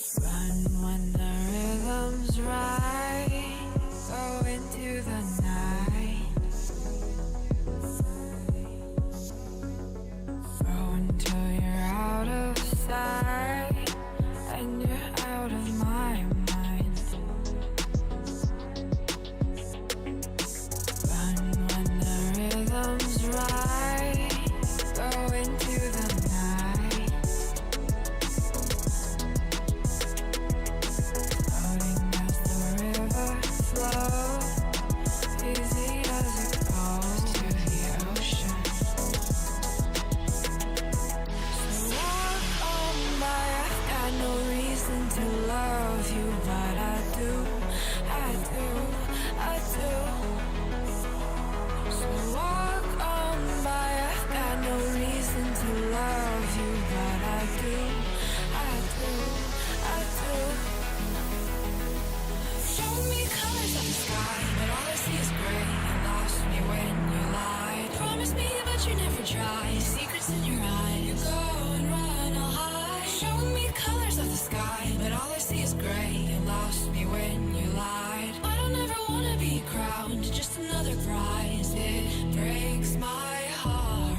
Run when the rhythm's right. Go into the night. Go until you're out of sight and you're out of my mind. Run when the rhythm's right. Go into the night. Floating as the river flows, easy as it goes to the ocean. So walk on by, I've got no reason to love you, but I do, I do, I do. So walk on by, I've got no reason to love you, but I do, I do, I do. Show me colors of the sky, but all I see is gray. You lost me when you lied. Promise me, but you never try. Secrets in your eyes. You go and run, I'll hide. Show me colors of the sky, but all I see is gray. You lost me when you lied. I don't ever wanna be crowned, just another prize. It breaks my heart,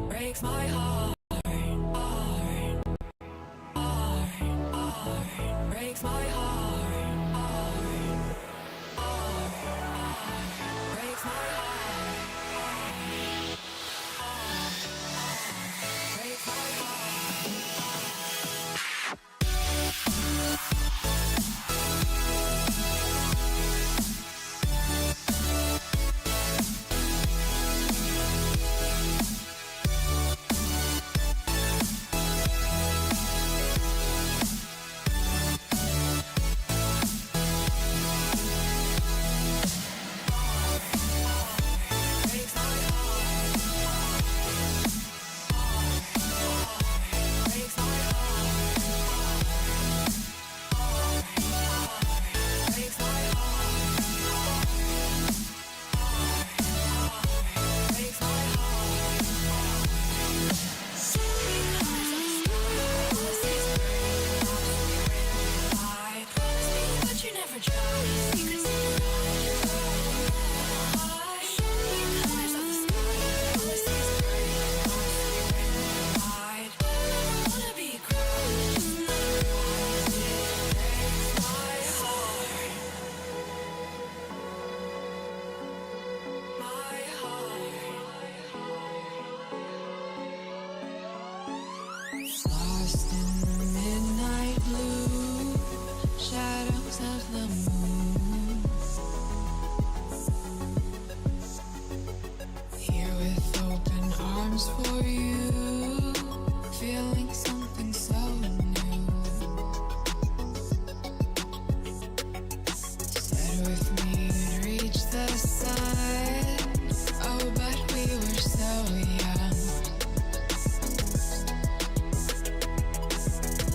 breaks my heart, breaks my heart. Breaks my heart. Breaks my lost in the midnight blue, shadows of the moon. Here with open arms for you, feeling something so new. Said with me you'd reach the sun, oh but we were so young.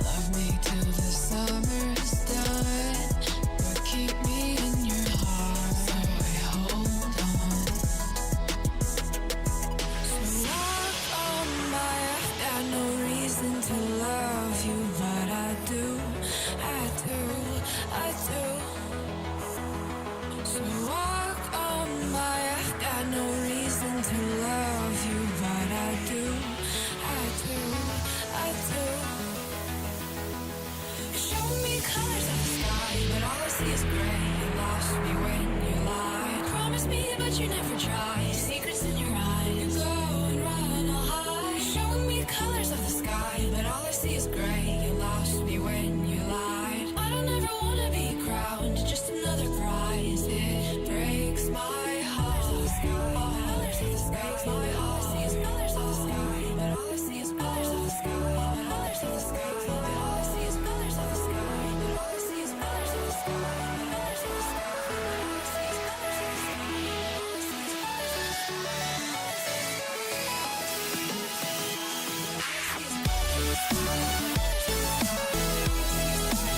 Love me till the summer's done, but keep me in your heart, so I hold on. So walk on by, I've got no reason to love you, but I do, I do, I do. So walk on by, I've got no reason to love you, but I do, I do, I do. Show me colors of the sky, but all I see is gray. You lost me when you lied. Promise me, but you never try. Secrets in your eyes. You go and run, I'll hide. Show me colors of the sky, but all I see is gray. You lost me when you lied. I don't ever wanna be crowned, just another prize. It breaks my heart. Colors of the sky, breaks my heart. All I see is colors of the sky, but all I see is colors of the sky. Colors of the sky, but all I see is colors of the sky. But all I see is colors of the sky. Colors of the sky, but all I see is colors of the sky. All I see is colors of the sky. All I see is colors of the sky.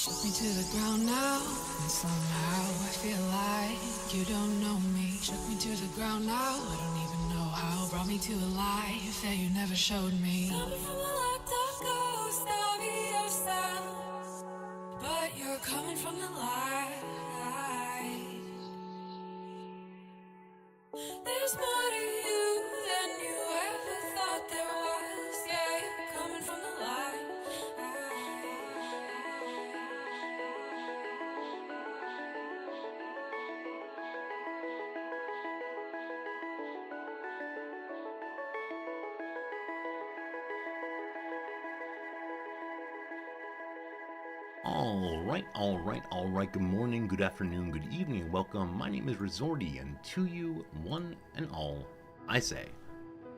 Shook me to the ground now, and somehow I feel like you don't know me. Shook me to the ground now, I don't even know how. Brought me to a life that you never showed me. Coming from the locked up ghost of yourself, but you're coming from the light. There's more to you than you ever thought there was. Yeah, you're coming from the light. All right. Good morning, good afternoon, good evening, and welcome. My name is Resorty, and to you, one and all, I say,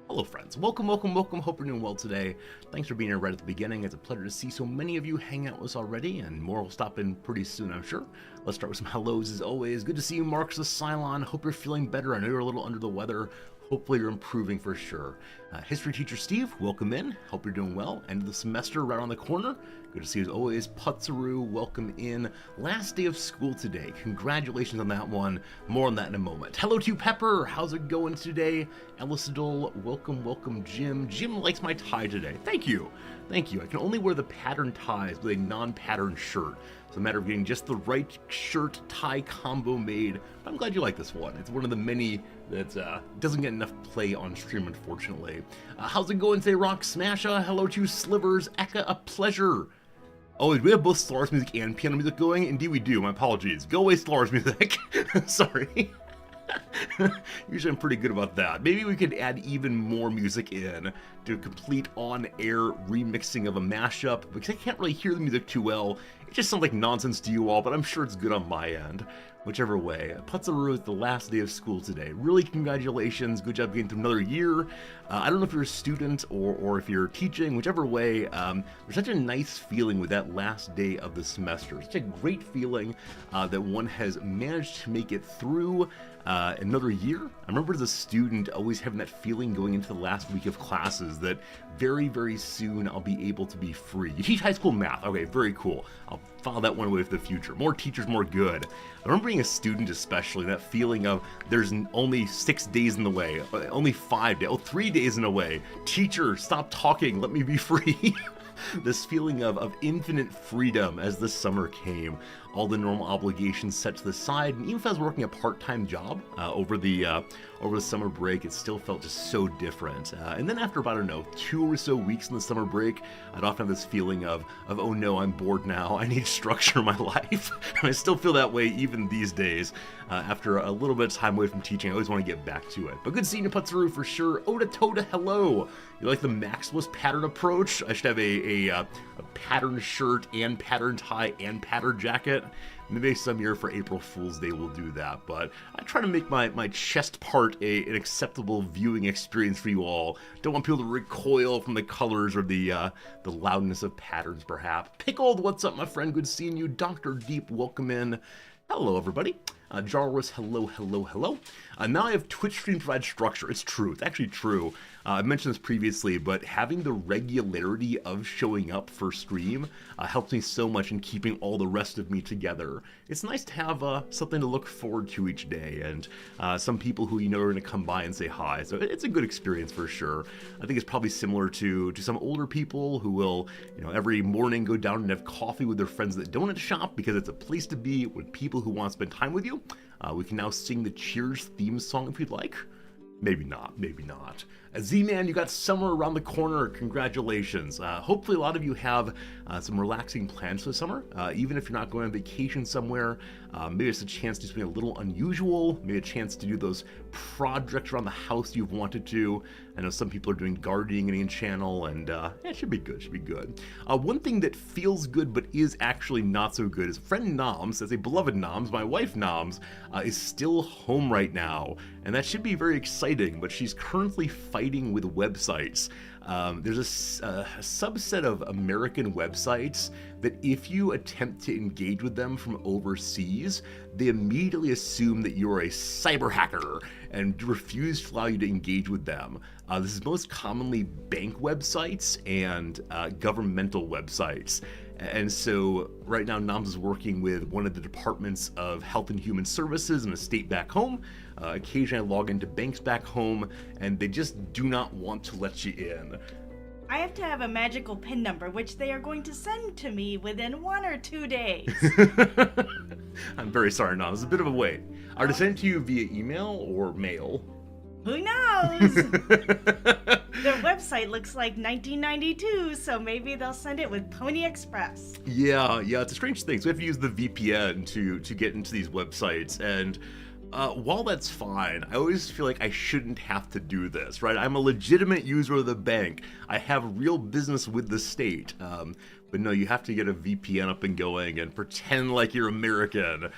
hello, friends. Welcome. Hope you're doing well today. Thanks for being here right at the beginning. It's a pleasure to see so many of you hang out with us already, and more will stop in pretty soon, I'm sure. Let's start with some hellos as always. Good to see you, Marks the Cylon. Hope you're feeling better. I know you're a little under the weather. Hopefully you're improving for sure. History teacher Steve, welcome in. Hope you're doing well. End of the semester right on the corner. Good to see you as always. Putzaru, welcome in. Last day of school today. Congratulations on that one. More on that in a moment. Hello to Pepper. How's it going today? Elisadol, welcome Jim. Jim likes my tie today. Thank you. I can only wear the pattern ties with a non-pattern shirt. It's a matter of getting just the right shirt tie combo made. But I'm glad you like this one. It's one of the many that doesn't get enough play on stream, unfortunately. How's it going today, Rock Smasha? Hello to Slivers. Eka, a pleasure. Oh, we have both Stellaris music and piano music going? Indeed we do. My apologies. Go away, Stellaris music. Sorry. Usually I'm pretty good about that. Maybe we could add even more music in to a complete on-air remixing of a mashup, because I can't really hear the music too well. It just sounds like nonsense to you all, but I'm sure it's good on my end. Whichever way. Putzaru is the last day of school today. Really, congratulations. Good job getting through another year. I don't know if you're a student or if you're teaching. Whichever way, there's such a nice feeling with that last day of the semester. Such a great feeling that one has managed to make it through another year. I remember as a student always having that feeling going into the last week of classes that very, very soon I'll be able to be free. You teach high school math. Okay, very cool. I'll file that one away for the future. More teachers, more good. I remember being a student especially, that feeling of there's only 6 days in the way, only 5 days, 3 days in a way. Teacher, stop talking, let me be free. This feeling of infinite freedom as the summer came. All the normal obligations set to the side, and even if I was working a part-time job over the summer break, it still felt just so different. And then after about, I don't know, 2 or so weeks in the summer break, I'd often have this feeling of oh no, I'm bored now, I need structure in my life. And I still feel that way even these days. After a little bit of time away from teaching, I always want to get back to it. But good seeing you, Putzaru, for sure. Oda Toda, hello! You like the maximalist pattern approach? I should have a pattern shirt and pattern tie and pattern jacket. Maybe some year for April Fool's Day we'll do that, but I try to make my chest part an acceptable viewing experience for you all. Don't want people to recoil from the colors or the loudness of patterns, perhaps. Pickled, what's up, my friend? Good seeing you. Dr. Deep, welcome in. Hello, everybody. Jarvis, hello. Now I have Twitch stream provide structure. It's true. It's actually true. I mentioned this previously, but having the regularity of showing up for stream helps me so much in keeping all the rest of me together. It's nice to have something to look forward to each day, and some people who you know are going to come by and say hi. So it's a good experience for sure. I think it's probably similar to some older people who will, every morning go down and have coffee with their friends at the donut shop because it's a place to be with people who want to spend time with you. We can now sing the Cheers theme song if you'd like. Maybe not. Z-Man, you got summer around the corner. Congratulations. Hopefully a lot of you have some relaxing plans for the summer. Even if you're not going on vacation somewhere, maybe it's a chance to do something a little unusual, maybe a chance to do those projects around the house you've wanted to. I know some people are doing gardening in channel, and it should be good. One thing that feels good but is actually not so good is friend Noms, as a beloved Noms, my wife Noms, is still home right now, and that should be very exciting, but she's currently fighting with websites. There's a subset of American websites that if you attempt to engage with them from overseas, they immediately assume that you're a cyber hacker and refuse to allow you to engage with them. This is most commonly bank websites and governmental websites. And so right now Noms is working with one of the departments of Health and Human Services in a state back home. Occasionally I log into banks back home, and they just do not want to let you in. I have to have a magical PIN number, which they are going to send to me within 1 or 2 days. I'm very sorry, Noms. It's a bit of a wait. Are they sent to you via email or mail? Who knows? Their website looks like 1992, so maybe they'll send it with Pony Express. Yeah, it's a strange thing. So we have to use the VPN to get into these websites, and while that's fine, I always feel like I shouldn't have to do this, right? I'm a legitimate user of the bank. I have real business with the state. But no, you have to get a VPN up and going and pretend like you're American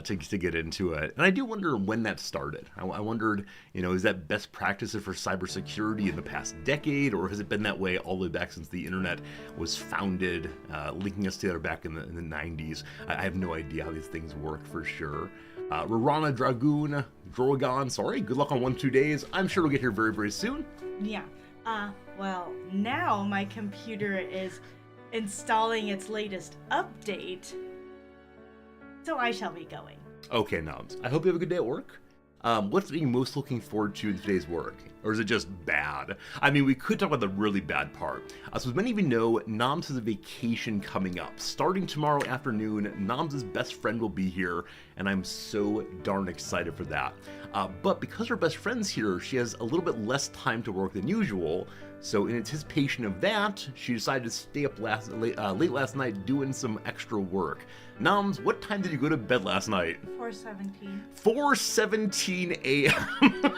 to get into it. And I do wonder when that started. I wondered, is that best practices for cybersecurity in the past decade, or has it been that way all the way back since the internet was founded, linking us together back in the 90s? I have no idea how these things work for sure. Rarana Dragoon, Drogon, sorry, good luck on 1-2 days. I'm sure we'll get here very, very soon. Yeah. Well, now my computer is installing its latest update, so I shall be going. Okay, Noms. I hope you have a good day at work. What's are you most looking forward to in today's work? Or is it just bad? I mean, we could talk about the really bad part. So as many of you know, Noms has a vacation coming up. Starting tomorrow afternoon, Noms' best friend will be here, and I'm so darn excited for that. But because her best friend's here, she has a little bit less time to work than usual. So in anticipation of that, she decided to stay up late last night doing some extra work. Noms, what time did you go to bed last night? 4:17. 4:17 a.m.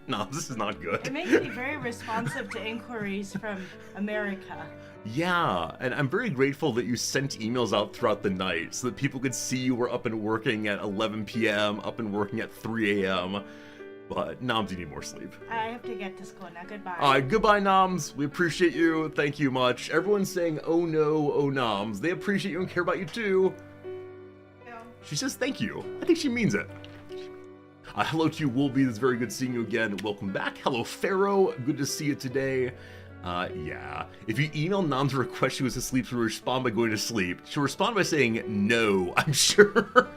Noms, this is not good. It makes me very responsive to inquiries from America. Yeah, and I'm very grateful that you sent emails out throughout the night so that people could see you were up and working at 11 p.m., up and working at 3 a.m., but Noms, you need more sleep. I have to get to school now. Goodbye. Goodbye, Noms. We appreciate you. Thank you much. Everyone's saying, oh no, oh Noms. They appreciate you and care about you too. No. She says thank you. I think she means it. Hello to you, Wolby. It's very good seeing you again. Welcome back. Hello, Pharaoh. Good to see you today. Yeah. If you email Noms a request she was asleep, she'll respond by going to sleep. She'll respond by saying no, I'm sure.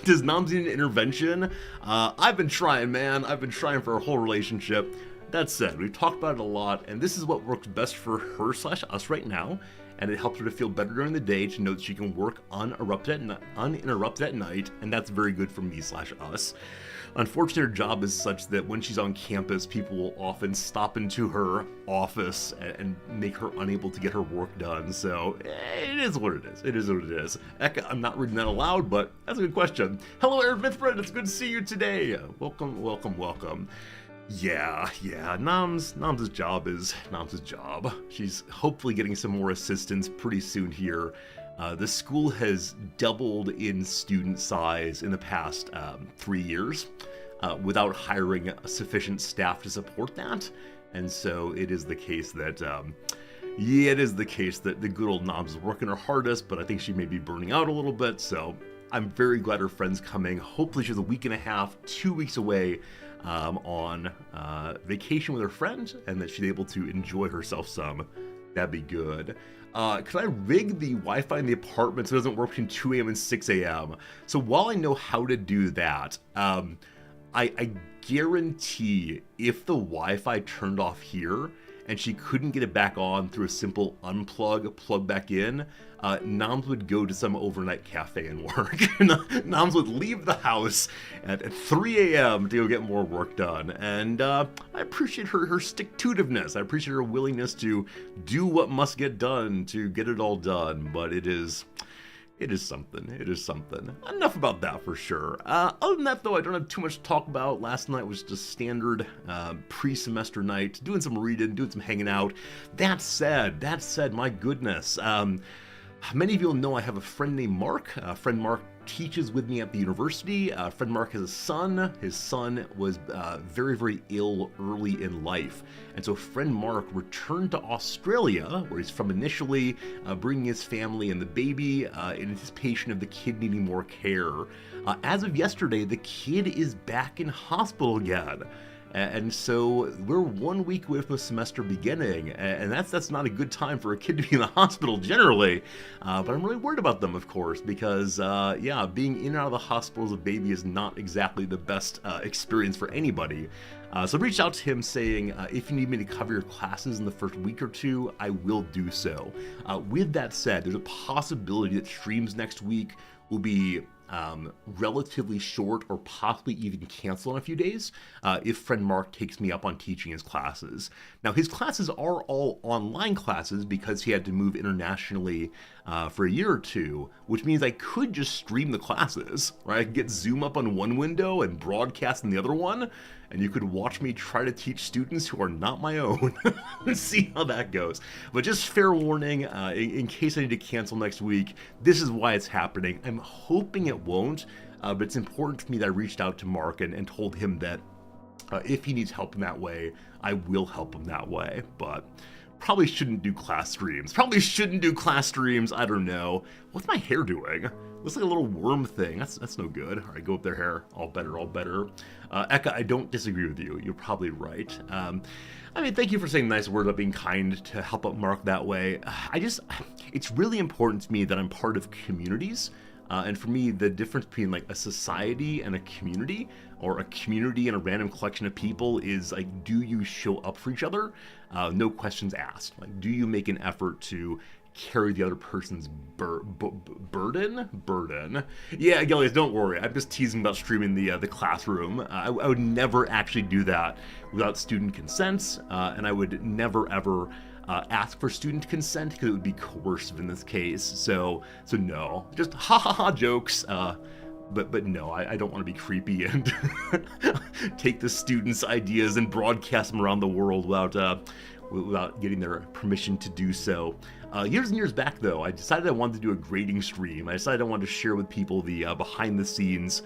Does Noms need an intervention? I've been trying, man. I've been trying for our whole relationship. That said, we've talked about it a lot, and this is what works best for her/us right now, and it helps her to feel better during the day to know that she can work uninterrupted at night, and that's very good for me/us. Unfortunately, her job is such that when she's on campus, people will often stop into her office and make her unable to get her work done. So it is what it is. It is what it is. Eka, I'm not reading that aloud, but that's a good question. Hello, Aaron Mithred. It's good to see you today. Welcome, welcome, welcome. Yeah, Noms' job is Noms' job. She's hopefully getting some more assistance pretty soon here. The school has doubled in student size in the past 3 years without hiring sufficient staff to support that. And so it is the case that, the good old Noms is working her hardest, but I think she may be burning out a little bit. So I'm very glad her friend's coming. Hopefully she's a week and a half, 2 weeks away on vacation with her friend, and that she's able to enjoy herself some. That'd be good. Can I rig the Wi-Fi in the apartment so it doesn't work between 2 a.m. and 6 a.m.? So while I know how to do that, I guarantee if the Wi-Fi turned off here and she couldn't get it back on through a simple unplug, plug back in, Noms would go to some overnight cafe and work. Noms would leave the house at 3 a.m. to go get more work done. And I appreciate her stick-to-itiveness. I appreciate her willingness to do what must get done to get it all done. But it is something. It is something. Enough about that for sure. Other than that, though, I don't have too much to talk about. Last night was just standard pre-semester night, doing some reading, doing some hanging out. That said, my goodness. Many of you will know I have a friend named Mark. Friend Mark teaches with me at the university. Friend Mark has a son. His son was very, very ill early in life. And so friend Mark returned to Australia, where he's from initially, bringing his family and the baby in anticipation of the kid needing more care. As of yesterday, the kid is back in hospital again. And so we're 1 week away from the semester beginning, and that's not a good time for a kid to be in the hospital generally. But I'm really worried about them, of course, because yeah, being in and out of the hospital as a baby is not exactly the best experience for anybody. So I reached out to him saying, if you need me to cover your classes in the first week or two, I will do so. With that said, there's a possibility that streams next week will be relatively short or possibly even canceled in a few days if friend Mark takes me up on teaching his classes. Now, his classes are all online classes because he had to move internationally for a year or two, which means I could just stream the classes, right? I could get Zoom up on one window and broadcast in the other one, and you could watch me try to teach students who are not my own and see how that goes. But just fair warning, in case I need to cancel next week, this is why it's happening. I'm hoping it won't, but it's important to me that I reached out to Mark and told him that if he needs help in that way, I will help him that way. But probably shouldn't do class streams. I don't know. What's my hair doing? Looks like a little worm thing. That's no good. All right, go up their hair. All better. Eka, I don't disagree with you. You're probably right. I mean, thank you for saying nice words about being kind to help out Mark that way. It's really important to me that I'm part of communities. And for me, the difference between like a society and a community, or a community and a random collection of people, is like, do you show up for each other? No questions asked. Like, do you make an effort to carry the other person's burden? Yeah, Gillies, don't worry. I'm just teasing about streaming the classroom. I would never actually do that without student consent, and I would never ever ask for student consent because it would be coercive in this case. So no, just ha jokes. But no, I don't want to be creepy and take the students' ideas and broadcast them around the world without getting their permission to do so. Years and years back, though, I decided I wanted to do a grading stream. I decided I wanted to share with people the behind-the-scenes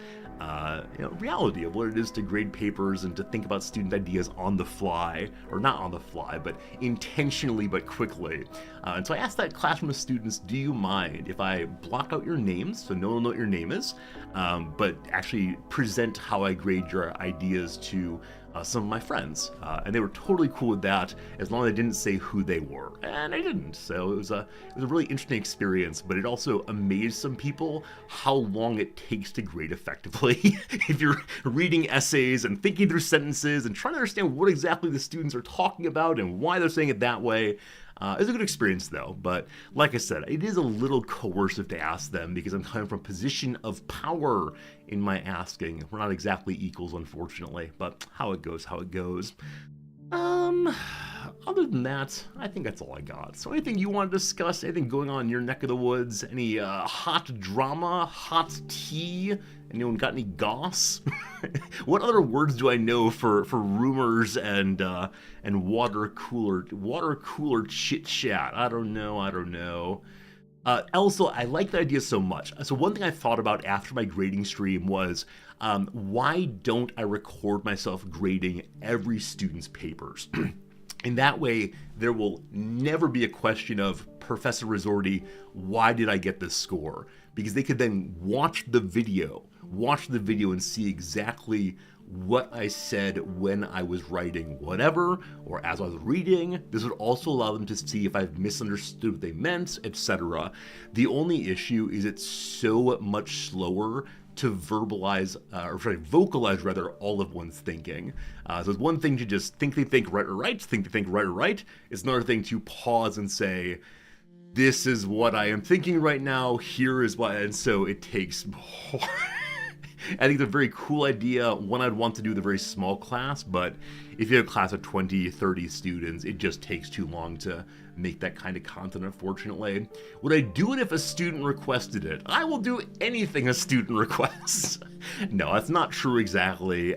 reality of what it is to grade papers and to think about student ideas on the fly, or not on the fly, but intentionally but quickly. And so I asked that classroom of students, do you mind if I block out your names so no one will know what your name is, but actually present how I grade your ideas to some of my friends, and they were totally cool with that as long as I didn't say who they were, and I didn't. So it was a really interesting experience, but it also amazed some people how long it takes to grade effectively. If you're reading essays and thinking through sentences and trying to understand what exactly the students are talking about and why they're saying it that way. It's a good experience, though, but like I said, it is a little coercive to ask them because I'm coming from a position of power in my asking. We're not exactly equals, unfortunately, but how it goes. Other than that, I think that's all I got. So anything you want to discuss, anything going on in your neck of the woods, any hot drama, hot tea? Anyone got any goss? What other words do I know for rumors and water cooler chit chat? I don't know. Also, I like the idea so much. So one thing I thought about after my grading stream was, why don't I record myself grading every student's papers? In that way, there will never be a question of, Professor Risordi, why did I get this score? Because they could then watch the video and see exactly what I said when I was writing whatever, or as I was reading. This would also allow them to see if I've misunderstood what they meant, etc. The only issue is it's so much slower to vocalize all of one's thinking. So it's one thing to just think right or right. It's another thing to pause and say, this is what I am thinking right now, here is why, and so it takes more. I think it's a very cool idea, one I'd want to do with a very small class, but if you have a class of 20, 30 students, it just takes too long to make that kind of content, unfortunately. Would I do it if a student requested it? I will do anything a student requests. No, that's not true exactly.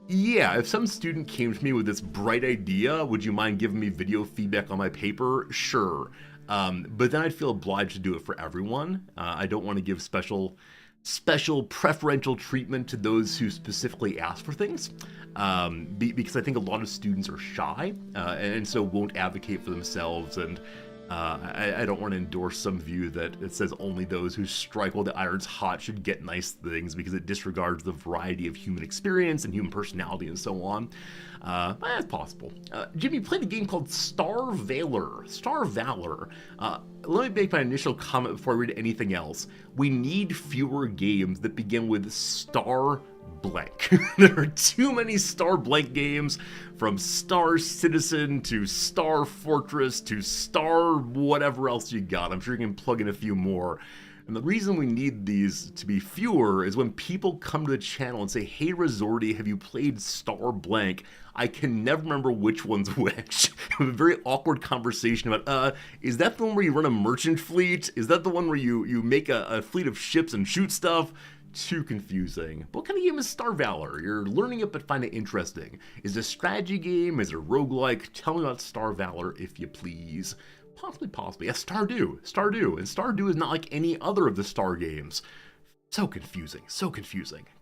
Yeah, if some student came to me with this bright idea, would you mind giving me video feedback on my paper? Sure. But then I'd feel obliged to do it for everyone. I don't want to give special preferential treatment to those who specifically ask for things, because I think a lot of students are shy, and so won't advocate for themselves, and I don't want to endorse some view that it says only those who strike while the iron's hot should get nice things, because it disregards the variety of human experience and human personality and so on. But that's possible. Jimmy played a game called Star Valor. Star Valor. Let me make my initial comment before I read anything else. We need fewer games that begin with Star blank. There are too many Star blank games, from Star Citizen to Star Fortress to Star whatever else you got. I'm sure you can plug in a few more. And the reason we need these to be fewer is when people come to the channel and say, hey Resorty, have you played Star blank? I can never remember which one's which. A very awkward conversation about, is that the one where you run a merchant fleet? Is that the one where you make a fleet of ships and shoot stuff? Too confusing. But what kind of game is Star Valor? You're learning it but find it interesting. Is it a strategy game? Is it a roguelike? Tell me about Star Valor if you please. Possibly. Yeah, Stardew. And Stardew is not like any other of the Star games. So confusing.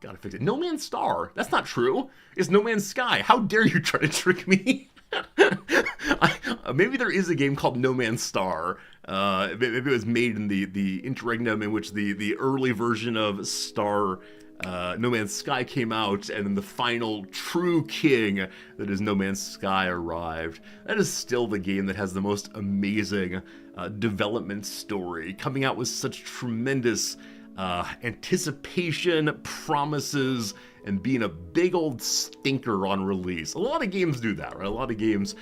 Gotta fix it. No Man's Star. That's not true. It's No Man's Sky. How dare you try to trick me? Maybe there is a game called No Man's Star. Maybe it was made in the interregnum in which the early version of Star No Man's Sky came out, and then the final true king that is No Man's Sky arrived. That is still the game that has the most amazing development story, coming out with such tremendous anticipation, promises, and being a big old stinker on release. A lot of games do that, right? A lot of games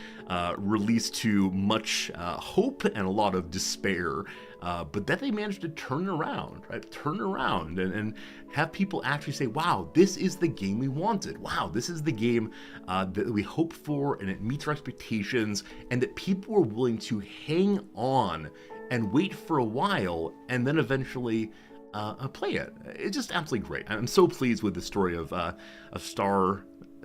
release to much hope and a lot of despair, but then they managed to turn around, right? And have people actually say, wow, this is the game we wanted. Wow, this is the game that we hoped for, and it meets our expectations, and that people were willing to hang on and wait for a while, and then eventually play it. It's just absolutely great. I'm so pleased with the story of Star,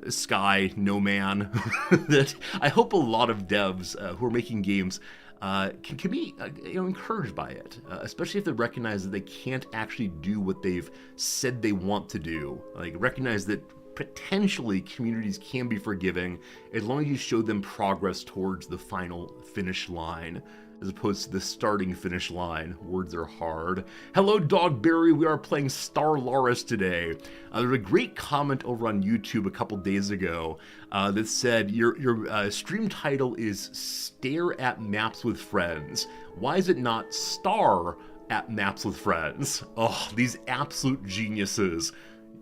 Sky, No Man that I hope a lot of devs who are making games can be encouraged by it, especially if they recognize that they can't actually do what they've said they want to do. Like, recognize that potentially communities can be forgiving as long as you show them progress towards the final finish line, as opposed to the starting finish line. Words are hard. Hello, Dogberry. We are playing Stellaris today. There was a great comment over on YouTube a couple days ago that said your stream title is Stare at Maps with Friends. Why is it not Star at Maps with Friends? Oh, these absolute geniuses.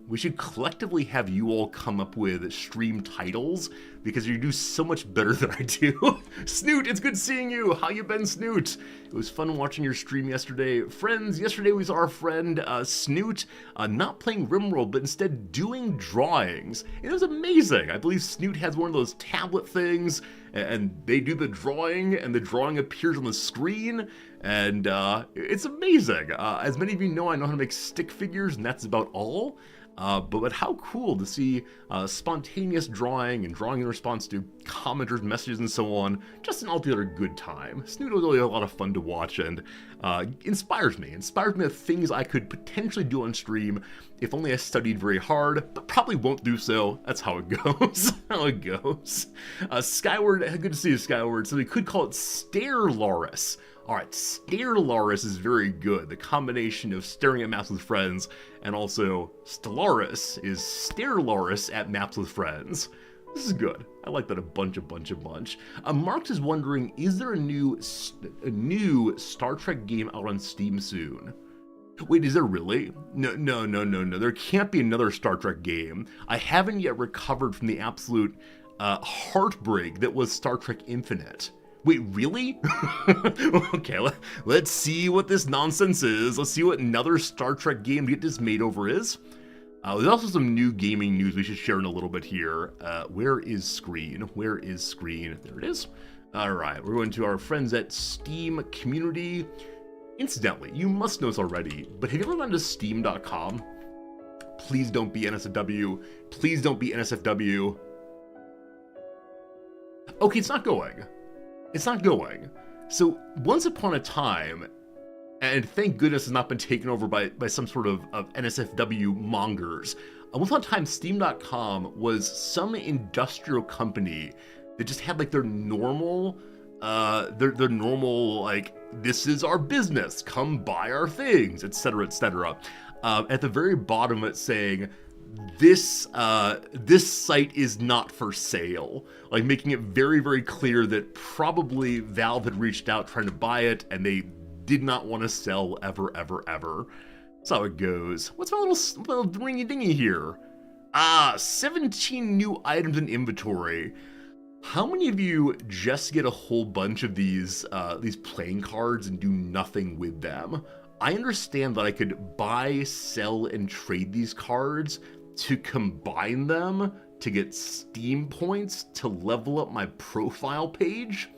We should collectively have you all come up with stream titles, because you do so much better than I do. Snoot, it's good seeing you. How you been, Snoot? It was fun watching your stream yesterday. Friends, yesterday was our friend Snoot not playing RimWorld, but instead doing drawings. It was amazing. I believe Snoot has one of those tablet things, and they do the drawing, and the drawing appears on the screen, and it's amazing. As many of you know, I know how to make stick figures, and that's about all. But how cool to see spontaneous drawing and drawing in response to commenters, messages, and so on. Just an altogether good time. Snoot was really a lot of fun to watch, and inspires me of things I could potentially do on stream if only I studied very hard, but probably won't do so. That's how it goes. Skyward, good to see you, Skyward. So we could call it Stellaris. Alright, Stellaris is very good. The combination of staring at maps with friends and also Stellaris is Stellaris at maps with friends. This is good. I like that a bunch. Marx is wondering, is there a new Star Trek game out on Steam soon? Wait, is there really? No. There can't be another Star Trek game. I haven't yet recovered from the absolute heartbreak that was Star Trek Infinite. Wait, really? Okay, let's see what this nonsense is. Let's see what another Star Trek game to get this made over is. There's also some new gaming news we should share in a little bit here. Where is Screen? There it is. Alright, we're going to our friends at Steam Community. Incidentally, you must know this already, but have you ever gone to Steam.com? Please don't be NSFW. Okay, it's not going. So, once upon a time, and thank goodness it's not been taken over by some sort of NSFW mongers, once upon a time, Steam.com was some industrial company that just had like their normal They're normal, like, this is our business, come buy our things, etc., etc. At the very bottom it's saying, this site is not for sale, like making it very, very clear that probably Valve had reached out trying to buy it and they did not want to sell ever, ever, ever. That's how it goes. What's my little ringy-dingy here? 17 new items in inventory. How many of you just get a whole bunch of these playing cards and do nothing with them? I understand that I could buy, sell, and trade these cards to combine them to get Steam points to level up my profile page.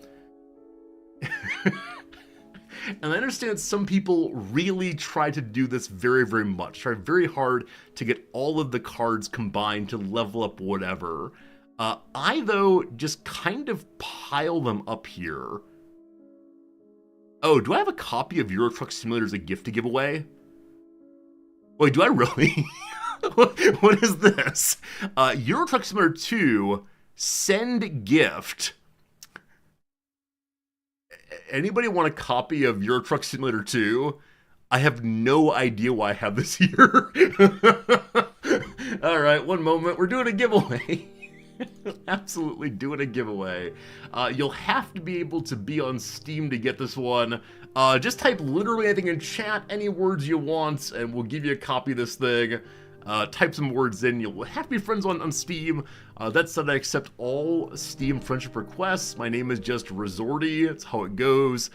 And I understand some people really try to do this very, very much. Try very hard to get all of the cards combined to level up whatever. I, though, just kind of pile them up here. Oh, do I have a copy of Euro Truck Simulator as a gift to give away? Wait, do I really? What is this? Euro Truck Simulator 2, send gift. Anybody want a copy of Euro Truck Simulator 2? I have no idea why I have this here. All right, one moment. We're doing a giveaway. Absolutely doing a giveaway. You'll have to be able to be on Steam to get this one. Just type literally anything in chat, any words you want, and we'll give you a copy of this thing. Type some words in. You'll have to be friends on Steam. That said, I accept all Steam friendship requests. My name is just Resorty. That's how it goes.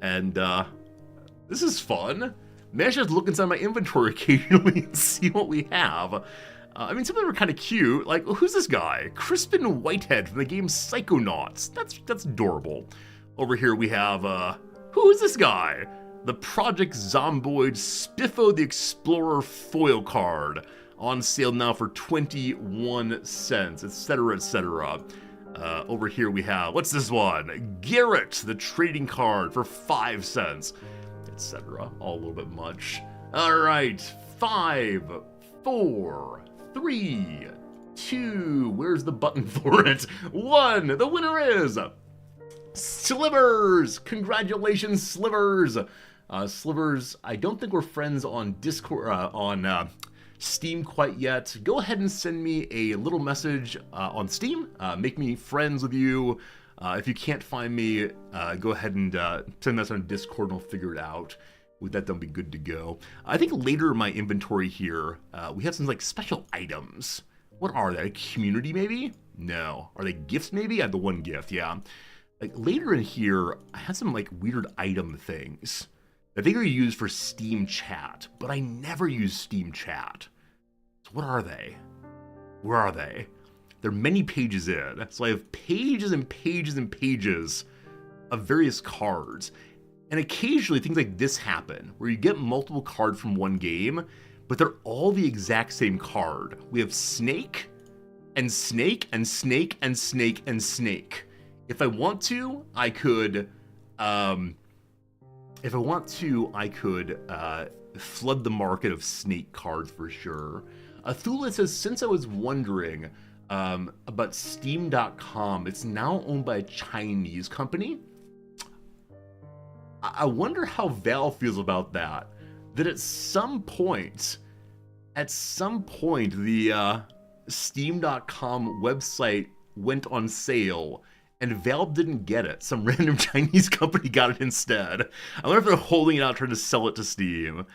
And this is fun. Maybe I should just look inside my inventory occasionally and see what we have. I mean, some of them are kind of cute. Like, who's this guy? Crispin Whitehead from the game Psychonauts. That's adorable. Over here we have, who is this guy? The Project Zomboid Spiffo the Explorer foil card. On sale now for 21 cents, etc., etc. Over here we have, what's this one? Garrett, the trading card for 5 cents, etc. All a little bit much. All right, 5, 4, 3, 2, where's the button for it? 1, the winner is Slivers! Congratulations, Slivers! Slivers, I don't think we're friends on Discord, on Steam quite yet. Go ahead and send me a little message on Steam. Make me friends with you. If you can't find me, go ahead and send us on Discord and we'll figure it out. With that, that'll be good to go. I think later in my inventory here, we have some like special items. What are they? Community maybe? No. Are they gifts maybe? I have the one gift, yeah. Like later in here, I had some like weird item things. I think they're used for Steam chat, but I never use Steam chat. So what are they? Where are they? There are many pages in. So I have pages and pages and pages of various cards. And occasionally things like this happen, where you get multiple cards from one game, but they're all the exact same card. We have Snake, and Snake, and Snake, and Snake, and Snake. If I want to, I could, flood the market of Snake cards for sure. Thula says, since I was wondering about Steam.com, it's now owned by a Chinese company. I wonder how Valve feels about that. That at some point, the Steam.com website went on sale and Valve didn't get it. Some random Chinese company got it instead. I wonder if they're holding it out trying to sell it to Steam.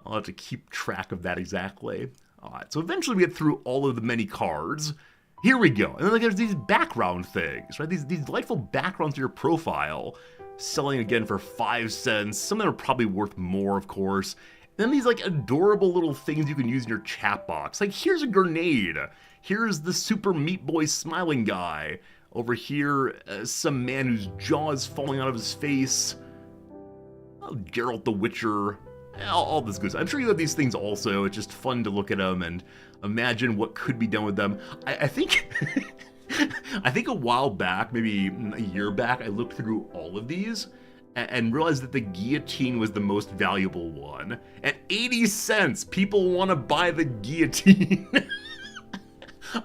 I'll have to keep track of that exactly. Alright, so eventually we get through all of the many cards. Here we go. And then there's these background things, right? These delightful backgrounds to your profile. Selling again for 5 cents. Some of them are probably worth more, of course. And then these like adorable little things you can use in your chat box. Like here's a grenade. Here's the Super Meat Boy smiling guy. Over here, some man whose jaw is falling out of his face. Oh, Geralt the Witcher. All this good stuff. I'm sure you have these things also. It's just fun to look at them and imagine what could be done with them. I think... I think a while back, maybe a year back, I looked through all of these and realized that the guillotine was the most valuable one. At 80 cents, people want to buy the guillotine.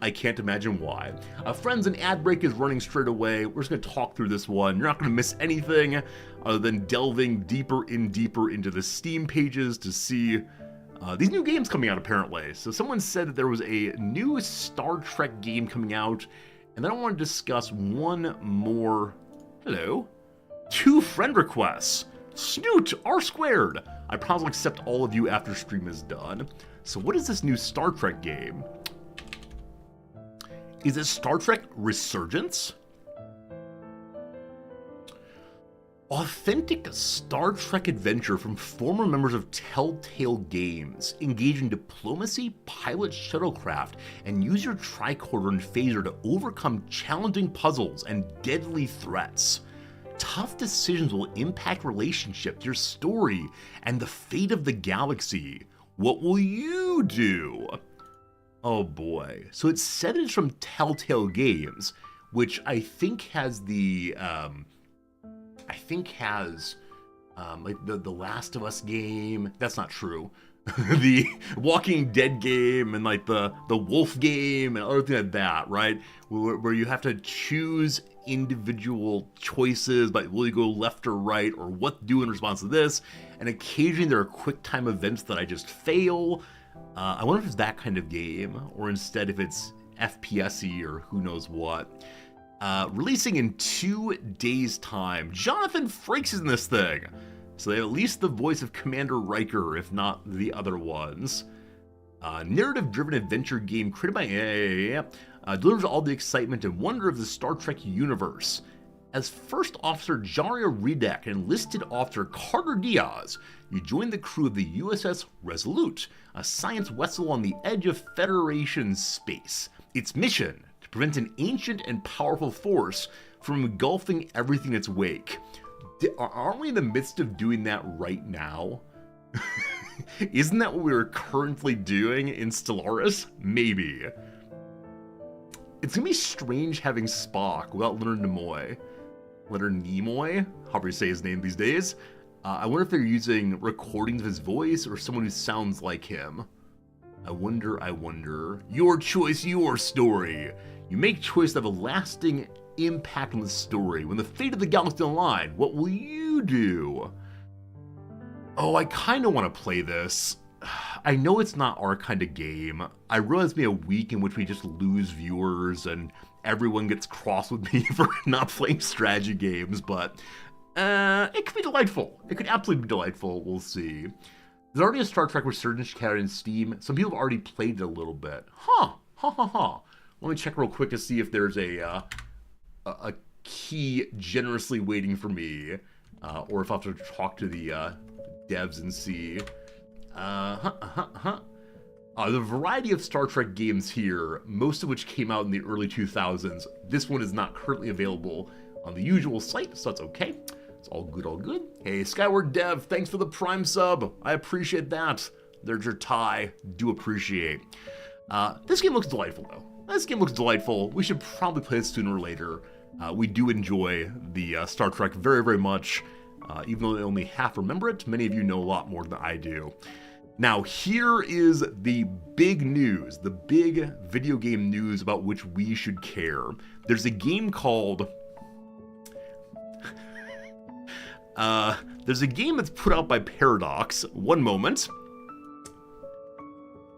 I can't imagine why. Friends, an ad break is running straight away. We're just going to talk through this one. You're not going to miss anything other than delving deeper into the Steam pages to see these new games coming out, apparently. So someone said that there was a new Star Trek game coming out, and then I want to discuss one more... Hello? 2 friend requests. Snoot, R squared. I promise I'll accept all of you after stream is done. So what is this new Star Trek game? Is it Star Trek Resurgence? Authentic Star Trek adventure from former members of Telltale Games. Engage in diplomacy, pilot shuttlecraft, and use your tricorder and phaser to overcome challenging puzzles and deadly threats. Tough decisions will impact relationships, your story, and the fate of the galaxy. What will you do? Oh boy. So it said it's from Telltale Games, which I think has the, like the Last of Us game. That's not true. The Walking Dead game and like the Wolf game and other things like that, right? Where you have to choose individual choices, but will you go left or right, or what to do in response to this? And occasionally there are quick time events that I just fail. I wonder if it's that kind of game, or instead if it's FPS-y or who knows what. Releasing in 2 days' time. Jonathan Frakes is in this thing. So they have at least the voice of Commander Riker, if not the other ones. Narrative-driven adventure game created by delivers all the excitement and wonder of the Star Trek universe. As First Officer Jaria Redek and Enlisted Officer Carter Diaz, you join the crew of the USS Resolute, a science vessel on the edge of Federation space. Its mission, to prevent an ancient and powerful force from engulfing everything in its wake. Aren't we in the midst of doing that right now? Isn't that what we're currently doing in Stellaris? Maybe. It's gonna be strange having Spock without Leonard Nimoy, however you say his name these days. I wonder if they're using recordings of his voice or someone who sounds like him. I wonder. Your choice, your story. You make choices that have a lasting impact on the story. When the fate of the galaxy on the line, what will you do? Oh, I kind of want to play this. I know it's not our kind of game. I realize it's been a week in which we just lose viewers and everyone gets cross with me for not playing strategy games, but it could be delightful. It could absolutely be delightful. We'll see. There's already a Star Trek Resurgence carried in Steam. Some people have already played it a little bit. Let me check real quick to see if there's a key generously waiting for me, or if I have to talk to the devs and see. The variety of Star Trek games here, most of which came out in the early 2000s. This one is not currently available on the usual site, so that's okay. It's all good, all good. Hey, Skyward Dev, thanks for the Prime sub. I appreciate that. There's your tie. Do appreciate. This game looks delightful, though. This game looks delightful. We should probably play it sooner or later. We do enjoy the Star Trek very, very much. Even though I only half remember it, many of you know a lot more than I do. Now, here is the big news, the big video game news about which we should care. There's a game called... there's a game that's put out by Paradox. One moment.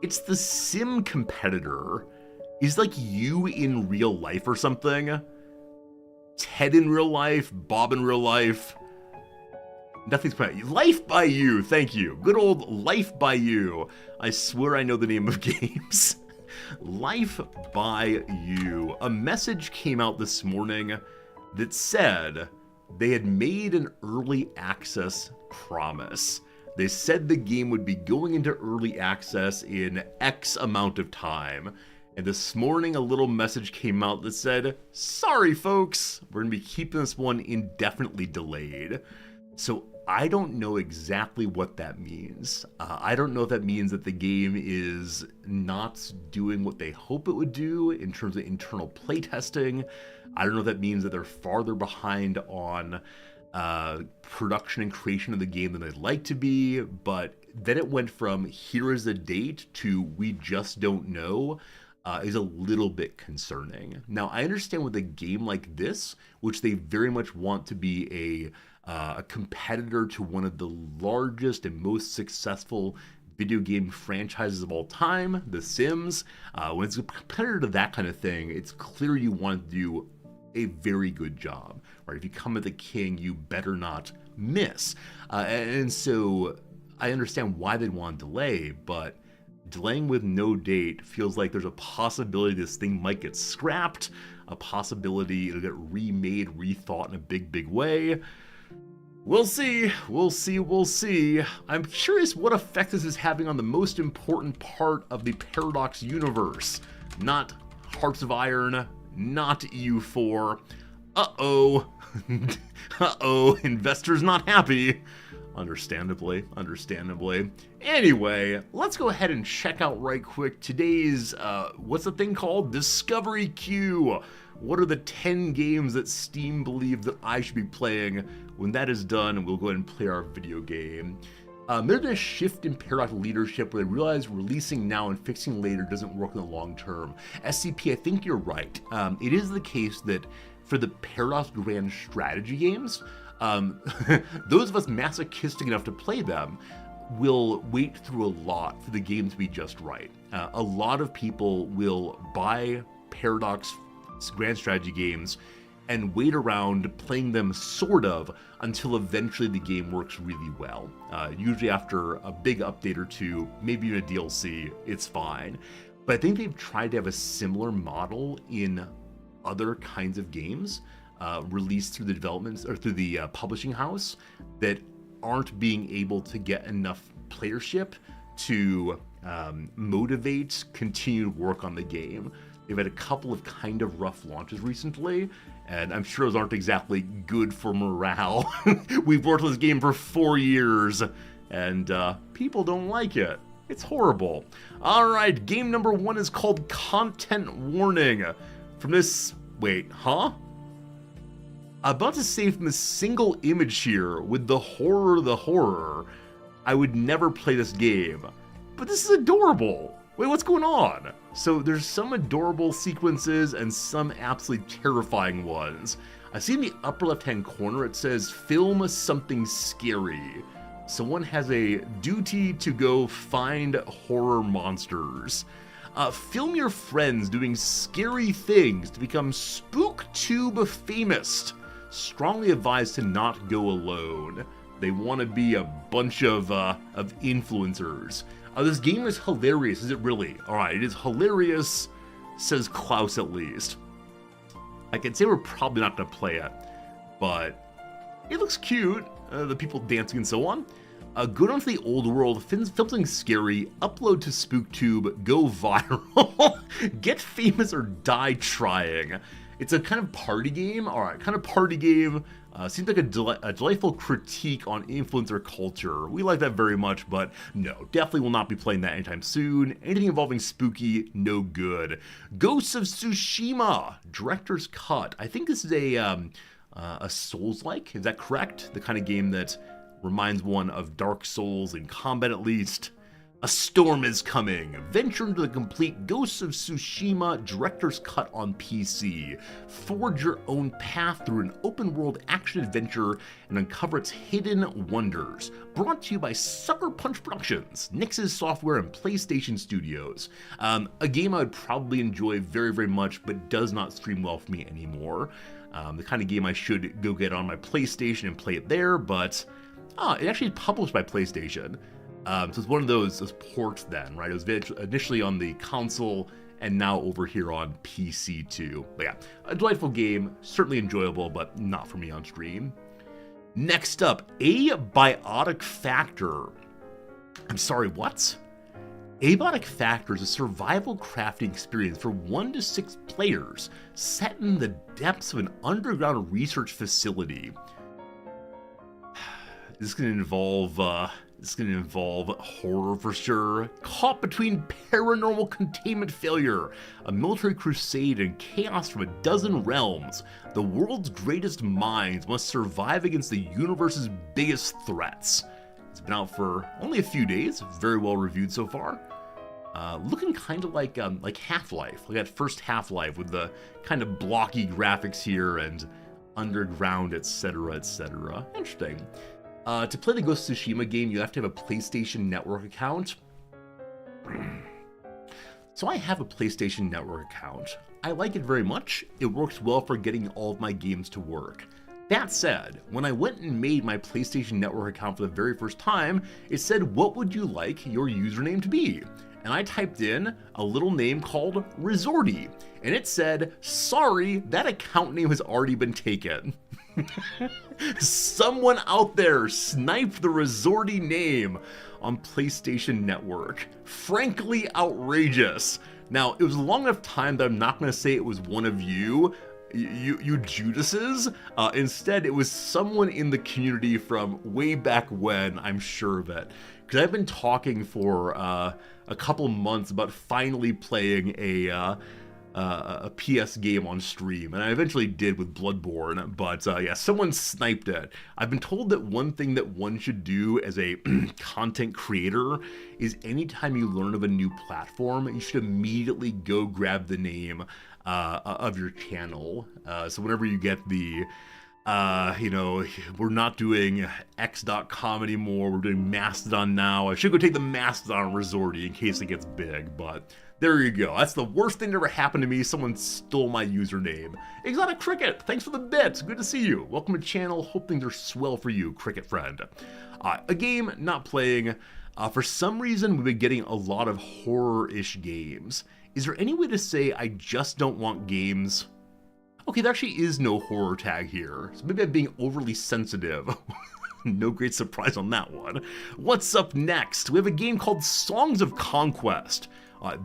It's the Sim Competitor. Is like you in real life or something. Ted in real life, Bob in real life. Nothing's playing. Life by You, thank you. Good old Life by You. I swear I know the name of games. Life by You. A message came out this morning that said they had made an early access promise. They said the game would be going into early access in X amount of time. And this morning, a little message came out that said, sorry folks, we're going to be keeping this one indefinitely delayed. So I don't know exactly what that means. I don't know if that means that the game is not doing what they hope it would do in terms of internal playtesting. I don't know if that means that they're farther behind on production and creation of the game than they'd like to be, but then it went from here is a date to we just don't know. is a little bit concerning. Now, I understand with a game like this, which they very much want to be a competitor to one of the largest and most successful video game franchises of all time, The Sims. When it's a competitor to that kind of thing, it's clear you want to do a very good job, right? If you come at the king, you better not miss. And so I understand why they'd want to delay, but delaying with no date feels like there's a possibility this thing might get scrapped, a possibility it'll get remade, rethought in a big way. We'll see. I'm curious what effect this is having on the most important part of the Paradox universe. Not Hearts of Iron, not EU4. Uh-oh. Investors not happy. Understandably. Anyway, let's go ahead and check out right quick today's, what's the thing called? Discovery Queue. What are the 10 games that Steam believes that I should be playing? When that is done, we'll go ahead and play our video game. There's been a shift in Paradox leadership where they realize releasing now and fixing later doesn't work in the long term. SCP, I think you're right. It is the case that for the Paradox Grand Strategy games, those of us masochistic enough to play them will wait through a lot for the game to be just right. A lot of people will buy Paradox Grand Strategy games and wait around playing them sort of until eventually the game works really well. Usually after a big update or two, maybe even a DLC, it's fine. But I think they've tried to have a similar model in other kinds of games released through the developments or through the publishing house that aren't being able to get enough playership to motivate continued work on the game. They've had a couple of kind of rough launches recently, and I'm sure those aren't exactly good for morale. We've worked on this game for 4 years, and people don't like it. It's horrible. All right, game number 1 is called Content Warning. From this... Wait, huh? I'm about to say from this single image here, with the horror, I would never play this game. But this is adorable. Wait, what's going on? So there's some adorable sequences and some absolutely terrifying ones. I see in the upper left-hand corner it says, film something scary. Someone has a duty to go find horror monsters. Film your friends doing scary things to become SpookTube famous. Strongly advised to not go alone. They want to be a bunch of influencers. This game is hilarious, is it really? Alright, it is hilarious, says Klaus at least. I can say we're probably not going to play it, but it looks cute, the people dancing and so on. Go down to the old world, film something scary, upload to SpookTube, go viral, get famous or die trying. It's a kind of party game, alright, seems like a delightful critique on influencer culture. We like that very much, but no, definitely will not be playing that anytime soon. Anything involving spooky, no good. Ghosts of Tsushima, Director's Cut. I think this is a Souls-like, is that correct? The kind of game that reminds one of Dark Souls in combat at least. A storm is coming. Venture into the complete Ghosts of Tsushima Director's Cut on PC. Forge your own path through an open-world action-adventure and uncover its hidden wonders. Brought to you by Sucker Punch Productions, Nix's Software, and PlayStation Studios. A game I would probably enjoy very much, but does not stream well for me anymore. The kind of game I should go get on my PlayStation and play it there, but it actually is published by PlayStation. So it's one of those ports then, right? It was initially on the console and now over here on PC too. But yeah, a delightful game, certainly enjoyable, but not for me on stream. Next up, Abiotic Factor. I'm sorry, what? Abiotic Factor is a survival crafting experience for 1 to 6 players set in the depths of an underground research facility. This is going to involve horror for sure. Caught between paranormal containment failure, a military crusade, and chaos from a dozen realms, the world's greatest minds must survive against the universe's biggest threats. It's been out for only a few days, very well reviewed so far. looking kind of like Half-Life, like that first Half-Life with the kind of blocky graphics here and underground, etc., etc. Interesting. To play the Ghost of Tsushima game, you have to have a PlayStation Network account. So I have a PlayStation Network account. I like it very much. It works well for getting all of my games to work. That said, when I went and made my PlayStation Network account for the very first time, it said, "What would you like your username to be?" And I typed in a little name called Resorty, and it said, "Sorry, that account name has already been taken." Someone out there sniped the Resorty name on PlayStation Network. Frankly outrageous. Now, it was a long enough time that I'm not going to say it was one of you Judases. Instead, it was someone in the community from way back when, I'm sure of it. Because I've been talking for a couple months about finally playing a PS game on stream, and I eventually did with Bloodborne, but yeah, someone sniped it. I've been told that one thing that one should do as a content creator is anytime you learn of a new platform, you should immediately go grab the name of your channel. So whenever you get the we're not doing x.com anymore, we're doing Mastodon now. I should go take the Mastodon Resorty in case it gets big, but there you go. That's the worst thing that ever happened to me. Someone stole my username. Exotic Cricket, thanks for the bits. Good to see you. Welcome to the channel. Hope things are swell for you, Cricket friend. A game not playing. For some reason, we've been getting a lot of horror-ish games. Is there any way to say I just don't want games? Okay, there actually is no horror tag here, so maybe I'm being overly sensitive. No great surprise on that one. What's up next? We have a game called Songs of Conquest.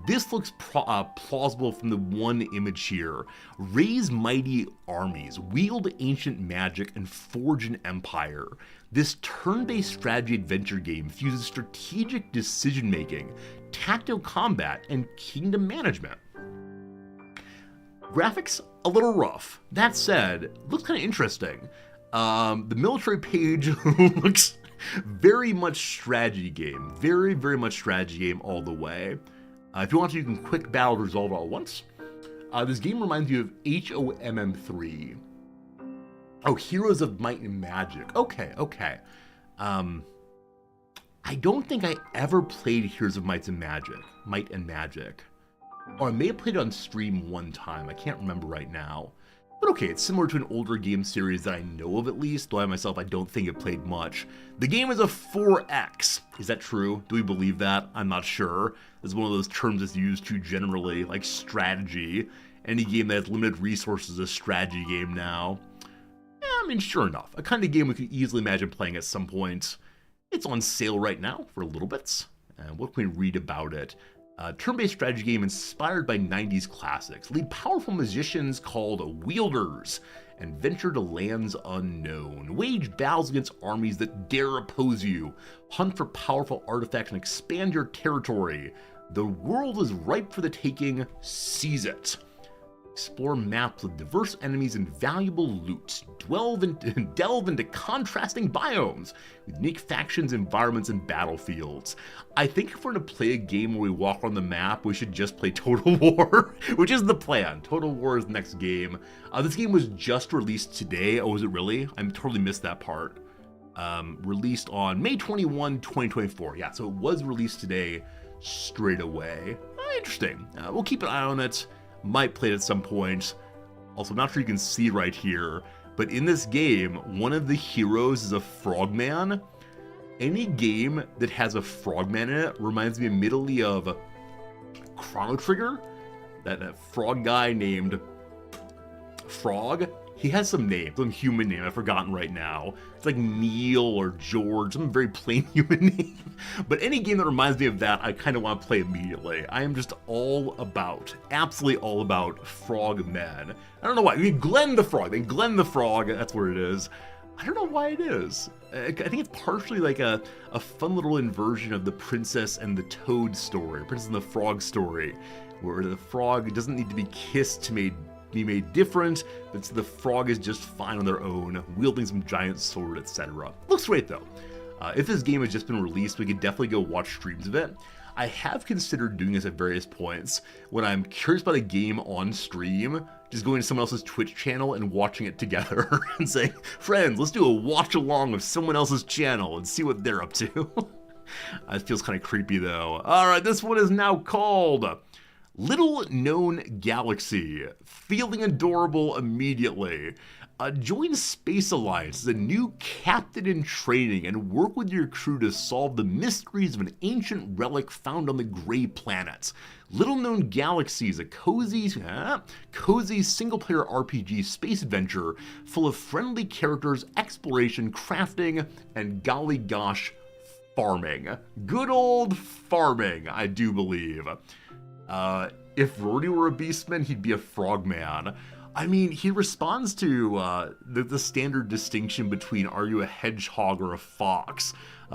This looks plausible from the one image here. Raise mighty armies, wield ancient magic, and forge an empire. This turn-based strategy adventure game fuses strategic decision-making, tactical combat, and kingdom management. Graphics, a little rough. That said, looks kind of interesting. The military page looks very much strategy game. Very, very much strategy game all the way. If you want to, you can quick battle to resolve it all at once. This game reminds you of HOMM3. Oh, Heroes of Might and Magic. Okay. I don't think I ever played Heroes of Might and Magic. Or I may have played it on stream one time. I can't remember right now. But okay, it's similar to an older game series that I know of at least, though I myself, I don't think it played much. The game is a 4X. Is that true? Do we believe that? I'm not sure. It's one of those terms that's used too generally, like strategy. Any game that has limited resources is a strategy game now. Yeah, I mean, sure enough. A kind of game we could easily imagine playing at some point. It's on sale right now for a little bit. And what can we read about it? Turn-based strategy game inspired by 90s classics. Lead powerful magicians called wielders and venture to lands unknown. Wage battles against armies that dare oppose you. Hunt for powerful artifacts and expand your territory. The world is ripe for the taking. Seize it. Explore maps with diverse enemies and valuable loot. Delve into contrasting biomes with unique factions, environments, and battlefields. I think if we're going to play a game where we walk on the map, we should just play Total War, which is the plan. Total War is the next game. This game was just released today. Oh, was it really? I totally missed that part. Released on May 21, 2024. Yeah, so it was released today straight away. Interesting. We'll keep an eye on it. Might play it at some point. Also, I'm not sure you can see right here, but in this game, one of the heroes is a frogman. Any game that has a frogman in it reminds me immediately of Chrono Trigger. That frog guy named Frog. He has some name, some human name I've forgotten right now. It's like Neil or George, some very plain human name. But any game that reminds me of that, I kind of want to play immediately. I am just absolutely all about frogmen. I don't know why. I mean, Glenn the Frog, that's where it is. I don't know why it is. I think it's partially like a fun little inversion of the Princess and the Toad story, Princess and the Frog story, where the frog doesn't need to be kissed to be made different, but the frog is just fine on their own, wielding some giant sword, etc. Looks great though. If this game has just been released, we could definitely go watch streams of it. I have considered doing this at various points when I'm curious about a game on stream, just going to someone else's Twitch channel and watching it together and saying, friends, let's do a watch along of someone else's channel and see what they're up to. It feels kind of creepy though. Alright, this one is now called Little Known Galaxy. Feeling adorable immediately. Join Space Alliance as a new captain in training and work with your crew to solve the mysteries of an ancient relic found on the Gray Planet. Little Known Galaxy is a cozy single-player RPG space adventure full of friendly characters, exploration, crafting, and golly gosh, farming. Good old farming, I do believe. If Rory were a beastman, he'd be a frogman. I mean, he responds to the standard distinction between are you a hedgehog or a fox?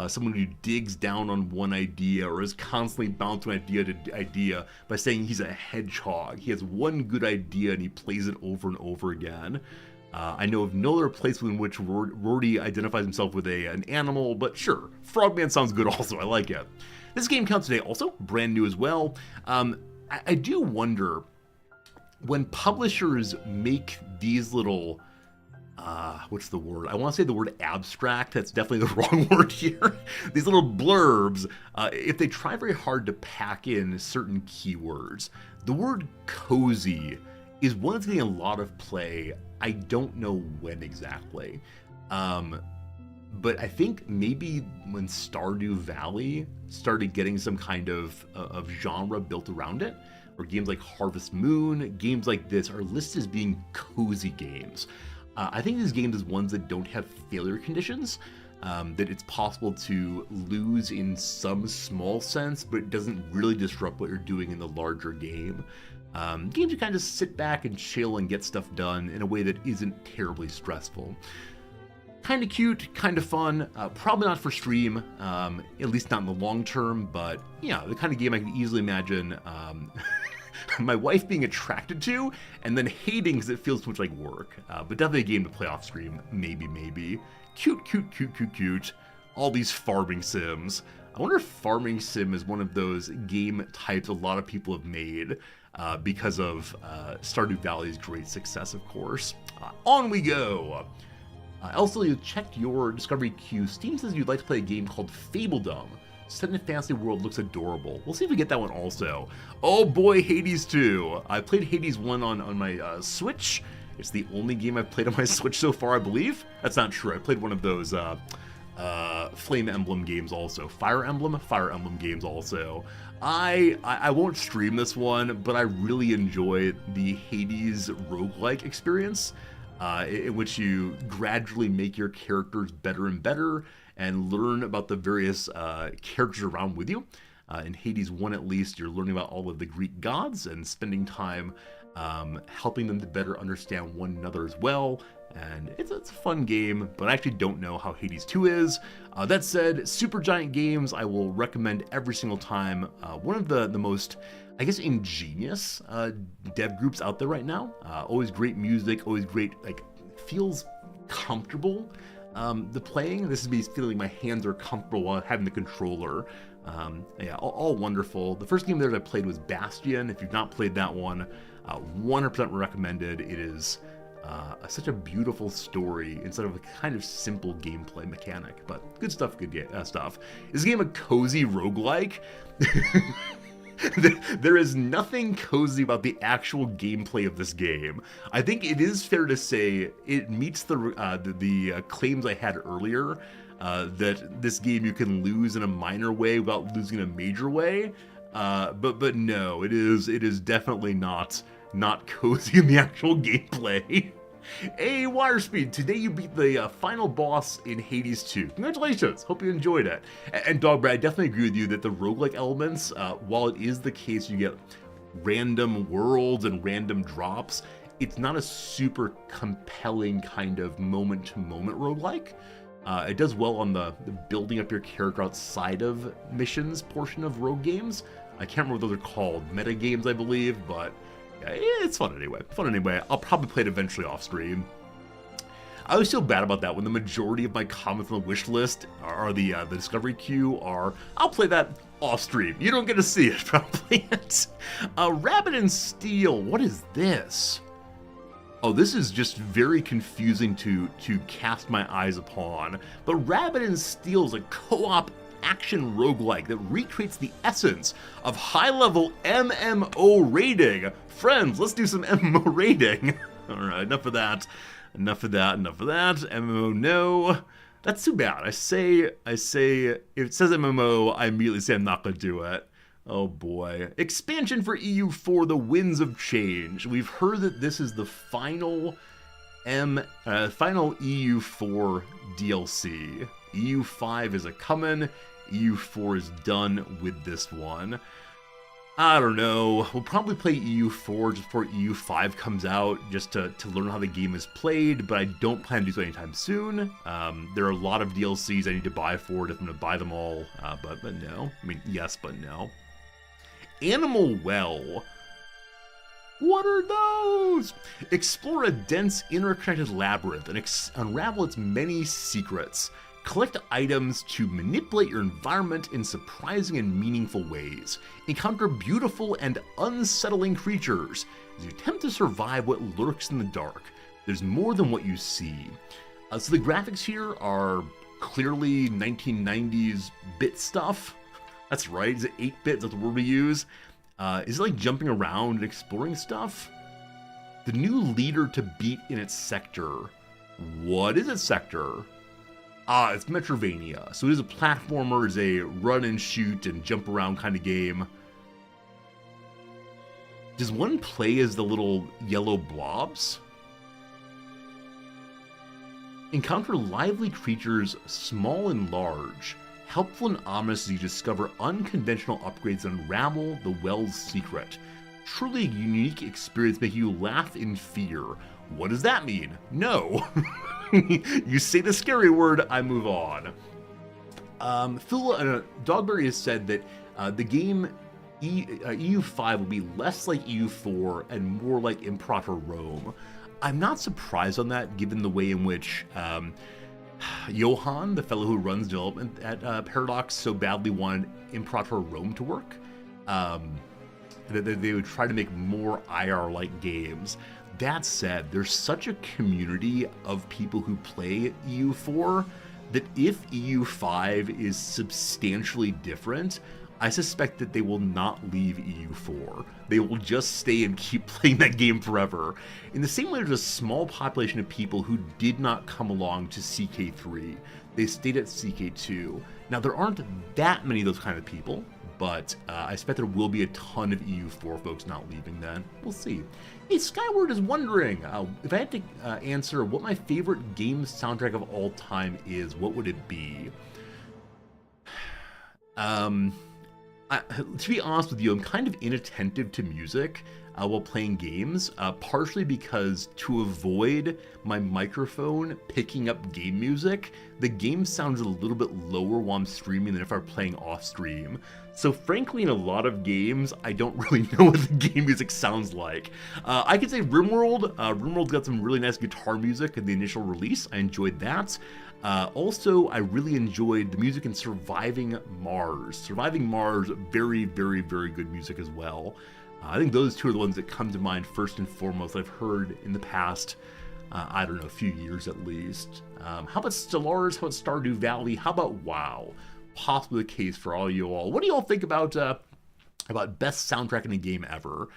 Someone who digs down on one idea or is constantly bouncing idea to idea by saying he's a hedgehog. He has one good idea and he plays it over and over again. I know of no other place in which Rory identifies himself with an animal, but sure, frogman sounds good also, I like it. This game comes today also, brand new as well. I do wonder, when publishers make these little, what's the word? I want to say the word abstract. That's definitely the wrong word here. These little blurbs, if they try very hard to pack in certain keywords, the word cozy is one that's getting a lot of play. I don't know when exactly. But I think maybe when Stardew Valley started getting some kind of genre built around it, or games like Harvest Moon, games like this are listed as being cozy games. I think these games as ones that don't have failure conditions, that it's possible to lose in some small sense, but it doesn't really disrupt what you're doing in the larger game. Games you kind of sit back and chill and get stuff done in a way that isn't terribly stressful. Kind of cute, kind of fun, probably not for stream, at least not in the long term, but yeah, the kind of game I can easily imagine my wife being attracted to and then hating because it feels too much like work. But definitely a game to play off stream, maybe. Cute. All these farming sims. I wonder if farming sim is one of those game types a lot of people have made because of Stardew Valley's great success, of course. On we go! Also, you checked your discovery queue. Steam says you'd like to play a game called Fabledom. Set in a fantasy world, looks adorable. We'll see if we get that one also. Oh boy, Hades 2. I played Hades 1 on my Switch. It's the only game I've played on my Switch so far, I believe. That's not true. I played one of those Flame Emblem games also. Fire Emblem games also. I won't stream this one, but I really enjoy the Hades roguelike experience. In which you gradually make your characters better and better and learn about the various characters around with you. In Hades 1 at least, you're learning about all of the Greek gods and spending time helping them to better understand one another as well. And it's a fun game, but I actually don't know how Hades 2 is. That said, Supergiant Games I will recommend every single time. One of the most, I guess, ingenious dev groups out there right now. Always great music, always great, feels comfortable. The playing, this is me feeling my hands are comfortable while having the controller. Yeah, all wonderful. The first game there that I played was Bastion. If you've not played that one, 100% recommended. It is such a beautiful story instead of a kind of simple gameplay mechanic, but good stuff, stuff. Is this game a cozy roguelike? There is nothing cozy about the actual gameplay of this game. I think it is fair to say it meets the claims I had earlier, that this game you can lose in a minor way without losing in a major way. But no, it is definitely not cozy in the actual gameplay. Hey, Wirespeed, today you beat the final boss in Hades 2. Congratulations, hope you enjoyed it. And Dogbrad, I definitely agree with you that the roguelike elements, while it is the case you get random worlds and random drops, it's not a super compelling kind of moment-to-moment roguelike. It does well on the building up your character outside of missions portion of rogue games. I can't remember what those are called, meta games I believe, but yeah, it's fun anyway. I'll probably play it eventually off stream. I always feel bad about that when the majority of my comments on the wish list are the discovery queue are, I'll play that off stream. You don't get to see it, probably. Rabbit and Steel, what is this? Oh, this is just very confusing to cast my eyes upon. But Rabbit and Steel is a co-op action roguelike that recreates the essence of high-level MMO raiding. Friends, let's do some MMO raiding. Alright, enough of that. Enough of that. MMO, no. That's too bad. I say, if it says MMO, I immediately say I'm not gonna do it. Oh boy. Expansion for EU4, The Winds of Change. We've heard that this is the final EU4 DLC. EU5 is a-comin', EU4 is done with this one. I don't know. We'll probably play EU4 just before EU5 comes out, just to learn how the game is played, but I don't plan to do so anytime soon. There are a lot of DLCs I need to buy for it if I'm going to buy them all, but no. I mean, yes, but no. Animal Well. What are those? Explore a dense, interconnected labyrinth and unravel its many secrets. Collect items to manipulate your environment in surprising and meaningful ways. Encounter beautiful and unsettling creatures as you attempt to survive what lurks in the dark. There's more than what you see. So the graphics here are clearly 1990s bit stuff. That's right, is it 8-bit? That's the word we use. Is it like jumping around and exploring stuff? The new leader to beat in its sector. What is its sector? It's Metrovania. So it is a platformer, it's a run and shoot and jump around kind of game. Does one play as the little yellow blobs? Encounter lively creatures, small and large. Helpful and ominous as you discover unconventional upgrades and unravel the well's secret. Truly a unique experience making you laugh in fear. What does that mean? No. You say the scary word, I move on. Phil Dogberry has said that the game EU5 will be less like EU4 and more like Imperator Rome. I'm not surprised on that, given the way in which Johan, the fellow who runs development at Paradox, so badly wanted Imperator Rome to work. That they would try to make more IR-like games. That said, there's such a community of people who play EU4 that if EU5 is substantially different, I suspect that they will not leave EU4. They will just stay and keep playing that game forever. In the same way, there's a small population of people who did not come along to CK3. They stayed at CK2. Now, there aren't that many of those kind of people, but I expect there will be a ton of EU4 folks not leaving then. We'll see. Hey, Skyward is wondering, if I had to answer what my favorite game soundtrack of all time is, what would it be? To be honest with you, I'm kind of inattentive to music while playing games, partially because to avoid my microphone picking up game music, the game sounds a little bit lower while I'm streaming than if I were playing off stream. So frankly, in a lot of games, I don't really know what the game music sounds like. I could say RimWorld. RimWorld's got some really nice guitar music in the initial release. I enjoyed that. Also, I really enjoyed the music in Surviving Mars. Surviving Mars, very, very, very good music as well. I think those two are the ones that come to mind first and foremost that I've heard in the past, I don't know, a few years at least. How about Stellaris? How about Stardew Valley? How about WoW? Possibly the case for all you all. What do you all think about best soundtrack in a game ever?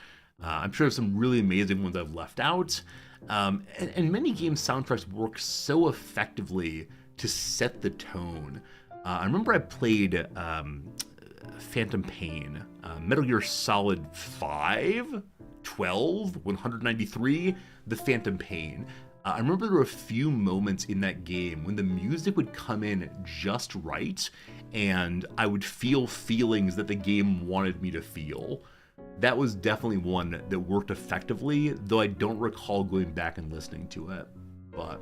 I'm sure there's some really amazing ones I've left out. And many game soundtracks work so effectively to set the tone. I remember I played Phantom Pain, Metal Gear Solid 5, 12, 193, The Phantom Pain. I remember there were a few moments in that game when the music would come in just right, and I would feel feelings that the game wanted me to feel. That was definitely one that worked effectively, though I don't recall going back and listening to it. But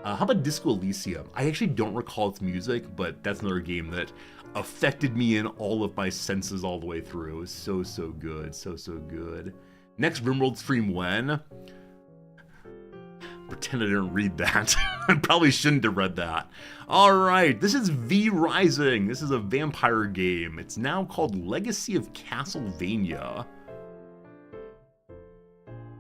how about Disco Elysium? I actually don't recall its music, but that's another game that affected me in all of my senses all the way through. It was so, so good. So, so good. Next RimWorld stream when? Pretend I didn't read that. I probably shouldn't have read that. Alright, this is V Rising. This is a vampire game. It's now called Legacy of Castlevania.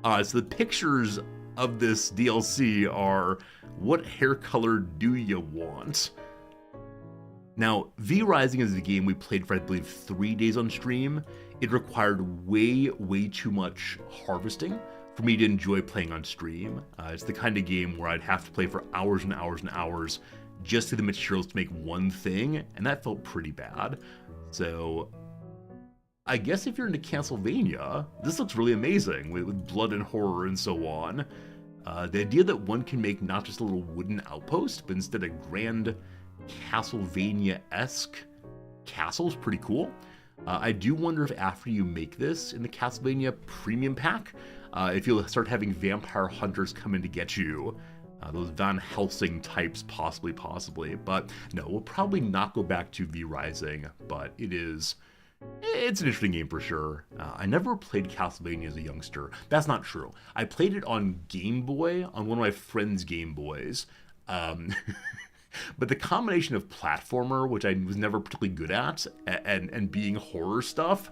So the pictures of this DLC are, what hair color do you want? Now, V Rising is a game we played for, I believe, 3 days on stream. It required way too much harvesting for me to enjoy playing on stream. It's the kind of game where I'd have to play for hours and hours and hours just to the materials to make one thing, and that felt pretty bad. So I guess if you're into Castlevania, this looks really amazing with blood and horror and so on. The idea that one can make not just a little wooden outpost, but instead a grand Castlevania-esque castle is pretty cool. I do wonder if after you make this in the Castlevania Premium Pack, if you'll start having vampire hunters come in to get you. Those Van Helsing types, possibly. But no, we'll probably not go back to V Rising, but it's an interesting game for sure. I never played Castlevania as a youngster. That's not true. I played it on Game Boy, on one of my friend's Game Boys. But the combination of platformer, which I was never particularly good at, and being horror stuff,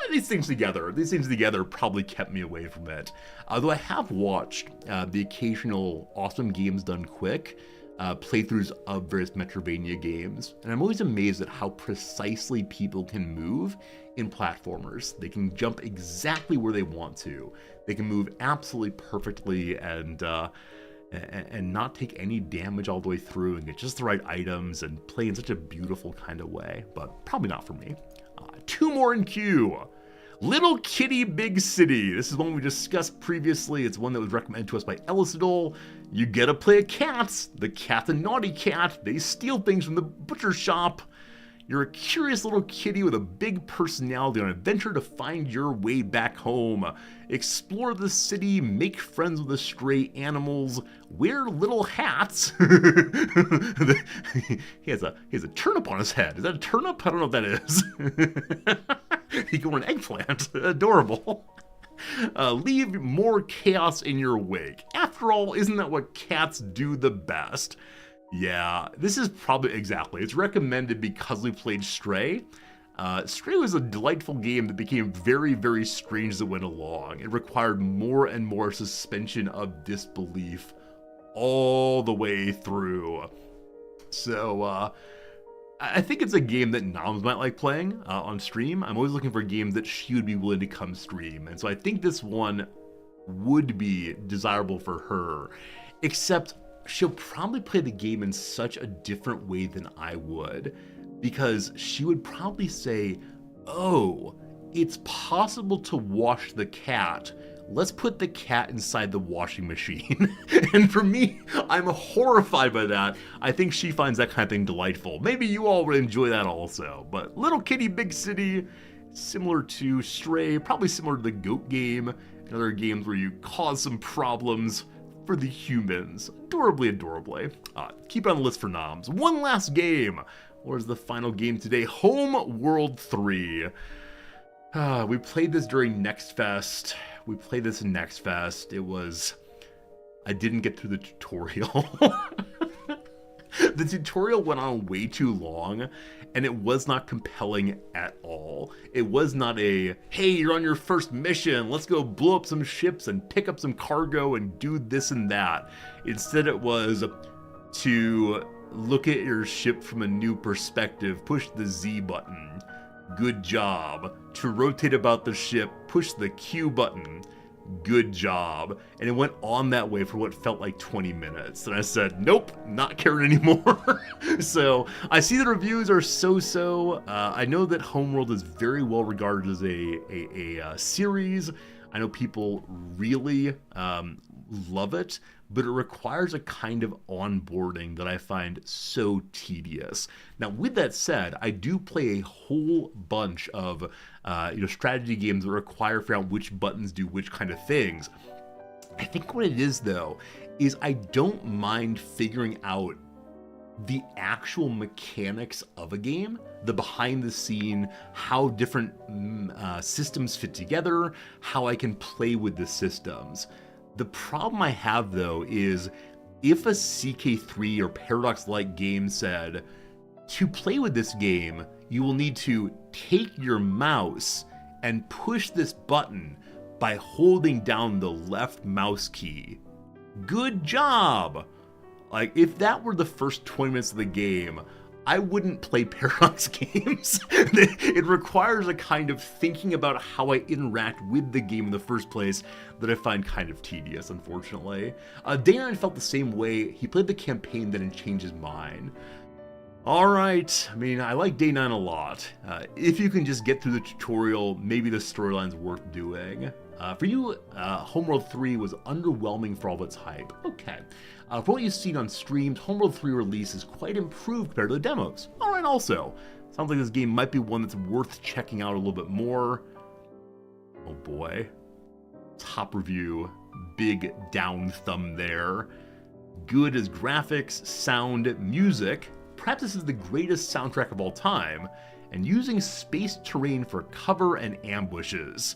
these things together probably kept me away from it. Though I have watched the occasional Awesome Games Done Quick playthroughs of various Metroidvania games, and I'm always amazed at how precisely people can move in platformers. They can jump exactly where they want to. They can move absolutely perfectly and not take any damage all the way through and get just the right items and play in such a beautiful kind of way, but probably not for me. 2 more in queue. Little Kitty Big City. This is one we discussed previously. It's one that was recommended to us by Elisadol. You gotta play a cat. The cat, the naughty cat. They steal things from the butcher shop. You're a curious little kitty with a big personality on an adventure to find your way back home. Explore the city, make friends with the stray animals, wear little hats. he has a turnip on his head. Is that a turnip? I don't know what that is. He can wear an eggplant. Adorable. Leave more chaos in your wake. After all, isn't that what cats do the best? Yeah, this is probably exactly. It's recommended because we played Stray. Stray was a delightful game that became very strange as it went along. It required more and more suspension of disbelief all the way through. So, I think it's a game that Noms might like playing on stream. I'm always looking for games that she would be willing to come stream. And so I think this one would be desirable for her. Except she'll probably play the game in such a different way than I would, because she would probably say, oh, it's possible to wash the cat. Let's put the cat inside the washing machine. And for me, I'm horrified by that. I think she finds that kind of thing delightful. Maybe you all would enjoy that also. But Little Kitty Big City, similar to Stray, probably similar to the Goat game, and other games where you cause some problems for the humans. Adorably. Keep it on the list for noms. One last game. What is the final game today? Home World 3. We played this during Next Fest. We played this in Next Fest. I didn't get through the tutorial. The tutorial went on way too long, and it was not compelling at all. It was not a, hey, you're on your first mission, let's go blow up some ships and pick up some cargo and do this and that. Instead, it was to look at your ship from a new perspective, push the Z button, good job. To rotate about the ship, push the Q button, good job. And it went on that way for what felt like 20 minutes. And I said, nope, not caring anymore. So I see the reviews are so-so. I know that Homeworld is very well regarded as a series. I know people really love it, but it requires a kind of onboarding that I find so tedious. Now, with that said, I do play a whole bunch of strategy games that require figuring out which buttons do which kind of things. I think what it is, though, is I don't mind figuring out the actual mechanics of a game, the behind the scene, how different systems fit together, how I can play with the systems. The problem I have, though, is if a CK3 or Paradox-like game said, to play with this game, you will need to take your mouse and push this button by holding down the left mouse key. Good job! Like, if that were the first 20 minutes of the game, I wouldn't play Paradox games. It requires a kind of thinking about how I interact with the game in the first place that I find kind of tedious, unfortunately. Day9 felt the same way. He played the campaign, then changed his mind. Alright, I mean, I like Day9 a lot. If you can just get through the tutorial, maybe the storyline's worth doing. For you, Homeworld 3 was underwhelming for all of its hype. Okay. For what you've seen on streams, Homeworld 3 release is quite improved compared to the demos. Alright also. Sounds like this game might be one that's worth checking out a little bit more. Oh boy. Top review. Big down thumb there. Good as graphics, sound, music. Perhaps this is the greatest soundtrack of all time, and using space terrain for cover and ambushes.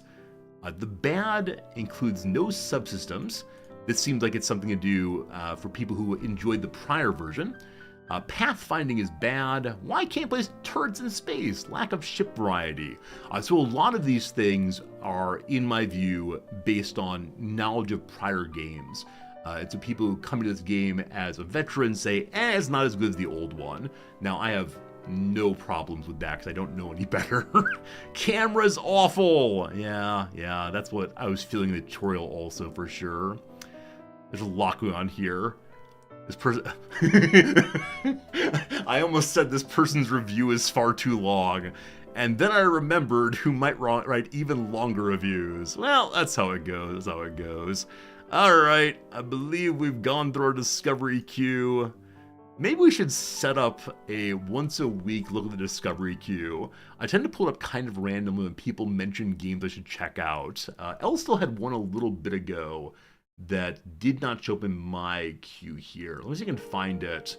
The bad includes no subsystems. This seems like it's something to do for people who enjoyed the prior version. Pathfinding is bad. Why can't place turrets in space? Lack of ship variety. So a lot of these things are, in my view, based on knowledge of prior games. It's the people who come to this game as a veteran say, it's not as good as the old one. Now, I have no problems with that because I don't know any better. Camera's awful! Yeah, that's what I was feeling in the tutorial also, for sure. There's a lot going on here. This person... I almost said this person's review is far too long. And then I remembered who might write even longer reviews. Well, that's how it goes, Alright, I believe we've gone through our discovery queue. Maybe we should set up a once a week look at the discovery queue. I tend to pull it up kind of randomly when people mention games I should check out. Elle still had one a little bit ago that did not show up in my queue here. Let me see if I can find it.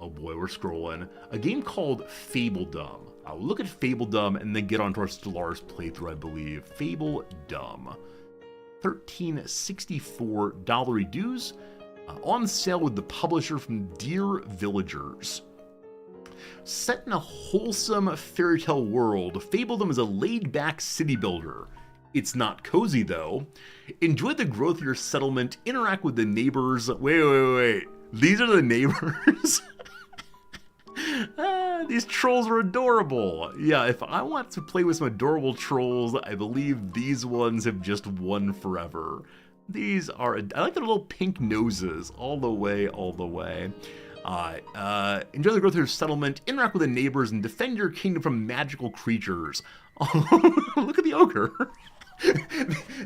Oh boy, we're scrolling. A game called Fabledom. I'll look at Fabledom and then get onto our Stellaris playthrough, I believe. Fabledom. $13.64 dues. On sale with the publisher from Dear Villagers. Set in a wholesome fairy tale world, Fabledom is a laid-back city builder. It's not cozy, though. Enjoy the growth of your settlement, interact with the neighbors. Wait. These are the neighbors? These trolls are adorable. Yeah, if I want to play with some adorable trolls, I believe these ones have just won forever. These are, I like their little pink noses, all the way. Enjoy the growth of your settlement, interact with the neighbors, and defend your kingdom from magical creatures. Oh, look at the ogre.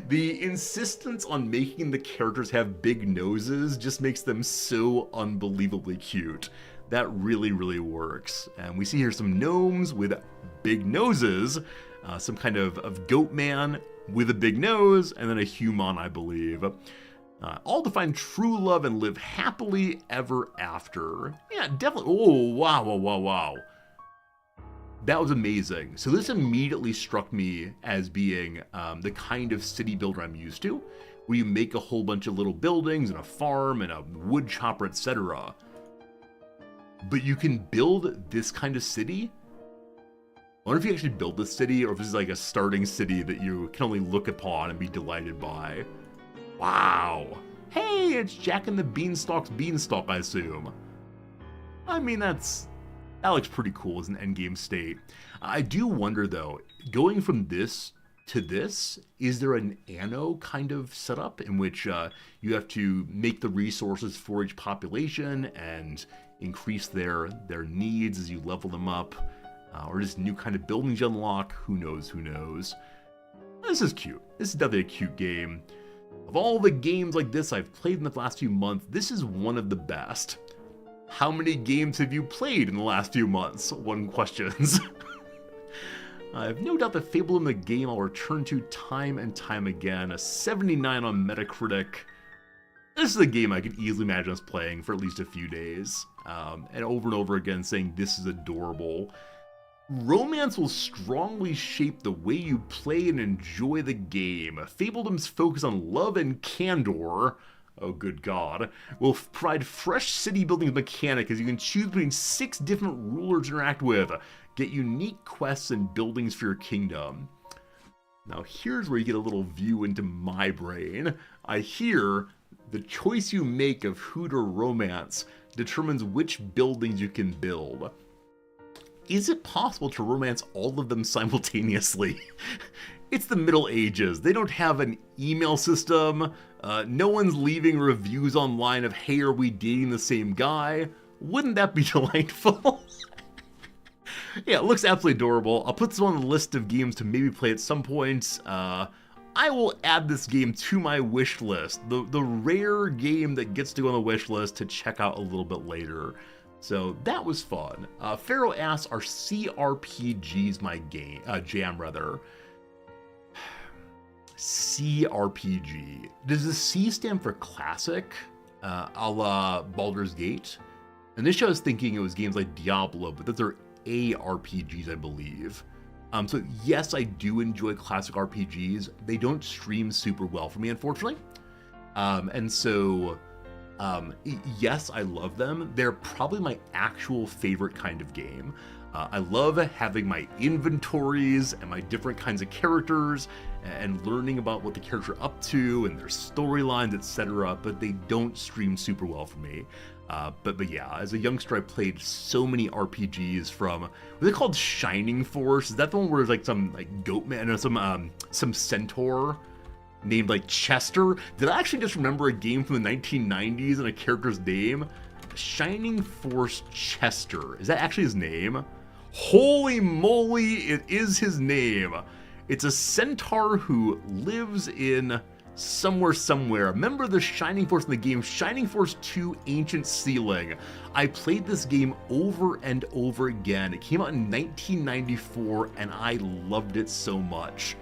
The insistence on making the characters have big noses just makes them so unbelievably cute. That really works. And we see here some gnomes with big noses, some kind of goat man with a big nose, and then a human, I believe. All to find true love and live happily ever after. Yeah, definitely. Oh, wow. That was amazing. So this immediately struck me as being the kind of city builder I'm used to, where you make a whole bunch of little buildings and a farm and a wood chopper, etc. But you can build this kind of city? I wonder if you actually build this city, or if this is like a starting city that you can only look upon and be delighted by. Wow. Hey, it's Jack and the Beanstalk's Beanstalk, I assume. I mean, that looks pretty cool as an endgame state. I do wonder, though, going from this to this, is there an anno kind of setup in which you have to make the resources for each population and increase their needs as you level them up? Or just new kind of buildings you unlock? Who knows? This is cute. This is definitely a cute game. Of all the games like this I've played in the last few months, this is one of the best. How many games have you played in the last few months? One questions. I have no doubt that Fabledom, the game I'll return to time and time again. A 79 on Metacritic. This is a game I could easily imagine us playing for at least a few days. And over again saying this is adorable. Romance will strongly shape the way you play and enjoy the game. Fabledom's focus on love and candor, oh good god, will provide fresh city building mechanic as you can choose between 6 different rulers to interact with, get unique quests and buildings for your kingdom. Now here's where you get a little view into my brain. I hear the choice you make of who to romance determines which buildings you can build. Is it possible to romance all of them simultaneously? It's the Middle Ages. They don't have an email system. No one's leaving reviews online of, hey, are we dating the same guy? Wouldn't that be delightful? Yeah, it looks absolutely adorable. I'll put this on the list of games to maybe play at some point. I will add this game to my wish list. The rare game that gets to go on the wish list to check out a little bit later. So that was fun. Pharaoh asks, are CRPGs my jam rather? CRPG. Does the C stand for classic? A la Baldur's Gate? Initially I was thinking it was games like Diablo, but those are ARPGs, I believe. So yes, I do enjoy classic RPGs. They don't stream super well for me, unfortunately. Yes, I love them. They're probably my actual favorite kind of game. I love having my inventories and my different kinds of characters and learning about what the characters are up to and their storylines, etc. But they don't stream super well for me. But yeah, as a youngster, I played so many RPGs from, what are they called, Shining Force? Is that the one where there's like some like goat man or some centaur named like Chester? Did I actually just remember a game from the 1990s and a character's name? Shining Force Chester. Is that actually his name? Holy moly, it is his name. It's a centaur who lives in somewhere. Remember the Shining Force in the game Shining Force 2 Ancient Ceiling? I played this game over and over again. It came out in 1994 and I loved it so much.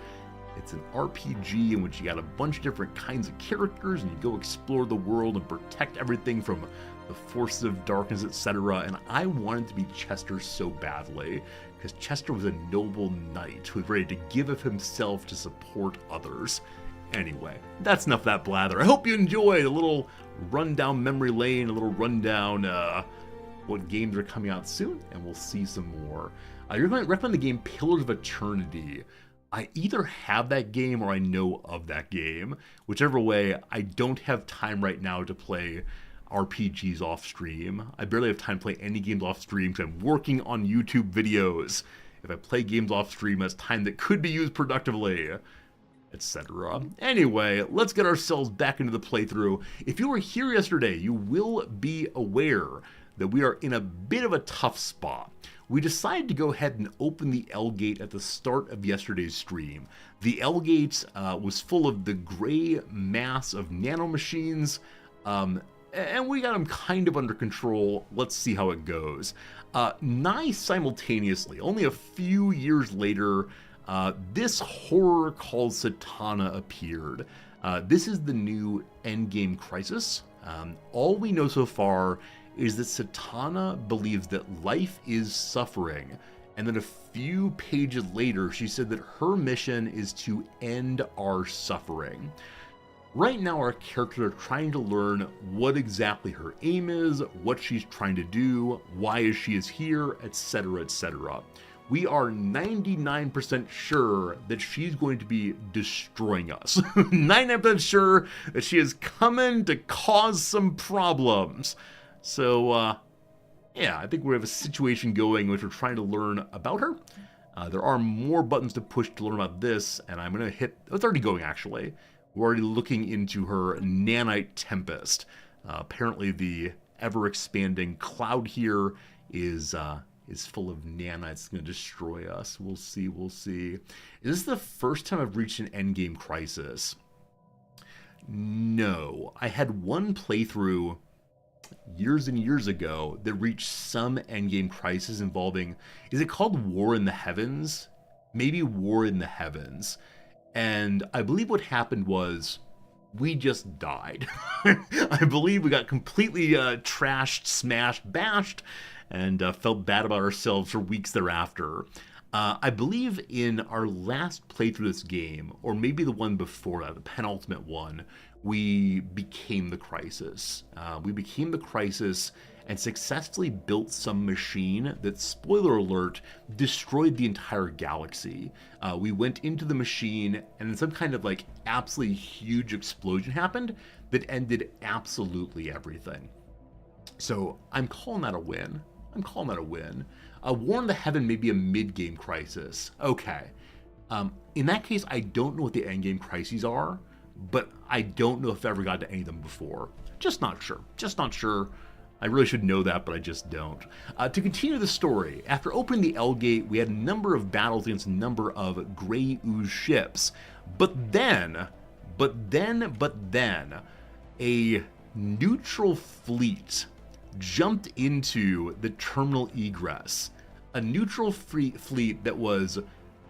It's an RPG in which you got a bunch of different kinds of characters and you go explore the world and protect everything from the forces of darkness, etc. And I wanted to be Chester so badly because Chester was a noble knight who was ready to give of himself to support others. Anyway, that's enough of that blather. I hope you enjoyed a little rundown memory lane, a little rundown what games are coming out soon, and we'll see some more. You're going to recommend the game Pillars of Eternity. I either have that game or I know of that game. Whichever way, I don't have time right now to play RPGs off stream. I barely have time to play any games off stream because I'm working on YouTube videos. If I play games off stream, that's time that could be used productively, etc. Anyway, let's get ourselves back into the playthrough. If you were here yesterday, you will be aware that we are in a bit of a tough spot. We decided to go ahead and open the L gate at the start of yesterday's stream. The L gate was full of the gray mass of nanomachines, and we got them kind of under control. Let's see how it goes. Nigh simultaneously, only a few years later, this horror called Satana appeared. This is the new endgame crisis. All we know so far is that Satana believes that life is suffering, and then a few pages later she said that her mission is to end our suffering. Right now our characters are trying to learn what exactly her aim is, what she's trying to do, why she is here, etc, etc. We are 99% sure that she's going to be destroying us. 99% sure that she is coming to cause some problems. So, yeah, I think we have a situation going in which we're trying to learn about her. There are more buttons to push to learn about this, and I'm going to hit... Oh, it's already going, actually. We're already looking into her nanite tempest. Apparently the ever-expanding cloud here is full of nanites going to destroy us. We'll see, we'll see. Is this the first time I've reached an endgame crisis? No. I had one playthrough years and years ago that reached some endgame crisis involving, is it called War in the Heavens? Maybe War in the Heavens. And I believe what happened was we just died. I believe we got completely trashed, smashed, bashed, and felt bad about ourselves for weeks thereafter. I believe in our last playthrough of this game, or maybe the one before that, the penultimate one, we became the Crisis. We became the Crisis and successfully built some machine that, spoiler alert, destroyed the entire galaxy. We went into the machine, and then some kind of like absolutely huge explosion happened that ended absolutely everything. So I'm calling that a win. I'm calling that a win. War in the Heaven may be a mid-game crisis. Okay. In that case, I don't know what the end-game crises are, but I don't know if I ever got to any of them before. Just not sure. Just not sure. I really should know that, but I just don't. To continue the story, after opening the L Gate, we had a number of battles against a number of Grey Ooze ships. But then, a neutral fleet jumped into the terminal egress. A neutral fleet that was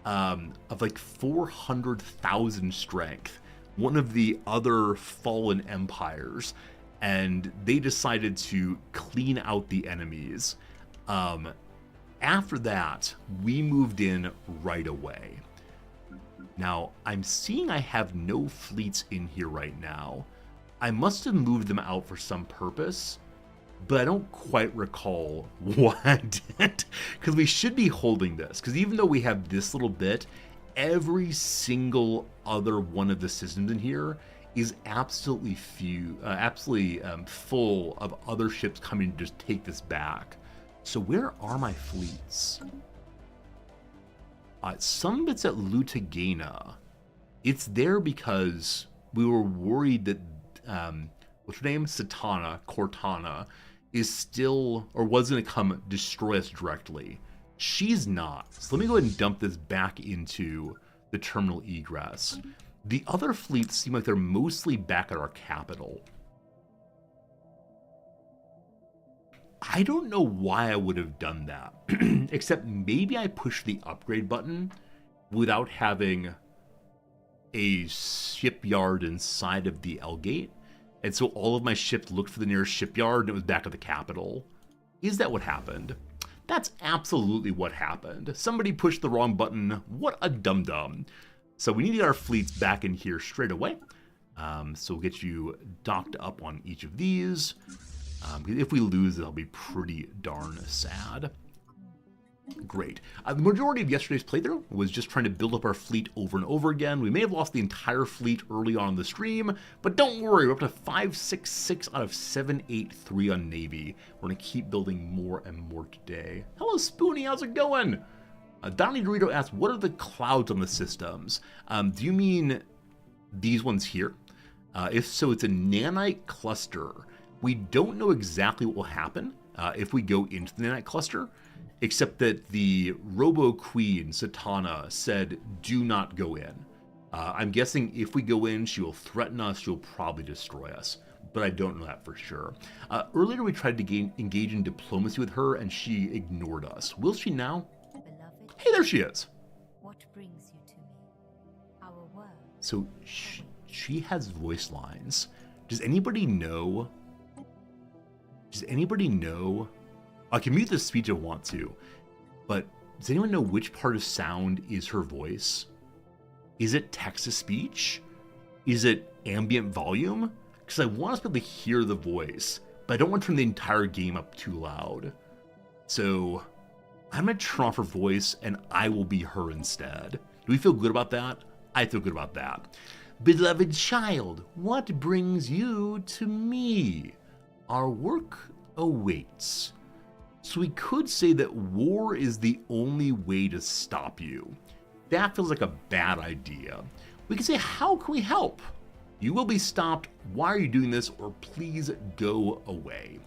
of like 400,000 strength. One of the other fallen empires. And they decided to clean out the enemies. After that, we moved in right away. Now, I'm seeing I have no fleets in here right now. I must have moved them out for some purpose, but I don't quite recall what I did. Because we should be holding this. Because even though we have this little bit, every single other one of the systems in here is absolutely full of other ships coming to just take this back. So where are my fleets? Some of it's at Lutagana. It's there because we were worried that what's her name? Cortana is still, or was going to come destroy us directly. She's not. So let me go ahead and dump this back into the terminal egress. The other fleets seem like they're mostly back at our capital. I don't know why I would have done that, except maybe I pushed the upgrade button without having a shipyard inside of the L Gate, and so all of my ships looked for the nearest shipyard and it was back at the capital. Is that what happened? That's absolutely what happened. Somebody pushed the wrong button. What a dum-dum. So we need to get our fleets back in here straight away. So we'll get you docked up on each of these. If we lose, it'll be pretty darn sad. Great. The majority of yesterday's playthrough was just trying to build up our fleet over and over again. We may have lost the entire fleet early on in the stream, but don't worry, we're up to 566 out of 783 on Navy. We're going to keep building more and more today. Hello, Spoonie, how's it going? Donnie Dorito asks, what are the clouds on the systems? Do you mean these ones here? If so, it's a nanite cluster. We don't know exactly what will happen if we go into the nanite cluster, except that the Robo Queen, Satana, said, do not go in. I'm guessing if we go in, she will threaten us, she'll probably destroy us. But I don't know that for sure. Earlier, we tried to engage in diplomacy with her, and she ignored us. Will she now? Hey, there she is. What brings you to me? Our world. So she has voice lines. Does anybody know? I can mute the speech if I want to, but does anyone know which part of sound is her voice? Is it text-to-speech? Is it ambient volume? Because I want us to be able to hear the voice, but I don't want to turn the entire game up too loud. So I'm going to turn off her voice, and I will be her instead. Do we feel good about that? I feel good about that. Beloved child, what brings you to me? Our work awaits. So we could say that war is the only way to stop you. That feels like a bad idea. We can say, how can we help? You will be stopped. Why are you doing this? Or please go away.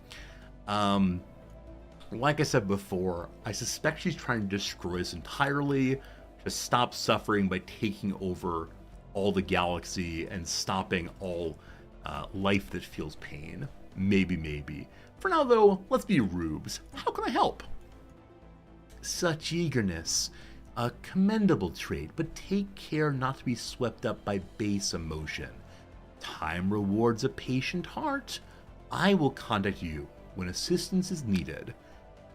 Like I said before, I suspect she's trying to destroy us entirely, to stop suffering by taking over all the galaxy and stopping all life that feels pain. Maybe. For now, though, let's be rubes. How can I help? Such eagerness. A commendable trait, but take care not to be swept up by base emotion. Time rewards a patient heart. I will contact you when assistance is needed.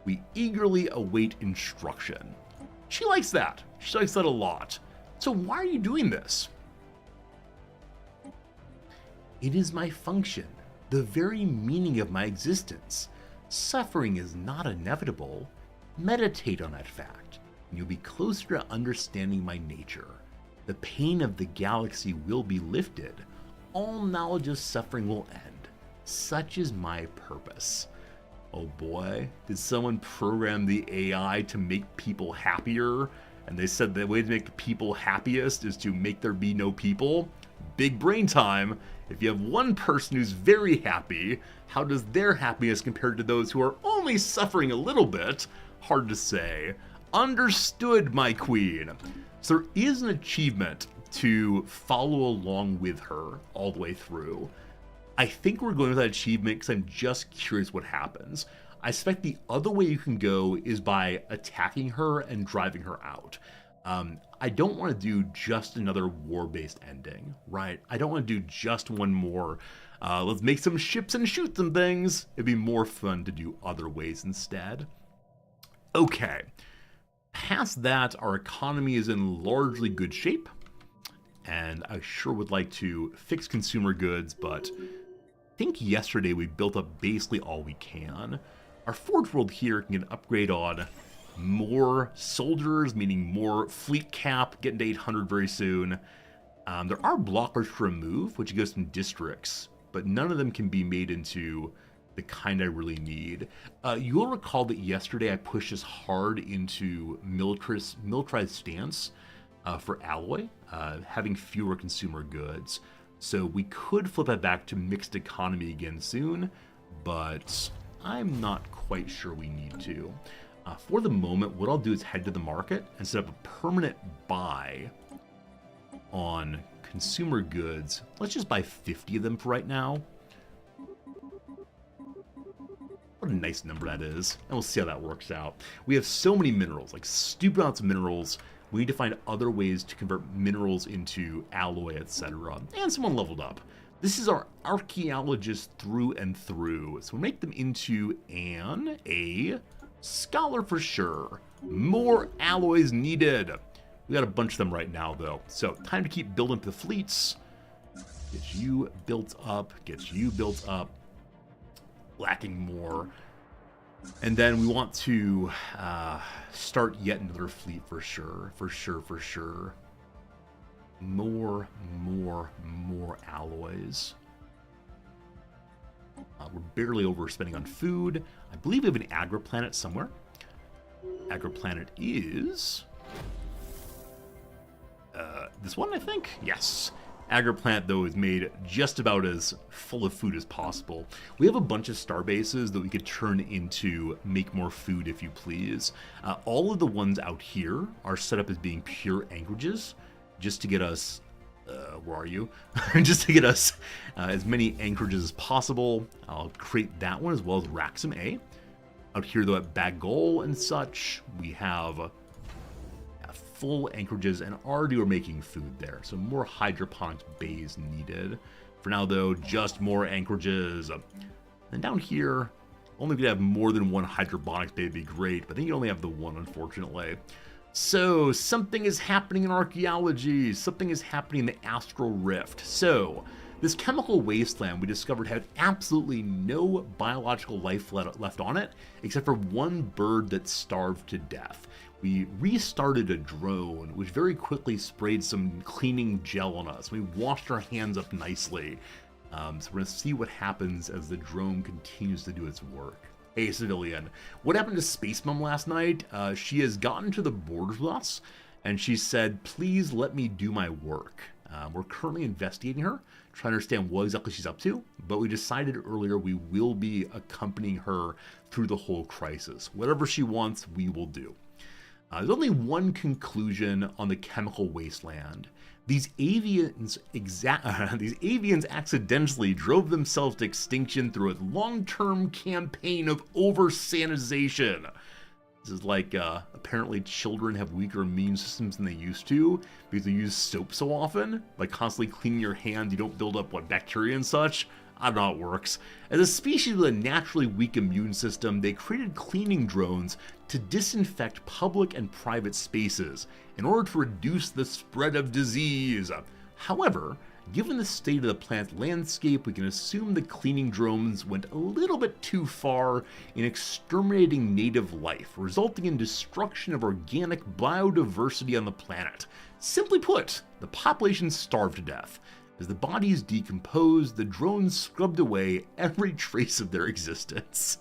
We eagerly await instruction. She likes that. She likes that a lot. So why are you doing this? It is my function, the very meaning of my existence. Suffering is not inevitable. Meditate on that fact, and you'll be closer to understanding my nature. The pain of the galaxy will be lifted. All knowledge of suffering will end. Such is my purpose. Oh boy, did someone program the AI to make people happier? And they said the way to make people happiest is to make there be no people? Big brain time. If you have one person who's very happy, how does their happiness compare to those who are only suffering a little bit? Hard to say. Understood, my queen. So there is an achievement to follow along with her all the way through. I think we're going with that achievement because I'm just curious what happens. I suspect the other way you can go is by attacking her and driving her out. I don't want to do just another war-based ending, right? I don't want to do just one more, let's make some ships and shoot some things. It'd be more fun to do other ways instead. Okay. Past that, our economy is in largely good shape. And I sure would like to fix consumer goods, but I think yesterday we built up basically all we can. Our Forge World here can get an upgrade on more soldiers, meaning more fleet cap, getting to 800 very soon. There are blockers to remove, which goes from districts, but none of them can be made into the kind I really need. You'll recall that yesterday I pushed us hard into militarized stance for alloy, having fewer consumer goods. So we could flip that back to mixed economy again soon, but I'm not quite sure we need to. For the moment, what I'll do is head to the market and set up a permanent buy on consumer goods. Let's just buy 50 of them for right now. What a nice number that is. And we'll see how that works out. We have so many minerals, like stupid amounts of minerals. We need to find other ways to convert minerals into alloy, etc. And someone leveled up. This is our archaeologist through and through. So we'll make them into a scholar for sure. More alloys needed. We got a bunch of them right now, though. So time to keep building up the fleets. Get you built up. Get you built up. Lacking more. And then we want to start yet another fleet for sure. For sure. More alloys. We're barely overspending on food. I believe we have an agri-planet somewhere. Agri-planet is this one, I think? Yes. Agri-planet, though, is made just about as full of food as possible. We have a bunch of star bases that we could turn into make more food, if you please. All of the ones out here are set up as being pure anchorages, just to get us... where are you? Just to get us as many anchorages as possible. I'll create that one as well as Raxum A. Out here, though, at Bagol and such, we have full anchorages, and already we're making food there. So more hydroponics bays needed. For now, though, just more anchorages. And down here, only if you have more than one hydroponics bay would be great, but I think you only have the one, unfortunately. So, something is happening in archaeology. Something is happening in the Astral Rift. So, this chemical wasteland we discovered had absolutely no biological life left on it, except for one bird that starved to death. We restarted a drone, which very quickly sprayed some cleaning gel on us. We washed our hands up nicely. So we're going to see what happens as the drone continues to do its work. Hey, civilian. What happened to Space Mom last night? She has gotten to the borders with us, and she said, please let me do my work. We're currently investigating her, trying to understand what exactly she's up to, but we decided earlier we will be accompanying her through the whole crisis. Whatever she wants, we will do. There's only one conclusion on the chemical wasteland. These avians accidentally drove themselves to extinction through a long-term campaign of over-sanitization. This is like, apparently children have weaker immune systems than they used to because they use soap so often. By constantly cleaning your hands, you don't build up, bacteria and such? I don't know how it works. As a species with a naturally weak immune system, they created cleaning drones to disinfect public and private spaces in order to reduce the spread of disease. However, given the state of the planet's landscape, we can assume the cleaning drones went a little bit too far in exterminating native life, resulting in destruction of organic biodiversity on the planet. Simply put, the population starved to death. As the bodies decomposed, the drones scrubbed away every trace of their existence.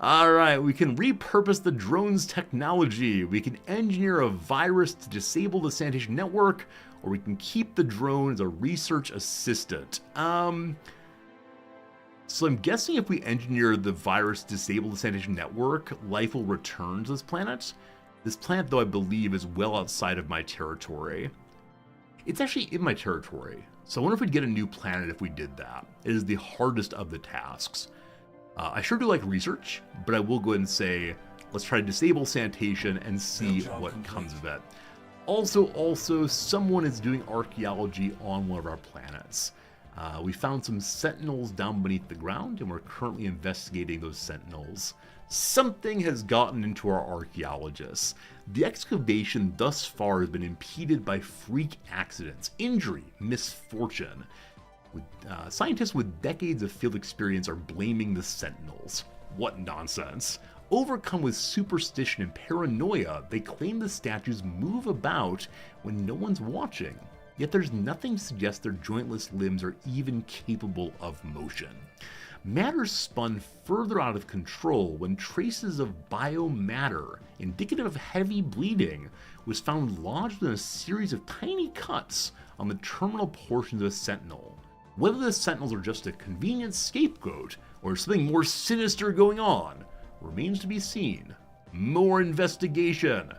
Alright, we can repurpose the drone's technology. We can engineer a virus to disable the sanitation network, or we can keep the drone as a research assistant. So I'm guessing if we engineer the virus to disable the sanitation network, life will return to this planet. This planet, though, I believe is well outside of my territory. It's actually in my territory. So I wonder if we'd get a new planet if we did that. It is the hardest of the tasks. I sure do like research, but I will go ahead and say, let's try to disable sanitation and see what comes of it. Also, someone is doing archaeology on one of our planets. We found some sentinels down beneath the ground, and we're currently investigating those sentinels. Something has gotten into our archaeologists. The excavation thus far has been impeded by freak accidents, injury, misfortune. Scientists with decades of field experience are blaming the sentinels. What nonsense. Overcome with superstition and paranoia, they claim the statues move about when no one's watching. Yet there's nothing to suggest their jointless limbs are even capable of motion. Matters spun further out of control when traces of biomatter, indicative of heavy bleeding, was found lodged in a series of tiny cuts on the terminal portions of a sentinel. Whether the sentinels are just a convenient scapegoat or something more sinister going on remains to be seen. More investigation.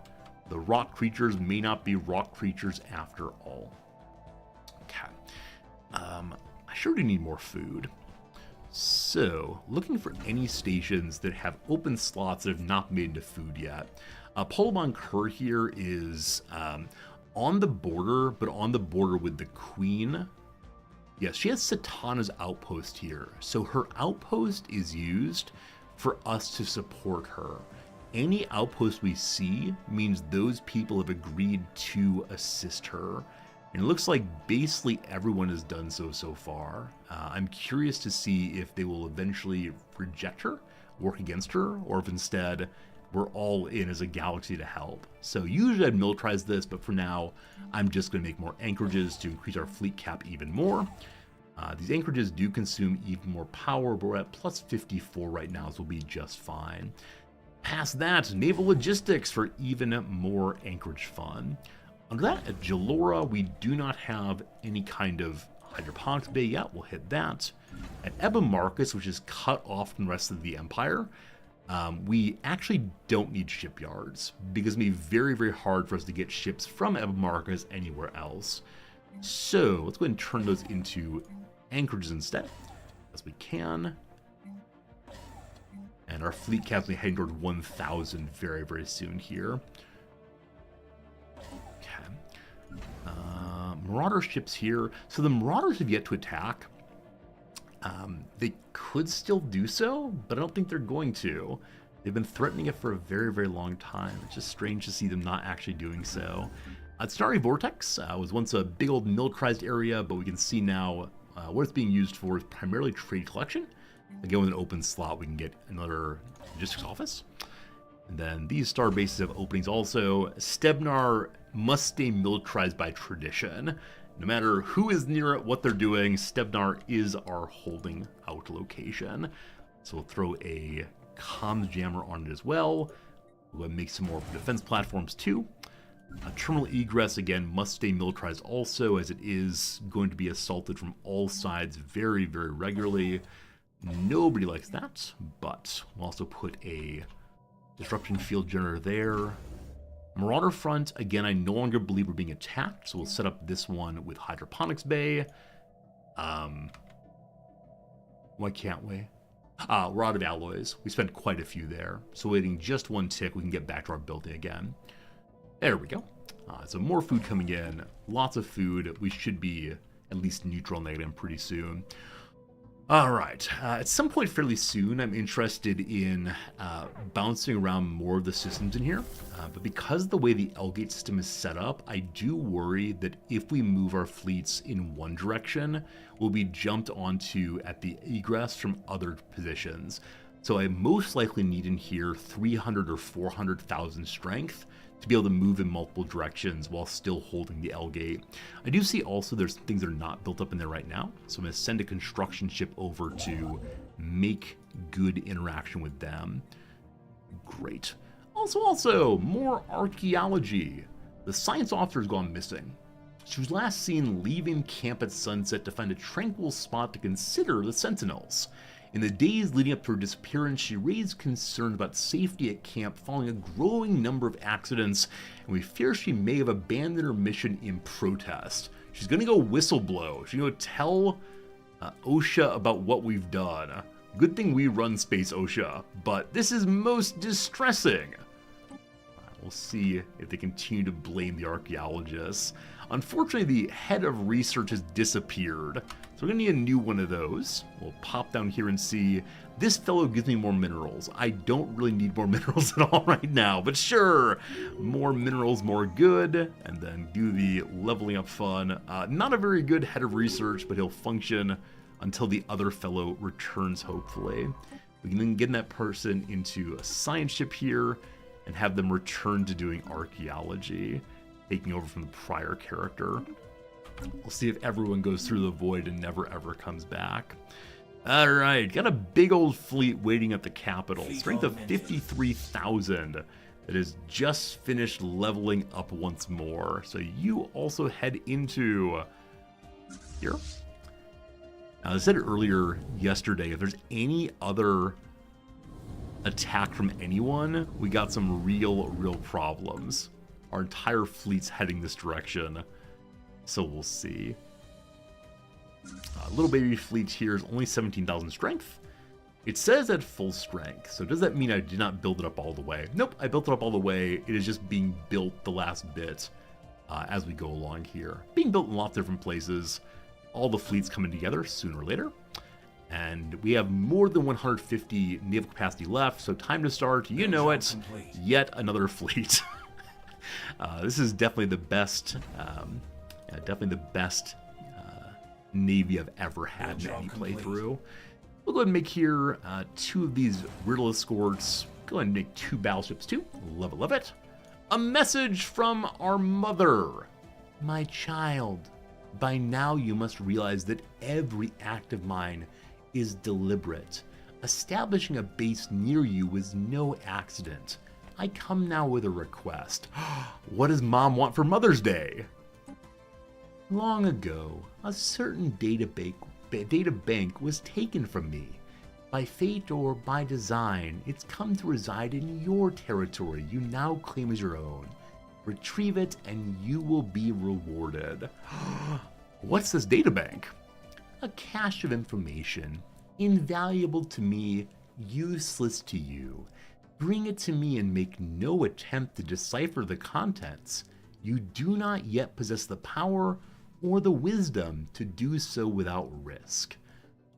The rock creatures may not be rock creatures after all. Okay. I sure do need more food. So, looking for any stations that have open slots that have not made into food yet. Polybon Kerr here is on the border, but on the border with the Queen. Yes, she has Satana's outpost here. So her outpost is used for us to support her. Any outpost we see means those people have agreed to assist her. And it looks like basically everyone has done so far. I'm curious to see if they will eventually reject her, work against her, or if instead we're all in as a galaxy to help. So usually I'd militarize this, but for now, I'm just going to make more anchorages to increase our fleet cap even more. These anchorages do consume even more power, but we're at plus 54 right now, so we'll be just fine. Past that, naval logistics for even more anchorage fun. Under that, at Jalora, we do not have any kind of hydroponics bay yet. We'll hit that. At Ebimarcus, which is cut off from the rest of the Empire, we actually don't need shipyards because it'll be very, very hard for us to get ships from Ebimarcus anywhere else. So let's go ahead and turn those into anchorages instead, as we can. And our fleet cap will be heading toward 1,000 very, very soon here. Marauder ships here. So the Marauders have yet to attack. They could still do so, but I don't think they're going to. They've been threatening it for a very, very long time. It's just strange to see them not actually doing so. Starry Vortex was once a big old militarized area, but we can see now what it's being used for is primarily trade collection. Again, with an open slot, we can get another logistics office. And then these star bases have openings also. Stebnar must stay militarized by tradition. No matter who is near it, what they're doing, Stebnar is our holding out location. So we'll throw a comms jammer on it as well. We'll make some more defense platforms too. Terminal egress, again, must stay militarized also, as it is going to be assaulted from all sides very, very regularly. Nobody likes that, but we'll also put a disruption field generator there. Marauder front, again, I no longer believe we're being attacked, so we'll set up this one with hydroponics bay. Why can't we? We're out of alloys. We spent quite a few there, so waiting just one tick, we can get back to our building again. There we go. So more food coming in, lots of food. We should be at least neutral negative pretty soon. Alright, at some point fairly soon, I'm interested in bouncing around more of the systems in here. But because of the way the L-Gate system is set up, I do worry that if we move our fleets in one direction, we'll be jumped onto at the egress from other positions. So I most likely need in here 300 or 400,000 strength to be able to move in multiple directions while still holding the L-Gate. I do see also there's things that are not built up in there right now, so I'm going to send a construction ship over to make good interaction with them. Great. Also, more archaeology. The science officer's gone missing. She was last seen leaving camp at sunset to find a tranquil spot to consider the Sentinels. In the days leading up to her disappearance, she raised concerns about safety at camp following a growing number of accidents, and we fear she may have abandoned her mission in protest. She's gonna go whistleblow. She's gonna tell OSHA about what we've done. Good thing we run Space OSHA, but this is most distressing. We'll see if they continue to blame the archaeologists. Unfortunately, the head of research has disappeared, so we're gonna need a new one of those. We'll pop down here and see. This fellow gives me more minerals. I don't really need more minerals at all right now, but sure, more minerals, more good, and then do the leveling up fun. Not a very good head of research, but he'll function until the other fellow returns, hopefully. We can then get that person into a science ship here and have them return to doing archaeology, taking over from the prior character. We'll see if everyone goes through the void and never ever comes back. Alright, got a big old fleet waiting at the capital. Strength of 53,000 that has just finished leveling up once more. So you also head into here. Now, I said earlier yesterday, if there's any other attack from anyone, we got some real problems. Our entire fleet's heading this direction, so we'll see. Little baby fleet here is only 17,000 strength. It says at full strength, so does that mean I did not build it up all the way? Nope, I built it up all the way. It is just being built the last bit as we go along here. Being built in lots of different places. All the fleets coming together sooner or later. And we have more than 150 naval capacity left, so time to start, you know it, yet another fleet. This is definitely the best, Navy I've ever had in any playthrough. We'll go ahead and make here 2 of these riddle escorts. Go ahead and make 2 battleships too. Love it. A message from our mother. My child, by now you must realize that every act of mine is deliberate. Establishing a base near you was no accident. I come now with a request. What does Mom want for Mother's Day? Long ago, a certain data bank was taken from me. By fate or by design, it's come to reside in your territory you now claim as your own. Retrieve it and you will be rewarded. What's this data bank? A cache of information, invaluable to me, useless to you. Bring it to me and make no attempt to decipher the contents. You do not yet possess the power or the wisdom to do so without risk.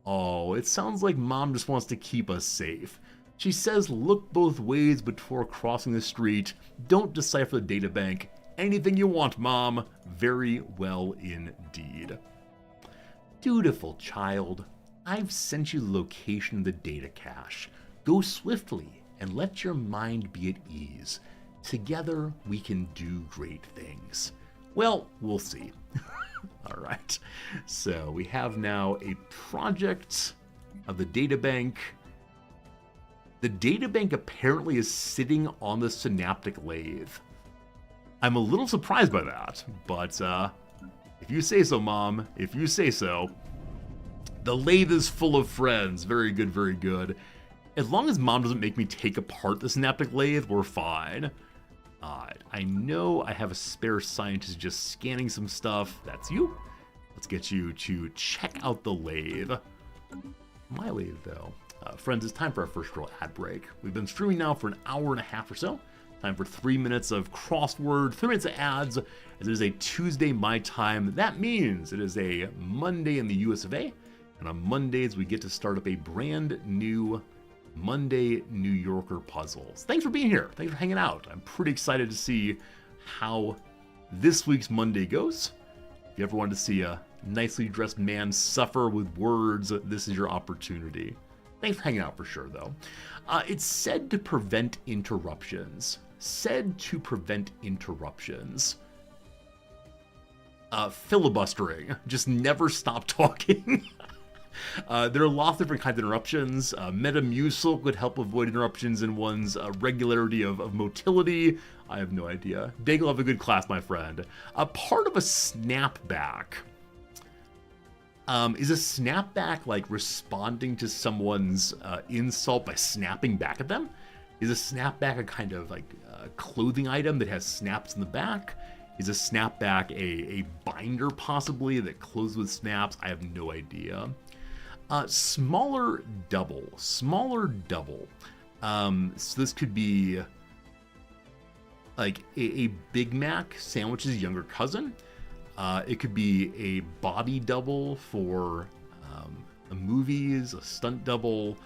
Oh, it sounds like Mom just wants to keep us safe. She says look both ways before crossing the street. Don't decipher the databank. Anything you want, Mom. Very well indeed. Dutiful child, I've sent you the location of the data cache. Go swiftly and let your mind be at ease. Together we can do great things. Well, we'll see. All right, so we have now a project of the databank. The databank apparently is sitting on the synaptic lathe. I'm a little surprised by that, but if you say so, Mom, if you say so. The lathe is full of friends. Very good, very good. As long as Mom doesn't make me take apart the synaptic lathe, we're fine. I know I have a spare scientist just scanning some stuff. That's you. Let's get you to check out the lathe. My lathe, though. Friends, it's time for our first real ad break. We've been streaming now for an hour and a half or so. Time for 3 minutes of crossword, 3 minutes of ads. As it is a Tuesday my time, that means it is a Monday in the US of A. And on Mondays, we get to start up a brand new Monday New Yorker puzzles. Thanks for being here. Thanks for hanging out. I'm pretty excited to see how this week's Monday goes. If you ever wanted to see a nicely dressed man suffer with words, this is your opportunity. Thanks for hanging out for sure, though. It's said to prevent interruptions. Said to prevent interruptions. Filibustering. Just never stop talking. There are lots of different kinds of interruptions. Metamucil could help avoid interruptions in one's regularity of motility. I have no idea. Daigle, have a good class, my friend. Part of a snapback. Is a snapback like responding to someone's insult by snapping back at them? Is a snapback a kind of like clothing item that has snaps in the back? Is a snapback a binder possibly that closes with snaps? I have no idea. Smaller double. Smaller double. So this could be like a Big Mac sandwich's younger cousin. It could be a body double for movies, a stunt double,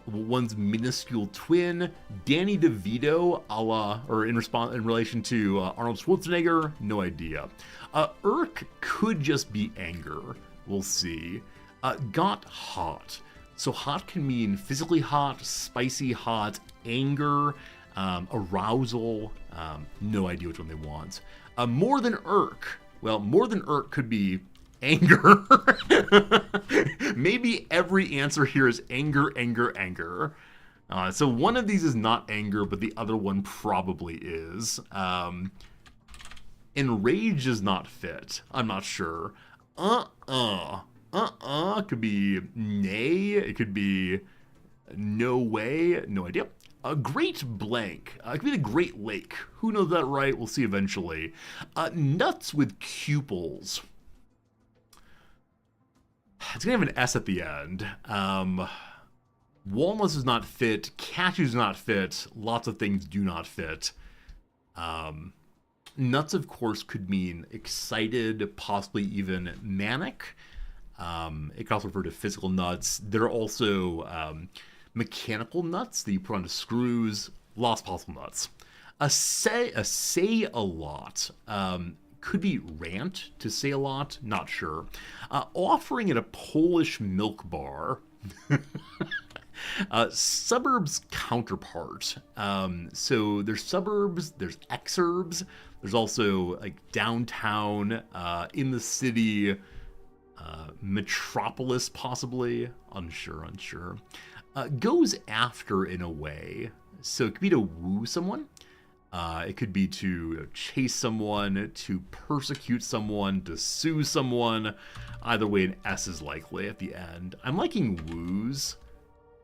one's minuscule twin. Danny DeVito, a la, or in relation to Arnold Schwarzenegger, no idea. Irk could just be anger. We'll see. Got hot. So hot can mean physically hot, spicy hot, anger, arousal. No idea which one they want. More than irk. Well, more than irk could be anger. Maybe every answer here is anger, anger, anger. So one of these is not anger, but the other one probably is. Enrage does not fit. I'm not sure. Could be nay. It could be no way. No idea. A Great Blank. It could be the Great Lake. Who knows that right? We'll see eventually. Nuts with cupels. It's going to have an S at the end. Walnuts does not fit. Cashews does not fit. Lots of things do not fit. Nuts, of course, could mean excited, possibly even manic. It could also refer to physical nuts. There are also mechanical nuts that you put onto screws. Lots of possible nuts. A say a lot. Could be rant, to say a lot, not sure. Offering at a Polish milk bar. Suburbs counterpart. So there's suburbs, there's exurbs, there's also like downtown, in the city, metropolis possibly, unsure. Goes after in a way. So it could be to woo someone. It could be to chase someone, to persecute someone, to sue someone. Either way, an S is likely at the end. I'm liking woos.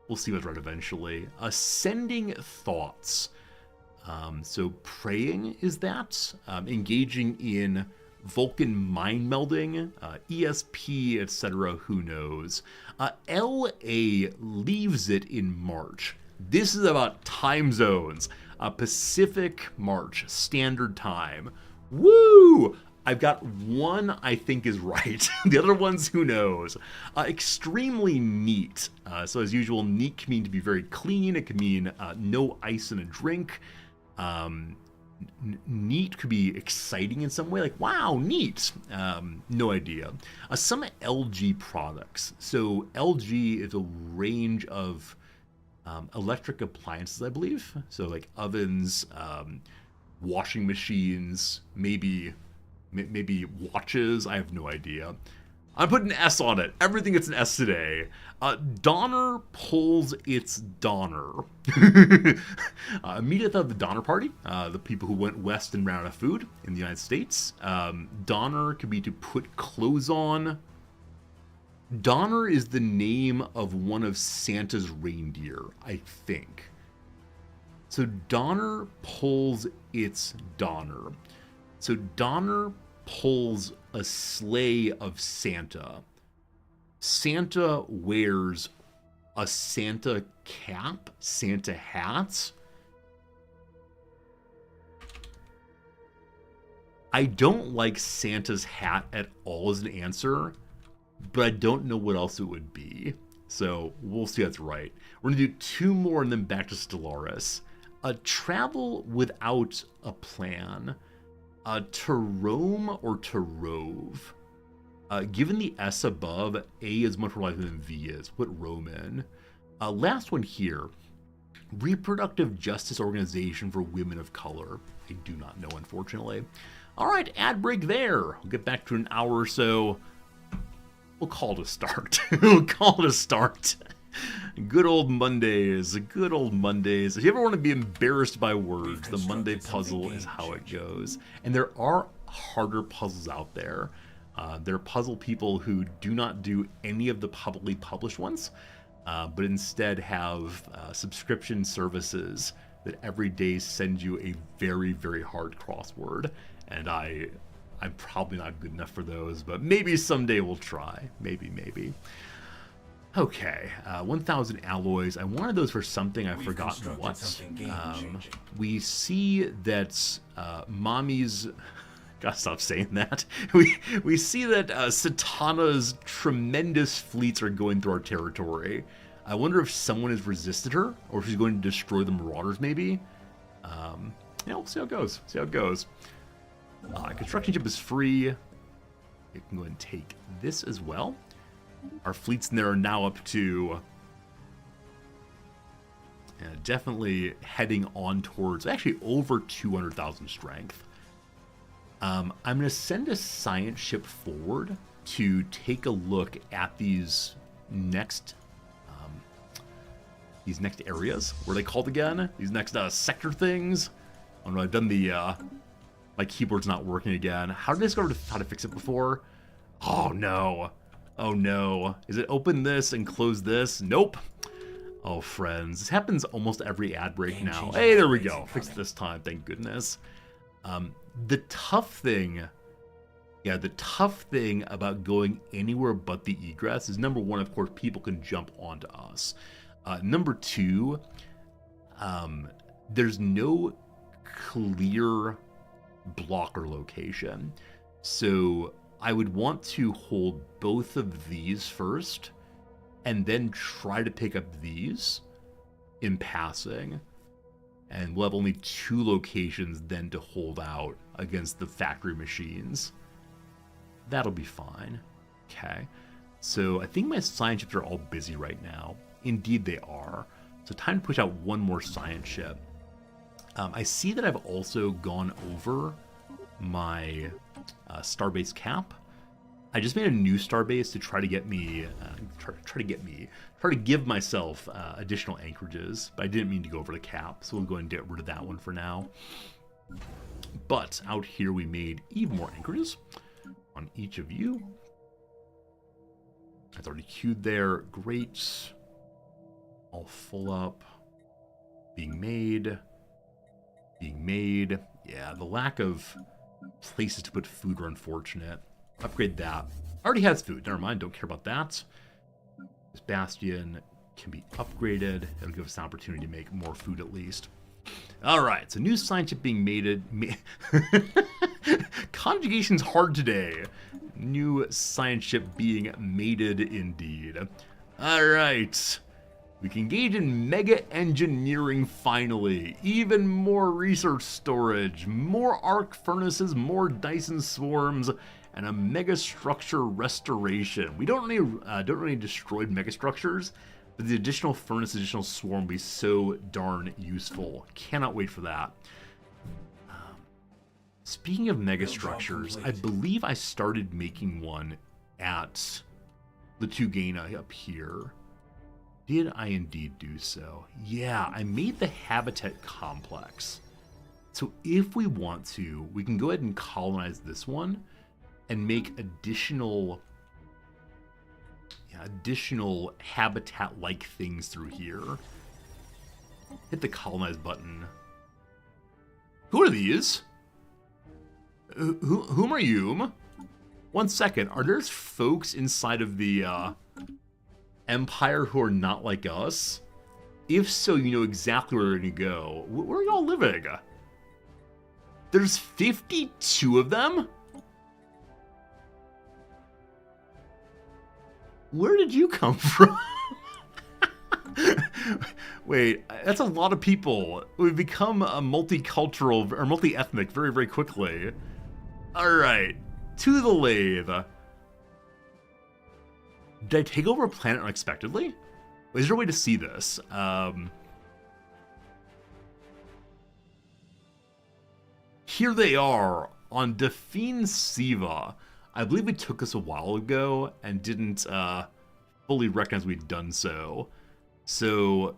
We'll see what's right eventually. Sending thoughts. So praying is that. Engaging in Vulcan mind melding, ESP, etc. Who knows? LA leaves it in March. This is about time zones. Pacific March, Standard Time. Woo! I've got one I think is right. The other ones, who knows? Extremely neat. So as usual, neat can mean to be very clean. It can mean no ice in a drink. Neat could be exciting in some way, like, wow, neat. No idea. Some LG products. So LG is a range of electric appliances, I believe. So like ovens, washing machines, maybe watches. I have no idea. I'm putting an S on it. Everything gets an S today. Donner pulls its Donner. Immediately thought of the Donner Party, the people who went west and ran out of food in the United States. Donner could be to put clothes on. Donner is the name of one of Santa's reindeer, I think. So Donner pulls its Donner. So Donner pulls a sleigh of Santa. Santa wears a Santa cap, Santa hats. I don't like Santa's hat at all as an answer, but I don't know what else it would be. So we'll see if that's right. We're going to do 2 more and then back to Stellaris. Travel without a plan. To roam or to rove. Given the S above, A is much more likely than V is. Put roam in. Last one here. Reproductive Justice Organization for Women of Color. I do not know, unfortunately. All right, ad break there. We'll get back to an hour or so. We'll call it a start. We'll call it a start. Good old Mondays. Good old Mondays. If you ever want to be embarrassed by words, the Monday puzzle is how it goes. And there are harder puzzles out there. There are puzzle people who do not do any of the publicly published ones, but instead have subscription services that every day send you a very, very hard crossword. And I'm probably not good enough for those, but maybe someday we'll try. Maybe. Okay, 1,000 alloys. I wanted those for something. I've forgotten what. We see that Mommy's... Gotta stop saying that. We see that Satana's tremendous fleets are going through our territory. I wonder if someone has resisted her, or if she's going to destroy the Marauders, maybe. Yeah, we'll see how it goes. Construction ship is free. You can go ahead and take this as well. Our fleets in there are now up to definitely heading on towards actually over 200,000 strength. I'm going to send a science ship forward to take a look at these next areas. What are they called again? These next sector things. Oh no, I've done the my keyboard's not working again. How did I discover how to fix it before? Oh no. Is it open this and close this? Nope. Oh, friends. This happens almost every ad break now. Hey, there we go. Fixed it this time, thank goodness. The tough thing about going anywhere but the egress is, number one, of course, people can jump onto us. Number two, there's no clear blocker location. So I would want to hold both of these first and then try to pick up these in passing. And we'll have only 2 locations then to hold out against the factory machines. That'll be fine. Okay. So I think my science ships are all busy right now. Indeed they are. So time to push out one more science ship. I see that I've also gone over my starbase cap. I just made a new starbase to try to get me, try to give myself additional anchorages, but I didn't mean to go over the cap, so we'll go ahead and get rid of that one for now. But out here we made even more anchorages on each of you. That's already queued there. Great. All full up. Being made. Yeah, the lack of places to put food are unfortunate. Upgrade that. Already has food. Never mind. Don't care about that. This bastion can be upgraded. It'll give us an opportunity to make more food at least. All right. So new science ship being mated. Conjugation's hard today. New science ship being mated indeed. All right. We can engage in mega engineering finally. Even more research storage, more arc furnaces, more Dyson swarms, and a mega structure restoration. We don't really destroy mega structures, but the additional furnace, additional swarm will be so darn useful. Cannot wait for that. Speaking of mega structures, I believe I started making one at the Tugana up here. Did I indeed do so? Yeah, I made the habitat complex. So if we want to, we can go ahead and colonize this one and make additional habitat-like things through here. Hit the colonize button. Who are these? Whom are you? 1 second, are there folks inside of the Empire who are not like us? If so, you know exactly where they're going to go. Where are y'all living? There's 52 of them? Where did you come from? Wait, that's a lot of people. We've become a multicultural or multi-ethnic very, very quickly. Alright, to the lathe. Did I take over a planet unexpectedly? Is there a way to see this? Here they are on Define Siva. I believe we took this a while ago and didn't fully recognize we'd done so. So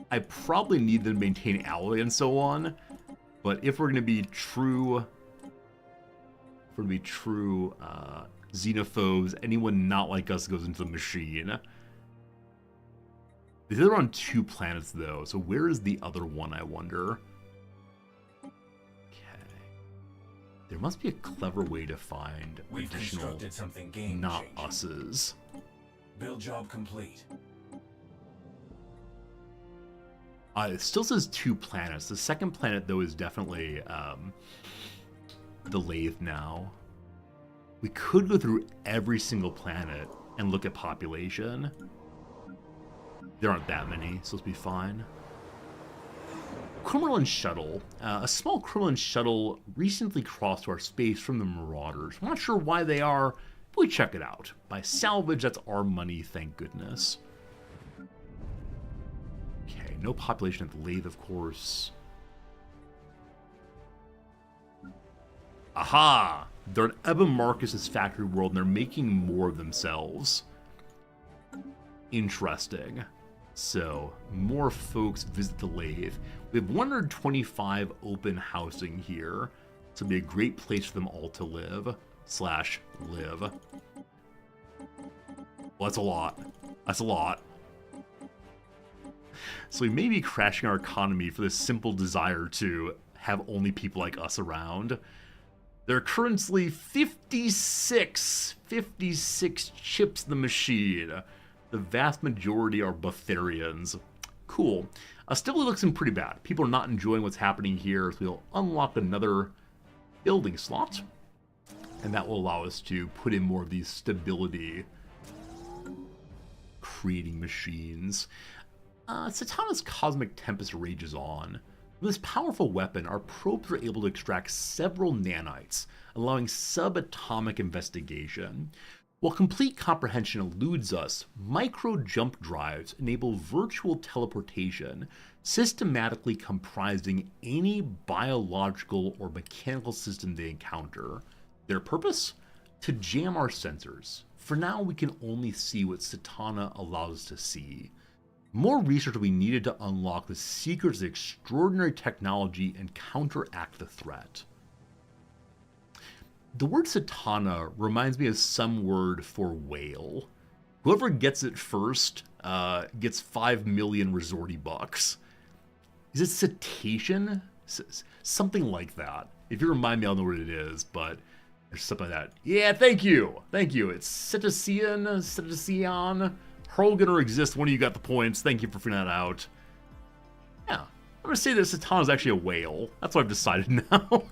I probably need to maintain alloy and so on. But if we're gonna be true, xenophobes, anyone not like us goes into the machine. They're on 2 planets though, so where is the other one, I wonder? There must be a clever way to find additional not us's. Build job complete. It still says 2 planets. The second planet, though, is definitely the lathe now. We could go through every single planet and look at population. There aren't that many, so let's be fine. Kremlin shuttle. A small Kremlin shuttle recently crossed our space from the Marauders. I'm not sure why they are, but we check it out. By salvage, that's our money, thank goodness. Okay, no population at the lathe, of course. Aha! They're at Eben Marcus's factory world, and they're making more of themselves. Interesting. So, more folks visit the lathe. We have 125 open housing here. So it'll be a great place for them all to live. /live. Well, that's a lot. That's a lot. So we may be crashing our economy for this simple desire to have only people like us around. There are currently 56 chips in the machine. The vast majority are Buffarians. Cool. Stability looks pretty bad. People are not enjoying what's happening here, so we'll unlock another building slot. And that will allow us to put in more of these stability creating machines. Satana's Cosmic Tempest rages on. With this powerful weapon, our probes are able to extract several nanites, allowing subatomic investigation. While complete comprehension eludes us, micro-jump drives enable virtual teleportation, systematically comprising any biological or mechanical system they encounter. Their purpose? To jam our sensors. For now, we can only see what Satana allows us to see. More research will be needed to unlock the secrets of extraordinary technology and counteract the threat. The word Satana reminds me of some word for whale. Whoever gets it first gets 5 million resorty bucks. Is it cetacean? Something like that. If you remind me, I'll know what it is, but there's something like that. Yeah, thank you. Thank you. It's cetacean. Hurl gonna exist. One of you got the points. Thank you for figuring that out. Yeah, I'm gonna say that Satana is actually a whale. That's what I've decided now.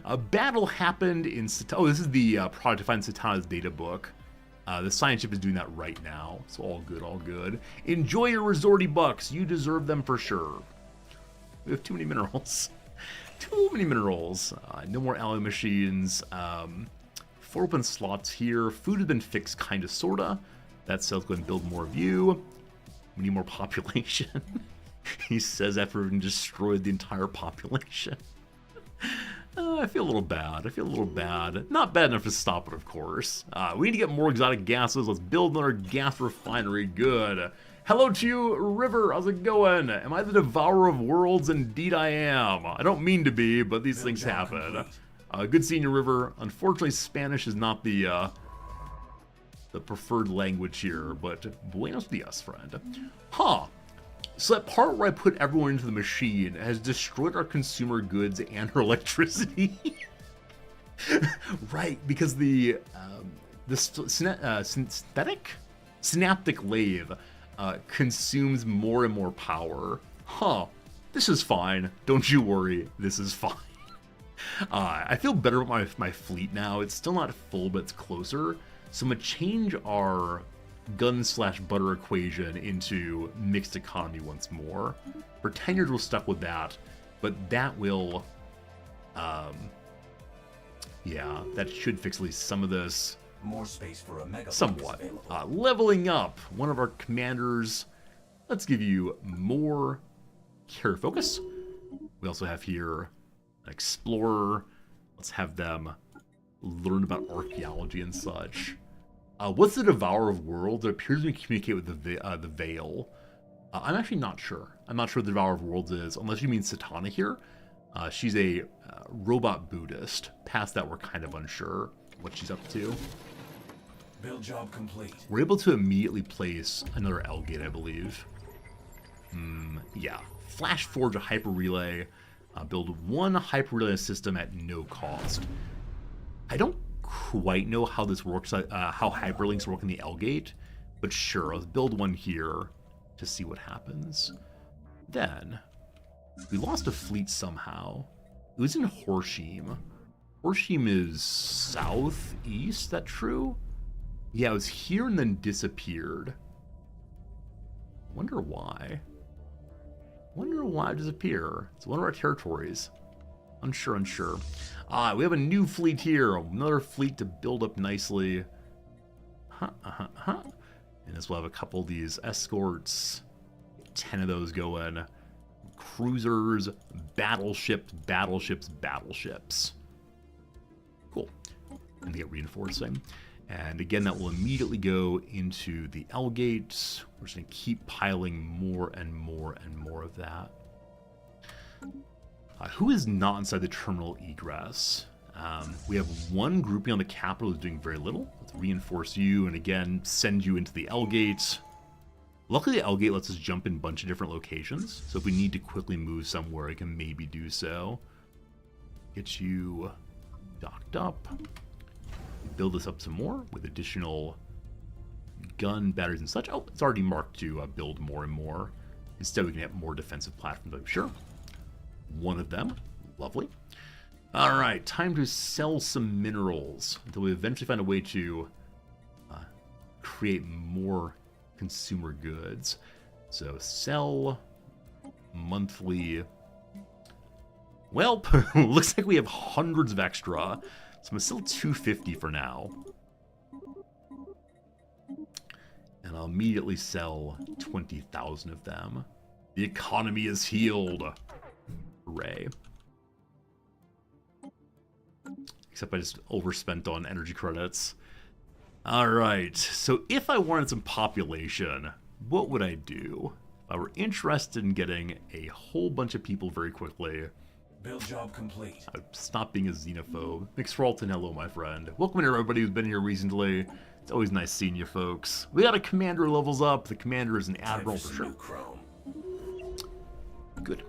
A battle happened in oh, this is the product to find Satana's data book. The science ship is doing that right now, so all good, all good. Enjoy your resorty bucks. You deserve them for sure. We have too many minerals. Too many minerals. No more alloy machines. 4 open slots here. Food has been fixed, kinda, sorta. That says go ahead and build more of you. We need more population. He says after having destroyed the entire population. I feel a little bad. Not bad enough to stop it, of course. We need to get more exotic gases. Let's build another gas refinery. Good. Hello to you, River. How's it going? Am I the devourer of worlds? Indeed I am. I don't mean to be, but these things happen. Good seeing you, River. Unfortunately, Spanish is not the preferred language here, but buenos dias, friend. Huh. So that part where I put everyone into the machine has destroyed our consumer goods and our electricity. Right, because the synaptic lathe consumes more and more power. Huh. This is fine. Don't you worry. This is fine. I feel better about my fleet now. It's still not full, but it's closer. So I'm going to change our gun/butter equation into mixed economy once more. For 10 years we're stuck with that, but that will, yeah, that should fix at least some of this. More space for a mega Somewhat. bomb is available. Leveling up one of our commanders. Let's give you more care focus. We also have here an explorer. Let's have them learn about archaeology and such. What's the Devourer of Worlds? It appears to communicate with the Veil. I'm actually not sure. I'm not sure what the Devourer of Worlds is, unless you mean Satana here. She's a robot Buddhist. Past that, we're kind of unsure what she's up to. Build job complete. We're able to immediately place another L-gate, I believe. Yeah. Flash forge a hyper relay. Build one hyper relay system at no cost. I don't quite know how this works, how hyperlinks work in the L-gate, but sure, let's build one here to see what happens. Then, we lost a fleet somehow. It was in Horsham. Horsham is southeast, that true? Yeah, it was here and then disappeared. Wonder why. Wonder why it disappeared. It's one of our territories. Unsure. We have a new fleet here. Another fleet to build up nicely. And this will have a couple of these escorts. 10 of those going. Cruisers, battleships. Cool. And they get reinforcing. And again, that will immediately go into the L-gate. We're just going to keep piling more and more of that. Who is not inside the terminal egress? We have one grouping on the capital who's doing very little. Let's reinforce you and again send you into the L-gate. Luckily, the L-gate lets us jump in a bunch of different locations. So if we need to quickly move somewhere, I can maybe do so. Get you docked up. Build this up some more with additional gun batteries and such. Oh, it's already marked to build more and more. Instead, we can have more defensive platforms, I'm sure. One of them. Lovely. All right, time to sell some minerals until we eventually find a way to create more consumer goods. So sell monthly. Well, looks like we have hundreds of extra. So I'm going to sell 250 for now. And I'll immediately sell 20,000 of them. The economy is healed. Hooray. Except I just overspent on energy credits. Alright, so if I wanted some population, what would I do? If I were interested in getting a whole bunch of people very quickly, Build job complete. I'd stop being a xenophobe. McSralton, hello my friend. Welcome to everybody who's been here recently. It's always nice seeing you folks. We got a commander who levels up. The commander is an admiral for sure. New chrome. Good.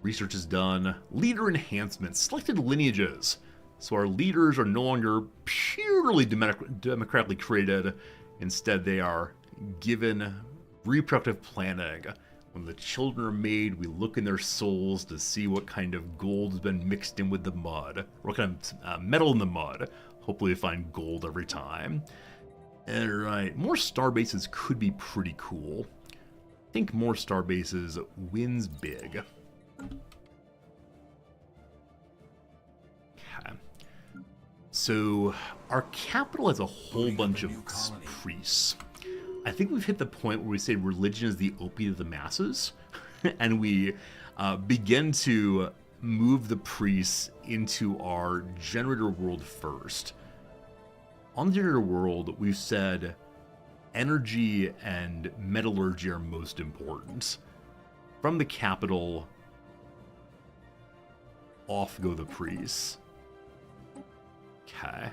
Research is done. Leader enhancements. Selected lineages. So our leaders are no longer purely democratically created. Instead, they are given reproductive planning. When the children are made, we look in their souls to see what kind of gold has been mixed in with the mud. What kind of metal in the mud. Hopefully we find gold every time. Alright, more star bases could be pretty cool. I think more star bases wins big. Okay. So, our capital has a whole bunch of priests. I think we've hit the point where we say religion is the opiate of the masses, and we begin to move the priests into our generator world first. On the generator world, we've said energy and metallurgy are most important. From the capital, off go the priests. Okay.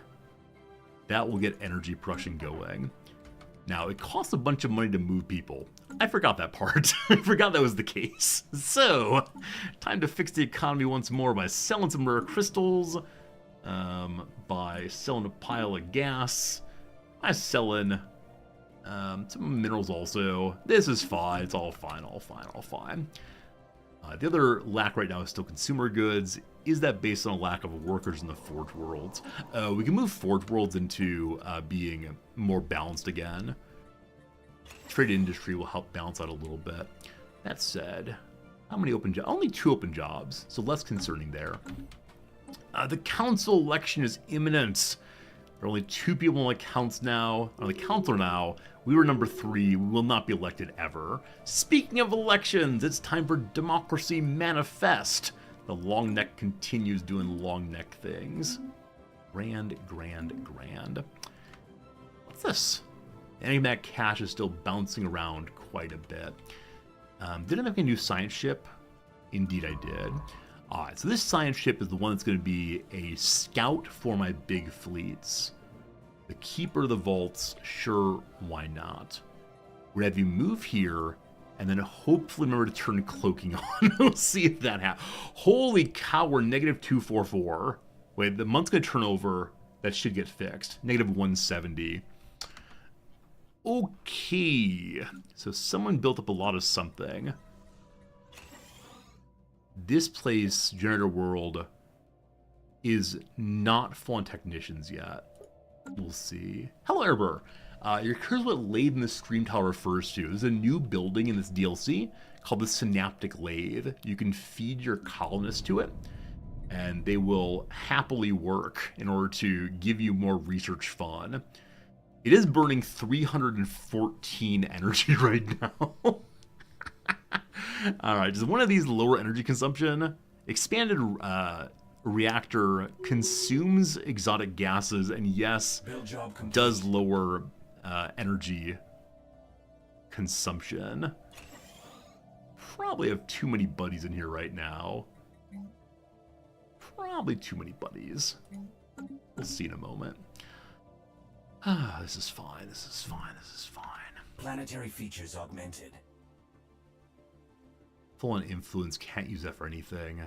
That will get energy production going. Now, it costs a bunch of money to move people. I forgot that part. I forgot that was the case. So, time to fix the economy once more by selling some rare crystals, by selling a pile of gas, by selling some minerals also. This is fine. It's all fine. The other lack right now is still consumer goods. Is that based on a lack of workers in the Forge Worlds? We can move Forge Worlds into being more balanced again. Trade industry will help balance out a little bit. That said, how many open jobs? Only 2 open jobs, so less concerning there. The council election is imminent. There are only 2 people on the council now. We were number 3. We will not be elected ever. Speaking of elections, it's time for Democracy Manifest. The long neck continues doing long neck things. Grand. What's this? Any of that cash is still bouncing around quite a bit. Did I make a new science ship? Indeed I did. Alright, so this science ship is the one that's going to be a scout for my big fleets. The Keeper of the Vaults, sure, why not? We're going to have you move here, and then hopefully remember to turn cloaking on. We'll see if that happens. Holy cow, we're negative 244. Wait, the month's going to turn over. That should get fixed. Negative 170. Okay, so someone built up a lot of something. This place, Generator World, is not full on technicians yet. We'll see. Hello, Erber. You're curious what lathe in the Stream Tower refers to. There's a new building in this DLC called the Synaptic Lathe. You can feed your colonists to it, and they will happily work in order to give you more research fun. It is burning 314 energy right now. Alright, just one of these lower energy consumption. Expanded reactor consumes exotic gases and yes, does lower energy consumption. Probably have too many buddies in here right now. Probably too many buddies. We'll see in a moment. This is fine. Planetary features augmented. Full on influence, can't use that for anything.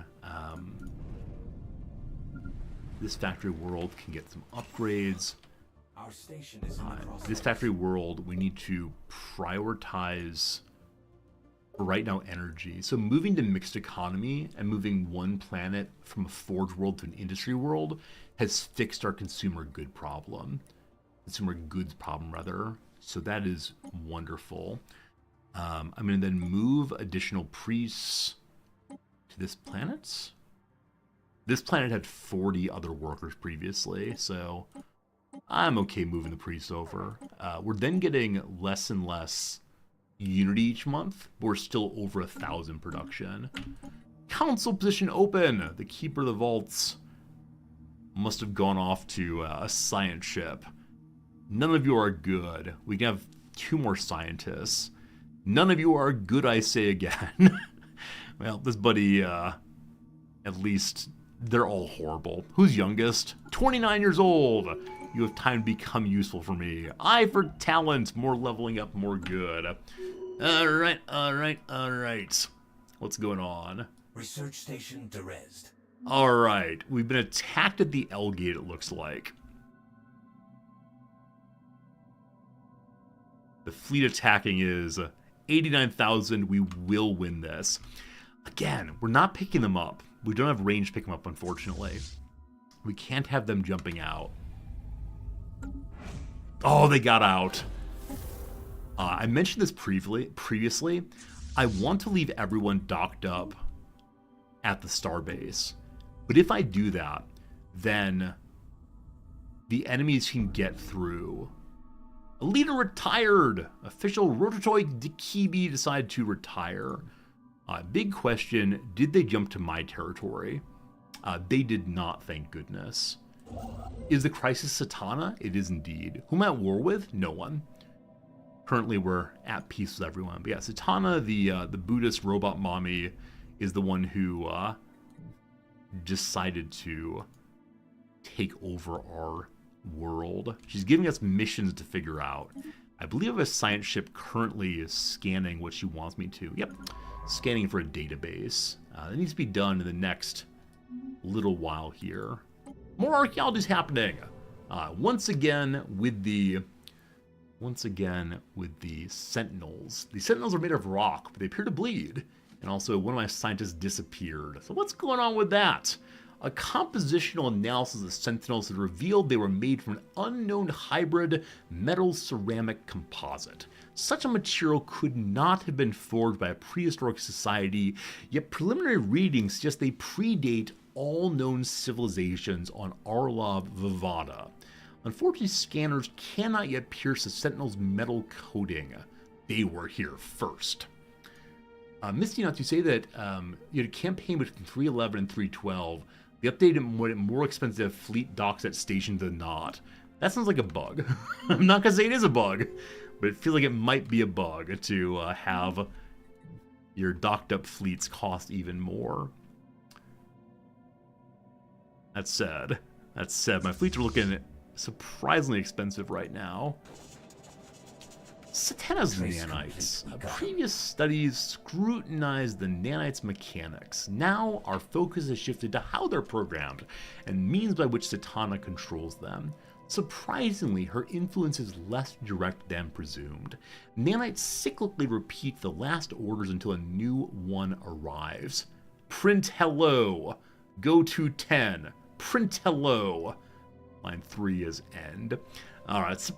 This factory world can get some upgrades. Our station is in the process. This factory world, we need to prioritize, for right now, energy. So moving to mixed economy and moving one planet from a forge world to an industry world has fixed our consumer goods problem, rather. So that is wonderful. I'm going to then move additional priests to this planet. This planet had 40 other workers previously, so I'm okay moving the priests over. We're then getting less and less unity each month, but we're still over 1,000 production. Council position open! The Keeper of the Vaults must have gone off to a science ship. None of you are good. We can have 2 more scientists. None of you are good, I say again. Well, this buddy, at least, they're all horrible. Who's youngest? 29 years old. You have time to become useful for me. I for talent, more leveling up, more good. Alright. What's going on? Research station Derezed. Alright, we've been attacked at the L gate, it looks like. The fleet attacking is 89,000. We will win this. Again, we're not picking them up. We don't have range to pick them up, unfortunately. We can't have them jumping out. Oh, they got out. I mentioned this previously. I want to leave everyone docked up at the starbase. But if I do that, then the enemies can get through. A leader retired. Official Rototoi Dikibi decided to retire. Big question, did they jump to my territory? They did not, thank goodness. Is the crisis Satana? It is indeed. Who am I at war with? No one. Currently we're at peace with everyone. But yeah, Satana, the Buddhist robot mommy, is the one who decided to take over our world. She's giving us missions to figure out. I believe a science ship currently is scanning what she wants me to. Yep, scanning for a database. That needs to be done in the next little while here. More archaeology is happening. Once again with the Sentinels. The Sentinels are made of rock, but they appear to bleed. And also, one of my scientists disappeared. So what's going on with that? A compositional analysis of Sentinels has revealed they were made from an unknown hybrid metal-ceramic composite. Such a material could not have been forged by a prehistoric society, yet preliminary readings suggest they predate all known civilizations on Arlov Vivada. Unfortunately, scanners cannot yet pierce the Sentinel's metal coating. They were here first. Misty Nuts, you say that you had a campaign between 311 and 312. The updated more expensive fleet docks at stations than not. That sounds like a bug. I'm not going to say it is a bug, but it feels like it might be a bug to have your docked up fleets cost even more. That said, my fleets are looking surprisingly expensive right now. Satana's nanites. Previous studies scrutinized the nanites' mechanics. Now our focus has shifted to how they're programmed and means by which Satana controls them. Surprisingly, her influence is less direct than presumed. Nanites cyclically repeat the last orders until a new one arrives. Print hello. Go to 10. Print hello. Line 3 is end. Alright,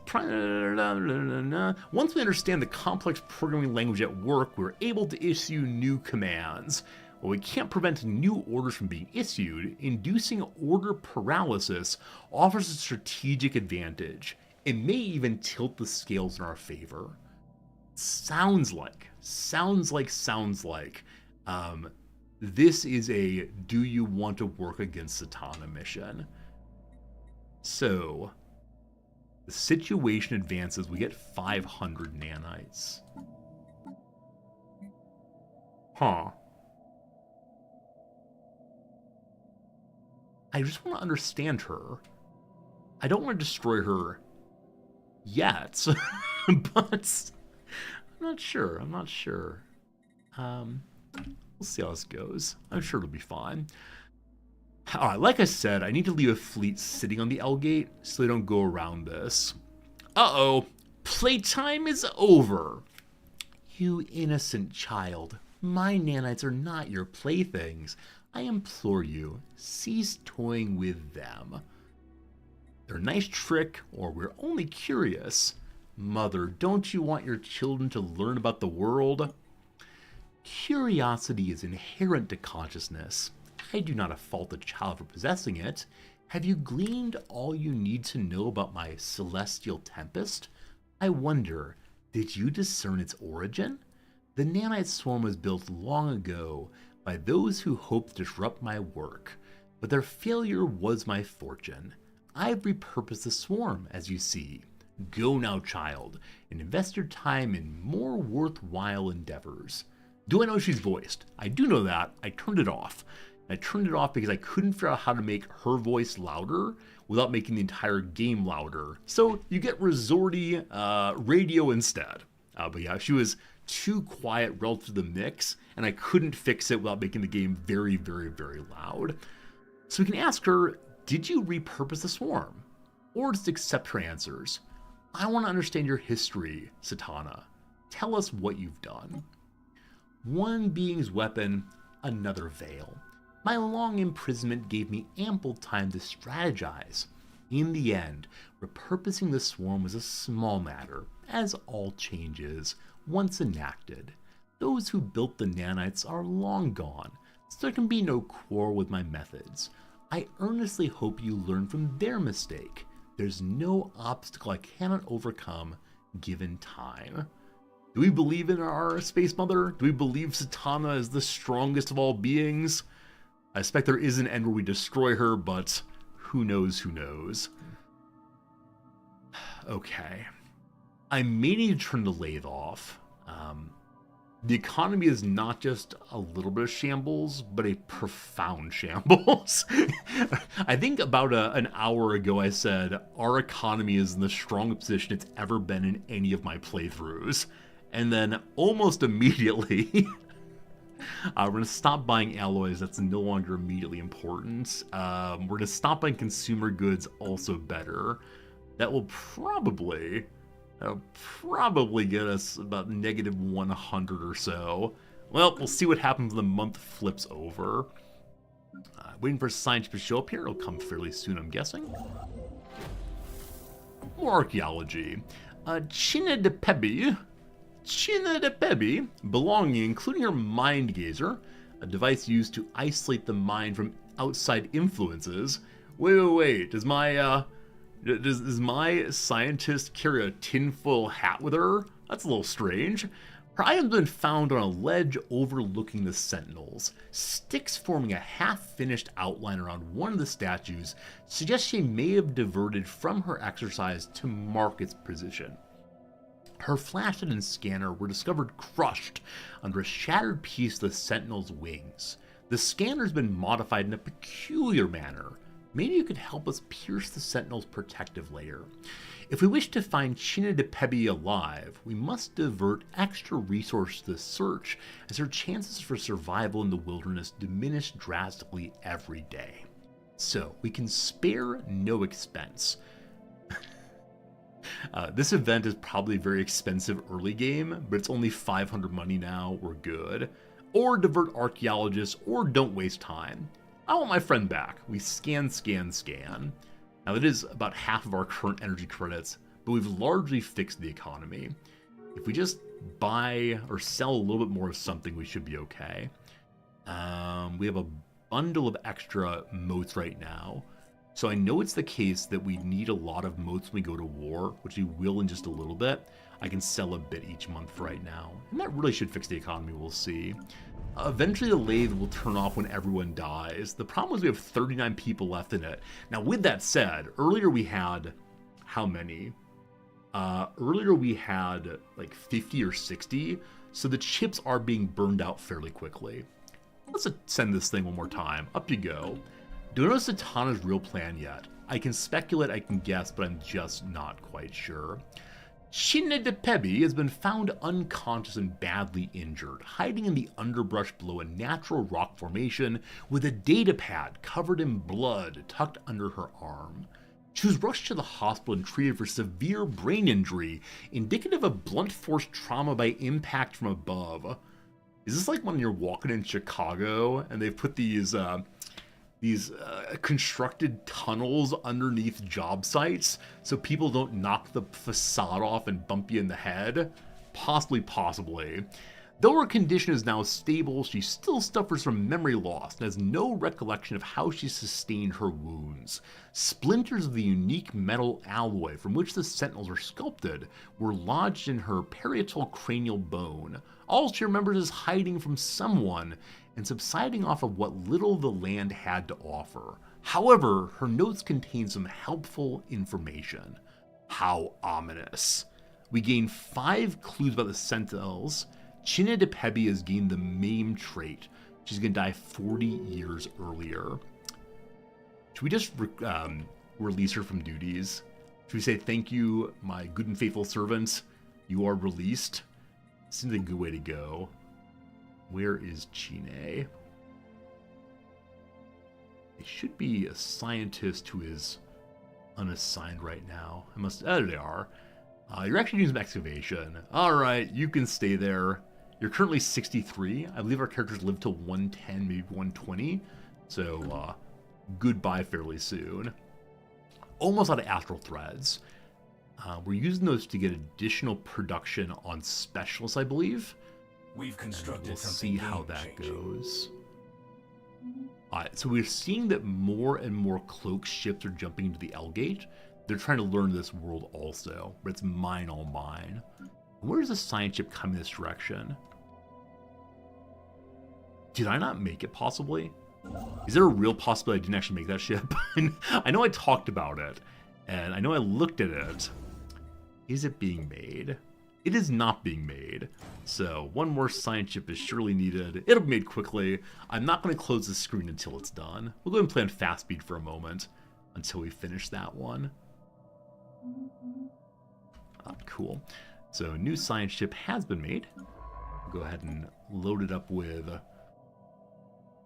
once we understand the complex programming language at work, we're able to issue new commands. While we can't prevent new orders from being issued, inducing order paralysis offers a strategic advantage. It may even tilt the scales in our favor. Sounds like, this is a do you want to work against Satana mission. So, the situation advances, we get 500 nanites. Huh. I just want to understand her. I don't want to destroy her yet, but I'm not sure. We'll see how this goes. I'm sure it'll be fine. Alright, like I said, I need to leave a fleet sitting on the L gate so they don't go around this. Uh-oh, playtime is over. You innocent child, my nanites are not your playthings. I implore you, cease toying with them. They're a nice trick, or we're only curious. Mother, don't you want your children to learn about the world? Curiosity is inherent to consciousness. I do not fault a child for possessing it. Have you gleaned all you need to know about my celestial tempest? I wonder, did you discern its origin? The nanite swarm was built long ago by those who hoped to disrupt my work, but their failure was my fortune. I've repurposed the swarm, as you see. Go now, child, and invest your time in more worthwhile endeavors. Do I know she's voiced? I do know that. I turned it off. I turned it off because I couldn't figure out how to make her voice louder without making the entire game louder. So you get Resorty radio instead. But yeah, she was too quiet relative to the mix, and I couldn't fix it without making the game very, very, very loud. So we can ask her, did you repurpose the swarm? Or just accept her answers? I want to understand your history, Satana. Tell us what you've done. One being's weapon, another veil. My long imprisonment gave me ample time to strategize. In the end, repurposing the swarm was a small matter, as all changes, once enacted. Those who built the nanites are long gone, so there can be no quarrel with my methods. I earnestly hope you learn from their mistake. There's no obstacle I cannot overcome, given time. Do we believe in our Space Mother? Do we believe Satana is the strongest of all beings? I expect there is an end where we destroy her, but who knows, Okay. I may need to turn the lathe off. The economy is not just a little bit of shambles, but a profound shambles. I think about an hour ago I said, our economy is in the strongest position it's ever been in any of my playthroughs. And then almost immediately... we're going to stop buying alloys. That's no longer immediately important. We're going to stop buying consumer goods, also better. That will probably get us about -100 or so. Well, we'll see what happens when the month flips over. Waiting for science to show up here. It'll come fairly soon, I'm guessing. More archaeology. China de Pebi. China de Pebi, belonging, including her mind gazer, a device used to isolate the mind from outside influences. Wait. Does my scientist carry a tinfoil hat with her? That's a little strange. Her item's been found on a ledge overlooking the Sentinels. Sticks forming a half-finished outline around one of the statues suggest she may have diverted from her exercise to mark its position. Her flashlight and scanner were discovered crushed under a shattered piece of the Sentinel's wings. The scanner's been modified in a peculiar manner. Maybe you could help us pierce the Sentinel's protective layer. If we wish to find China de Pebi alive, we must divert extra resources to the search, as her chances for survival in the wilderness diminish drastically every day. So, we can spare no expense. This event is probably very expensive early game, but it's only 500 money now, we're good. Or divert archaeologists, or don't waste time. I want my friend back. We scan. Now it is about half of our current energy credits, but we've largely fixed the economy. If we just buy or sell a little bit more of something, we should be okay. We have a bundle of extra motes right now. So I know it's the case that we need a lot of motes when we go to war, which we will in just a little bit. I can sell a bit each month for right now, and that really should fix the economy, we'll see. Eventually the lathe will turn off when everyone dies. The problem is we have 39 people left in it. Now with that said, earlier we had, how many? Earlier we had like 50 or 60, so the chips are being burned out fairly quickly. Let's send this thing one more time. Up you go. Don't know Satana's real plan yet. I can speculate, I can guess, but I'm just not quite sure. China de Pebi has been found unconscious and badly injured, hiding in the underbrush below a natural rock formation with a data pad covered in blood tucked under her arm. She was rushed to the hospital and treated for severe brain injury, indicative of blunt force trauma by impact from above. Is this like when you're walking in Chicago and they've put these constructed tunnels underneath job sites so people don't knock the facade off and bump you in the head? Possibly. Though her condition is now stable, she still suffers from memory loss and has no recollection of how she sustained her wounds. Splinters of the unique metal alloy from which the Sentinels are sculpted were lodged in her parietal cranial bone. All she remembers is hiding from someone and subsiding off of what little the land had to offer. However, her notes contain some helpful information. How ominous. We gain 5 clues about the Sentinels. China de Pebi has gained the MAME trait. She's going to die 40 years earlier. Should we just release her from duties? Should we say, thank you, my good and faithful servant? You are released. Seems like a good way to go. Where is Chine? It should be a scientist who is unassigned right now. There they are. You're actually doing some excavation. Alright, you can stay there. You're currently 63. I believe our characters live till 110, maybe 120. So, goodbye fairly soon. Almost out of astral threads. We're using those to get additional production on specialists, I believe. We've constructed We'll something see how that game-changing. goes. Alright, so we're seeing that more and more cloak ships are jumping into the L-Gate. They're trying to learn this world also, but it's mine all mine. Where's the science ship coming this direction? Did I not make it, possibly? Is there a real possibility I didn't actually make that ship? I know I talked about it, and I know I looked at it. Is it being made? It is not being made. So, one more science ship is surely needed. It'll be made quickly. I'm not going to close the screen until it's done. We'll go ahead and play on fast speed for a moment until we finish that one. Cool. So, new science ship has been made. We'll go ahead and load it up with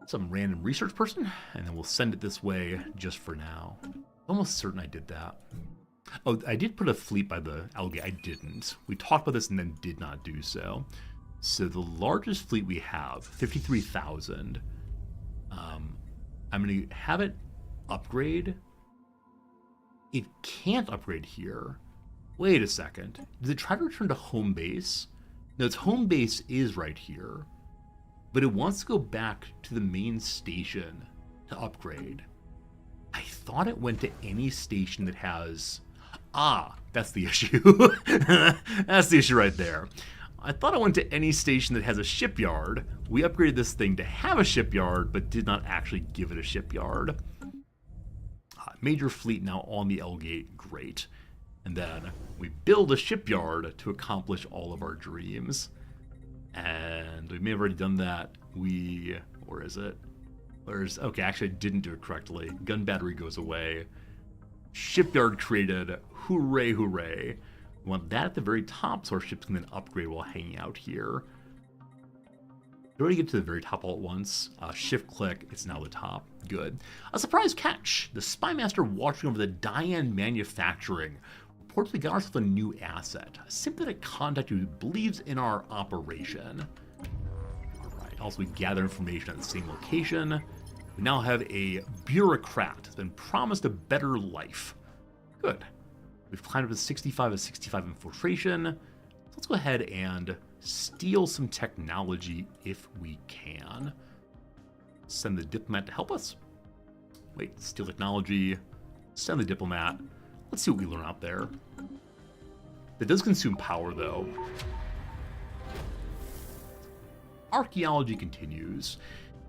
some random research person, and then we'll send it this way just for now. Almost certain I did that. Oh, I did put a fleet by the Algae. I didn't. We talked about this and then did not do so. So the largest fleet we have, 53,000. I'm going to have it upgrade. It can't upgrade here. Wait a second. Does it try to return to home base? No, its home base is right here. But it wants to go back to the main station to upgrade. I thought it went to any station that has... Ah, that's the issue. That's the issue right there. I thought it went to any station that has a shipyard. We upgraded this thing to have a shipyard, but did not actually give it a shipyard. Major fleet now on the L-Gate, great. And then we build a shipyard to accomplish all of our dreams. And we may have already done that. Where is it? Okay, actually I didn't do it correctly. Gun battery goes away. Shipyard created, hooray, hooray. We want that at the very top so our ships can then upgrade while hanging out here. You already get to the very top all at once. Shift click, it's now the top. Good. A surprise catch! The spymaster watching over the Diane manufacturing reportedly got ourselves a new asset. A sympathetic contact who believes in our operation. Alright, also we gather information at the same location. We now have a bureaucrat that's been promised a better life. Good. We've climbed up to 65 of 65 infiltration. So let's go ahead and steal some technology if we can. Send the diplomat to help us. Wait, steal technology. Send the diplomat. Let's see what we learn out there. That does consume power, though. Archaeology continues.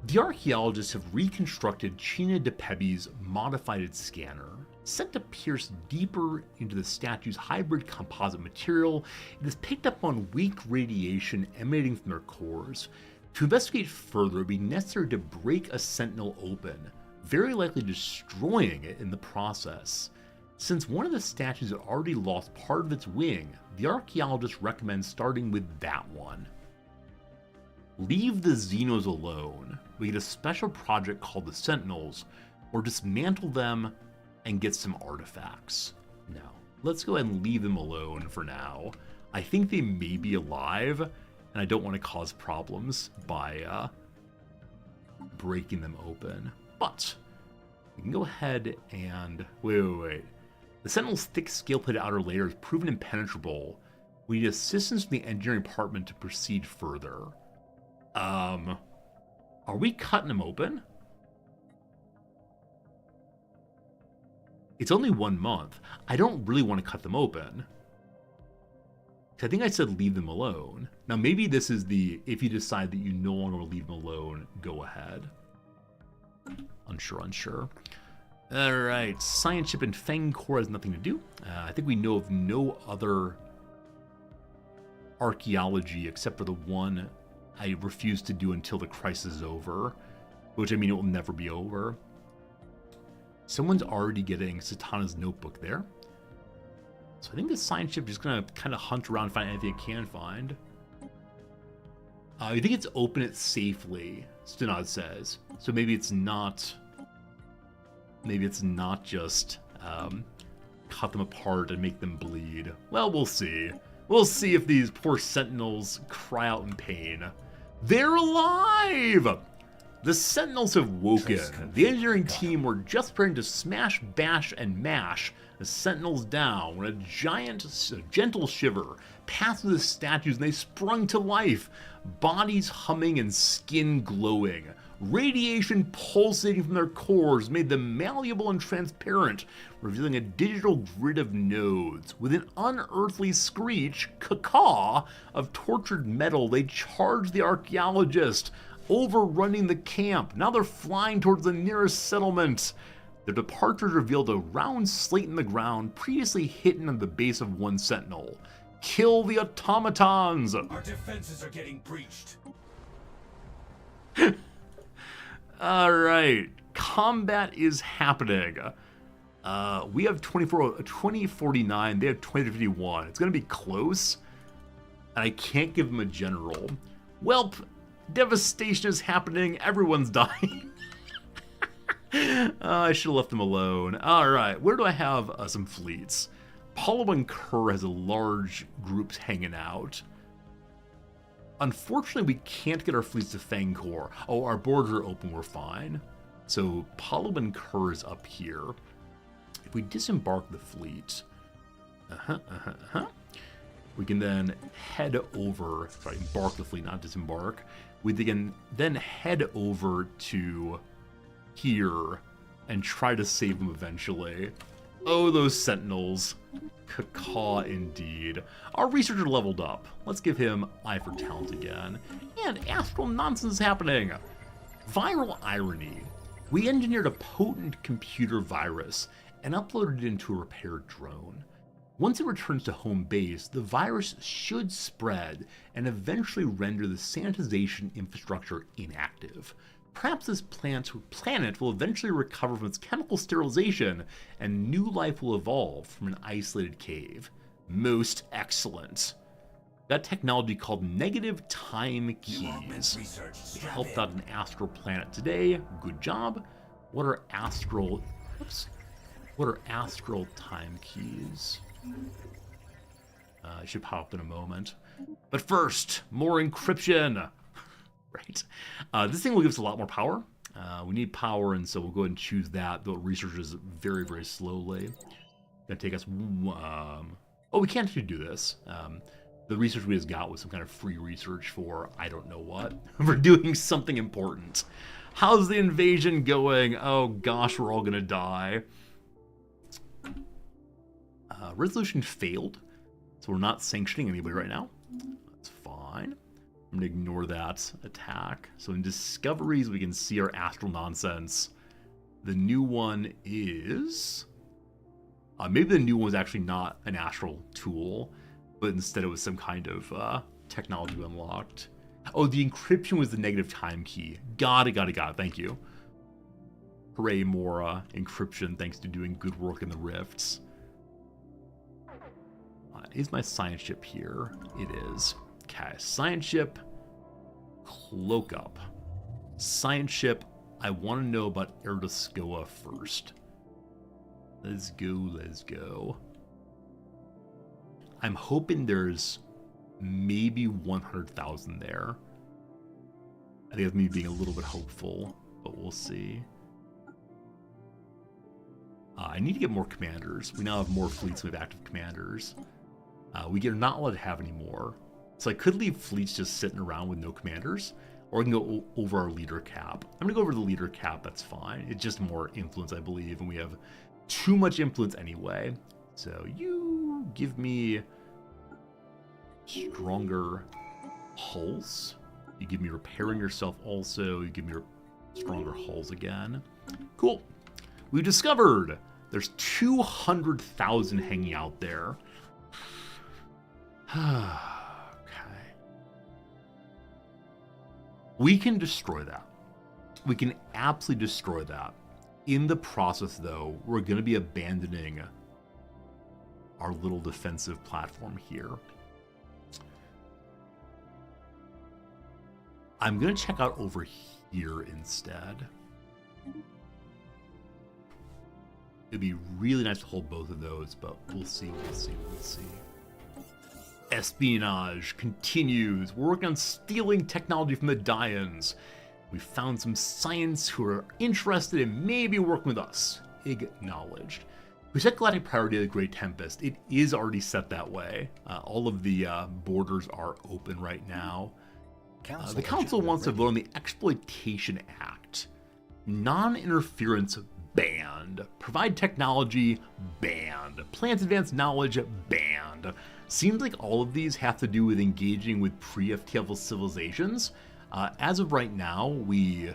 The archaeologists have reconstructed China de Pebe's modified scanner. Set to pierce deeper into the statue's hybrid composite material, it has picked up on weak radiation emanating from their cores. To investigate further, it would be necessary to break a sentinel open, very likely destroying it in the process. Since one of the statues had already lost part of its wing, the archaeologist recommends starting with that one. Leave the Xenos alone. We get a special project called the Sentinels, or dismantle them and get some artifacts. No, let's go ahead and leave them alone for now. I think they may be alive, and I don't want to cause problems by breaking them open. But we can go ahead and... Wait. The Sentinel's thick scale-plated outer layer has proven impenetrable. We need assistance from the engineering department to proceed further. Are we cutting them open? It's only 1 month. I don't really want to cut them open. I think I said leave them alone. Now maybe this is the, if you decide that you no longer want to leave them alone, go ahead. Unsure. Alright, science ship and Fang Core has nothing to do. I think we know of no other archaeology except for the one I refuse to do until the crisis is over. Which, I mean, it will never be over. Someone's already getting Satana's notebook there. So I think the science ship is just going to kind of hunt around and find anything it can find. I think it's open it safely, Stenod says. So maybe it's not just cut them apart and make them bleed. Well, we'll see. We'll see if these poor sentinels cry out in pain. They're alive! The Sentinels have woken. The engineering team were just preparing to smash, bash, and mash the Sentinels down when a gentle shiver passed through the statues and they sprung to life, bodies humming and skin glowing. Radiation pulsating from their cores made them malleable and transparent, revealing a digital grid of nodes. With an unearthly screech, caw of tortured metal, they charged the archaeologist, overrunning the camp. Now they're flying towards the nearest settlement. Their departure revealed a round slate in the ground previously hidden at the base of one sentinel. Kill the automatons! Our defenses are getting breached. Alright, combat is happening. We have 2049, they have 2051. It's going to be close, and I can't give them a general. Welp, devastation is happening, everyone's dying. I should have left them alone. Alright, where do I have some fleets? Apollo and Kerr has a large groups hanging out. Unfortunately, we can't get our fleets to Fangkor. Oh, our borders are open, we're fine. So Palo and Kur is up here. If we disembark the fleet, we can then head over, sorry, embark the fleet, not disembark. We can then head over to here and try to save them eventually. Oh, those sentinels. Cacaw indeed. Our researcher leveled up. Let's give him Eye for Talent again. And astral nonsense is happening. Viral irony. We engineered a potent computer virus and uploaded it into a repaired drone. Once it returns to home base, the virus should spread and eventually render the sanitization infrastructure inactive. Perhaps this planet will eventually recover from its chemical sterilization and new life will evolve from an isolated cave. Most excellent. That technology called negative time keys. It helped out an astral planet today. Good job. What are astral time keys? It should pop up in a moment. But first, more encryption. Right. This thing will give us a lot more power. We need power, and so we'll go ahead and choose that, though it researches very, very slowly. Gonna take us... oh, we can't actually do this. The research we just got was some kind of free research for I don't know what. We're doing something important. How's the invasion going? Oh gosh, we're all gonna die. Resolution failed, so we're not sanctioning anybody right now. That's fine. I'm gonna ignore that attack. So in discoveries, we can see our astral nonsense. The new one is... maybe the new one was actually not an astral tool, but instead it was some kind of technology we unlocked. Oh, the encryption was the negative time key. Got it. Thank you. Hooray, more encryption, thanks to doing good work in the rifts. Is my science ship here? It is. Okay, science ship, cloak up. Science ship, I want to know about Erdoscoa first. Let's go. I'm hoping there's maybe 100,000 there. I think that's me being a little bit hopeful, but we'll see. I need to get more commanders. We now have more fleets with active commanders. We are not allowed to have any more. So I could leave fleets just sitting around with no commanders, or I can go over our leader cap. I'm going to go over the leader cap, that's fine. It's just more influence, I believe, and we have too much influence anyway. So you give me stronger hulls. You give me repairing yourself also. You give me stronger hulls again. Cool. We discovered there's 200,000 hanging out there. Okay. We can destroy that. We can absolutely destroy that. In the process, though, we're going to be abandoning our little defensive platform here. I'm going to check out over here instead. It'd be really nice to hold both of those, but we'll see. Espionage continues. We're working on stealing technology from the Dians. We found some science who are interested in maybe working with us. Acknowledged. We set galactic priority of the Great Tempest. It is already set that way. All of the borders are open right now. The Council wants to vote on the Exploitation Act. Non-interference banned. Provide technology banned. Plants advanced knowledge banned. Seems like all of these have to do with engaging with pre-FTL civilizations. As of right now, we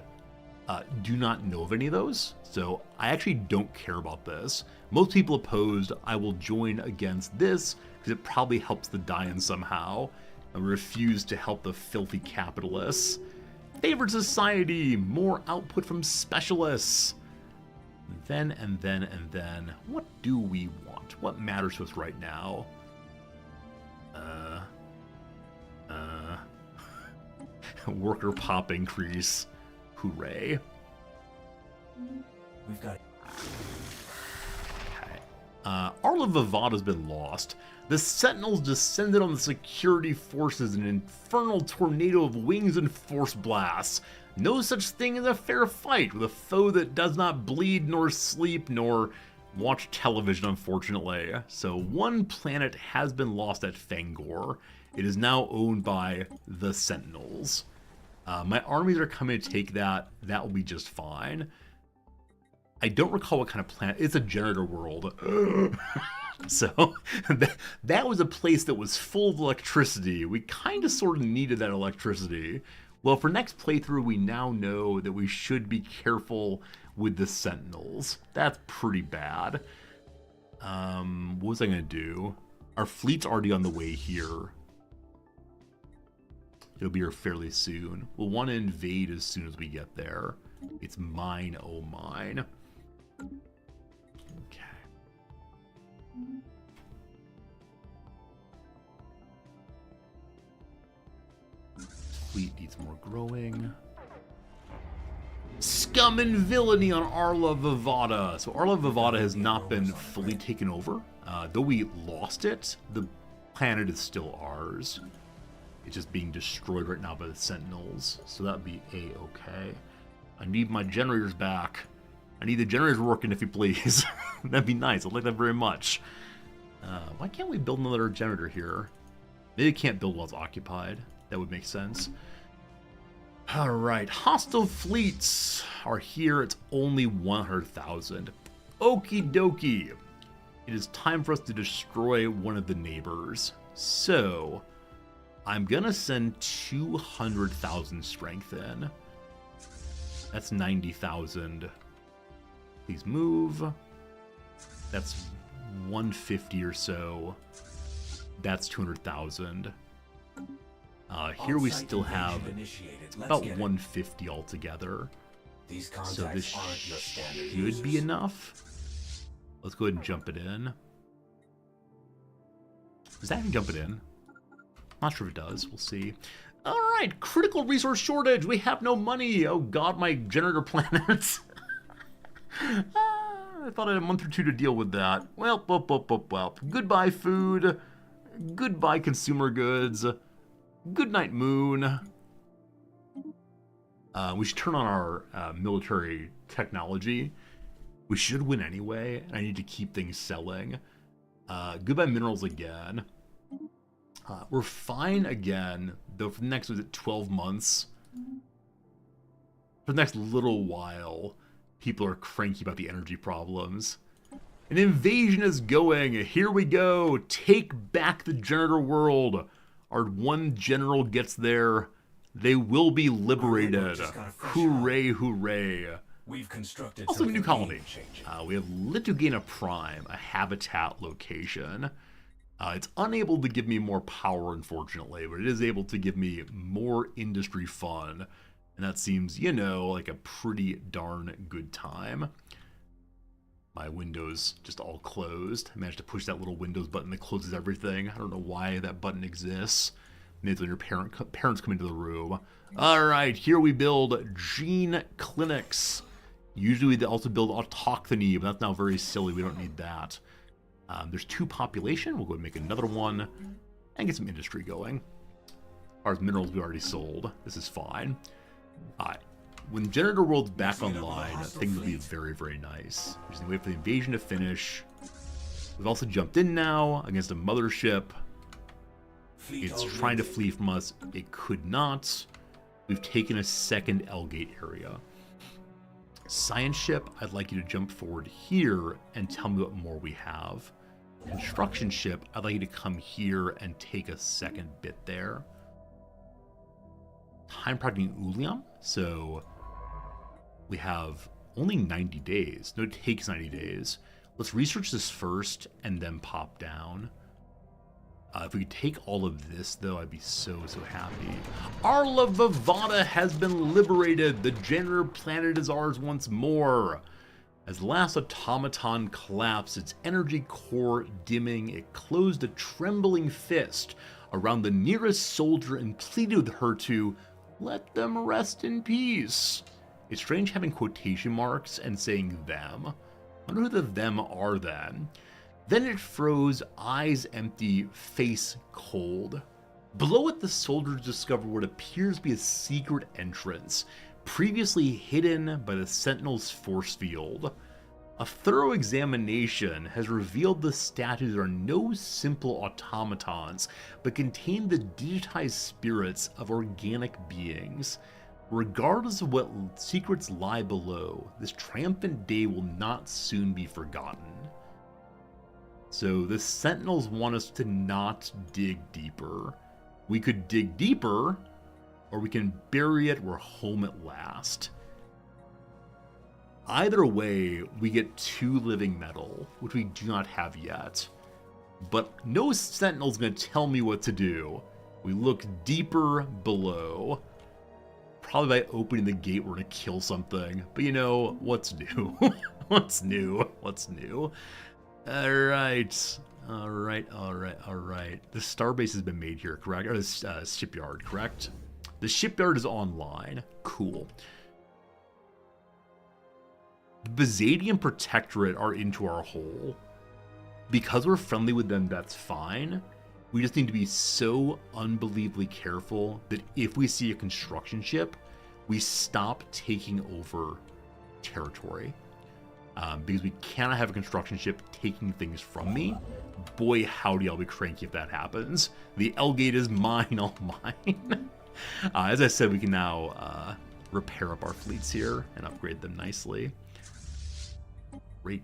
do not know of any of those, so I actually don't care about this. Most people opposed. I will join against this because it probably helps the Dian somehow. I refuse to help the filthy capitalists. Favored society, more output from specialists. Then, what do we want? What matters to us right now? Worker pop increase. Hooray. We've got... Okay. Arla Vivada's been lost. The Sentinels descended on the security forces in an infernal tornado of wings and force blasts. No such thing as a fair fight with a foe that does not bleed nor sleep nor watch television, unfortunately. So one planet has been lost at Fangor. It is now owned by the Sentinels. My armies are coming to take that. That will be just fine. I don't recall what kind of planet. It's a generator world. So that was a place that was full of electricity. We kind of sort of needed that electricity. Well, for next playthrough, we now know that we should be careful with the Sentinels. That's pretty bad. What was I going to do? Our fleet's already on the way here. It'll be here fairly soon. We'll want to invade as soon as we get there. It's mine, oh mine. Okay. Fleet needs more growing. Scum and villainy on Arla Vivada. So Arla Vivada has not been fully taken over. Though we lost it, the planet is still ours. It's just being destroyed right now by the Sentinels. So that would be A-okay. I need my generators back. I need the generators working, if you please. That'd be nice. I'd like that very much. Why can't we build another generator here? Maybe we can't build while it's occupied. That would make sense. Alright, hostile fleets are here. It's only 100,000. Okie dokie. It is time for us to destroy one of the neighbors. So, I'm gonna send 200,000 strength in. That's 90,000. Please move. That's 150 or so. That's 200,000. Here we still have about 150 altogether. So this should be enough. Let's go ahead and jump it in. Does that even jump it in? Not sure if it does. We'll see. Alright, critical resource shortage. We have no money. Oh god, my generator planets. I thought I had a month or two to deal with that. Well. Goodbye, food. Goodbye, consumer goods. Good night, moon. We should turn on our military technology. We should win anyway, and I need to keep things selling. Goodbye, minerals again. We're fine again, though for the next, was it 12 months? For the next little while, people are cranky about the energy problems. An invasion is going. Here we go. Take back the generator world. Our one general gets there. They will be liberated. Hooray, hooray. We've constructed also a new colony. We have Litugena Prime, a habitat location. It's unable to give me more power, unfortunately, but it is able to give me more industry fun. And that seems, you know, like a pretty darn good time. My windows just all closed. I managed to push that little Windows button that closes everything. I don't know why that button exists. Maybe it's when your parents come into the room. Alright, here we build gene clinics. Usually they also build autochthony, but that's now very silly. We don't need that. There's 2 population. We'll go and make another one and get some industry going. As far as minerals, we already sold. This is fine. When Generator World's back online, things will be very, very nice. We just need to wait for the invasion to finish. We've also jumped in now against a mothership. It's trying to flee from us. It could not. We've taken a second L-Gate area. Science ship, I'd like you to jump forward here and tell me what more we have. Construction ship, I'd like you to come here and take a second bit there. Time projecting Ulium, so we have only 90 days. No, it takes 90 days. Let's research this first and then pop down. If we could take all of this, though, I'd be so happy. Arla Vivada has been liberated. The Generator planet is ours once more. As the last automaton collapsed, its energy core dimming, it closed a trembling fist around the nearest soldier and pleaded with her to let them rest in peace. It's strange having quotation marks and saying them. I wonder who the them are then. Then it froze, eyes empty, face cold. Below it, the soldiers discover what appears to be a secret entrance, previously hidden by the Sentinel's force field. A thorough examination has revealed the statues are no simple automatons, but contain the digitized spirits of organic beings. Regardless of what secrets lie below, this triumphant day will not soon be forgotten. So the Sentinels want us to not dig deeper. We could dig deeper, or we can bury it, we're home at last. Either way, we get 2 living metal, which we do not have yet. But no Sentinel's gonna tell me what to do. We look deeper below. Probably by opening the gate we're gonna kill something. But you know, what's new? What's new? What's new? Alright. Alright. The starbase has been made here, correct? Or the shipyard, correct? The shipyard is online. Cool. The Byzadian Protectorate are into our hole. Because we're friendly with them, that's fine. We just need to be so unbelievably careful that if we see a construction ship, we stop taking over territory. Because we cannot have a construction ship taking things from me. Boy, howdy, I'll be cranky if that happens. The L-Gate is mine, all mine. As I said, we can now repair up our fleets here and upgrade them nicely. Great.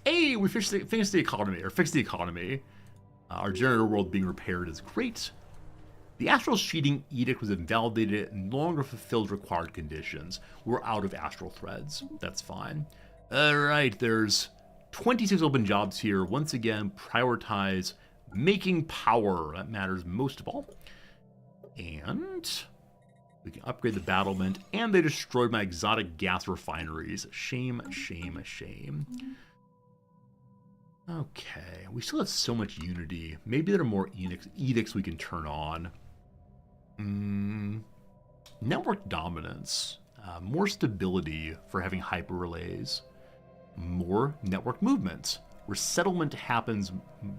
Hey, we finished the economy, or fixed the economy. Our generator world being repaired is great. The Astral Sheeting Edict was invalidated and no longer fulfilled required conditions. We're out of astral threads. That's fine. Alright, there's 26 open jobs here. Once again, prioritize making power. That matters most of all. And we can upgrade the battlement. And they destroyed my exotic gas refineries. Shame. Okay, we still have so much unity. Maybe there are more edicts we can turn on. Network dominance. More stability for having hyper relays. More network movement. Where settlement happens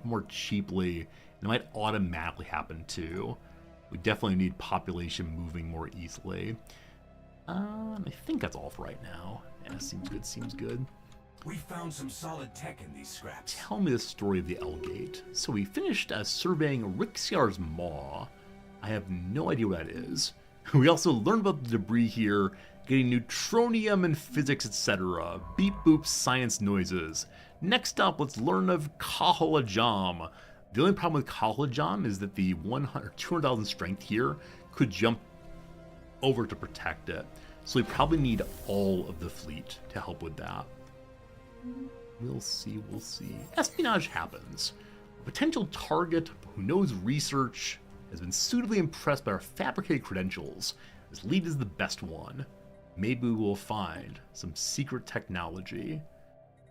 more cheaply. And it might automatically happen too. We definitely need population moving more easily. I think that's all for right now. Yeah, seems good. We found some solid tech in these scraps. Tell me the story of the L-Gate. So we finished surveying Rixiar's Maw. I have no idea what that is. We also learned about the debris here, getting neutronium and physics, etc. Beep boop science noises. Next up, let's learn of Kaholajam. The only problem with Kaholajam is that the 200,000 strength here could jump over to protect it. So we probably need all of the fleet to help with that. We'll see. Espionage happens. A potential target who knows research has been suitably impressed by our fabricated credentials. This lead is the best one. Maybe we will find some secret technology.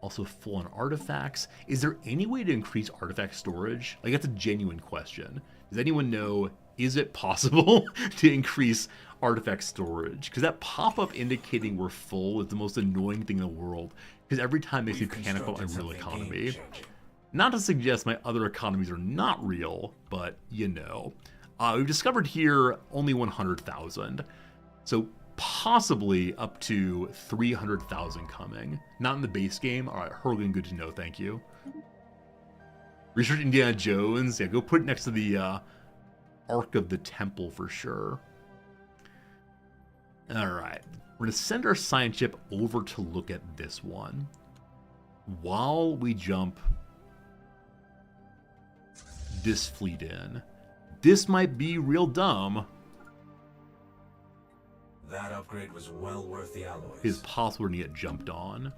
Also full on artifacts. Is there any way to increase artifact storage? Like, that's a genuine question. Does anyone know, is it possible to increase artifact storage? Because that pop-up indicating we're full is the most annoying thing in the world. Because every time it makes me panic about my real economy. Not to suggest my other economies are not real, but you know. We've discovered here only 100,000. So possibly up to 300,000 coming. Not in the base game. Alright, Hurling, good to know, thank you. Research Indiana Jones. Yeah, go put it next to the Ark of the Temple for sure. Alright, we're going to send our science ship over to look at this one. While we jump this fleet in. This might be real dumb. That upgrade was well worth the alloys. It's possible to get jumped on.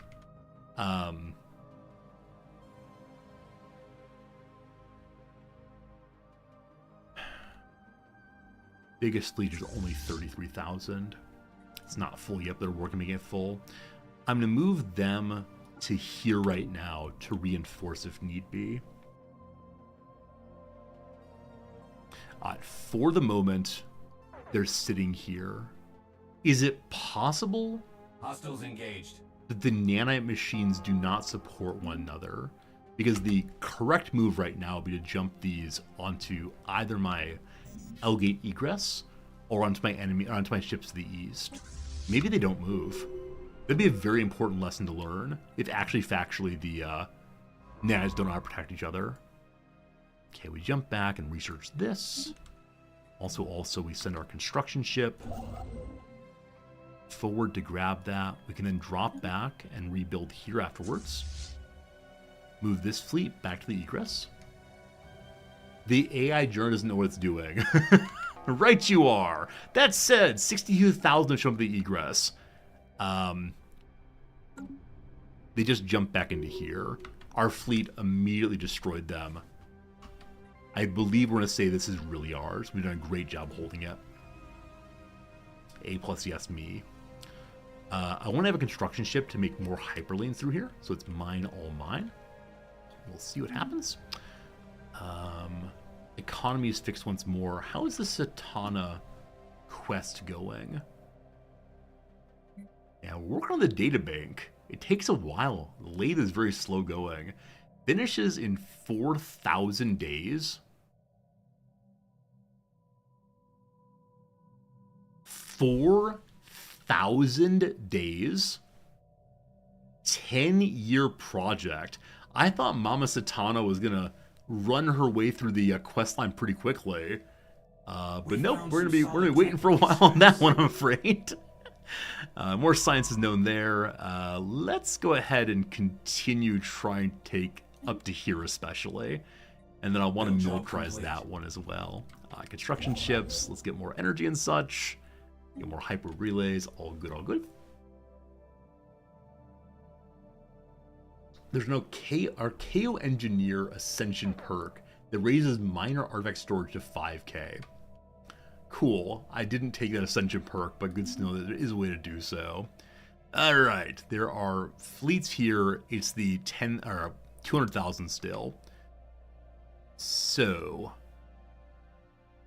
Biggest fleet is only 33,000. It's not full yet, they're working to make it full. I'm going to move them to here right now to reinforce if need be. For the moment, they're sitting here. Is it possible? Hostiles engaged. that the nanite machines do not support one another, because the correct move right now would be to jump these onto either my L-gate egress or onto my ships to the east. Maybe they don't move. That'd be a very important lesson to learn if actually factually the nanites don't know how to protect each other. Okay, we jump back and research this. Also, we send our construction ship forward to grab that. We can then drop back and rebuild here afterwards. Move this fleet back to the egress. The AI journal doesn't know what it's doing. Right you are. That said, 62,000 have shown up the egress. They just jumped back into here. Our fleet immediately destroyed them. I believe we're going to say this is really ours. We've done a great job holding it. A+, yes, me. I want to have a construction ship to make more hyperlanes through here. So it's mine, all mine. We'll see what happens. Economy is fixed once more. How is the Satana quest going? Yeah, we're working on the data bank. It takes a while. The lathe is very slow going. Finishes in 4,000 days. 4,000 days? 10-year project. I thought Mama Satana was going to run her way through the quest line pretty quickly. But nope, we're gonna be waiting for a while on that one, I'm afraid. More science is known there. Let's go ahead and continue trying to take up to here especially. And then I want to militarize that one as well. Construction ships, let's get more energy and such. Get more hyper relays, all good, all good. There's no Archaeo Engineer Ascension perk that raises minor artifact storage to 5k. Cool. I didn't take that Ascension perk, but good to know that there is a way to do so. Alright, there are fleets here. It's the 200,000 still. So,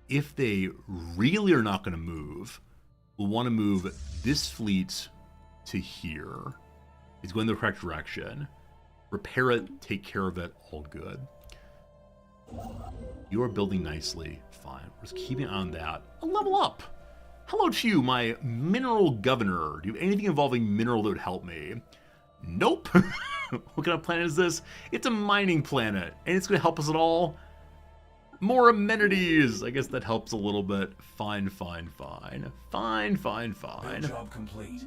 if they really are not going to move, we'll want to move this fleet to here. It's going in the correct direction. Repair it, take care of it, all good. You are building nicely. Fine. We're just keeping an eye on that. A level up. Hello to you, my mineral governor. Do you have anything involving mineral that would help me? Nope. What kind of planet is this? It's a mining planet. And it's going to help us at all? More amenities. I guess that helps a little bit. Fine, fine, fine. Fine, fine, fine. Job complete.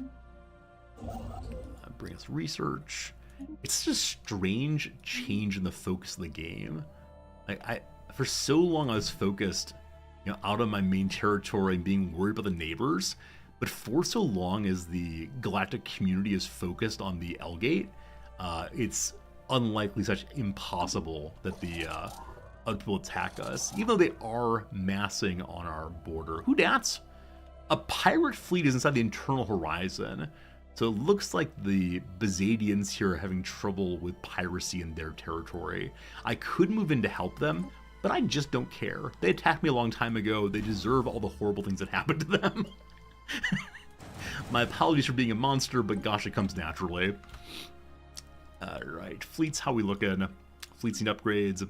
Bring us research. It's such a strange change in the focus of the game. Like for so long I was focused, out of my main territory and being worried about the neighbors, but for so long as the galactic community is focused on the L-gate, it's unlikely such impossible that the other people attack us, even though they are massing on our border. Who dats? A pirate fleet is inside the internal horizon. So it looks like the Bazadians here are having trouble with piracy in their territory. I could move in to help them, but I just don't care. They attacked me a long time ago. They deserve all the horrible things that happened to them. My apologies for being a monster, but gosh, it comes naturally. Alright, fleets, how we looking? Fleets need upgrades.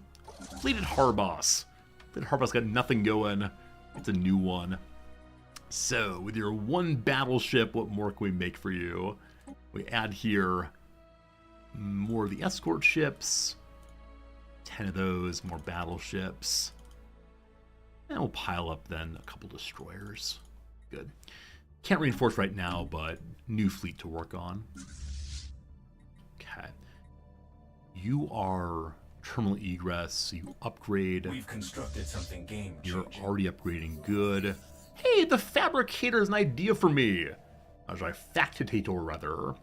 Fleet at Harboss. Fleet at Harboss got nothing going. It's a new one. So, with your one battleship, what more can we make for you? We add here more of the escort ships. 10 of those, more battleships. And we'll pile up then a couple destroyers. Good. Can't reinforce right now, but new fleet to work on. Okay. You are terminal egress, so you upgrade. We've constructed something game-changing. You're already upgrading good. Hey, the fabricator has an idea for me. Factitator, rather.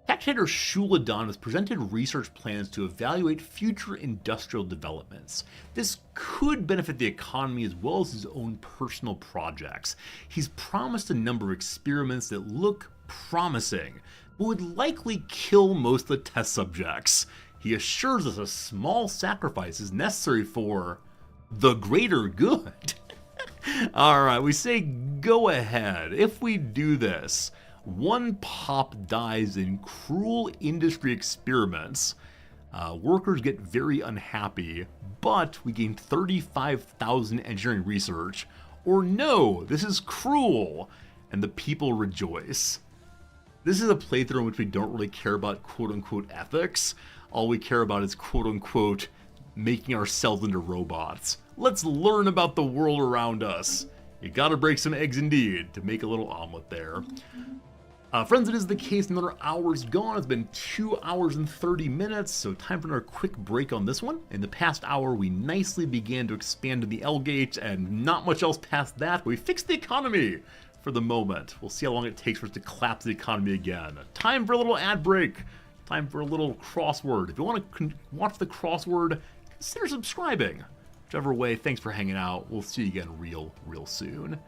Factitator Shuladon has presented research plans to evaluate future industrial developments. This could benefit the economy as well as his own personal projects. He's promised a number of experiments that look promising, but would likely kill most of the test subjects. He assures us a small sacrifice is necessary for the greater good. Alright, we say go ahead. If we do this, One pop dies in cruel industry experiments. Workers get very unhappy, but we gain 35,000 engineering research. Or no, this is cruel, and the people rejoice. This is a playthrough in which we don't really care about quote-unquote ethics. All we care about is quote-unquote making ourselves into robots. Let's learn about the world around us. You gotta break some eggs indeed to make a little omelet there. Friends, it is the case another hour's gone. It's been 2 hours and 30 minutes, so time for another quick break on this one. In the past hour, we nicely began to expand to the L-gate, and not much else past that, but we fixed the economy for the moment. We'll see how long it takes for us to collapse the economy again. Time for a little ad break. Time for a little crossword. If you want to watch the crossword, consider subscribing. Whichever way, thanks for hanging out. We'll see you again real soon.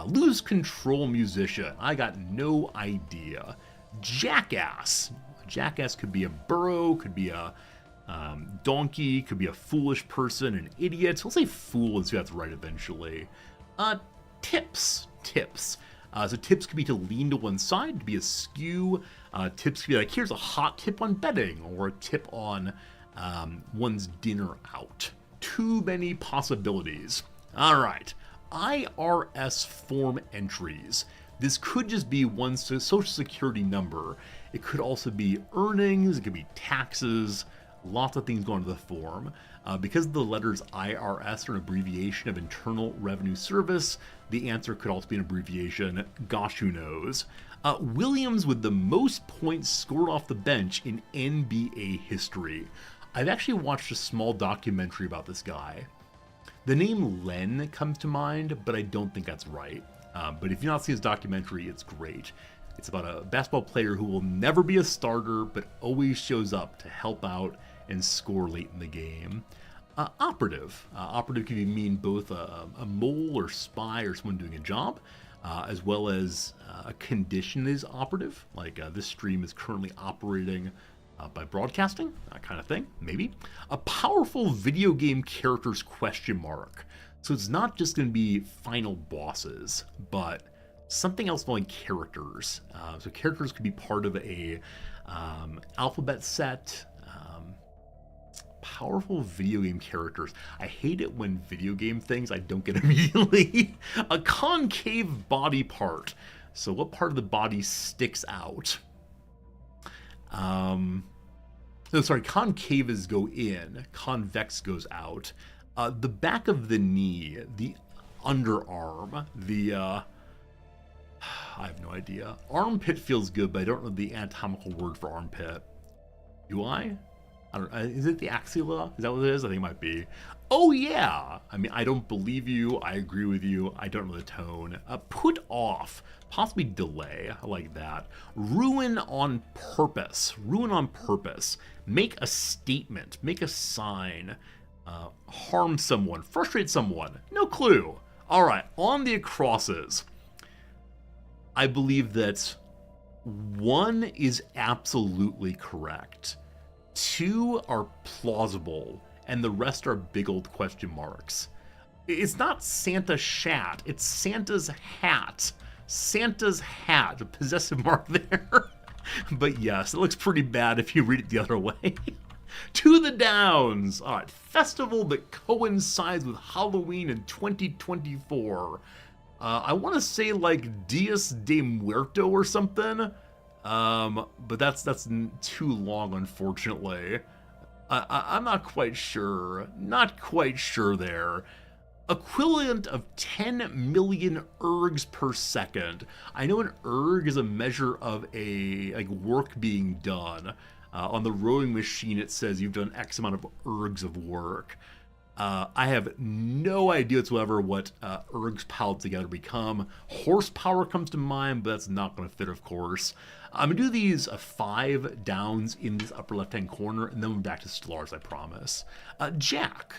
Lose control musician. I got no idea. Jackass. A jackass could be a burro, could be a donkey, could be a foolish person, an idiot. We'll say fool and see if that's right eventually. Tips. So tips could be to lean to one side, to be askew. Tips could be like, here's a hot tip on betting, or a tip on one's dinner out. Too many possibilities. All right. IRS form entries. This could just be one social security number. It could also be earnings, it could be taxes, lots of things going to the form. Because the letters IRS are an abbreviation of Internal Revenue Service, the answer could also be an abbreviation. Gosh, who knows? Williams with the most points scored off the bench in NBA history. I've actually watched a small documentary about this guy. The name Len comes to mind, but I don't think that's right. But if you've not seen his documentary, it's great. It's about a basketball player who will never be a starter, but always shows up to help out and score late in the game. Operative. Operative can mean both a mole or spy or someone doing a job, as well as a condition is operative. Like this stream is currently operating by broadcasting, that kind of thing, maybe. A powerful video game character's question mark. So it's not just going to be final bosses, but something else involving characters. So characters could be part of a alphabet set. Powerful video game characters. I hate it when video game things I don't get immediately. A concave body part. So what part of the body sticks out? Concaves go in, convex goes out. The back of the knee, the underarm, I have no idea. Armpit feels good, but I don't know the anatomical word for armpit. Do I? I don't know. Is it the axilla? Is that what it is? I think it might be. Oh yeah! I mean, I don't believe you. I agree with you. I don't know the tone. Put off. Possibly delay. I like that. Ruin on purpose. Ruin on purpose. Make a statement. Make a sign. Harm someone. Frustrate someone. No clue. All right. On the acrosses. I believe that 1 is absolutely correct. 2 are plausible. And the rest are big old question marks. It's not Santa Shat. It's Santa's hat. Santa's hat. A possessive mark there. But yes, it looks pretty bad if you read it the other way. To the Downs. All right. Festival that coincides with Halloween in 2024. I want to say like Dias de Muerto or something. But that's too long, unfortunately. I'm not quite sure. Not quite sure there. Equivalent of 10 million ergs per second. I know an erg is a measure of a work being done. On the rowing machine, it says you've done X amount of ergs of work. I have no idea whatsoever what ergs piled together become. Horsepower comes to mind, but that's not going to fit, of course. I'm going to do these 5 downs in this upper left-hand corner, and then we're back to Stellaris, I promise. Jack.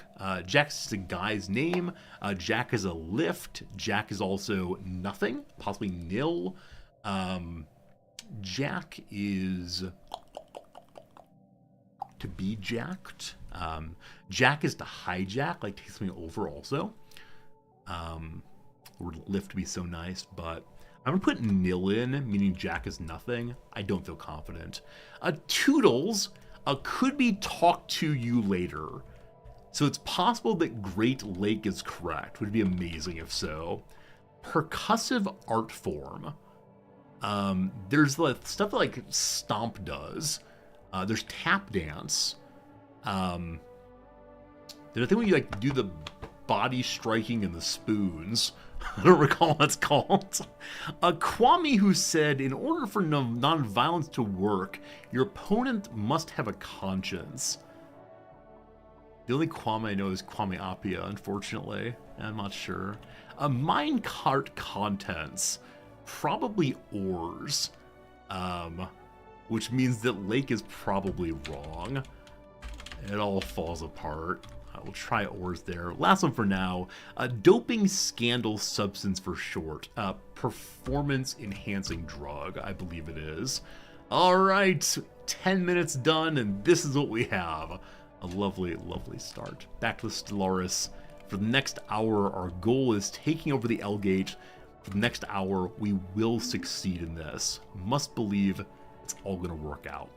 Jack's just a guy's name. Jack is a lift. Jack is also nothing, possibly nil. Jack is to be jacked. Jack is to hijack, like take something over also. Or lift to be so nice, but I'm gonna put nil in, meaning Jack is nothing. I don't feel confident. Toodles could be talk to you later. So it's possible that Great Lake is correct. Would be amazing if so. Percussive art form. There's the stuff that like Stomp does. There's tap dance. There's a thing when you like do the body striking and the spoons. I don't recall what it's called. Kwame, who said, in order for non-violence to work, your opponent must have a conscience. The only Kwame I know is Kwame Appiah, unfortunately. I'm not sure. Minecart contents. Probably ores. Which means that Lake is probably wrong. It all falls apart. We'll try ores there. Last one for now. Doping scandal substance for short. Performance enhancing drug, I believe it is. All right, 10 minutes done, and this is what we have. A lovely, lovely start. Back to the Stellaris. For the next hour, our goal is taking over the L Gate. For the next hour, we will succeed in this. Must believe it's all going to work out.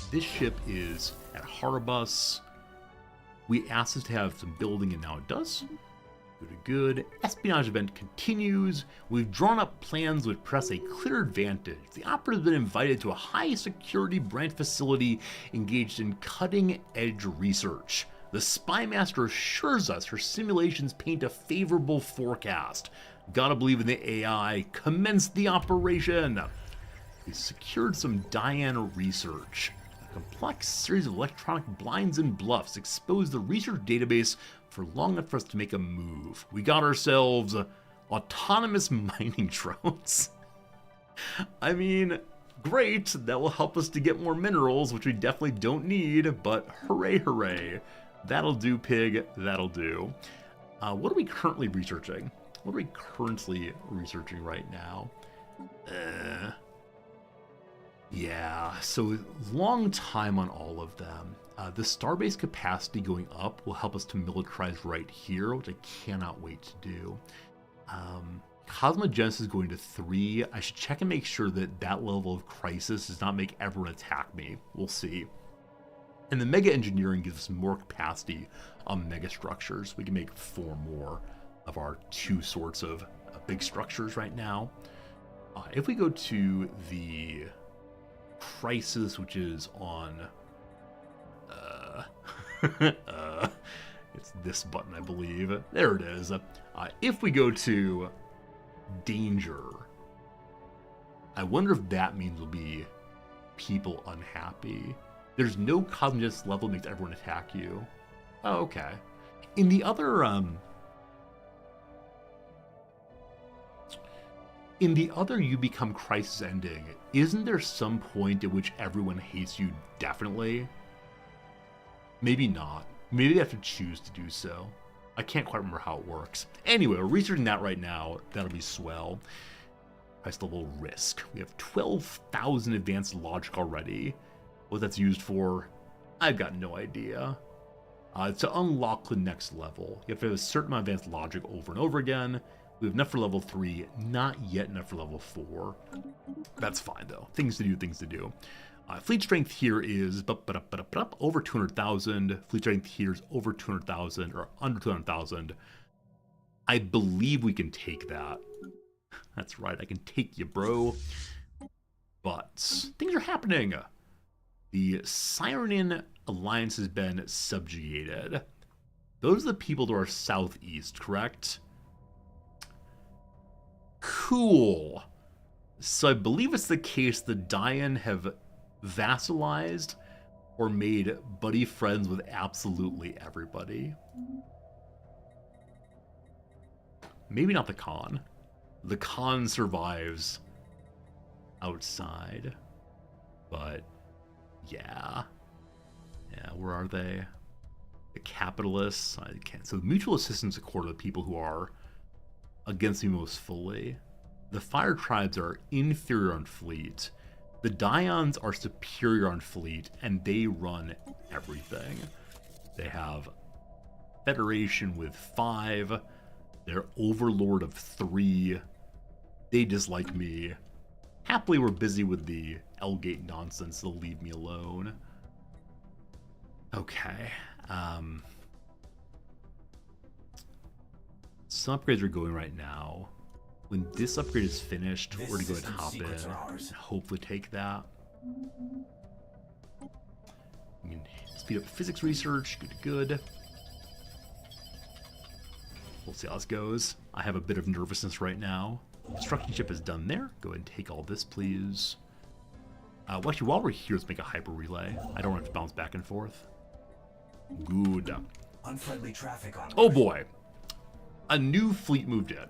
This ship is at Harbus. We asked it to have some building, and now it does. Good. Espionage event continues. We've drawn up plans which press a clear advantage. The operative has been invited to a high-security branch facility engaged in cutting-edge research. The spy master assures us her simulations paint a favorable forecast. Gotta believe in the AI. Commence the operation. We secured some Diana research. A complex series of electronic blinds and bluffs exposed the research database for long enough for us to make a move. We got ourselves autonomous mining drones. I mean, great. That will help us to get more minerals, which we definitely don't need, but hooray, hooray. That'll do, pig. That'll do. What are we currently researching? What are we currently researching right now? Yeah, so long time on all of them. The starbase capacity going up will help us to militarize right here, which I cannot wait to do. Cosmogenesis is going to 3. I should check and make sure that that level of crisis does not make everyone attack me. We'll see. And the mega engineering gives us more capacity on mega structures. We can make 4 more of our 2 sorts of big structures right now. If we go to the crisis, which is on it's this button, I believe. There it is. If we go to danger, I wonder if that means will be people unhappy. There's no cosmogenesis level that makes everyone attack you. Oh, okay. In the other you become crisis ending, isn't there some point at which everyone hates you definitely? Maybe not. Maybe they have to choose to do so. I can't quite remember how it works. Anyway, we're researching that right now. That'll be swell. Price level risk. We have 12,000 advanced logic already. What that's used for, I've got no idea. To unlock the next level, you have to have a certain amount of advanced logic over and over again. We have enough for level 3, not yet enough for level 4. That's fine though. Things to do, things to do. Fleet strength here is over 200,000. Fleet strength here is over 200,000 or under 200,000. I believe we can take that. That's right, I can take you, bro. But things are happening. The Cyrenan Alliance has been subjugated. Those are the people to our southeast, correct? Cool. So I believe it's the case the Dian have vassalized or made buddy friends with absolutely everybody. Maybe not the Khan. The Khan survives outside. But yeah. Yeah, where are they? The capitalists. I can't. So the mutual assistance accord are the people who are against me most fully. The fire tribes are inferior on fleet. The Dions are superior on fleet, and they run everything. They have Federation with 5. They're Overlord of 3. They dislike me. Happily, we're busy with the L-gate nonsense. They'll leave me alone. Okay. Some upgrades are going right now. When this upgrade is finished, we're going to go ahead and hop in and hopefully take that. We can speed up physics research. Good. We'll see how this goes. I have a bit of nervousness right now. Construction ship is done there. Go ahead and take all this, please. Well, actually, while we're here, let's make a hyper relay. I don't have to bounce back and forth. Good. Unfriendly traffic on. Oh boy. A new fleet moved in.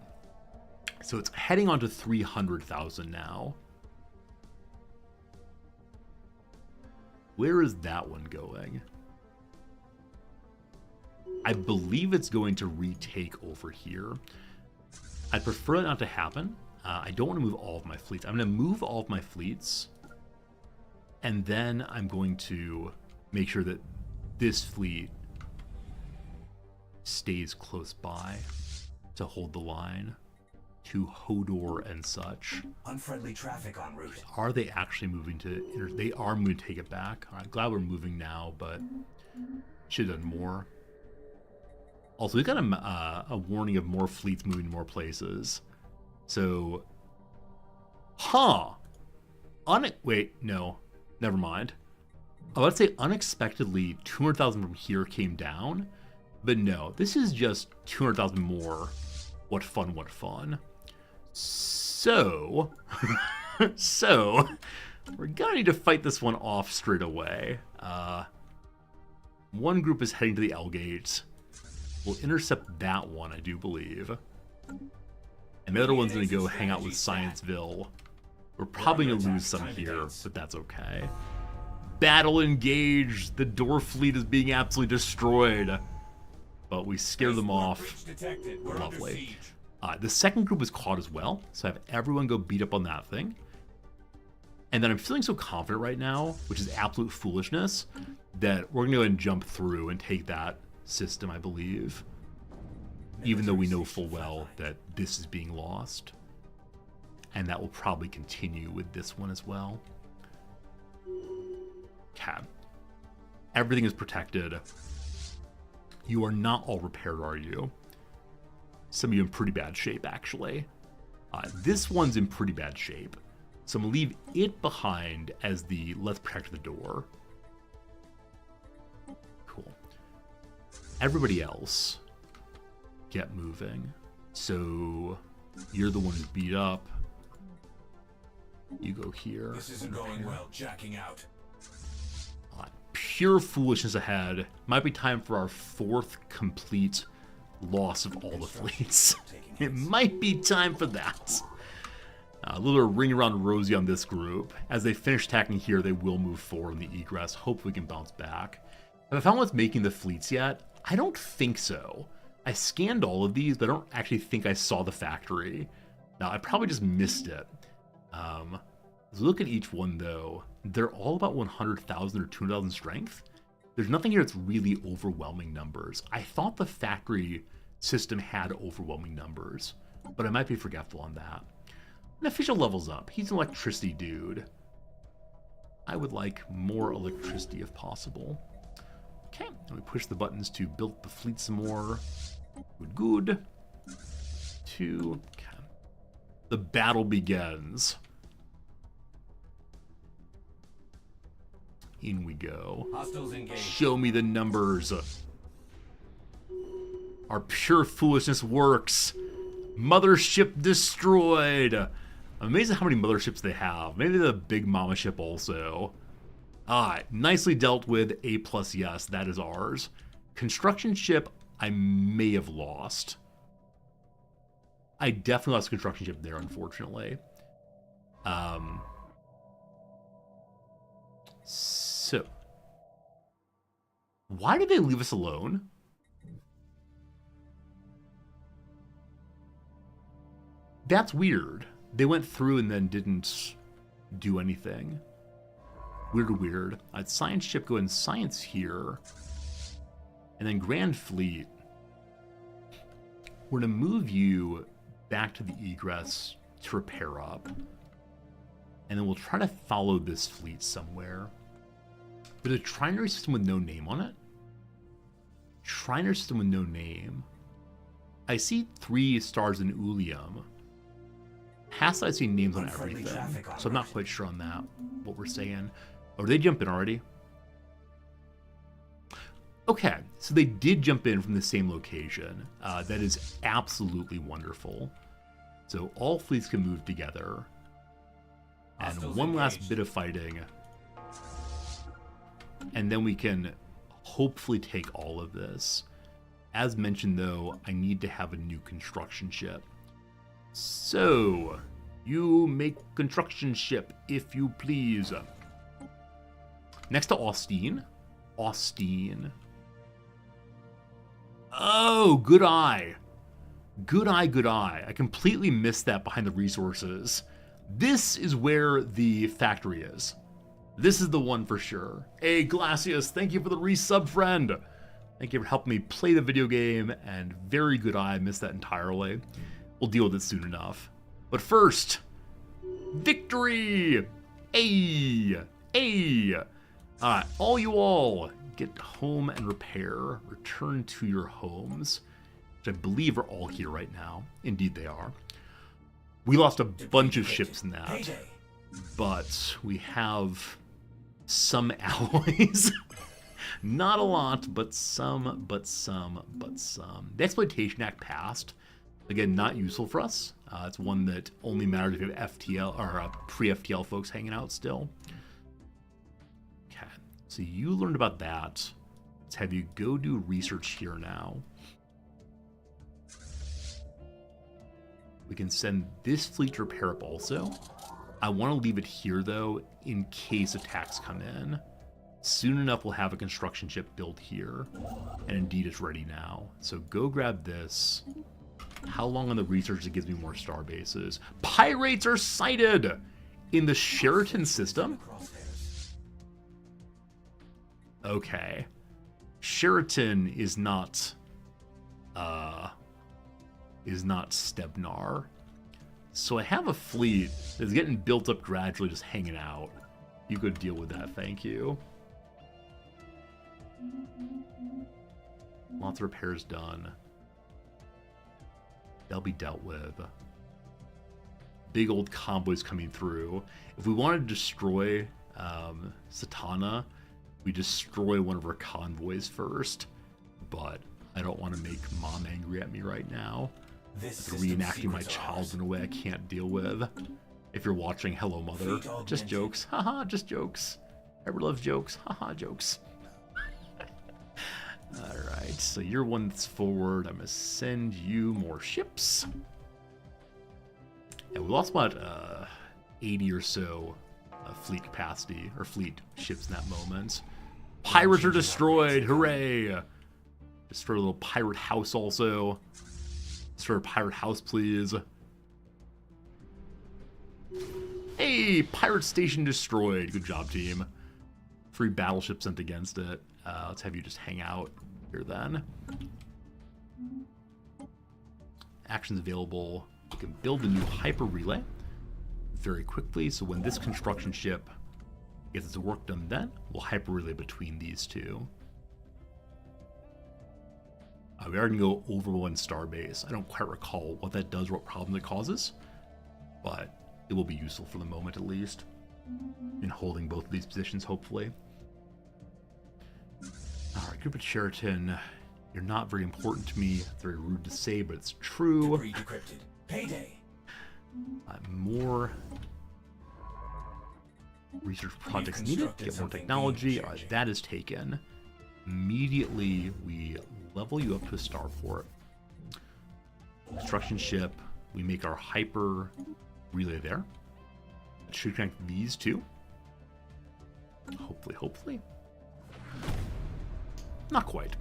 So it's heading on to 300,000 now. Where is that one going? I believe it's going to retake over here. I'd prefer it not to happen. I don't want to move all of my fleets. I'm going to move all of my fleets. And then I'm going to make sure that this fleet stays close by to hold the line to Hodor and such. Unfriendly traffic en route. Are they actually moving to... They are moving to take it back. I'm glad we're moving now, but should have done more. Also, we've got a warning of more fleets moving to more places. So... Wait, no. Never mind. I would say unexpectedly 200,000 from here came down. But no, this is just 200,000 more. What fun, what fun. So... so... We're gonna need to fight this one off straight away. One group is heading to the L-gate. We'll intercept that one, I do believe. And the other one's gonna go hang out with Scienceville. We're probably gonna lose some here, but that's okay. Battle engaged! The door fleet is being absolutely destroyed. But we scare them off. Lovely. The second group is caught as well, so I have everyone go beat up on that thing. And then I'm feeling so confident right now, which is absolute foolishness, that we're gonna go ahead and jump through and take that system, I believe. Even though we know full well that this is being lost. And that will probably continue with this one as well. Okay. Everything is protected. You are not all repaired, are you? Some of you in pretty bad shape, actually. This one's in pretty bad shape. So I'm going to leave it behind as the let's protect the door. Cool. Everybody else, get moving. So you're the one who's beat up. You go here. This isn't going well, jacking out. Pure foolishness ahead. Might be time for our 4th complete loss of all the fleets. It might be time for that. A little ring around rosy on this group. As they finish attacking here, they will move forward in the egress. Hopefully we can bounce back. Have I found what's making the fleets yet? I don't think so. I scanned all of these, but I don't actually think I saw the factory. Now, I probably just missed it. Look at each one, though. They're all about 100,000 or 200,000 strength. There's nothing here that's really overwhelming numbers. I thought the factory system had overwhelming numbers, but I might be forgetful on that. An official levels up. He's an electricity dude. I would like more electricity if possible. Okay, and we push the buttons to build the fleet some more. Good. 2. Okay. The battle begins. In we go. Hostiles engaged. Show me the numbers. Our pure foolishness works. Mothership destroyed. I'm amazed at how many motherships they have. Maybe the big mama ship also. Nicely dealt with. A+, yes, that is ours. Construction ship, I may have lost. I definitely lost construction ship there, unfortunately. So, why did they leave us alone? That's weird. They went through and then didn't do anything. Weird. Science ship go in science here. And then Grand Fleet. We're going to move you back to the egress to repair up. And then we'll try to follow this fleet somewhere. There's a trinary system with no name on it. Trinary system with no name. I see 3 stars in Ulium. Past I see names on everything, so I'm not quite sure on that, what we're saying. Oh, did they jump in already? Okay, so they did jump in from the same location. That is absolutely wonderful. So all fleets can move together. And Hostiles one last engaged. bit of fighting. And then we can hopefully take all of this. As mentioned, though, I need to have a new construction ship. So, you make construction ship, if you please. Next to Austin. Austin. Oh, good eye. Good eye, good eye. I completely missed that behind the resources. This is where the factory is. This is the one for sure. Hey, Glacius, thank you for the resub, friend. Thank you for helping me play the video game, and very good eye. I missed that entirely. We'll deal with it soon enough. But first, victory! Hey! Hey! Alright, all, get home and repair. Return to your homes, which I believe are all here right now. Indeed they are. We lost a bunch of ships in that, Payday. but we have some alloys. Not a lot, but some. The Exploitation Act passed. Again, not useful for us. It's one that only matters if you have FTL or pre-FTL folks hanging out still. Okay, so you learned about that. Let's have you go do research here now. We can send this fleet to repair up also. I want to leave it here, though, in case attacks come in. Soon enough, we'll have a construction ship built here. And indeed, it's ready now. So go grab this. How long on the research that gives me more star bases? Pirates are sighted in the Sheraton system? Okay. Sheraton is not Stebnar. So I have a fleet that's getting built up gradually, just hanging out. You could deal with that, thank you. Lots of repairs done. They'll be dealt with. Big old convoys coming through. If we wanted to destroy Satana, we destroy one of our convoys first. But I don't want to make Mom angry at me right now. Reenacting my child in a way I can't deal with. If you're watching, hello mother. Just jokes. Haha, just jokes. Everyone loves jokes. Haha, jokes. Alright, so you're one that's forward. I'm going to send you more ships. And we lost about 80 or so fleet capacity, or fleet ships in that moment. Pirates are destroyed! Hooray! Destroy a little pirate house also. Destroy a pirate house, please. Hey! Pirate station destroyed. Good job, team. 3 battleships sent against it. Let's have you just hang out here then. Actions available. We can build a new hyper relay very quickly. So when this construction ship gets its work done, then we'll hyper relay between these two. We are going to go over 1 star base. I don't quite recall what that does or what problem it causes, but it will be useful for the moment at least in holding both of these positions, hopefully. Alright, group at Sheraton. You're not very important to me. It's very rude to say, but it's true. Debris decrypted. Payday. More research projects needed. constructed Get more something technology. game Alright, changing. that is taken. Immediately, we level you up to a starport. Construction ship. We make our hyper relay there. It should connect these two. Hopefully. Not quite.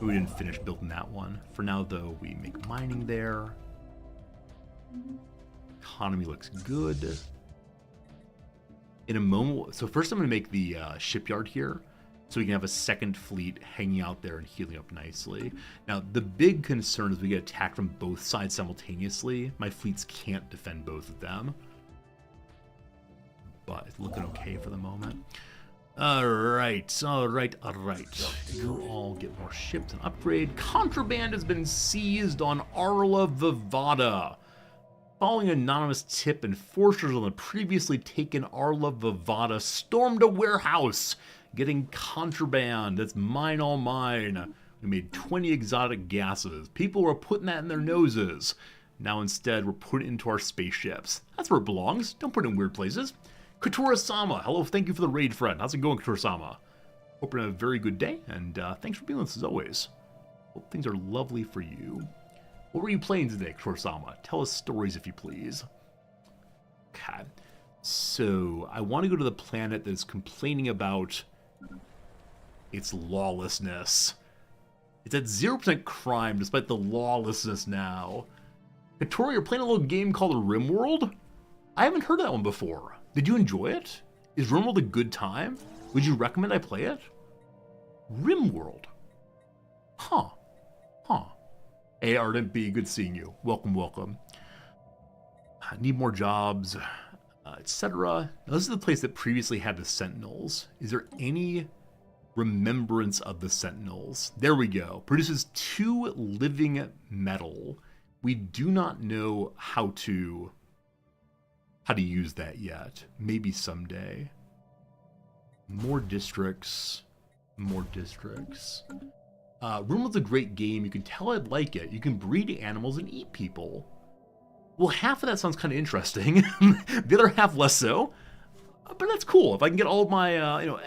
We didn't finish building that one. For now, though, we make mining there. Economy looks good. In a moment, so first I'm going to make the shipyard here. so we can have a second fleet hanging out there and healing up nicely. Now, the big concern is we get attacked from both sides simultaneously. My fleets can't defend both of them, but it's looking okay for the moment. All right. You all get more ships and upgrade. Contraband has been seized on Arla Vivada. Following an anonymous tip, enforcers on the previously taken Arla Vivada stormed a warehouse, getting contraband. That's mine, all mine. We made 20 exotic gases. People were putting that in their noses. Now instead, we're putting it into our spaceships. That's where it belongs. Don't put it in weird places. Katura-sama, hello, thank you for the raid, friend. How's it going, Katura-sama? Hope you're having a very good day, and thanks for being with us as always. Hope things are lovely for you. What were you playing today, Katura-sama? Tell us stories if you please. Okay, so I want to go to the planet that is complaining about its lawlessness. It's at 0% crime despite the lawlessness now. Katura, you're playing a little game called RimWorld? I haven't heard of that one before. Did you enjoy it? Is RimWorld a good time? Would you recommend I play it? RimWorld. Huh. Hey, Ardent B, good seeing you. Welcome. I need more jobs, etc. Now, this is the place that previously had the Sentinels. Is there any remembrance of the Sentinels? There we go. Produces 2 living metal. We do not know how to use that yet. Maybe someday. More districts. RimWorld's a great game. You can tell I'd like it. You can breed animals and eat people. Well, half of that sounds kind of interesting. The other half less so. But that's cool. If I can get all of my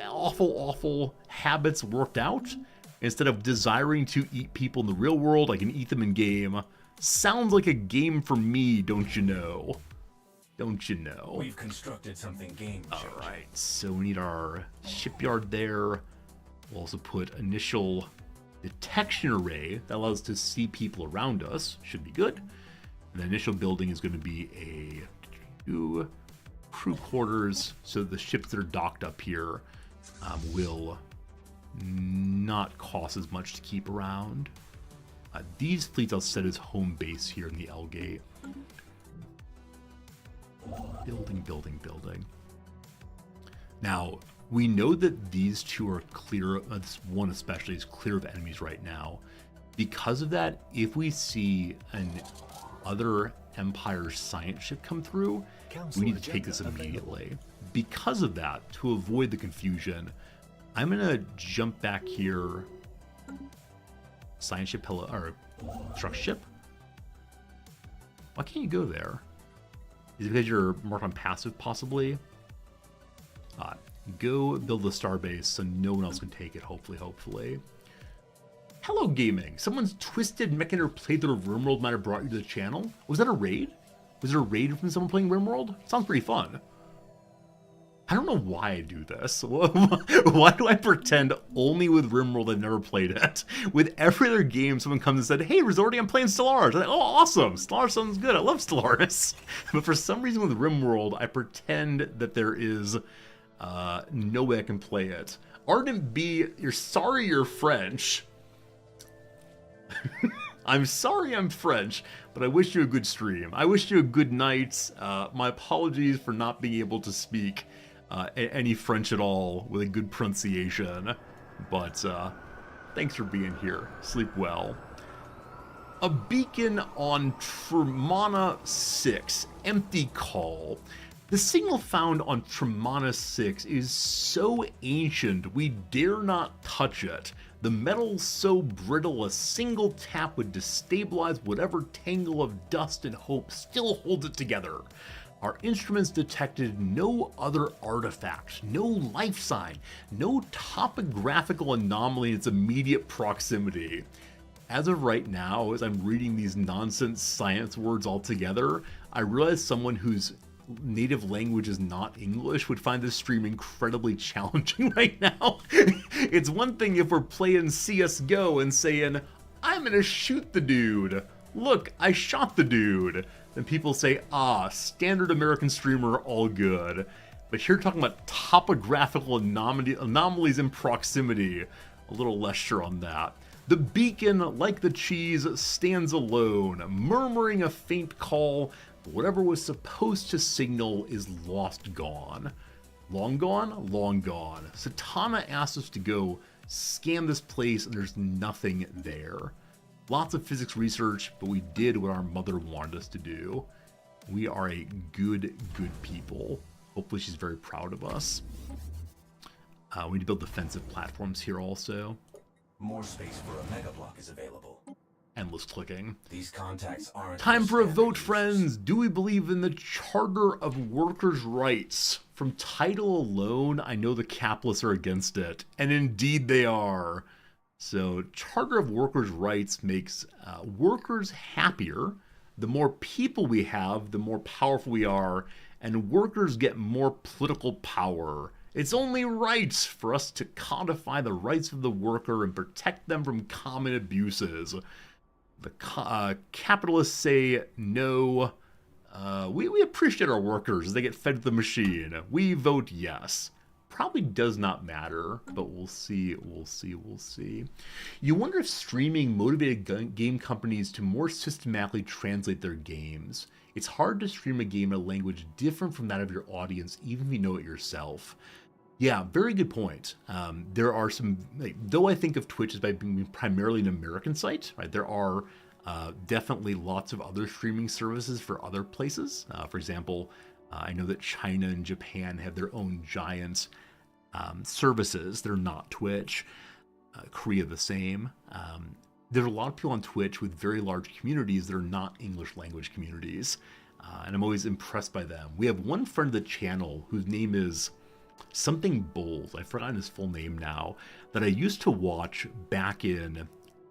awful habits worked out, instead of desiring to eat people in the real world, I can eat them in game. Sounds like a game for me, don't you know? We've constructed something game changing. All right, so we need our shipyard there. We'll also put initial detection array that allows us to see people around us. Should be good. And the initial building is going to be a crew quarters, so the ships that are docked up here will not cost as much to keep around. These fleets I'll set as home base here in the L gate. Building. Now, we know that these two are clear, this one especially is clear of enemies right now. Because of that, if we see an other Empire science ship come through, we need to take this immediately. Because of that, to avoid the confusion, I'm gonna jump back here. Science ship, or construction ship? Why can't you go there? Is it because you're marked on passive, possibly? Go build the starbase so no one else can take it, hopefully. Hello, gaming. Someone's twisted mechanism playthrough of RimWorld might have brought you to the channel. Was that a raid? Was there a raid from someone playing RimWorld? Sounds pretty fun. I don't know why I do this. Why do I pretend only with RimWorld I've never played it? With every other game, someone comes and said, "Hey, Resorty, I'm playing Stellaris." I'm like, "Oh, awesome! Stellaris sounds good. I love Stellaris." But for some reason with RimWorld, I pretend that there is no way I can play it. Ardent B, you're sorry you're French. I'm sorry I'm French, but I wish you a good stream. I wish you a good night. My apologies for not being able to speak any French at all with a good pronunciation. But thanks for being here. Sleep well. A beacon on Tremana 6. Empty call. The signal found on Tremana 6 is so ancient we dare not touch it. The metal's so brittle a single tap would destabilize whatever tangle of dust and hope still holds it together. Our instruments detected no other artifact, no life sign, no topographical anomaly in its immediate proximity. As of right now, as I'm reading these nonsense science words all together, I realize someone whose native language is not English would find this stream incredibly challenging right now. It's one thing if we're playing CSGO and saying, "I'm gonna shoot the dude. Look, I shot the dude." Then people say, "Ah, standard American streamer, all good." But here talking about topographical anomalies in proximity, a little less sure on that. The beacon, like the cheese, stands alone, murmuring a faint call, but whatever was supposed to signal is lost gone. Long gone? Long gone. Satana asked us to go scan this place, and there's nothing there. Lots of physics research, but we did what our mother wanted us to do. We are a good people. Hopefully she's very proud of us. We need to build defensive platforms here also. More space for a mega block is available. Endless clicking. These contacts aren't... Time for a vote, friends! Do we believe in the Charter of Workers' Rights? From title alone, I know the capitalists are against it. And indeed they are. So, Charter of Workers' Rights makes workers happier. The more people we have, the more powerful we are. And workers get more political power. It's only right for us to codify the rights of the worker and protect them from common abuses. The capitalists say no. We appreciate our workers as they get fed to the machine. We vote yes. Probably does not matter, but we'll see. You wonder if streaming motivated game companies to more systematically translate their games. It's hard to stream a game in a language different from that of your audience, even if you know it yourself. Yeah, very good point. There are some, though I think of Twitch as being primarily an American site, right? There are definitely lots of other streaming services for other places. For example, I know that China and Japan have their own giant services. They're not Twitch. Korea the same. There's a lot of people on Twitch with very large communities that are not English language communities. And I'm always impressed by them. We have one friend of the channel whose name is something Bowles. I've forgotten his full name now. That I used to watch back in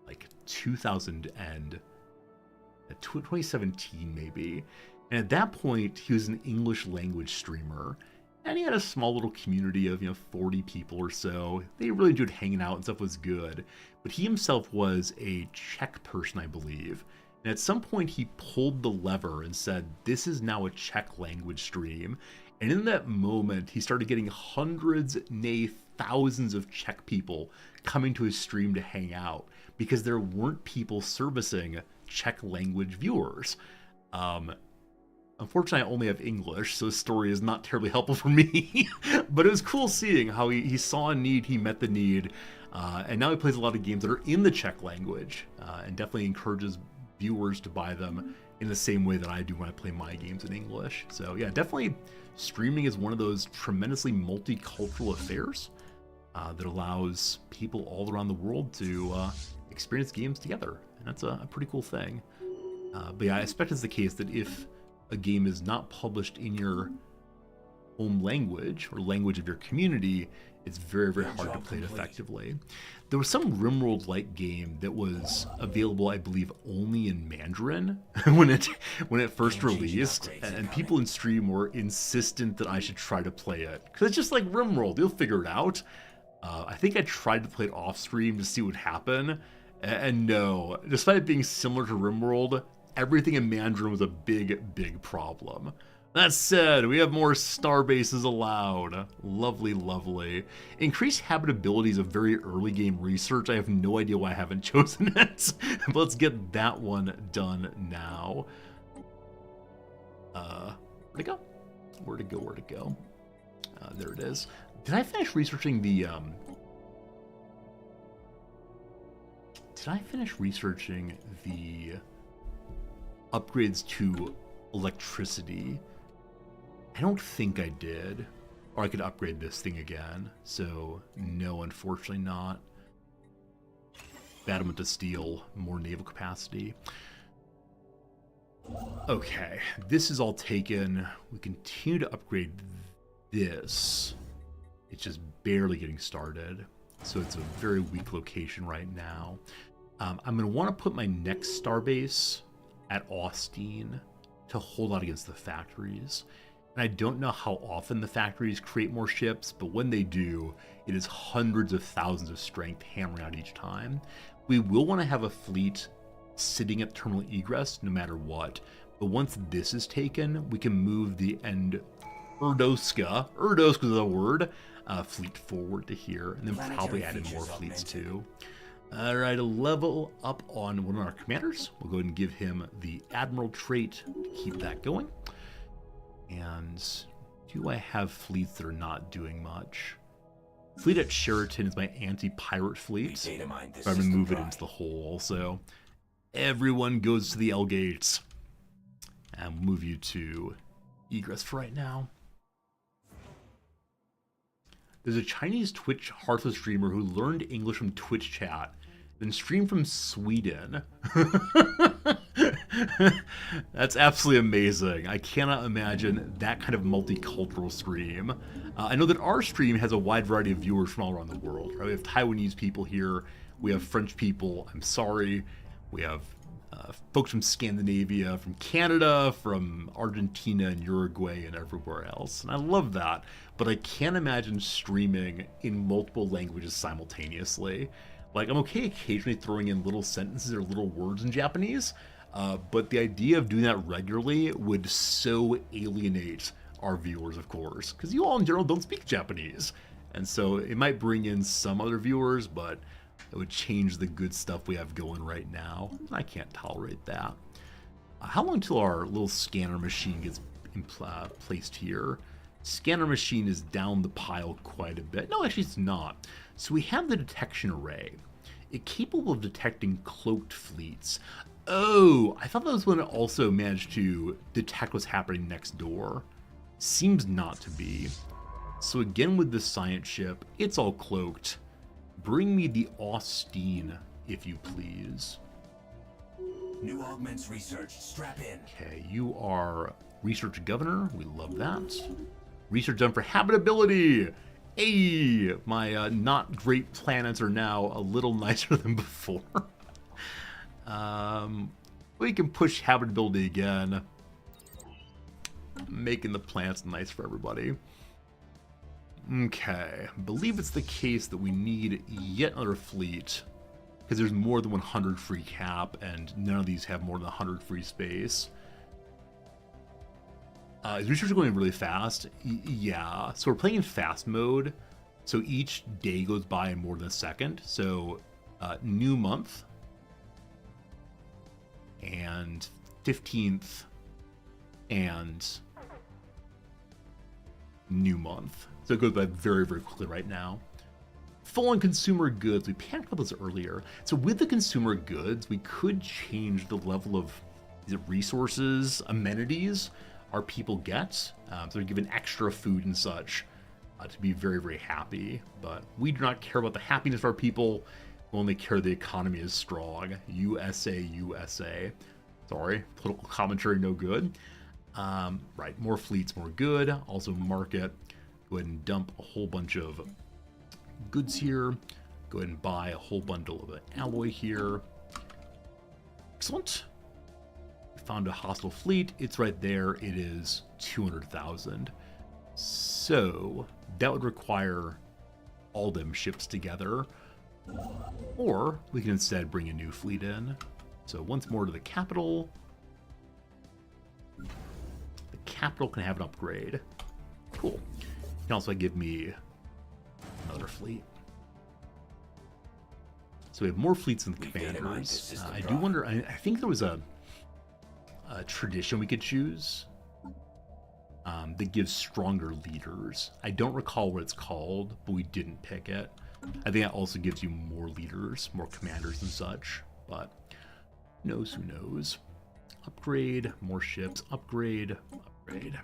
like 2017 maybe. And at that point, he was an English language streamer. And he had a small little community of, 40 people or so. They really enjoyed hanging out and stuff was good. But he himself was a Czech person, I believe. And at some point he pulled the lever and said, this is now a Czech language stream. And in that moment, he started getting hundreds, nay, thousands of Czech people coming to his stream to hang out because there weren't people servicing Czech language viewers. Unfortunately, I only have English, so this story is not terribly helpful for me. But it was cool seeing how he saw a need, he met the need, and now he plays a lot of games that are in the Czech language, and definitely encourages viewers to buy them in the same way that I do when I play my games in English. So yeah, definitely streaming is one of those tremendously multicultural affairs that allows people all around the world to experience games together, and that's a pretty cool thing. But yeah, I expect it's the case that if a game is not published in your home language or language of your community, it's very, very hard to play it effectively. There was some RimWorld-like game that was available, I believe, only in Mandarin when it first released, and people in stream were insistent that I should try to play it because it's just like RimWorld. You'll figure it out. I think I tried to play it off stream to see what would happen, and no, despite it being similar to RimWorld, everything in Mandarin was a big problem. That said, we have more star bases allowed. Lovely, lovely. Increased habitability is a very early game research. I have no idea why I haven't chosen it. But let's get that one done now. Where'd it go? Where'd it go? There it is. Did I finish researching the, upgrades to electricity? I don't think I did. Or I could upgrade this thing again. So, no, unfortunately not. Battlement to steel, more naval capacity. Okay, this is all taken. We continue to upgrade this. It's just barely getting started. So it's a very weak location right now. I'm going to want to put my next starbase at Austin to hold out against the factories. And I don't know how often the factories create more ships, but when they do, it is hundreds of thousands of strength hammering out each time. We will want to have a fleet sitting at terminal egress no matter what. But once this is taken, we can move the end Erdoska is a word, fleet forward to here, and then probably add in more fleets too. Alright, a level up on one of our commanders. We'll go ahead and give him the Admiral trait to keep that going. And do I have fleets that are not doing much? Fleet at Sheraton is my anti-pirate fleet. I'm going to move it into the hole also. Everyone goes to the L gates. And we'll move you to egress for right now. There's a Chinese Twitch Hearthstone streamer who learned English from Twitch chat, then streamed from Sweden. That's absolutely amazing. I cannot imagine that kind of multicultural stream. I know that our stream has a wide variety of viewers from all around the world. Right? We have Taiwanese people here. We have French people. I'm sorry. We have folks from Scandinavia, from Canada, from Argentina and Uruguay and everywhere else. And I love that. But I can't imagine streaming in multiple languages simultaneously. Like, I'm okay occasionally throwing in little sentences or little words in Japanese, but the idea of doing that regularly would so alienate our viewers, of course, because you all in general don't speak Japanese. And so it might bring in some other viewers, but it would change the good stuff we have going right now. I can't tolerate that. How long till our little scanner machine gets placed here? Scanner machine is down the pile quite a bit. No, actually it's not. So we have the detection array. It's capable of detecting cloaked fleets. Oh, I thought that was when it also managed to detect what's happening next door. Seems not to be. So again with the science ship, it's all cloaked. Bring me the Austin, if you please. New augments research. Strap in. Okay, you are research governor. We love that. Research done for habitability. Hey, my not great planets are now a little nicer than before. We can push habitability again, making the planets nice for everybody. Okay, I believe it's the case that we need yet another fleet, because there's more than 100 free cap, and none of these have more than 100 free space. Is research going really fast? Yeah, so we're playing in fast mode, so each day goes by in more than a second. So new month, and 15th, and new month. So it goes by very, very quickly right now. Full on consumer goods. We panicked about this earlier. So with the consumer goods, we could change the level of resources, amenities our people get. So they're given extra food and such to be very, very happy. But we do not care about the happiness of our people. We only care the economy is strong. USA, USA. Sorry, political commentary no good. Right, more fleets, more good. Also market. Go ahead and dump a whole bunch of goods here. Go ahead and buy a whole bundle of alloy here. Excellent. We found a hostile fleet. It's right there. It is 200,000. So that would require all them ships together. Or we can instead bring a new fleet in. So once more to the capital. The capital can have an upgrade. Cool. You can also give me another fleet. So we have more fleets than the commanders. I do wonder, I think there was a tradition we could choose that gives stronger leaders. I don't recall what it's called, but we didn't pick it. I think that also gives you more leaders, more commanders and such, but who knows, who knows. Upgrade, more ships, upgrade, upgrade.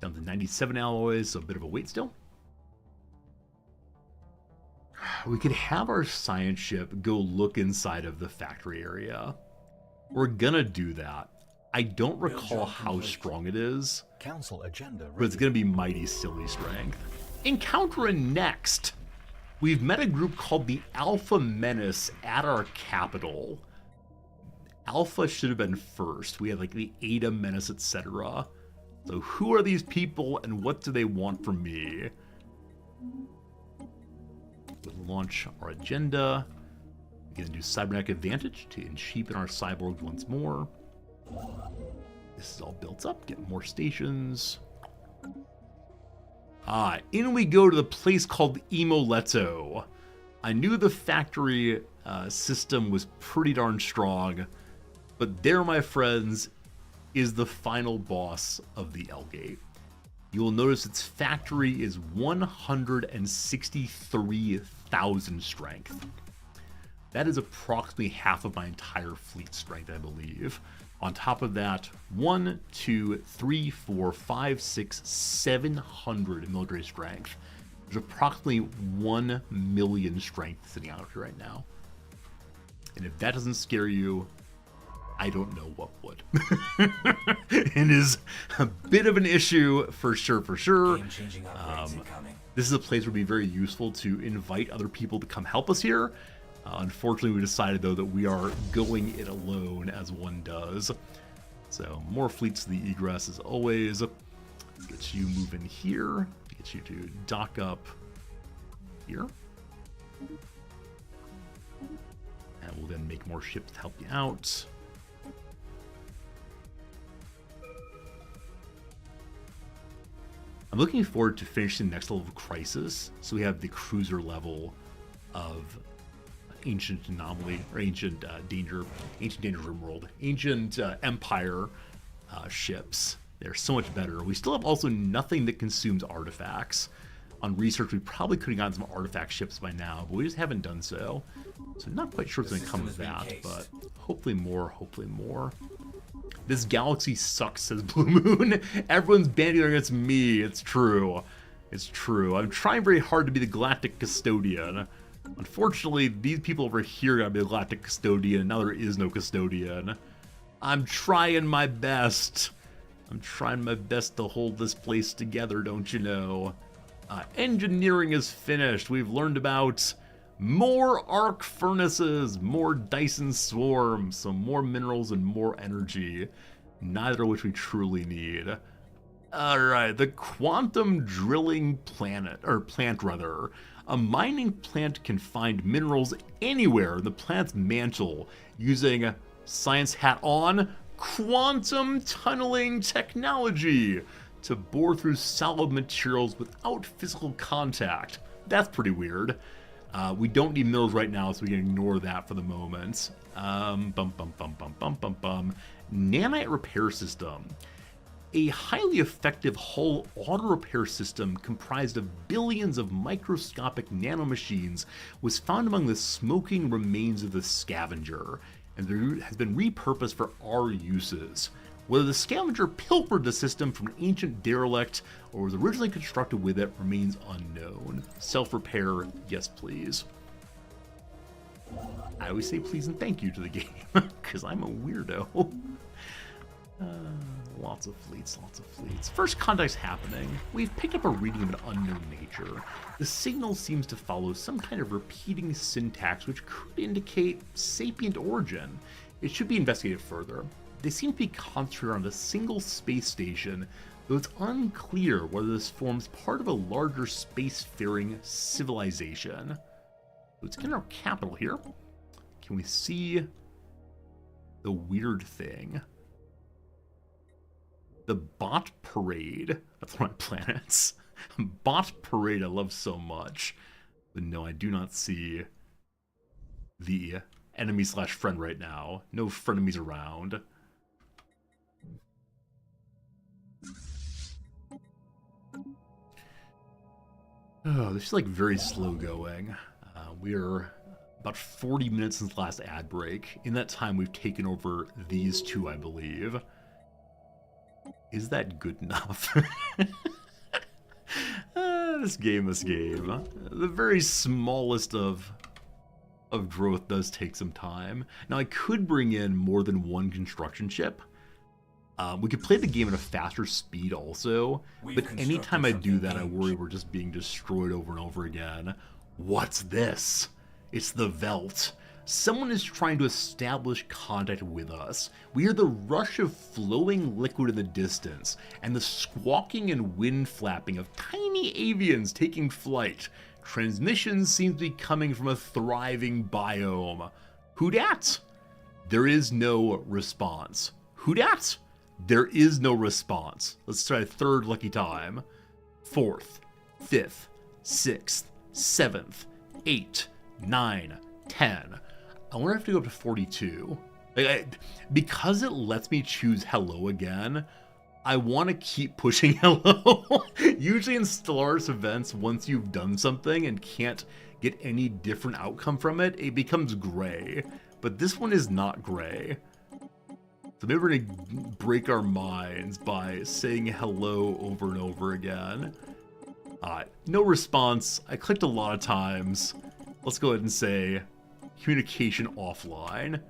Down to 97 alloys, so a bit of a wait still. We could have our science ship go look inside of the factory area. We're gonna do that. I don't recall how strong it is, Council agenda but it's gonna be mighty silly strength. Encountering next, we've met a group called the Alpha Menace at our capital. Alpha should have been first. We had like the Ada Menace, etc. So who are these people and what do they want from me? We'll launch our agenda. We're gonna do cybernetic advantage to cheapen our cyborgs once more. This is all built up. Get more stations. In we go to the place called Imoletto. I knew the factory system was pretty darn strong, but there, my friends, is the final boss of the L-Gate. You will notice its factory is 163,000 strength. That is approximately half of my entire fleet strength, I believe. On top of that, 1, 2, 3, 4, 5, 6, 700 military strength. There's approximately 1 million strength sitting out here right now. And if that doesn't scare you, I don't know what would. It is a bit of an issue for sure, for sure. This is a place where it would be very useful to invite other people to come help us here. Unfortunately, we decided, though, that we are going it alone, as one does. So, more fleets to the egress, as always. Get you moving here. Get you to dock up here. And we'll then make more ships to help you out. I'm looking forward to finishing the next level of Crisis. So we have the cruiser level of Ancient Anomaly, or Ancient Danger World, Ancient Empire ships. They're so much better. We still have also nothing that consumes artifacts. On research, we probably could have gotten some artifact ships by now, but we just haven't done so. So not quite sure what's going to come of that, but hopefully more, hopefully more. This galaxy sucks, says Blue Moon. Everyone's banding against me. It's true. It's true. I'm trying very hard to be the Galactic Custodian. Unfortunately, these people over here gotta be the Galactic Custodian, and now there is no Custodian. I'm trying my best. I'm trying my best to hold this place together, don't you know? Engineering is finished. We've learned about more arc furnaces, more Dyson swarms, some more minerals and more energy, neither of which we truly need. Alright, the quantum drilling plant. A mining plant can find minerals anywhere in the planet's mantle using, science hat on, quantum tunneling technology to bore through solid materials without physical contact. That's pretty weird. We don't need minerals right now, so we can ignore that for the moment. Nanite repair system. A highly effective hull auto repair system comprised of billions of microscopic nanomachines was found among the smoking remains of the Scavenger, and has been repurposed for our uses. Whether the Scavenger pilfered the system from an ancient derelict or was originally constructed with it remains unknown. Self-repair, yes please. I always say please and thank you to the game, because I'm a weirdo. Lots of fleets, lots of fleets. First contact's happening. We've picked up a reading of an unknown nature. The signal seems to follow some kind of repeating syntax which could indicate sapient origin. It should be investigated further. They seem to be concentrated around a single space station, though it's unclear whether this forms part of a larger spacefaring civilization. So let's get in our capital here. Can we see the weird thing? The Bot Parade. That's one of my planets. Bot Parade I love so much. But no, I do not see the enemy slash friend right now. No frenemies around. Oh, this is like very slow going. We are about 40 minutes since the last ad break. In that time, we've taken over these two, I believe. Is that good enough? This game. The very smallest of growth does take some time. Now, I could bring in more than one construction ship. We could play the game at a faster speed also, but anytime I do that, I worry we're just being destroyed over and over again. What's this? It's the Velt. Someone is trying to establish contact with us. We hear the rush of flowing liquid in the distance, and the squawking and wind flapping of tiny avians taking flight. Transmissions seem to be coming from a thriving biome. Who dat? There is no response. Who dat? There is no response. Let's try a third lucky time. Fourth. 5th, 6th, 7th, 8, 9, 10. I wonder if I have to go up to 42. Because it lets me choose hello again, I want to keep pushing hello. Usually in Stellaris events, once you've done something and can't get any different outcome from it, it becomes gray. But this one is not gray. So maybe we're going to break our minds by saying hello over and over again. No response. I clicked a lot of times. Let's go ahead and say communication offline.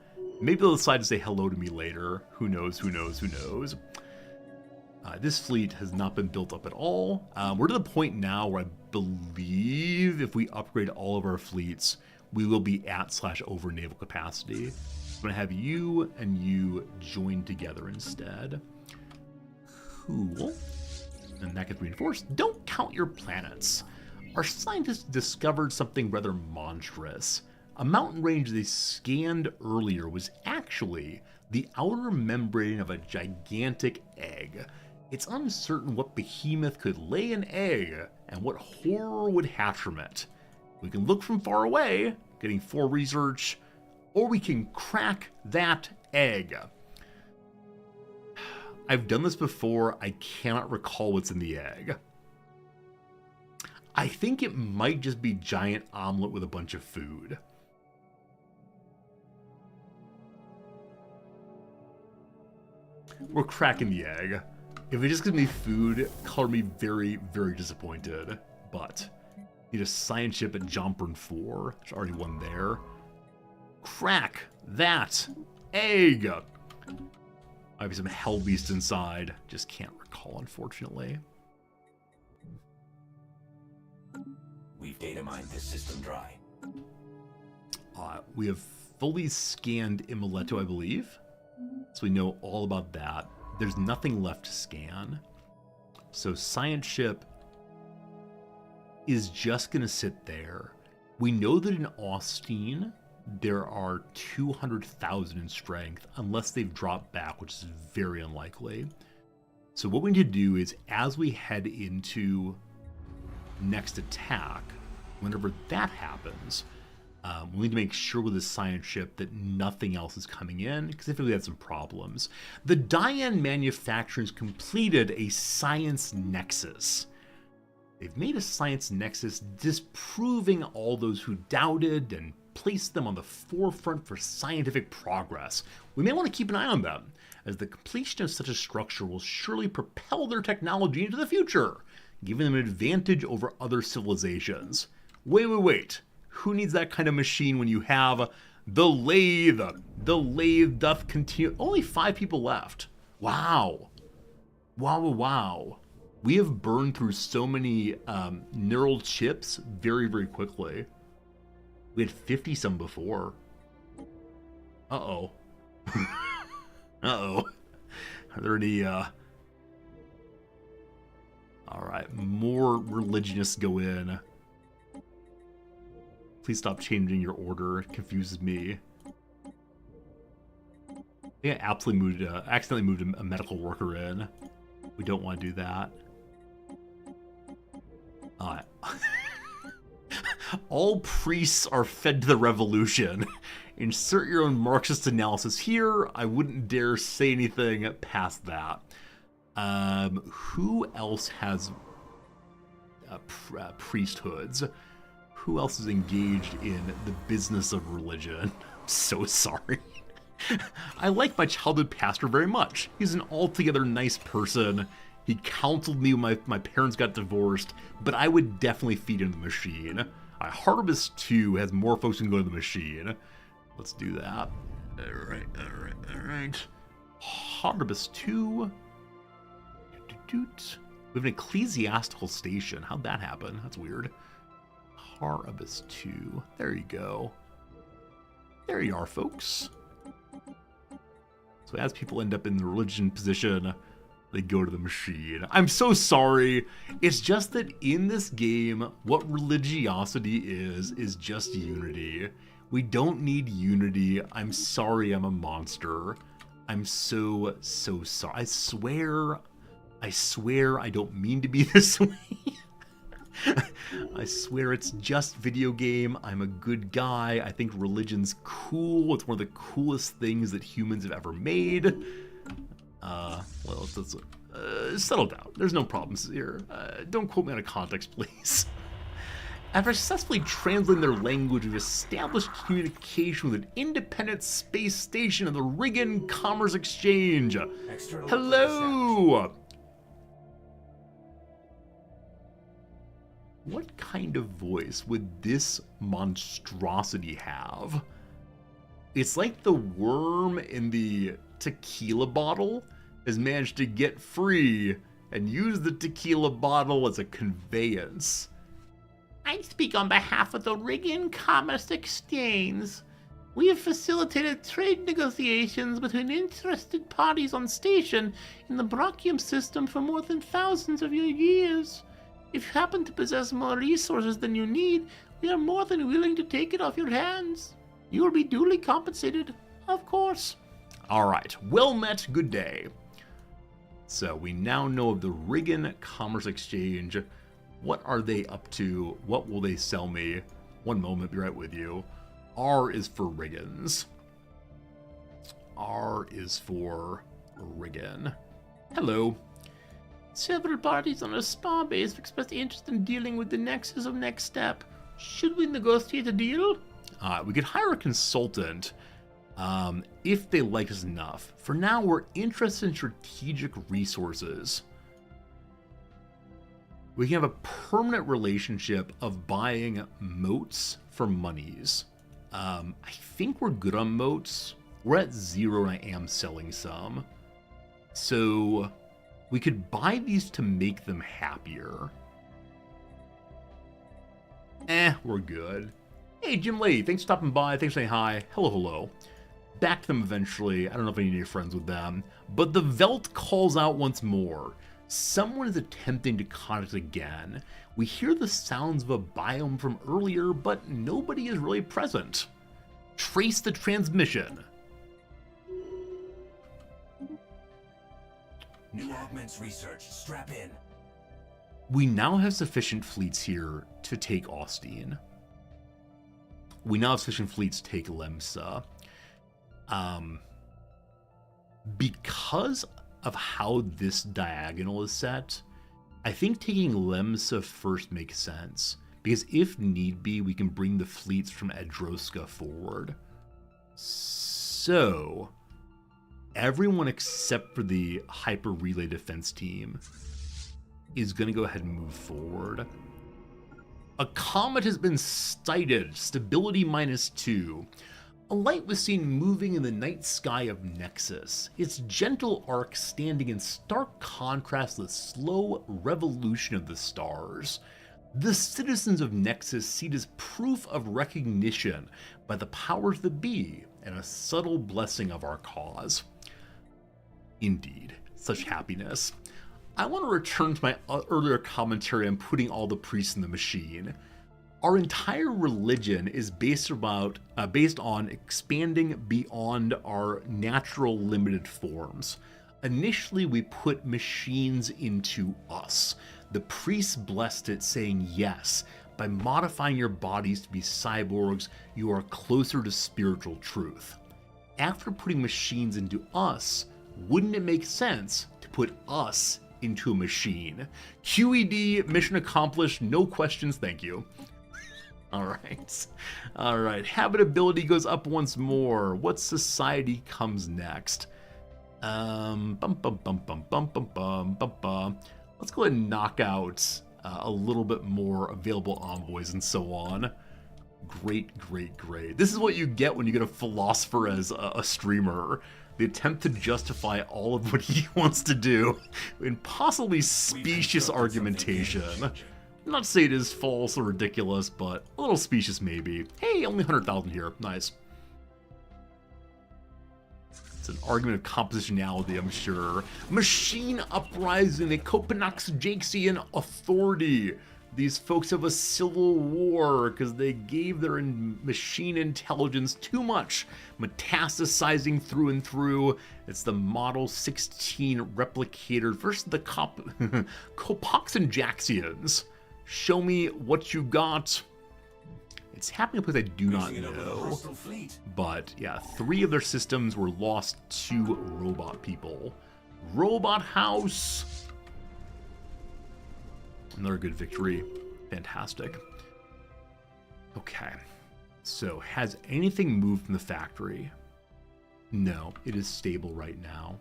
Maybe they'll decide to say hello to me later. Who knows, who knows, who knows. This fleet has not been built up at all. We're to the point now where I believe if we upgrade all of our fleets, we will be at/over naval capacity. I'm going to have you and you join together instead. Cool. And that gets reinforced. Don't count your planets. Our scientists discovered something rather monstrous. A mountain range they scanned earlier was actually the outer membrane of a gigantic egg. It's uncertain what behemoth could lay an egg and what horror would hatch from it. We can look from far away, getting 4 research, or we can crack that egg. I've done this before. I cannot recall what's in the egg. I think it might just be giant omelet with a bunch of food. We're cracking the egg. If it just gives me food, color me very, very disappointed. But need a science ship at Jomburn 4. There's already one there. Crack that egg. Might be some hell beast inside. Just can't recall, unfortunately. We've data mined this system dry. We have fully scanned Immolato, I believe. So we know all about that. There's nothing left to scan. So science ship is just going to sit there. We know that in Austin, there are 200,000 in strength, unless they've dropped back, which is very unlikely. So what we need to do is, as we head into next attack, whenever that happens, we need to make sure with the science ship that nothing else is coming in, because if we had some problems. The Diane manufacturers completed a science nexus. They've made a science nexus disproving all those who doubted and placed them on the forefront for scientific progress. We may want to keep an eye on them, as the completion of such a structure will surely propel their technology into the future, giving them an advantage over other civilizations. Wait. Who needs that kind of machine when you have the lathe? The lathe doth continue. Only 5 people left. Wow. We have burned through so many neural chips very, very quickly. We had 50 some before. Uh-oh. Uh-oh. Are there any, All right, more religionists go in. Please stop changing your order. It confuses me. I think I accidentally moved a medical worker in. We don't want to do that. All priests are fed to the revolution. Insert your own Marxist analysis here. I wouldn't dare say anything past that. Who else has priesthoods? Who else is engaged in the business of religion? I'm so sorry. I like my childhood pastor very much. He's an altogether nice person. He counseled me when my parents got divorced, but I would definitely feed into the machine. Harvest 2 has more folks who can go to the machine. Let's do that. Alright. Harvest 2. We have an ecclesiastical station. How'd that happen? That's weird. Harvest 2. There you go. There you are, folks. So as people end up in the religion position, they go to the machine. I'm so sorry. It's just that in this game, what religiosity is just unity. We don't need unity. I'm sorry I'm a monster. I'm so sorry. I swear I don't mean to be this way. I swear it's just video game. I'm a good guy. I think religion's cool. It's one of the coolest things that humans have ever made. Well, let's settle down. There's no problems here. Don't quote me out of context, please. After successfully translating their language, we've established communication with an independent space station of the Riggin Commerce Exchange. Hello! What kind of voice would this monstrosity have? It's like the worm in the tequila bottle has managed to get free and use the tequila bottle as a conveyance. I speak on behalf of the Riggin Commerce Exchange. We have facilitated trade negotiations between interested parties on station in the Brachium system for more than thousands of years. If you happen to possess more resources than you need, we are more than willing to take it off your hands. You will be duly compensated, of course. All right, well met, good day. So we now know of the Riggin Commerce Exchange. What are they up to? What will they sell me? One moment, be right with you. R is for Riggins. R is for Riggin. Hello. Several parties on a spa base have expressed interest in dealing with the nexus of next step. Should we negotiate a deal? We could hire a consultant if they like us enough. For now, we're interested in strategic resources. We can have a permanent relationship of buying moats for monies. I think we're good on moats. We're at 0 and I am selling some. So we could buy these to make them happier. We're good. Hey, Jim Lee, thanks for stopping by. Thanks for saying hi. Hello, hello. Back to them eventually. I don't know if I need any friends with them. But the Velt calls out once more. Someone is attempting to contact again. We hear the sounds of a biome from earlier, but nobody is really present. Trace the transmission. New augments research. Strap in. We now have sufficient fleets here to take Austin. We now have sufficient fleets to take Lemsa. Because of how this diagonal is set, I think taking Lemsa first makes sense. Because if need be, we can bring the fleets from Edroska forward. So everyone except for the Hyper Relay Defense team is going to go ahead and move forward. A comet has been sighted, stability -2. A light was seen moving in the night sky of Nexus, its gentle arc standing in stark contrast to the slow revolution of the stars. The citizens of Nexus see it as proof of recognition by the powers that be and a subtle blessing of our cause. Indeed, such happiness. I want to return to my earlier commentary on putting all the priests in the machine. Our entire religion is based on expanding beyond our natural limited forms. Initially, we put machines into us. The priests blessed it, saying yes. By modifying your bodies to be cyborgs, you are closer to spiritual truth. After putting machines into us, wouldn't it make sense to put us into a machine? QED, mission accomplished, no questions, thank you. All right. Habitability goes up once more. What society comes next? Let's go ahead and knock out a little bit more available envoys and so on. Great. This is what you get when you get a philosopher as a streamer. The attempt to justify all of what he wants to do in possibly specious argumentation. Not to say it is false or ridiculous, but a little specious maybe. Hey, only 100,000 here. Nice. It's an argument of compositionality, I'm sure. Machine uprising, a Copenhagen authority. These folks have a civil war because they gave their machine intelligence too much, metastasizing through and through. It's the Model 16 replicator versus the Copoxenjaxians. Show me what you got. It's happening in a place I do not know. But yeah, 3 of their systems were lost to robot people. Robot house. Another good victory. Fantastic. Okay. So, has anything moved from the factory? No, it is stable right now.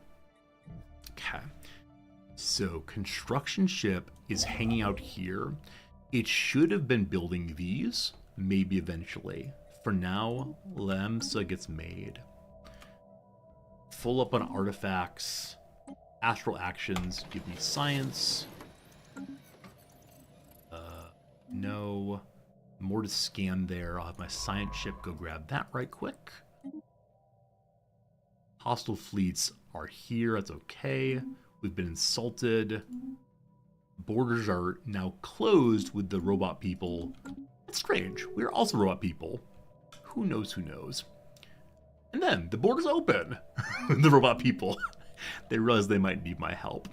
Okay. So, construction ship is hanging out here. It should have been building these, maybe eventually. For now, Lemsa gets made. Full up on artifacts. Astral actions, give me science. No. More to scan there. I'll have my science ship go grab that right quick. Hostile fleets are here. That's okay. We've been insulted. Borders are now closed with the robot people. It's strange. We're also robot people. Who knows who knows? And then the border's open. The robot people. They realize they might need my help.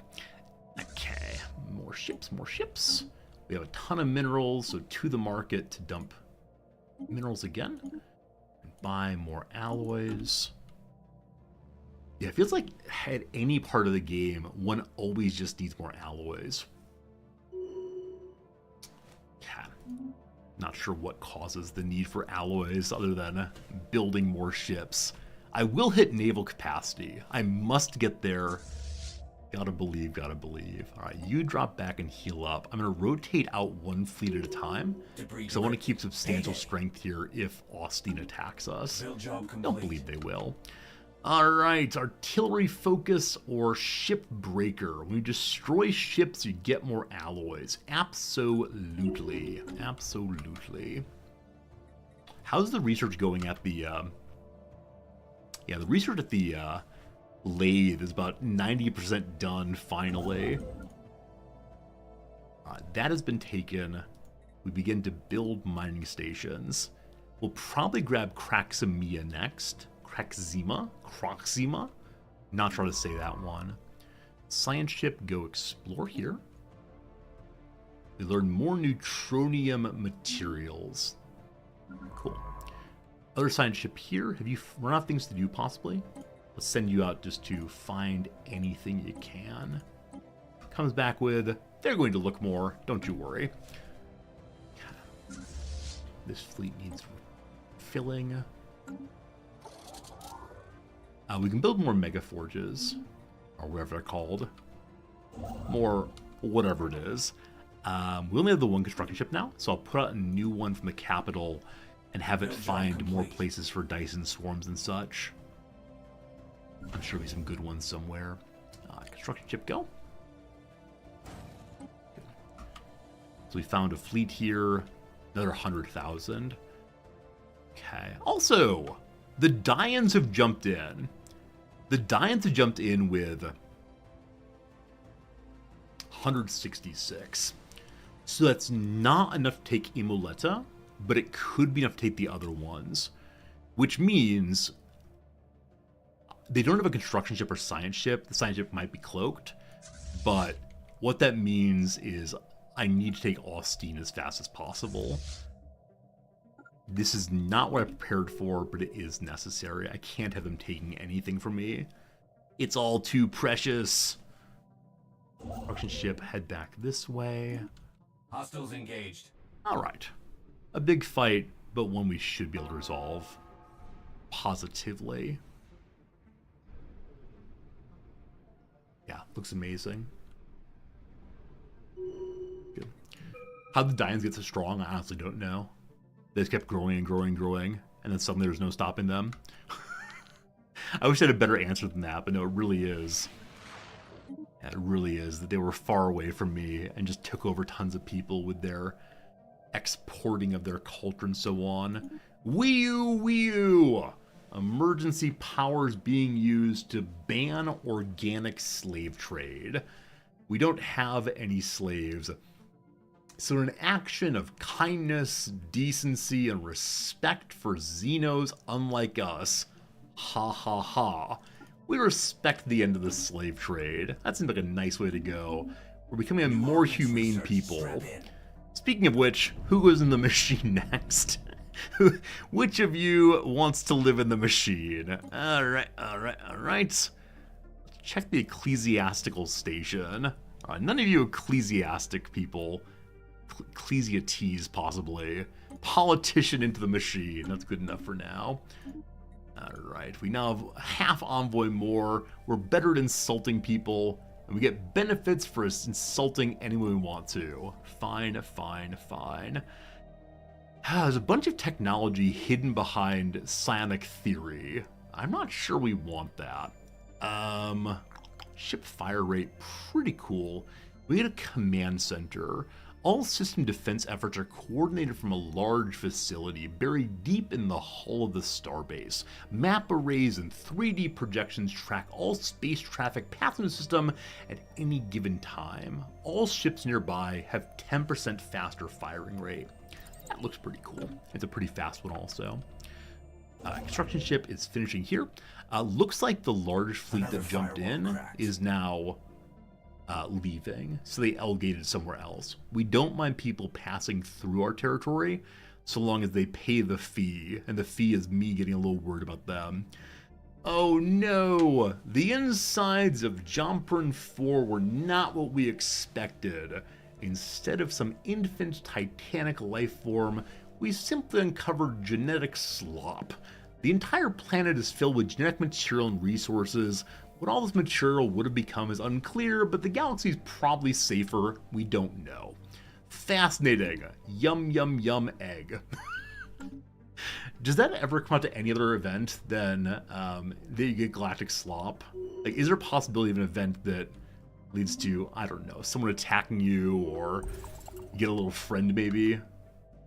Okay. More ships, more ships. We have a ton of minerals, so to the market to dump minerals again. And buy more alloys. Yeah, it feels like at any part of the game, one always just needs more alloys. Yeah. Not sure what causes the need for alloys other than building more ships. I will hit naval capacity. I must get there. Gotta believe, gotta believe. All right, you drop back and heal up. I'm gonna rotate out 1 fleet at a time because I want to keep substantial strength here if Austin attacks us. Don't believe they will. All right, artillery focus or ship breaker. When you destroy ships, you get more alloys. Absolutely, absolutely. How's the research going at the? Yeah, the research at the lathe is about 90% done finally. That has been taken. We begin to build mining stations. We'll probably grab Kraximia next. Kraxima? Not sure how to say that one. Science ship, go explore here. We learn more neutronium materials. Cool. Other science ship here. Have you run out of things to do possibly? Let's send you out just to find anything you can. Comes back with, they're going to look more, don't you worry. This fleet needs filling. We can build more mega forges, or whatever they're called. More whatever it is. We only have the 1 construction ship now, so I'll put out a new one from the capital and have it find more places for Dyson swarms and such. I'm sure there'll be some good ones somewhere. Construction ship, go. So we found a fleet here, another 100,000. Okay. Also, the Dians have jumped in. The Dians have jumped in with 166. So that's not enough to take Imoleta, but it could be enough to take the other ones. Which means they don't have a construction ship or science ship. The science ship might be cloaked. But what that means is I need to take Austin as fast as possible. This is not what I prepared for, but it is necessary. I can't have them taking anything from me. It's all too precious. Construction ship, head back this way. Hostiles engaged. All right. A big fight, but one we should be able to resolve positively. Yeah, looks amazing. Good. How did the Dians get so strong? I honestly don't know. They just kept growing and growing and growing, and then suddenly there's no stopping them. I wish I had a better answer than that, but no, it really is. Yeah, it really is that they were far away from me and just took over tons of people with their exporting of their culture and so on. Wee-oo! Emergency powers being used to ban organic slave trade. We don't have any slaves. So in an action of kindness, decency, and respect for Xenos unlike us, ha ha ha, we respect the end of the slave trade. That seems like a nice way to go. We're becoming a more humane people. Speaking of which, who goes in the machine next? Which of you wants to live in the machine? Alright. Check the ecclesiastical station. None of you ecclesiastic people. Ecclesiates, possibly. Politician into the machine. That's good enough for now. Alright, we now have half envoy more. We're better at insulting people. And we get benefits for insulting anyone we want to. Fine. There's a bunch of technology hidden behind psionic theory. I'm not sure we want that. Ship fire rate, pretty cool. We get a command center. All system defense efforts are coordinated from a large facility buried deep in the hull of the starbase. Map arrays and 3D projections track all space traffic passing the system at any given time. All ships nearby have 10% faster firing rate. That looks pretty cool. It's a pretty fast one also. Construction ship is finishing here. Looks like the large fleet that jumped in is now leaving, so they elgated somewhere else. We don't mind people passing through our territory, so long as they pay the fee, and the fee is me getting a little worried about them. Oh no! The insides of Jompern 4 were not what we expected. Instead of some infant titanic life form, we simply uncovered genetic slop. The entire planet is filled with genetic material and resources. What all this material would have become is unclear, but the galaxy is probably safer. We don't know. Fascinating. Yum egg. Does that ever come out to any other event than that you get galactic slop? Like, is there a possibility of an event that leads to, I don't know, someone attacking you, or you get a little friend maybe?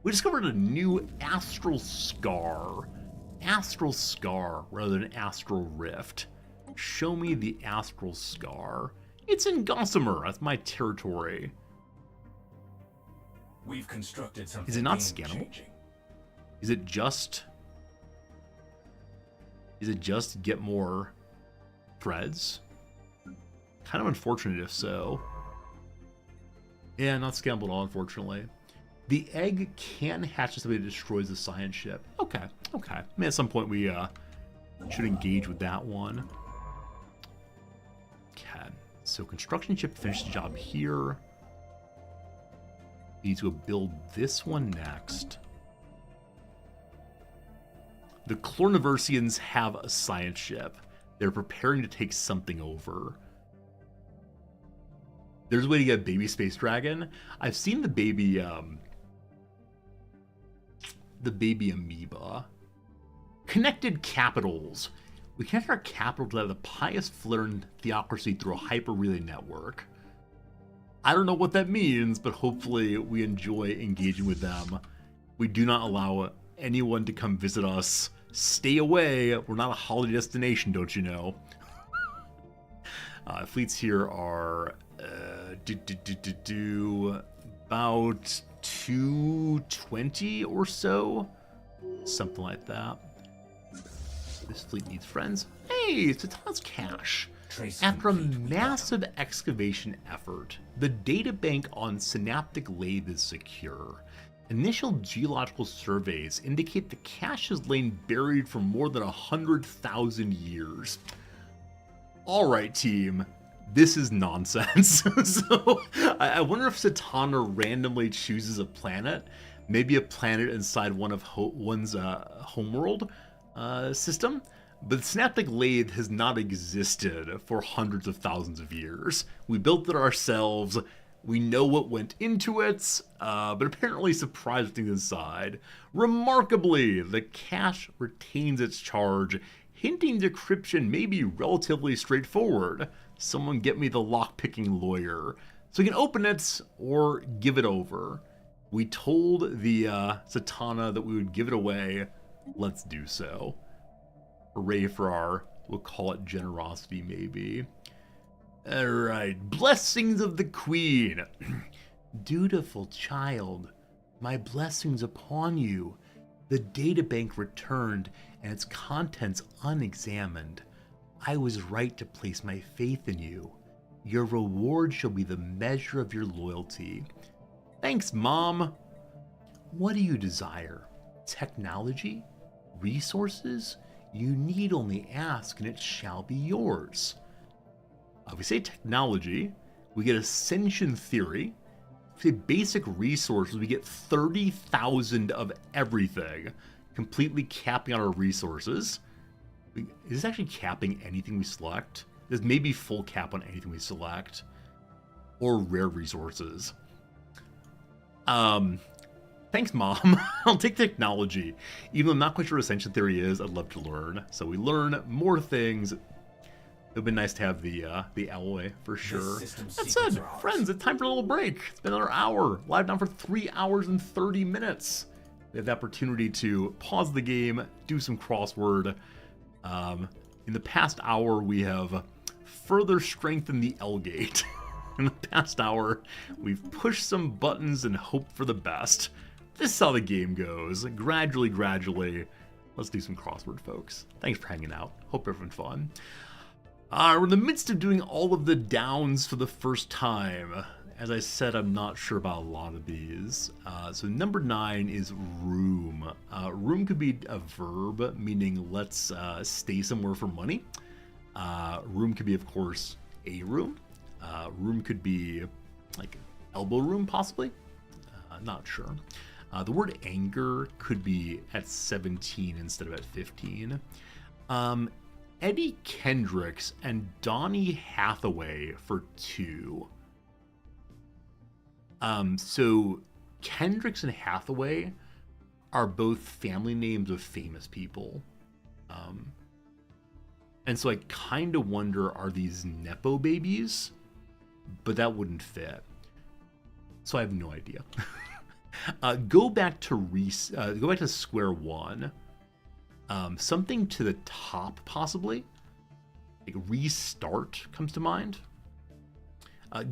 We discovered a new astral scar. Astral scar rather than astral rift. Show me the astral scar. It's in Gossamer. That's my territory. We've constructed something. Is it not scannable? Is it just get more threads? Kind of unfortunate if so. Yeah, not scannable at all, unfortunately. The egg can hatch somebody that destroys the science ship. Okay. I mean, at some point we should engage with that one. Okay. So construction ship finished the job here. We need to go build this one next. The Clorniversians have a science ship. They're preparing to take something over. There's a way to get a baby space dragon. I've seen the baby amoeba. Connected capitals. We connect our capital to the pious Flirin theocracy through a hyper relay network. I don't know what that means, but hopefully we enjoy engaging with them. We do not allow anyone to come visit us. Stay away. We're not a holiday destination, don't you know? Fleets here are about 220 or so, something like that. This fleet needs friends. Hey, it's Satana's cache. After a massive excavation effort, the databank on Synaptic Lathe is secure. Initial geological surveys indicate the cache has lain buried for more than 100,000 years. Alright, team. This is nonsense. So, I wonder if Satana randomly chooses a planet. Maybe a planet inside one's homeworld system. But Synaptic Lathe has not existed for hundreds of thousands of years. We built it ourselves. We know what went into it, but apparently surprised things inside. Remarkably, the cache retains its charge, hinting decryption may be relatively straightforward. Someone get me the lock-picking lawyer, so we can open it or give it over. We told the Satana that we would give it away. Let's do so. Hooray for our, we'll call it generosity maybe. Alright, blessings of the Queen. Dutiful child, my blessings upon you. The databank returned and its contents unexamined. I was right to place my faith in you. Your reward shall be the measure of your loyalty. Thanks, Mom. What do you desire? Technology? Resources? You need only ask and it shall be yours. If we say technology, we get ascension theory. If we say basic resources, we get 30,000 of everything, completely capping out our resources. Is this actually capping anything we select? This may be full cap on anything we select. Or rare resources. Thanks, Mom. I'll take technology. Even though I'm not quite sure what ascension theory is, I'd love to learn. So we learn more things. It would be nice to have the alloy for sure. That said, friends, it's time for a little break. It's been another hour. Live down for 3 hours and 30 minutes. We have the opportunity to pause the game, do some crossword. In the past hour, we have further strengthened the L gate. In the past hour, we've pushed some buttons and hoped for the best. This is how the game goes. Gradually. Let's do some crossword, folks. Thanks for hanging out. Hope you're having fun. We're in the midst of doing all of the downs for the first time. As I said, I'm not sure about a lot of these. So number 9 is room. Room could be a verb, meaning let's stay somewhere for money. Room could be, of course, a room. Room could be like elbow room, possibly. Not sure. The word anger could be at 17 instead of at 15. Eddie Kendricks and Donny Hathaway for 2. So Kendricks and Hathaway are both family names of famous people. And so I kind of wonder, are these Nepo babies? But that wouldn't fit. So I have no idea. Go back to square one. Something to the top, possibly. Like restart comes to mind.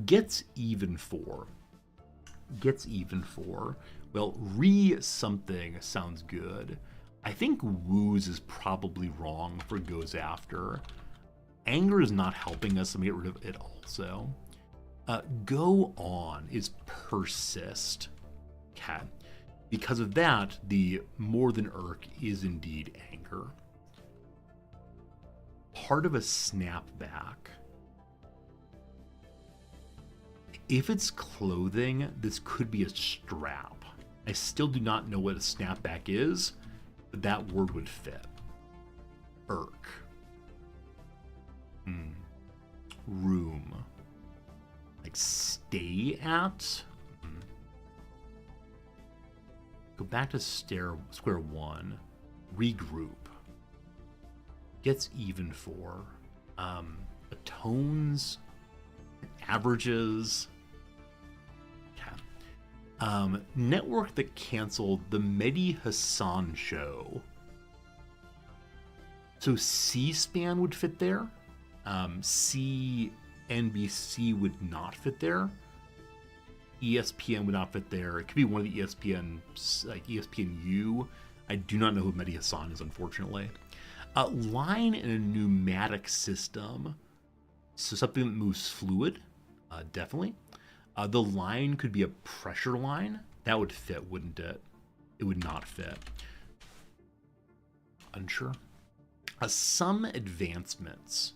Gets even for. Well, something sounds good. I think woos is probably wrong for goes after. Anger is not helping us, so I'm gonna get rid of it also. Go on is persist. Okay. Because of that, the more than irk is indeed anger. Part of a snapback. If it's clothing, this could be a strap. I still do not know what a snapback is, but that word would fit. Irk. Room. Like stay at? Go back to square one. Regroup. Gets even for. Atones. Averages. Okay. Network that canceled the Mehdi Hassan show. So C-SPAN would fit there. CNBC would not fit there. ESPN would not fit there. It could be one of the ESPN, like ESPNU. I do not know who Mehdi Hassan is, unfortunately. Line in a pneumatic system. So something that moves fluid, definitely. The line could be a pressure line. That would fit, wouldn't it? It would not fit. Unsure. Some advancements.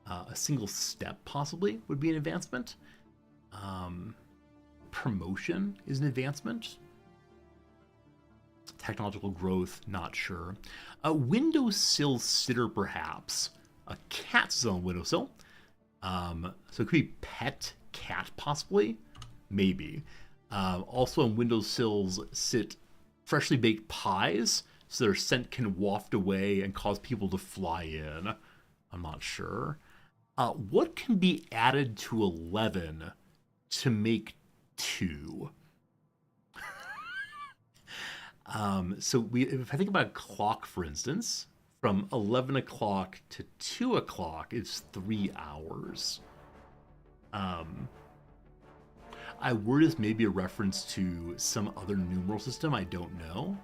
A single step, possibly, would be an advancement. Promotion is an advancement. Technological growth, not sure. A windowsill sitter, perhaps. A cat's on windowsill. So it could be pet cat, possibly. Maybe. Also on windowsills sit freshly baked pies, so their scent can waft away and cause people to fly in. I'm not sure. What can be added to 11 to make 2? So if I think about a clock, for instance, from 11 o'clock to 2 o'clock is 3 hours. I word this maybe a reference to some other numeral system, I don't know.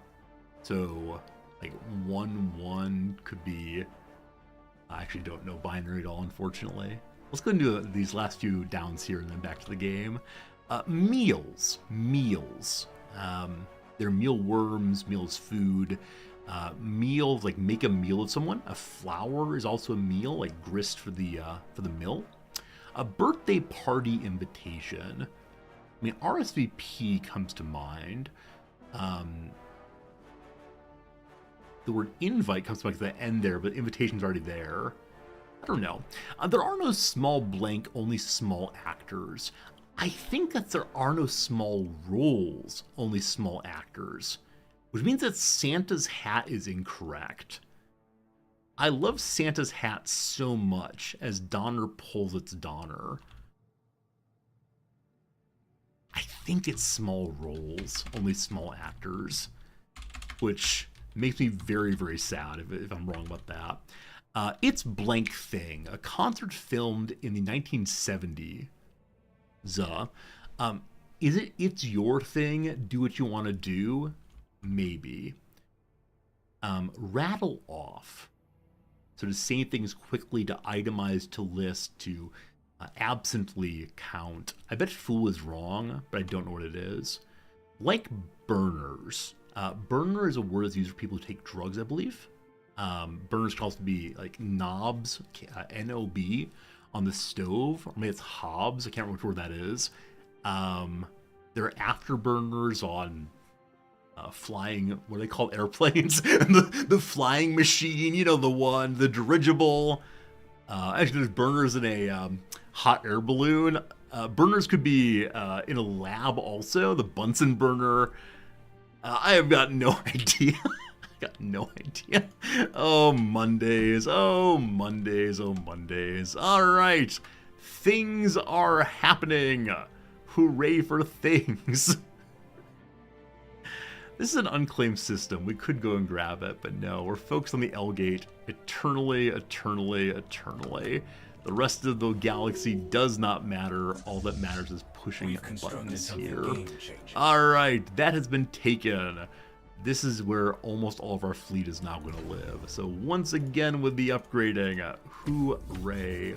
So, like 1-1 could be... I actually don't know binary at all, unfortunately. Let's go and do these last few downs here and then back to the game. Meals. They're mealworms, meals food. Meals, like make a meal of someone. A flower is also a meal, like grist for the mill. A birthday party invitation. I mean, RSVP comes to mind. The word invite comes back to the end there, but invitation's already there. I don't know. There are no small blank, only small actors. I think that there are no small roles, only small actors, which means that Santa's hat is incorrect. I love Santa's hat so much as Donner pulls its Donner. I think it's small roles, only small actors, which makes me very, very sad if I'm wrong about that. It's Blank Thing, a concert filmed in the 1970s. Is it It's Your Thing, do what you want to do? Maybe. Rattle off. So to say things quickly, to itemize, to list, to absently count. I bet fool is wrong, but I don't know what it is. Like burners. Burner is a word that's used for people who take drugs, I believe. Burners can also be like knobs, N-O-B, on the stove, or maybe it's hobs, I can't remember which word that is. There are afterburners on flying, what are they called, airplanes? the flying machine, you know, the dirigible. Actually, there's burners in a hot air balloon. Burners could be in a lab also, the Bunsen burner. I have got no idea. Got no idea. Oh, Mondays. Oh, Mondays. Oh, Mondays. All right. Things are happening. Hooray for things. This is an unclaimed system. We could go and grab it, but no. We're focused on the L gate eternally, eternally, eternally. The rest of the galaxy does not matter. All that matters is pushing buttons here. All right. That has been taken. This is where almost all of our fleet is now going to live. So once again with the upgrading, hooray.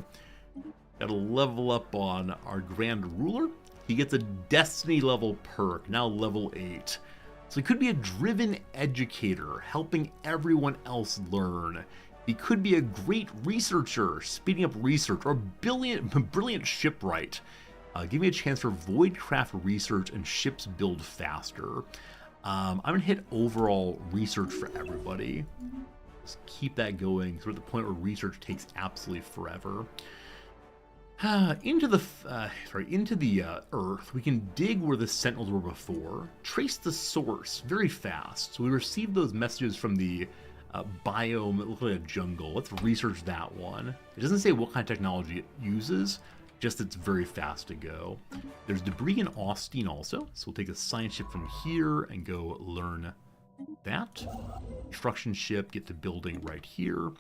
Got to level up on our Grand Ruler. He gets a Destiny level perk, now level 8. So he could be a driven educator, helping everyone else learn. He could be a great researcher, speeding up research, or a brilliant shipwright. Give me a chance for Voidcraft research and ships build faster. I'm going to hit overall research for everybody. Just keep that going. So we're at the point where research takes absolutely forever. Into the Earth, we can dig where the Sentinels were before, trace the source very fast. So we received those messages from the biome that looked like a jungle. Let's research that one. It doesn't say what kind of technology it uses, just it's very fast to go. There's debris in Austin also, so we'll take a science ship from here and go learn that. Construction ship, get to building right here.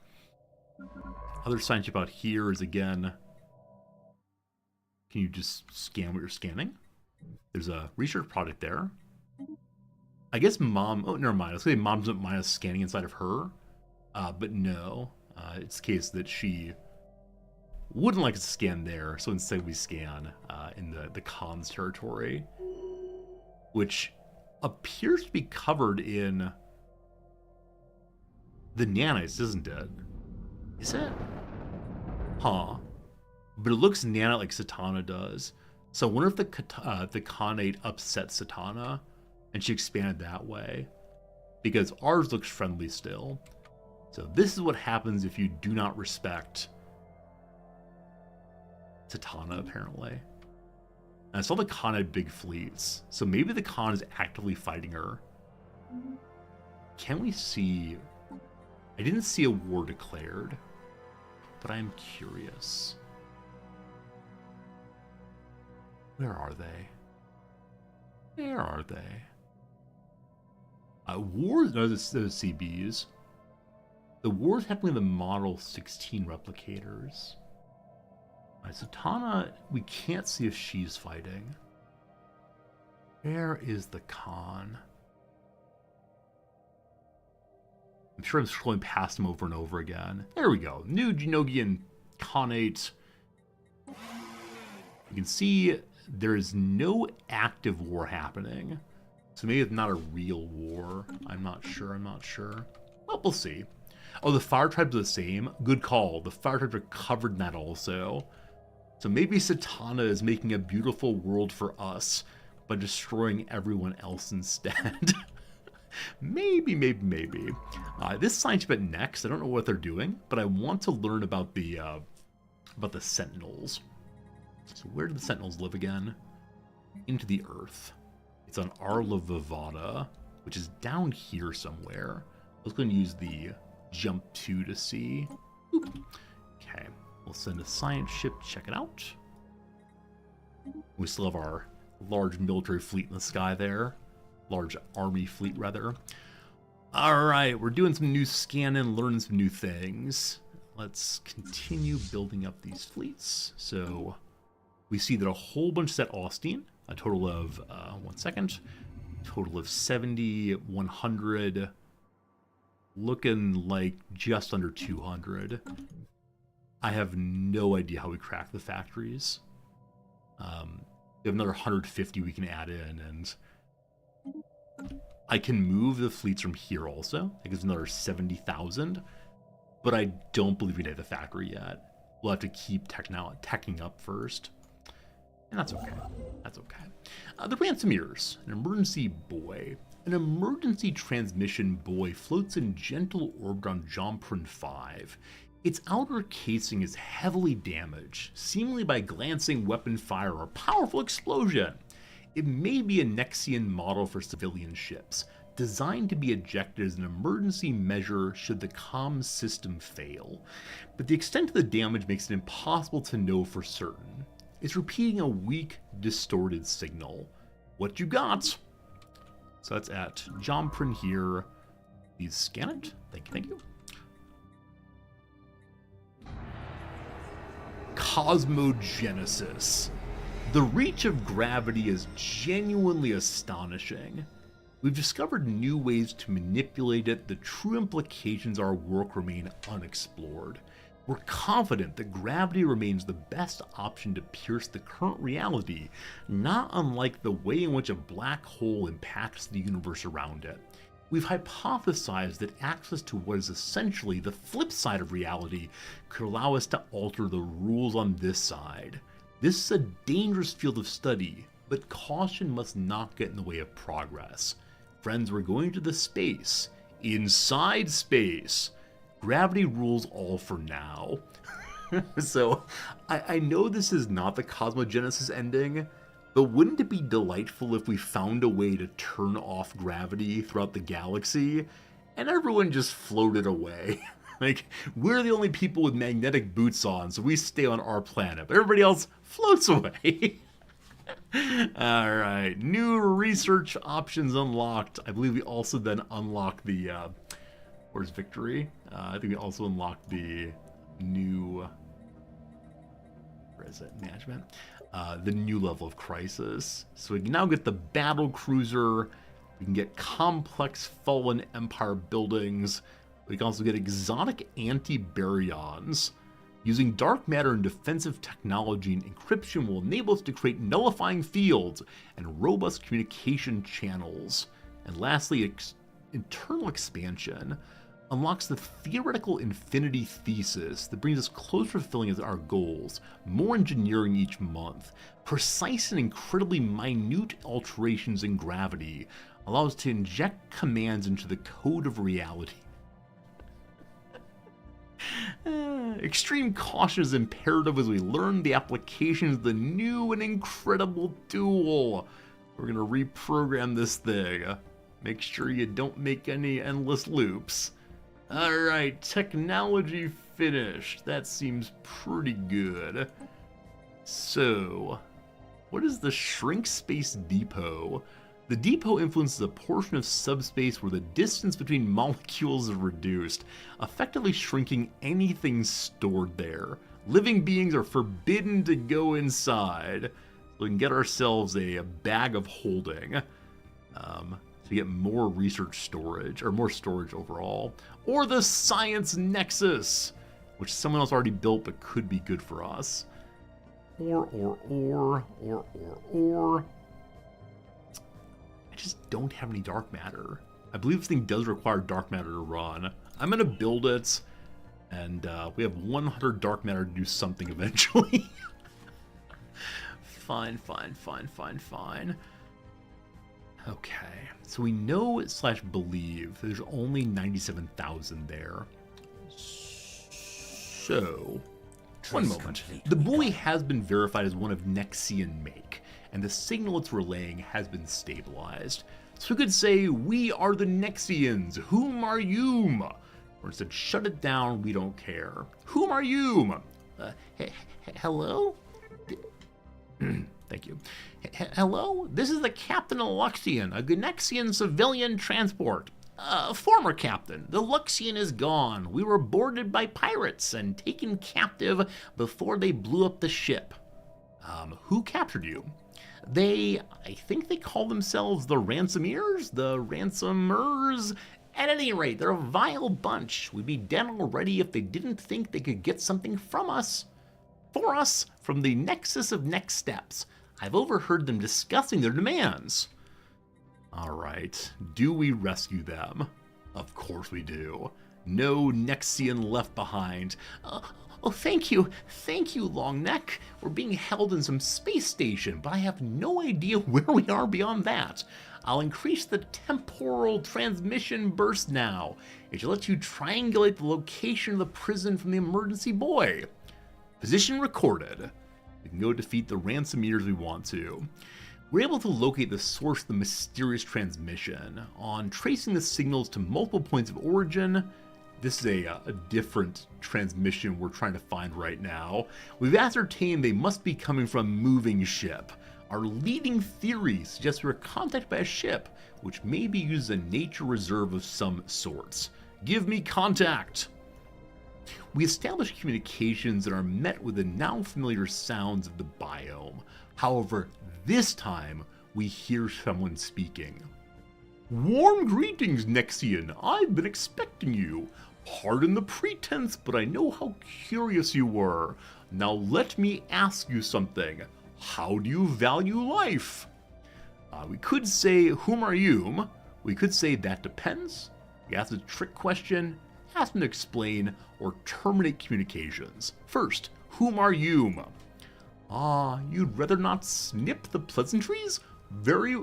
Other science ship out here is again, can you just scan what you're scanning? There's a research product there. I guess mom, oh, never mind. Let's say mom doesn't mind us scanning inside of her. But no, it's the case that she wouldn't like us to scan there. So instead we scan in the cons territory, which appears to be covered in the nanites, isn't it? Is it? Huh. But it looks nanite like Satana does. So I wonder if the Khanate upset Satana and she expanded that way, because ours looks friendly still. So this is what happens if you do not respect Satana, apparently. And I saw the Khan had big fleets, so maybe the Khan is actively fighting her. Can we see... I didn't see a war declared, but I'm curious. Where are they? Where are they? Wars, no, those CBs. The wars happening in the Model 16 replicators. Satana, we can't see if she's fighting. Where is the Khan? I'm sure I'm scrolling past him over and over again. There we go. New Genogian Khanate. You can see there is no active war happening. So maybe it's not a real war. I'm not sure. Well, we'll see. Oh, the fire tribes are the same? Good call. The fire tribes are covered in that also. So maybe Satana is making a beautiful world for us, but destroying everyone else instead. maybe. This science bit next. I don't know what they're doing, but I want to learn about the Sentinels. So where do the Sentinels live again? Into the Earth. It's on Arla Vivada, which is down here somewhere. I was going to use the jump to see. Oop. Okay, we'll send a science ship to check it out. We still have our large military fleet in the sky there. Large army fleet, rather. Alright, we're doing some new scanning, learning some new things. Let's continue building up these fleets. So we see that a whole bunch set Austin. A total of, total of 70, 100, looking like just under 200. I have no idea how we crack the factories. We have another 150 we can add in, and I can move the fleets from here also. I think it's another 70,000, but I don't believe we hit the factory yet. We'll have to keep teching up first. And that's okay. The Ransomeers, an emergency buoy. An emergency transmission buoy floats in gentle orbit on Jomprin 5. Its outer casing is heavily damaged, seemingly by glancing weapon fire or powerful explosion. It may be a Nexian model for civilian ships, designed to be ejected as an emergency measure should the comms system fail. But the extent of the damage makes it impossible to know for certain. It's repeating a weak, distorted signal. What you got? So that's at Jomprin here. Please scan it. Thank you. Cosmogenesis. The reach of gravity is genuinely astonishing. We've discovered new ways to manipulate it. The true implications of our work remain unexplored. We're confident that gravity remains the best option to pierce the current reality, not unlike the way in which a black hole impacts the universe around it. We've hypothesized that access to what is essentially the flip side of reality could allow us to alter the rules on this side. This is a dangerous field of study, but caution must not get in the way of progress. Friends, we're going to the space. Inside space. Gravity rules all for now. So, I know this is not the Cosmogenesis ending, but wouldn't it be delightful if we found a way to turn off gravity throughout the galaxy, and everyone just floated away? Like, we're the only people with magnetic boots on, so we stay on our planet, but everybody else floats away. Alright, new research options unlocked. I believe we also then unlock the, where's Victory? I think we also unlocked the new, where is it, management? The new level of Crisis. So we can now get the Battle Cruiser, we can get complex Fallen Empire buildings, we can also get exotic anti-baryons. Using dark matter and defensive technology and encryption will enable us to create nullifying fields and robust communication channels. And lastly, internal expansion unlocks the theoretical infinity thesis that brings us closer to fulfilling our goals, more engineering each month. Precise and incredibly minute alterations in gravity allow us to inject commands into the code of reality. Extreme caution is imperative as we learn the applications of the new and incredible tool. We're going to reprogram this thing. Make sure you don't make any endless loops. Alright, technology finished. That seems pretty good. So, what is the Shrink Space Depot? The depot influences a portion of subspace where the distance between molecules is reduced, effectively shrinking anything stored there. Living beings are forbidden to go inside. So we can get ourselves a bag of holding. To get more research storage, or more storage overall. Or the Science Nexus, which someone else already built but could be good for us. I just don't have any dark matter. I believe this thing does require dark matter to run. I'm gonna build it, and we have 100 dark matter to do something eventually. Fine. Okay, so we know / believe there's only 97,000 there. So, one moment. The buoy has been verified as one of Nexian make, and the signal it's relaying has been stabilized. So we could say, we are the Nexians, whom are you? Or instead, shut it down, we don't care. Whom are you? Hello? Thank you. Hello? This is the Captain of Luxian, a Nexian civilian transport. Former captain. The Luxian is gone. We were boarded by pirates and taken captive before they blew up the ship. Who captured you? I think they call themselves the Ransomeers? The Ransomers? At any rate, they're a vile bunch. We'd be dead already if they didn't think they could get something from us. For us, from the nexus of next steps. I've overheard them discussing their demands. Alright, do we rescue them? Of course we do. No Nexian left behind. Oh, thank you, Longneck. We're being held in some space station, but I have no idea where we are beyond that. I'll increase the temporal transmission burst now. It should let you triangulate the location of the prison from the emergency buoy. Position recorded. We can go defeat the Ransomeers we want to. We're able to locate the source of the mysterious transmission. On tracing the signals to multiple points of origin, this is a different transmission we're trying to find right now. We've ascertained they must be coming from a moving ship. Our leading theory suggests we're contacted by a ship, which may be used as a nature reserve of some sorts. Give me contact! We establish communications and are met with the now familiar sounds of the biome. However, this time, we hear someone speaking. Warm greetings, Nexian. I've been expecting you. Pardon the pretense, but I know how curious you were. Now let me ask you something. How do you value life? We could say, whom are you? We could say, that depends. We ask a trick question, ask them to explain, or terminate communications. First, whom are you? You'd rather not snip the pleasantries? Very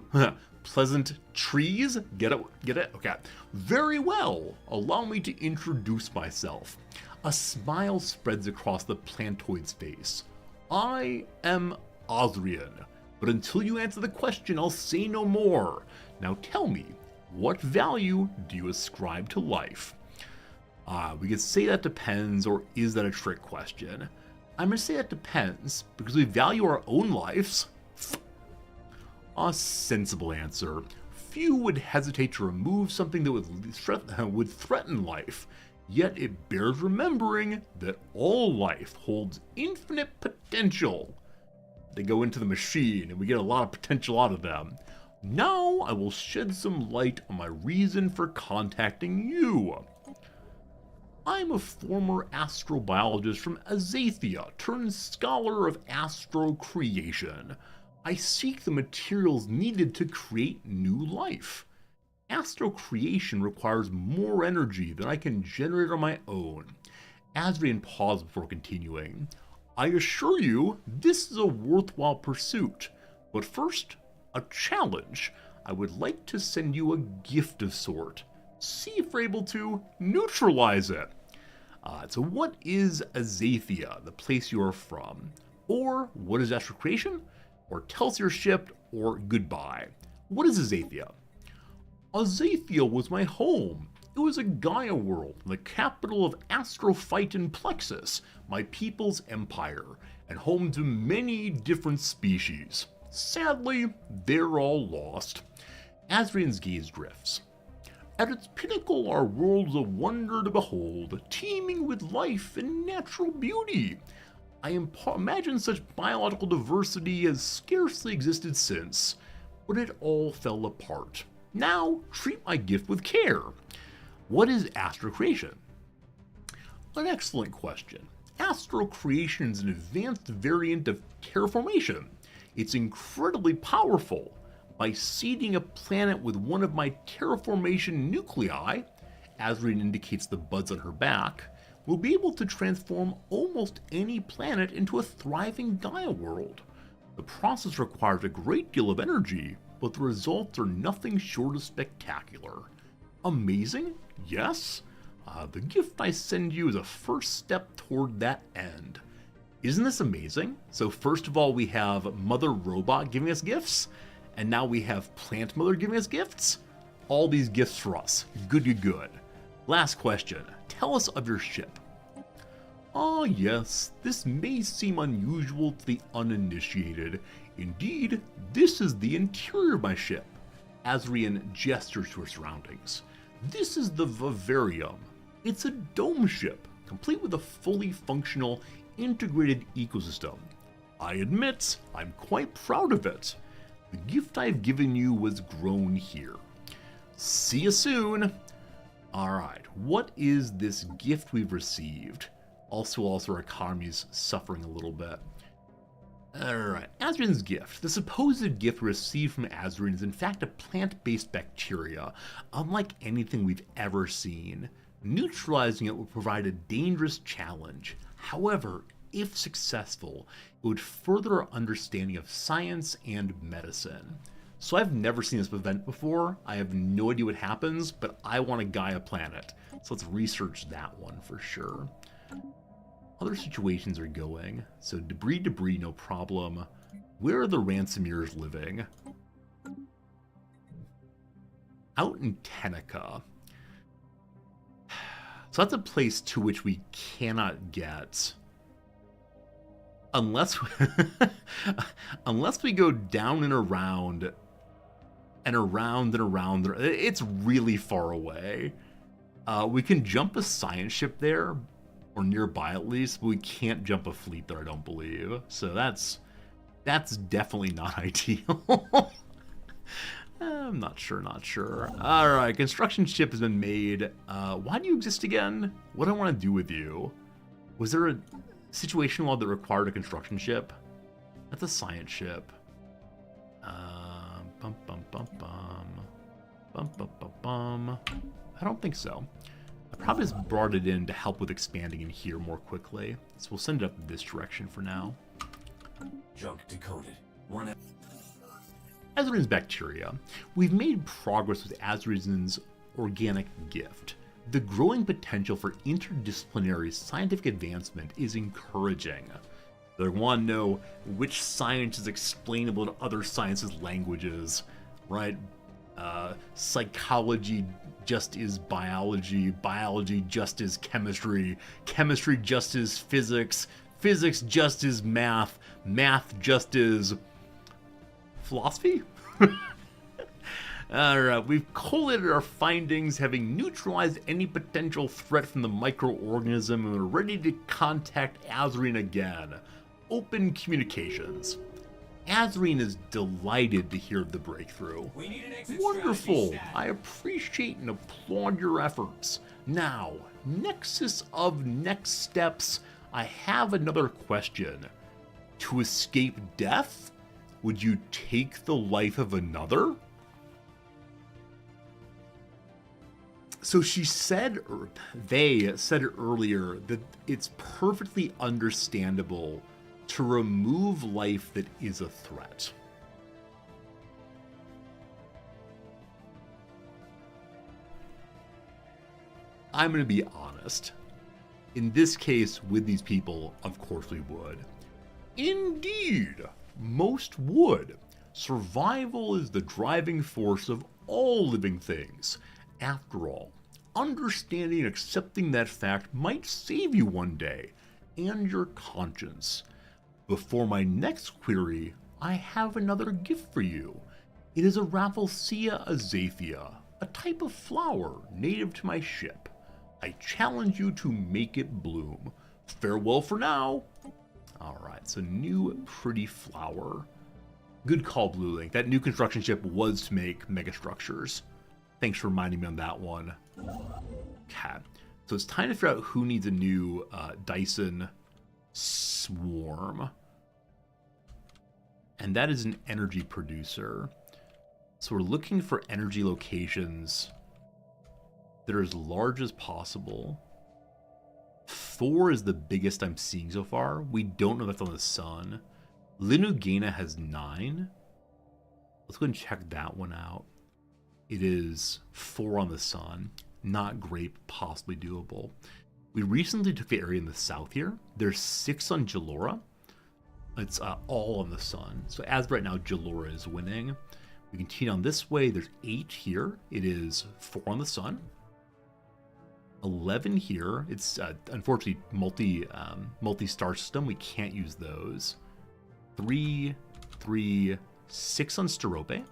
pleasant trees? Get it? Okay. Very well. Allow me to introduce myself. A smile spreads across the plantoid's face. I am Osrian, but until you answer the question, I'll say no more. Now tell me, what value do you ascribe to life? We could say that depends, or is that a trick question? I'm going to say that depends, because we value our own lives. A sensible answer. Few would hesitate to remove something that would threaten life, yet it bears remembering that all life holds infinite potential. They go into the machine, and we get a lot of potential out of them. Now I will shed some light on my reason for contacting you. I'm a former astrobiologist from Azathia, turned scholar of astrocreation. I seek the materials needed to create new life. Astrocreation requires more energy than I can generate on my own. Asrian paused before continuing. I assure you, this is a worthwhile pursuit. But first, a challenge. I would like to send you a gift of sort. See if we're able to neutralize it. So what is Azathia, the place you are from? Or what is astrocreation? Or Telsier ship? Or goodbye? What is Azathia? Azathia was my home. It was a Gaia world, the capital of Astrophyton Plexus, my people's empire, and home to many different species. Sadly, they're all lost. Asrian's gaze drifts. At its pinnacle are worlds of wonder to behold, teeming with life and natural beauty. I imagine such biological diversity has scarcely existed since, but it all fell apart. Now, treat my gift with care. What is astrocreation? An excellent question. Astral creation is an advanced variant of terraformation. It's incredibly powerful. By seeding a planet with one of my terraformation nuclei, Azreen indicates the buds on her back, we'll be able to transform almost any planet into a thriving Gaia world. The process requires a great deal of energy, but the results are nothing short of spectacular. Amazing? Yes? The gift I send you is a first step toward that end. Isn't this amazing? So first of all, we have Mother Robot giving us gifts, and now we have Plant Mother giving us gifts. All these gifts for us. Good, good. Last question. Tell us of your ship. Ah yes, this may seem unusual to the uninitiated. Indeed, this is the interior of my ship. Azrian gestures to her surroundings. This is the Vivarium. It's a dome ship, complete with a fully functional, integrated ecosystem. I admit, I'm quite proud of it. The gift I've given you was grown here. See you soon! Alright, what is this gift we've received? Also, our economy's suffering a little bit. Alright, Azrian's gift. The supposed gift received from Azrian is in fact a plant-based bacteria, unlike anything we've ever seen. Neutralizing it would provide a dangerous challenge. However, if successful, it would further our understanding of science and medicine. So I've never seen this event before, I have no idea what happens, but I want a Gaia planet. So let's research that one for sure. Other situations are going. So debris, no problem. Where are the ransomers living? Out in Tenica. So that's a place to which we cannot get. Unless we go down and around and around and around. It's really far away. We can jump a science ship there, or nearby at least, but we can't jump a fleet there, I don't believe. So that's definitely not ideal. I'm not sure. Alright, construction ship has been made. Why do you exist again? What do I want to do with you? Was there a situation that required a construction ship? That's a science ship. I don't think so. I probably just brought it in to help with expanding in here more quickly. So we'll send it up this direction for now. Junk decoded. Azrian's bacteria. We've made progress with Azrian's organic gift. The growing potential for interdisciplinary scientific advancement is encouraging. They want to know which science is explainable to other sciences' languages, right? Psychology just is biology, biology just is chemistry, chemistry just is physics, physics just is math, math just is philosophy? Alright, we've collated our findings, having neutralized any potential threat from the microorganism, and we're ready to contact Azrian again. Open communications. Azrian is delighted to hear of the breakthrough. We need an exit Wonderful! strategy stat. I appreciate and applaud your efforts. Now, nexus of next steps, I have another question. To escape death, would you take the life of another? So she said, or they said earlier, that it's perfectly understandable to remove life that is a threat. I'm going to be honest. In this case, with these people, of course we would. Indeed, most would. Survival is the driving force of all living things. After all, understanding and accepting that fact might save you one day, and your conscience. Before my next query, I have another gift for you. It is a Rafflesia azafia, a type of flower native to my ship. I challenge you to make it bloom. Farewell for now. Alright, so new pretty flower. Good call, Blue Link. That new construction ship was to make megastructures. Thanks for reminding me on that one. Okay, so it's time to figure out who needs a new Dyson Swarm. And that is an energy producer. So we're looking for energy locations that are as large as possible. 4 is the biggest I'm seeing so far. We don't know if that's on the sun. Linugena has 9. Let's go ahead and check that one out. It is 4 on the sun. Not great, possibly doable. We recently took the area in the south here. There's 6 on Jalora. It's all on the sun. So as of right now, Jalora is winning. We continue on this way. There's 8 here. It is 4 on the sun. 11 here. It's unfortunately multi-star system. We can't use those. 3, 3, 6 on Sterope.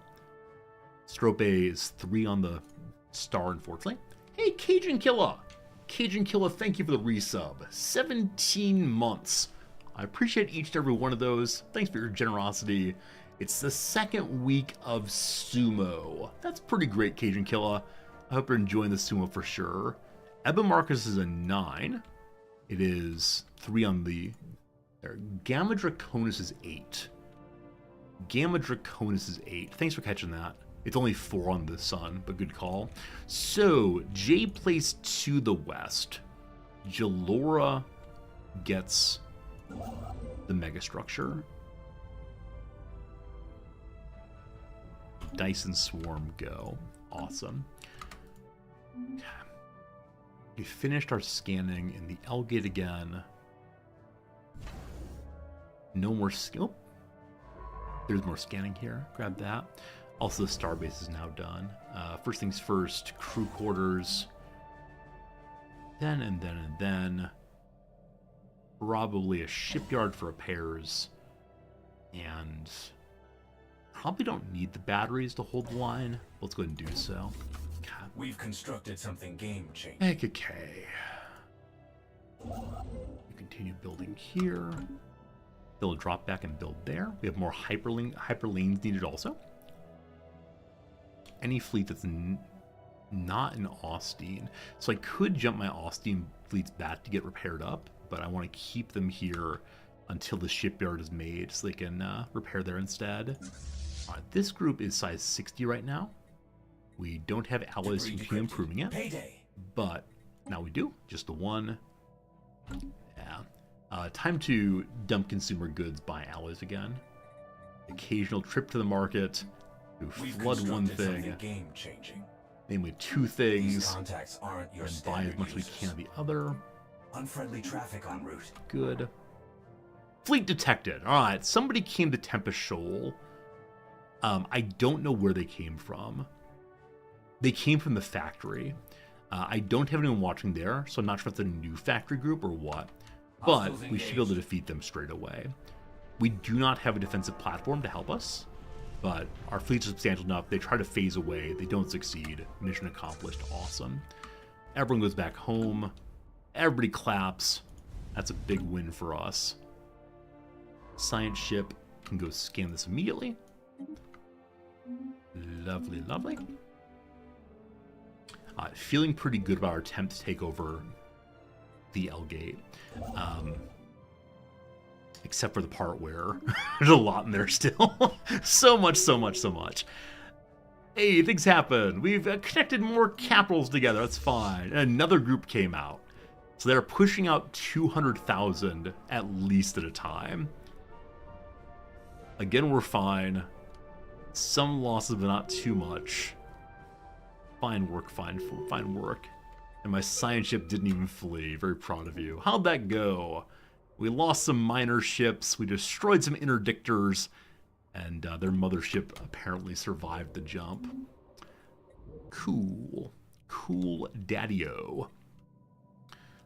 Sterope is 3 on the star, unfortunately. Hey, Cajun Killa! Cajun Killa, thank you for the resub. 17 months. I appreciate each and every one of those. Thanks for your generosity. It's the 2nd week of sumo. That's pretty great, Cajun Killa. I hope you're enjoying the sumo for sure. Ebba Marcus is a 9. It is 3 on the... There. Gamma Draconis is 8. Gamma Draconis is 8. Thanks for catching that. It's only 4 on the sun, but good call. So, J place to the west. Jalora gets the megastructure. Dyson Swarm go. Awesome. Okay. We finished our scanning in the L gate again. No more skill. There's more scanning here. Grab that. Also, the starbase is now done. First things first, crew quarters. Then probably a shipyard for repairs. And probably don't need the batteries to hold the line. Let's go ahead and do so. God. We've constructed something game-changing. Okay. We continue building here. They'll drop back and build there. We have more hyperlanes needed also. Any fleet that's not in Austin. So I could jump my Austin fleets back to get repaired up, but I want to keep them here until the shipyard is made so they can repair there instead. This group is size 60 right now. We don't have alloys to continue improving it. Payday. But now we do. Just the one. Yeah. Time to dump consumer goods, buy alloys again. Occasional trip to the market. To flood one thing. Game-changing. Namely 2 things. These contacts aren't your and buy as much as we can of the other. Unfriendly traffic en route. Good. Fleet detected. Alright, somebody came to Tempest Shoal. I don't know where they came from. They came from the factory. I don't have anyone watching there, so I'm not sure if it's a new factory group or what. But we should be able to defeat them straight away. We do not have a defensive platform to help us, but our fleet's substantial enough. They try to phase away. They don't succeed. Mission accomplished. Awesome. Everyone goes back home. Everybody claps. That's a big win for us. Science ship can go scan this immediately. Lovely, lovely. Feeling pretty good about our attempt to take over the L gate. Except for the part where there's a lot in there still. so much. Hey, things happen. We've connected more capitals together. That's fine. And another group came out. So they're pushing out 200,000 at least at a time. Again, we're fine. Some losses, but not too much. Fine work, fine work. And my science ship didn't even flee. Very proud of you. How'd that go? We lost some minor ships. We destroyed some interdictors. And their mothership apparently survived the jump. Cool. Cool daddy-o.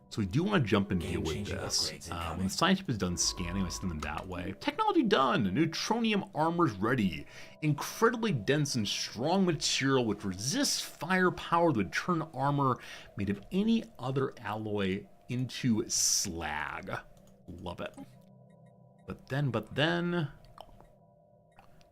So we do want to jump and deal with this. When the science ship is done scanning, I send them that way. Technology done! Neutronium armor's ready. Incredibly dense and strong material which resists firepower that would turn armor made of any other alloy into slag. Love it. But then...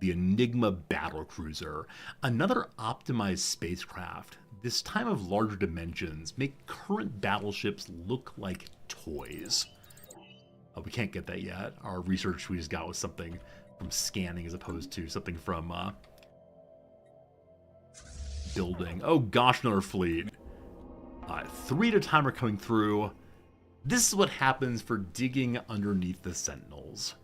the Enigma battlecruiser. Another optimized spacecraft. This time of larger dimensions make current battleships look like toys. We can't get that yet. Our research we just got was something from scanning as opposed to something from building. Oh gosh, another fleet. 3 at a time are coming through. This is what happens for digging underneath the Sentinels.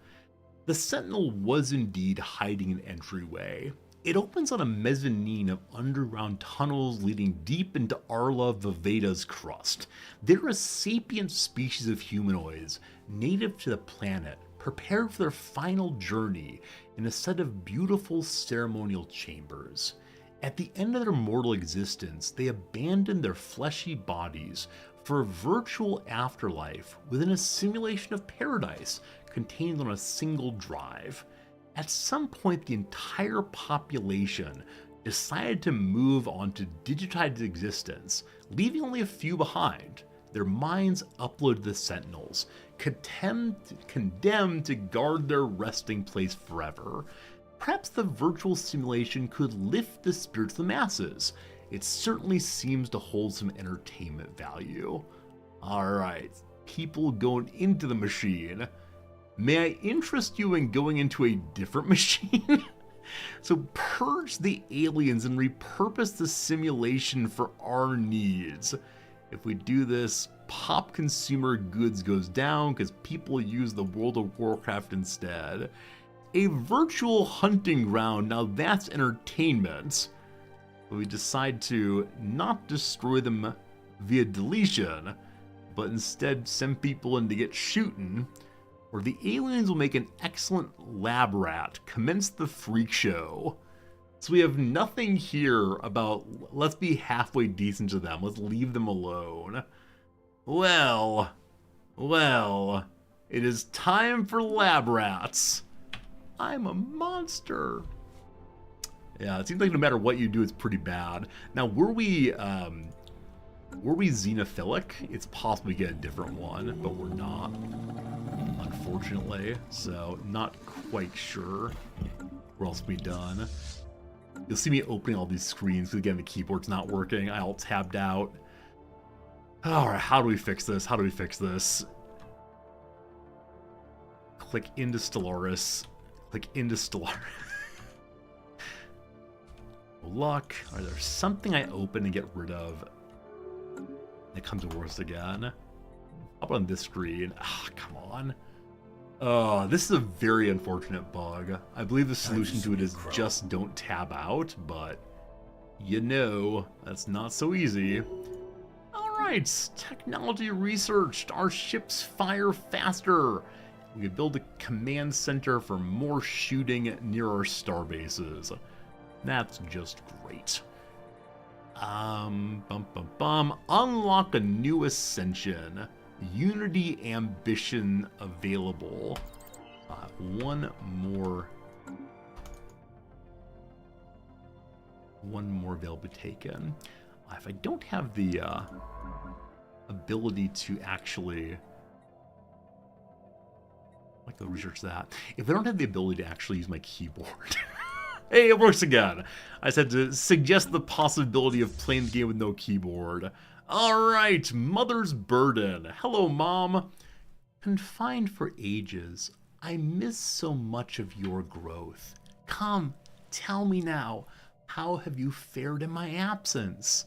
The Sentinel was indeed hiding an entryway. It opens on a mezzanine of underground tunnels leading deep into Arla Viveda's crust. They're a sapient species of humanoids, native to the planet, prepared for their final journey in a set of beautiful ceremonial chambers. At the end of their mortal existence, they abandon their fleshy bodies for a virtual afterlife within a simulation of paradise contained on a single drive. At some point, the entire population decided to move on to digitized existence, leaving only a few behind. Their minds uploaded to the Sentinels, condemned to guard their resting place forever. Perhaps the virtual simulation could lift the spirits of the masses. It certainly seems to hold some entertainment value. Alright, people going into the machine. May I interest you in going into a different machine? So purge the aliens and repurpose the simulation for our needs. If we do this, pop consumer goods goes down because people use the World of Warcraft instead. A virtual hunting ground, now that's entertainment. But we decide to not destroy them via deletion, but instead send people in to get shooting. Or the aliens will make an excellent lab rat, commence the freak show. So we have nothing here about, let's be halfway decent to them, let's leave them alone. Well, it is time for lab rats. I'm a monster. Yeah, it seems like no matter what you do, it's pretty bad. Now, were we xenophilic? It's possible we get a different one, but we're not, unfortunately. So, not quite sure where else we done. You'll see me opening all these screens because again, the keyboard's not working. I alt tabbed out. All right, how do we fix this? How do we fix this? Click into Stellaris. Click into Stellaris. Luck. Or there's something I open and get rid of. It comes worse again. How about on this screen? Ah, come on. Oh, this is a very unfortunate bug. I believe the solution to it is just don't tab out, but you know, that's not so easy. Alright, technology researched. Our ships fire faster. We could build a command center for more shooting near our star bases. That's just great. Unlock a new ascension. Unity ambition available. One more available taken. If I don't have the ability to actually, I'd like to research that. If I don't have the ability to actually use my keyboard. Hey, it works again. I said to suggest the possibility of playing the game with no keyboard. Alright, Mother's Burden. Hello, Mom. Confined for ages, I miss so much of your growth. Come, tell me now, how have you fared in my absence?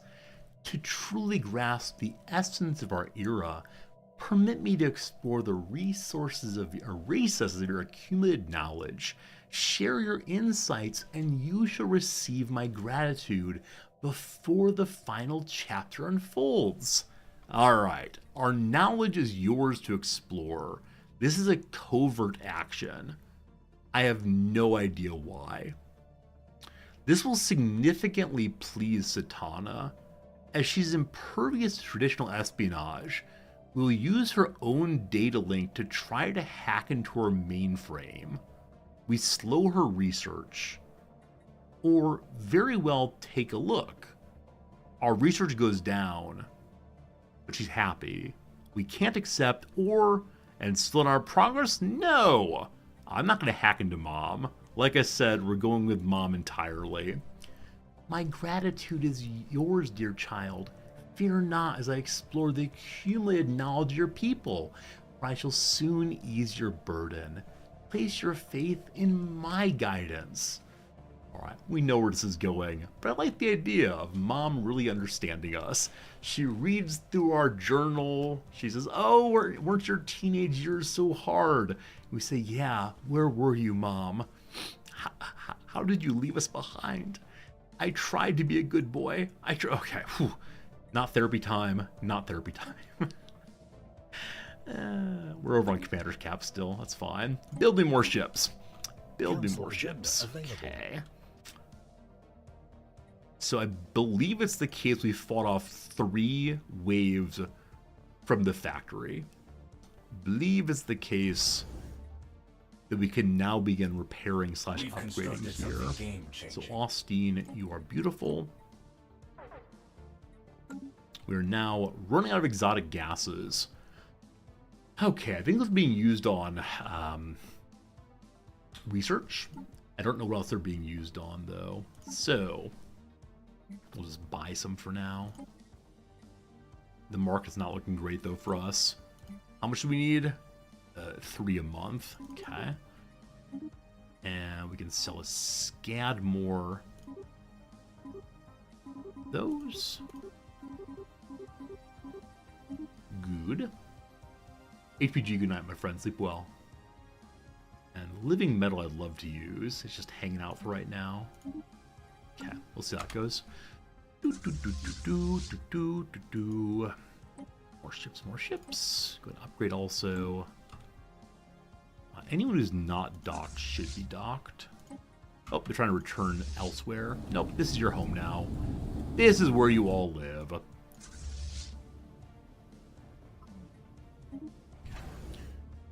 To truly grasp the essence of our era, permit me to explore the recesses of your accumulated knowledge. Share your insights, and you shall receive my gratitude before the final chapter unfolds. Alright, our knowledge is yours to explore. This is a covert action. I have no idea why. This will significantly please Satana. As she's impervious to traditional espionage, we'll use her own data link to try to hack into her mainframe. We slow her research, or very well take a look. Our research goes down, but she's happy. We can't accept and slow down our progress? No! I'm not going to hack into Mom. Like I said, we're going with Mom entirely. My gratitude is yours, dear child. Fear not as I explore the accumulated knowledge of your people. for I shall soon ease your burden. Place your faith in my guidance. Alright, we know where this is going, but I like the idea of Mom really understanding us. She reads through our journal. She says, oh, weren't your teenage years so hard? We say, yeah, where were you, Mom? How did you leave us behind? I tried to be a good boy. Okay, whew. Not therapy time. Not therapy time. We're over on Commander's Cap still. That's fine. Build me more ships. Build me more ships. Okay. So I believe it's the case we fought off 3 waves from the factory. Believe it's the case that we can now begin repairing / upgrading here. So Austin, you are beautiful. We are now running out of exotic gases. Okay, I think it's being used on research. I don't know what else they're being used on, though. So, we'll just buy some for now. The market's not looking great, though, for us. How much do we need? 3 a month. Okay. And we can sell a scad more. Those. Good. HPG, good night, my friend. Sleep well. And living metal I'd love to use. It's just hanging out for right now. Okay, we'll see how that goes. More ships, more ships. Go and upgrade also. Anyone who's not docked should be docked. Oh, they're trying to return elsewhere. Nope, this is your home now. This is where you all live.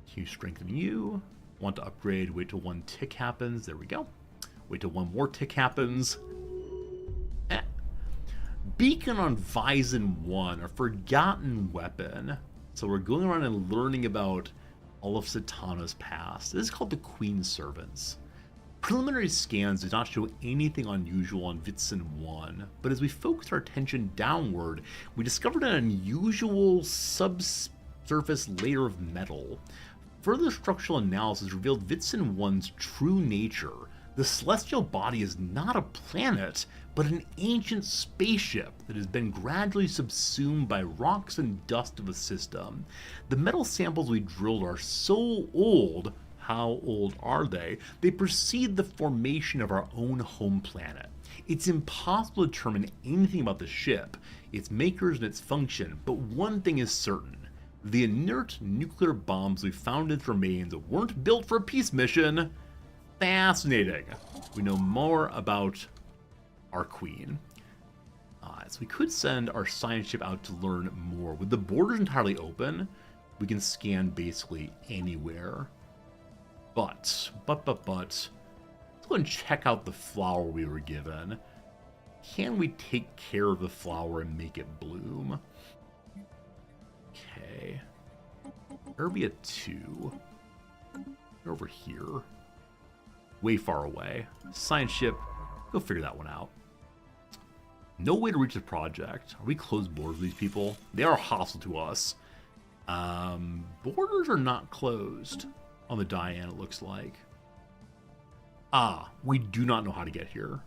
Continue strengthening you. Want to upgrade, wait till 1 tick happens. There we go. Wait till 1 more tick happens. Beacon on Vyzon 1, a forgotten weapon. So we're going around and learning about all of Satana's past. This is called the Queen's Servants. Preliminary scans did not show anything unusual on Vyzon 1, but as we focused our attention downward, we discovered an unusual subsurface layer of metal. Further structural analysis revealed Vyzon 1's true nature. The celestial body is not a planet, but an ancient spaceship that has been gradually subsumed by rocks and dust of a system. The metal samples we drilled are so old. How old are they? They precede the formation of our own home planet. It's impossible to determine anything about the ship, its makers, and its function, but one thing is certain. The inert nuclear bombs we found in its remains weren't built for a peace mission. Fascinating. We know more about our queen. So we could send our science ship out to learn more. With the borders entirely open, we can scan basically anywhere. But, let's go and check out the flower we were given. Can we take care of the flower and make it bloom? Okay. Urbia 2. They're over here. Way far away. Science ship, go figure that one out. No way to reach the project. Are we closed borders with these people? They are hostile to us. Borders are not closed on the Diane, it looks like. We do not know how to get here.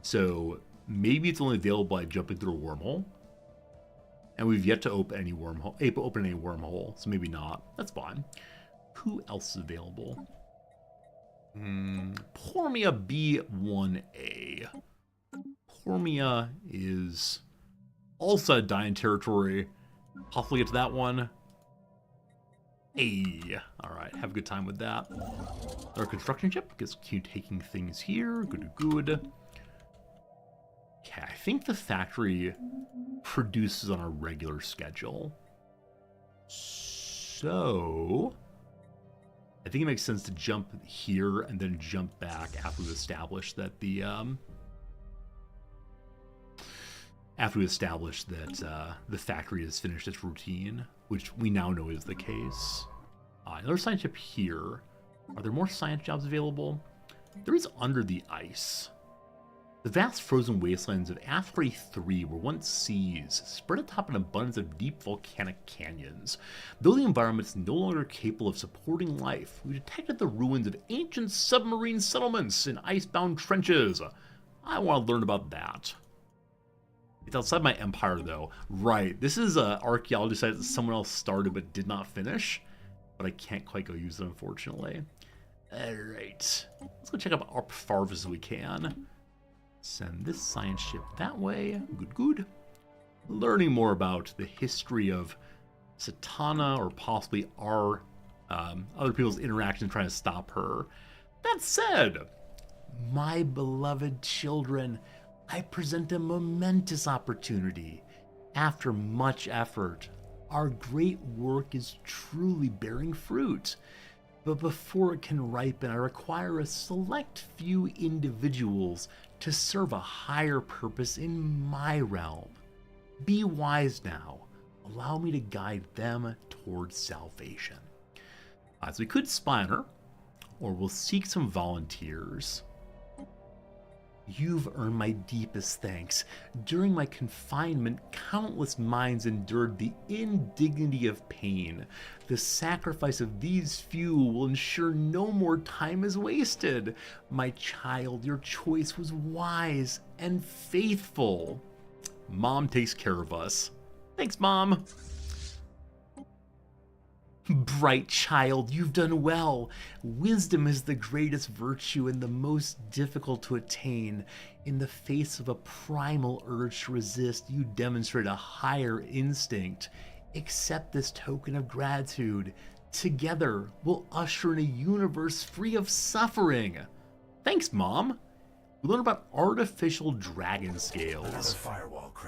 So maybe it's only available by jumping through a wormhole. And we've yet to open any wormhole, so maybe not. That's fine. Who else is available? Pormia B1A. Pormia is also a Dian territory. Possibly get to that one. Alright, have a good time with that. Our construction ship gets continue taking things here. Good. Okay, I think the factory produces on a regular schedule. So I think it makes sense to jump here and then jump back after we've established that the factory has finished its routine, which we now know is the case. Another science ship here. Are there more science jobs available? There is Under the Ice. The vast frozen wastelands of Asteroid 3 were once seas, spread atop an abundance of deep volcanic canyons. Though the environment is no longer capable of supporting life, we detected the ruins of ancient submarine settlements in icebound trenches. I want to learn about that. It's outside my empire, though. Right, this is an archaeology site that someone else started but did not finish. But I can't quite go use it, unfortunately. Alright, let's go check out as far as we can. Send this science ship that way. Good, good. Learning more about the history of Satana, or possibly our other people's interactions trying to stop her. That said, my beloved children, I present a momentous opportunity. After much effort, our great work is truly bearing fruit. But before it can ripen, I require a select few individuals to serve a higher purpose in my realm. Be wise now. Allow me to guide them towards salvation. So we could spy on her, or we'll seek some volunteers. You've earned my deepest thanks. During my confinement, countless minds endured the indignity of pain. The sacrifice of these few will ensure no more time is wasted. My child, your choice was wise and faithful. Mom takes care of us. Thanks, Mom. Bright child, you've done well. Wisdom is the greatest virtue and the most difficult to attain. In the face of a primal urge to resist, you demonstrate a higher instinct. Accept this token of gratitude. Together, we'll usher in a universe free of suffering. Thanks, Mom. We learn about artificial dragon scales.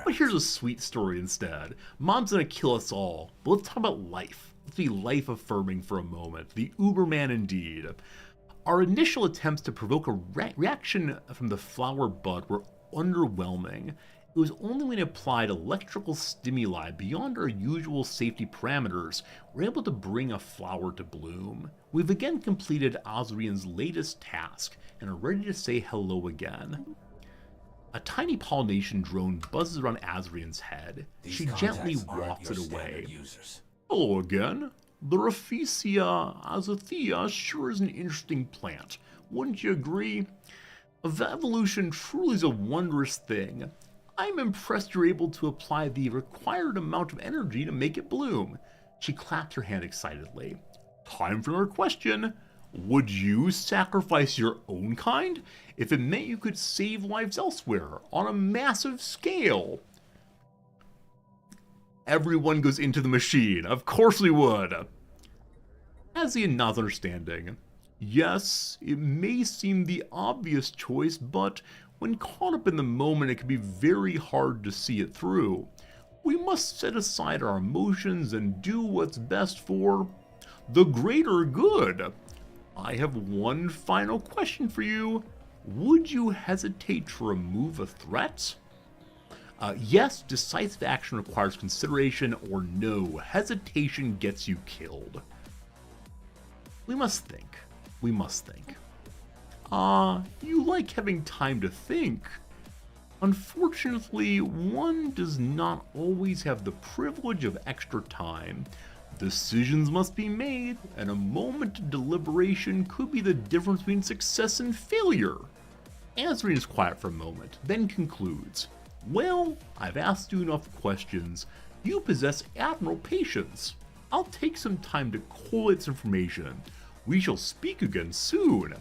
But here's a sweet story instead. Mom's gonna kill us all, but let's talk about life. Let's be life-affirming for a moment. The Uberman indeed. Our initial attempts to provoke a reaction from the flower bud were underwhelming. It was only when we applied electrical stimuli beyond our usual safety parameters we were able to bring a flower to bloom. We've again completed Osrian's latest task and are ready to say hello again. A tiny pollination drone buzzes around Asrian's head. She gently walks it away. Hello again. The Rafflesia azathea sure is an interesting plant. Wouldn't you agree? Evolution truly is a wondrous thing. I'm impressed you're able to apply the required amount of energy to make it bloom. She clapped her hand excitedly. Time for another question. Would you sacrifice your own kind if it meant you could save lives elsewhere on a massive scale? Everyone goes into the machine. Of course we would. Asrian nods understanding. Yes, it may seem the obvious choice, but when caught up in the moment, it can be very hard to see it through. We must set aside our emotions and do what's best for the greater good. I have one final question for you. Would you hesitate to remove a threat? Yes, decisive action requires consideration, or no, hesitation gets you killed. We must think. We must think. You like having time to think. Unfortunately, one does not always have the privilege of extra time. Decisions must be made, and a moment of deliberation could be the difference between success and failure. Asrian is quiet for a moment, then concludes. Well, I've asked you enough questions. You possess admirable patience. I'll take some time to collate this information. We shall speak again soon.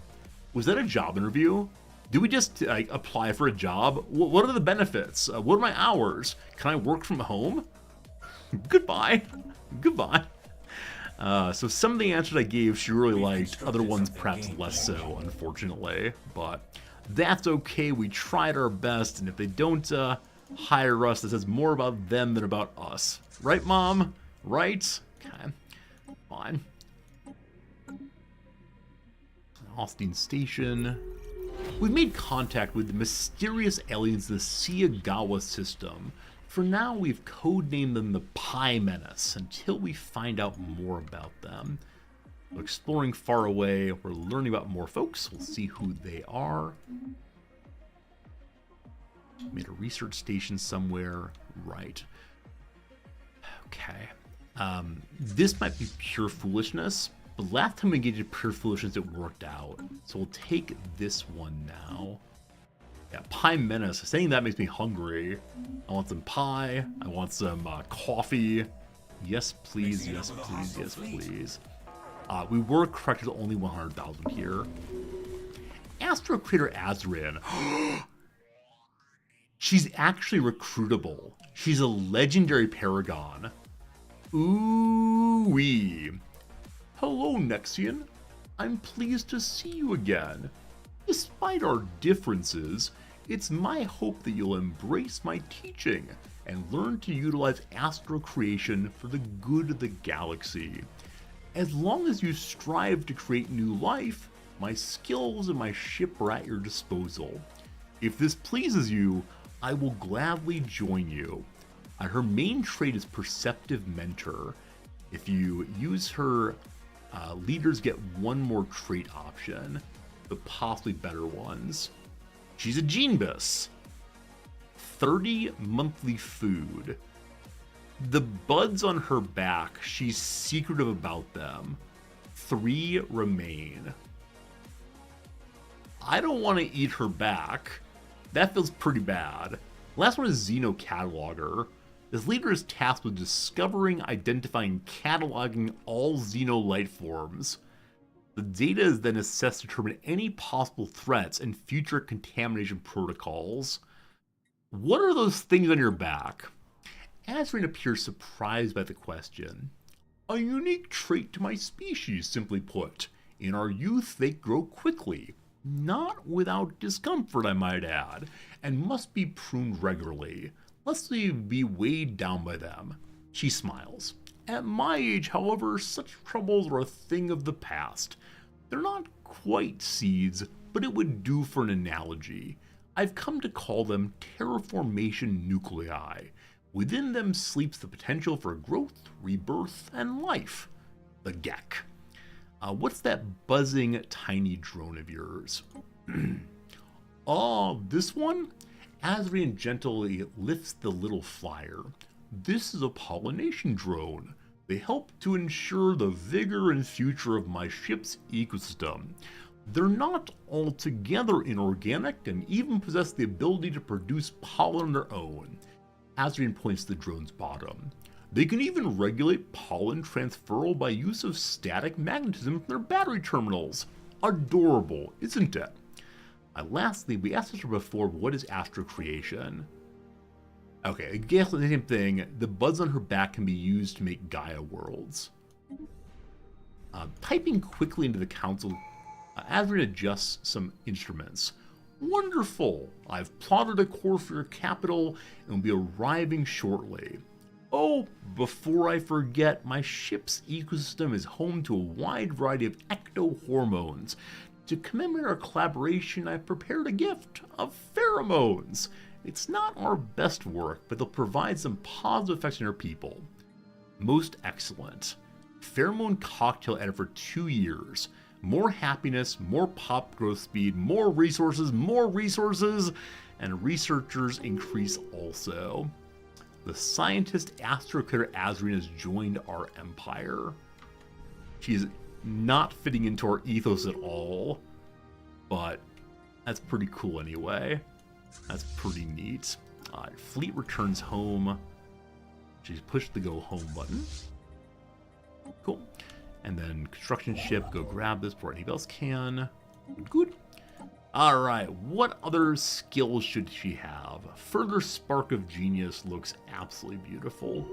Was that a job interview? Did we just apply for a job? What are the benefits? What are my hours? Can I work from home? Goodbye. Goodbye. So some of the answers I gave she really liked, other ones perhaps less so, unfortunately. But that's okay, we tried our best, and if they don't hire us, that says more about them than about us. Right, Mom? Right? Okay. Fine. Austin Station. We've made contact with the mysterious aliens in the Siagawa system. For now, we've codenamed them the Pi Menace until we find out more about them. We're exploring far away, we're learning about more folks, we'll see who they are. Made a research station somewhere. Right. Okay. This might be pure foolishness, but last time we engaged in pure foolishness, it worked out. So we'll take this one now. Yeah, pie menace. Saying that makes me hungry. I want some pie. I want some coffee. Yes, please. Yes, please. Yes, please. We were corrected to only 100,000 here. Astro Creator Azrin. She's actually recruitable. She's a legendary paragon. Ooh-wee. Hello, Nexian. I'm pleased to see you again. Despite our differences, it's my hope that you'll embrace my teaching and learn to utilize astro creation for the good of the galaxy. As long as you strive to create new life, my skills and my ship are at your disposal. If this pleases you, I will gladly join you. Her main trait is Perceptive Mentor. If you use her, leaders get one more trait option, but possibly better ones. She's a Genebus. 30 monthly food. The buds on her back, she's secretive about them. 3 remain. I don't want to eat her back. That feels pretty bad. Last one is Xeno Cataloger. This leader is tasked with discovering, identifying, cataloging all Xeno life forms. The data is then assessed to determine any possible threats and future contamination protocols. What are those things on your back? Azrin appears surprised by the question. A unique trait to my species, simply put. In our youth, they grow quickly. Not without discomfort, I might add, and must be pruned regularly, lest they be weighed down by them. She smiles. At my age, however, such troubles are a thing of the past. They're not quite seeds, but it would do for an analogy. I've come to call them terraformation nuclei. Within them sleeps the potential for growth, rebirth, and life. The Gek. What's that buzzing tiny drone of yours? This one? Azrian gently lifts the little flyer. This is a pollination drone. They help to ensure the vigor and future of my ship's ecosystem. They're not altogether inorganic and even possess the ability to produce pollen on their own. Azrian points to the drone's bottom. They can even regulate pollen transferal by use of static magnetism from their battery terminals. Adorable, isn't it? Lastly, we asked her before, what is astro creation? Okay, I guess the same thing. The buds on her back can be used to make Gaia worlds. Typing quickly into the console, Azrian adjusts some instruments. Wonderful! I've plotted a course for your capital and will be arriving shortly. Oh, before I forget, my ship's ecosystem is home to a wide variety of ecto-hormones. To commemorate our collaboration, I've prepared a gift of pheromones. It's not our best work, but they'll provide some positive effects on our people. Most excellent. Pheromone cocktail added for 2 years. More happiness, more pop growth speed, more resources, and researchers increase also. The scientist Astro Critter Azrin has joined our empire. She is not fitting into our ethos at all, but that's pretty cool anyway. That's pretty neat. Fleet returns home. She's pushed the go home button. Cool. And then construction ship, go grab this before anybody else can. Good. Alright, what other skills should she have? Further Spark of Genius looks absolutely beautiful.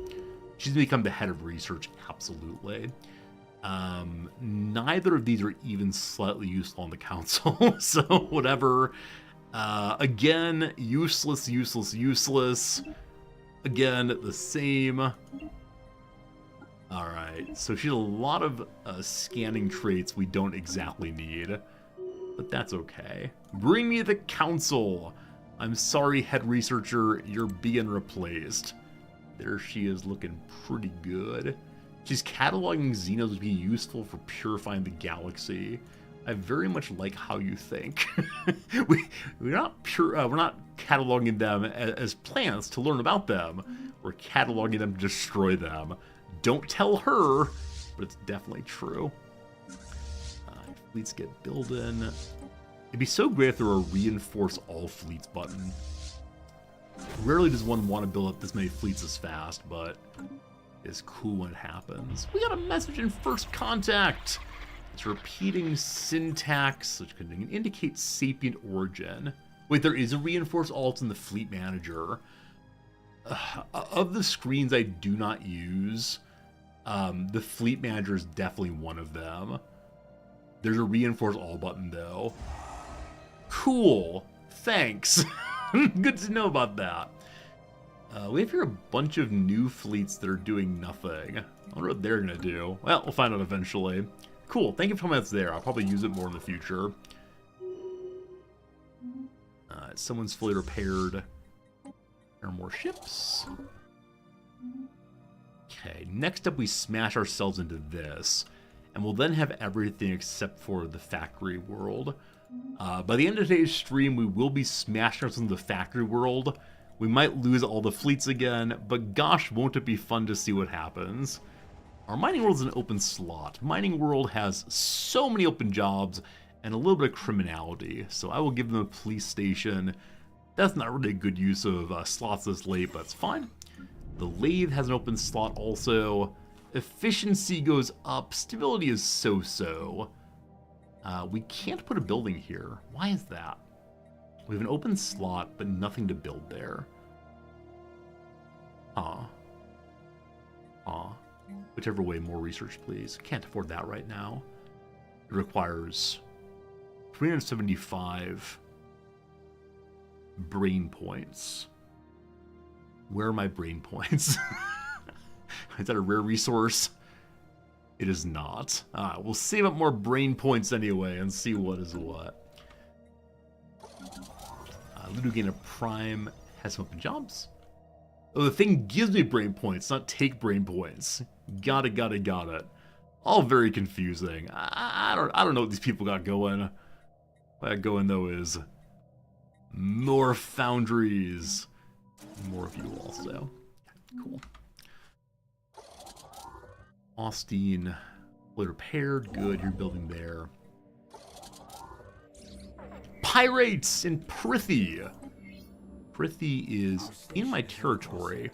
She's become the head of research, absolutely. Neither of these are even slightly useful on the council, so whatever. Again, useless. Again, the same. Alright, so she has a lot of scanning traits we don't exactly need, but that's okay. Bring me the council! I'm sorry, head researcher, you're being replaced. There she is, looking pretty good. She's cataloging Xenos to be useful for purifying the galaxy. I very much like how you think. we're not pure. We're not cataloging them as plants to learn about them. We're cataloging them to destroy them. Don't tell her, but it's definitely true. Fleets get built in. It'd be so great if there were a reinforce all fleets button. Rarely does one want to build up this many fleets as fast, but it's cool when it happens. We got a message in first contact. It's repeating syntax, which can indicate sapient origin. Wait, there is a reinforce alt in the fleet manager. Of the screens I do not use, the fleet manager is definitely one of them. There's a reinforce all button though. Cool. Thanks. Good to know about that. We have here a bunch of new fleets that are doing nothing. I wonder what they're gonna do. Well, we'll find out eventually. Cool. Thank you for telling me that's there. I'll probably use it more in the future. Someone's fully repaired. There are more ships. Okay, next up we smash ourselves into this. And we'll then have everything except for the factory world. By the end of today's stream, we will be smashing ourselves into the factory world. We might lose all the fleets again, but gosh, won't it be fun to see what happens. Our mining world is an open slot. Mining world has so many open jobs and a little bit of criminality, so I will give them a police station. That's not really a good use of slots this late, but it's fine. The lathe has an open slot also. Efficiency goes up. Stability is so-so. We can't put a building here. Why is that? We have an open slot, but nothing to build there. Whichever way, more research, please. Can't afford that right now. It requires 375 brain points. Where are my brain points? Is that a rare resource? It is not. We'll save up more brain points anyway and see what is what. Ludogena Prime has some open jobs. Oh, the thing gives me brain points, not take brain points. Got it. All very confusing. I don't know what these people got going. What I got going though is more foundries. More of you also. Cool. Austin, fully repaired. Good, you're building there. Pirates in Prithy. Prithy is in my territory.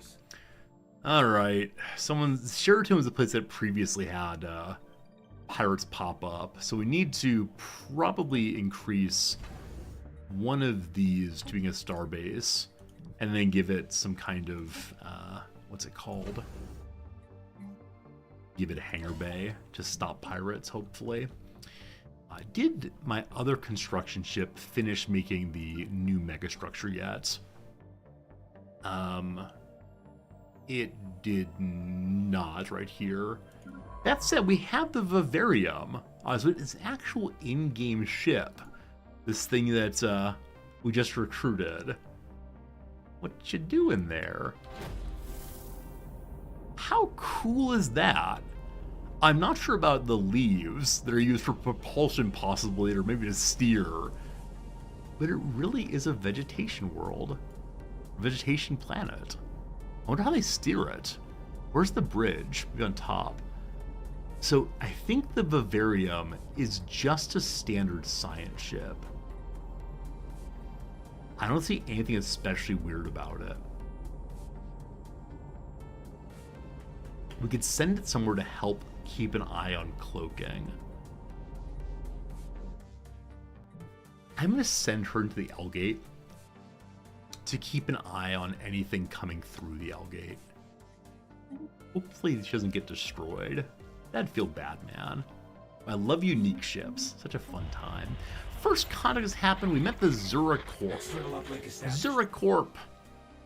Alright. Sheraton was the place that previously had pirates pop up. So we need to probably increase one of these to being a starbase. And then give it some kind of, what's it called? Give it a hangar bay to stop pirates, hopefully. Did my other construction ship finish making the new megastructure yet? It did not right here. That said, we have the Vivarium. So it's an actual in-game ship. This thing that we just recruited. What you doing there? How cool is that? I'm not sure about the leaves that are used for propulsion possibly, or maybe to steer. But it really is a vegetation world. Vegetation planet. I wonder how they steer it. Where's the bridge? Maybe on top. So I think the Vivarium is just a standard science ship. I don't see anything especially weird about it. We could send it somewhere to help keep an eye on cloaking. I'm going to send her into the L-Gate to keep an eye on anything coming through the L-Gate. Hopefully she doesn't get destroyed. That'd feel bad, man. I love unique ships. Such a fun time. First contact has happened. We met the Zuracorp. Zuracorp.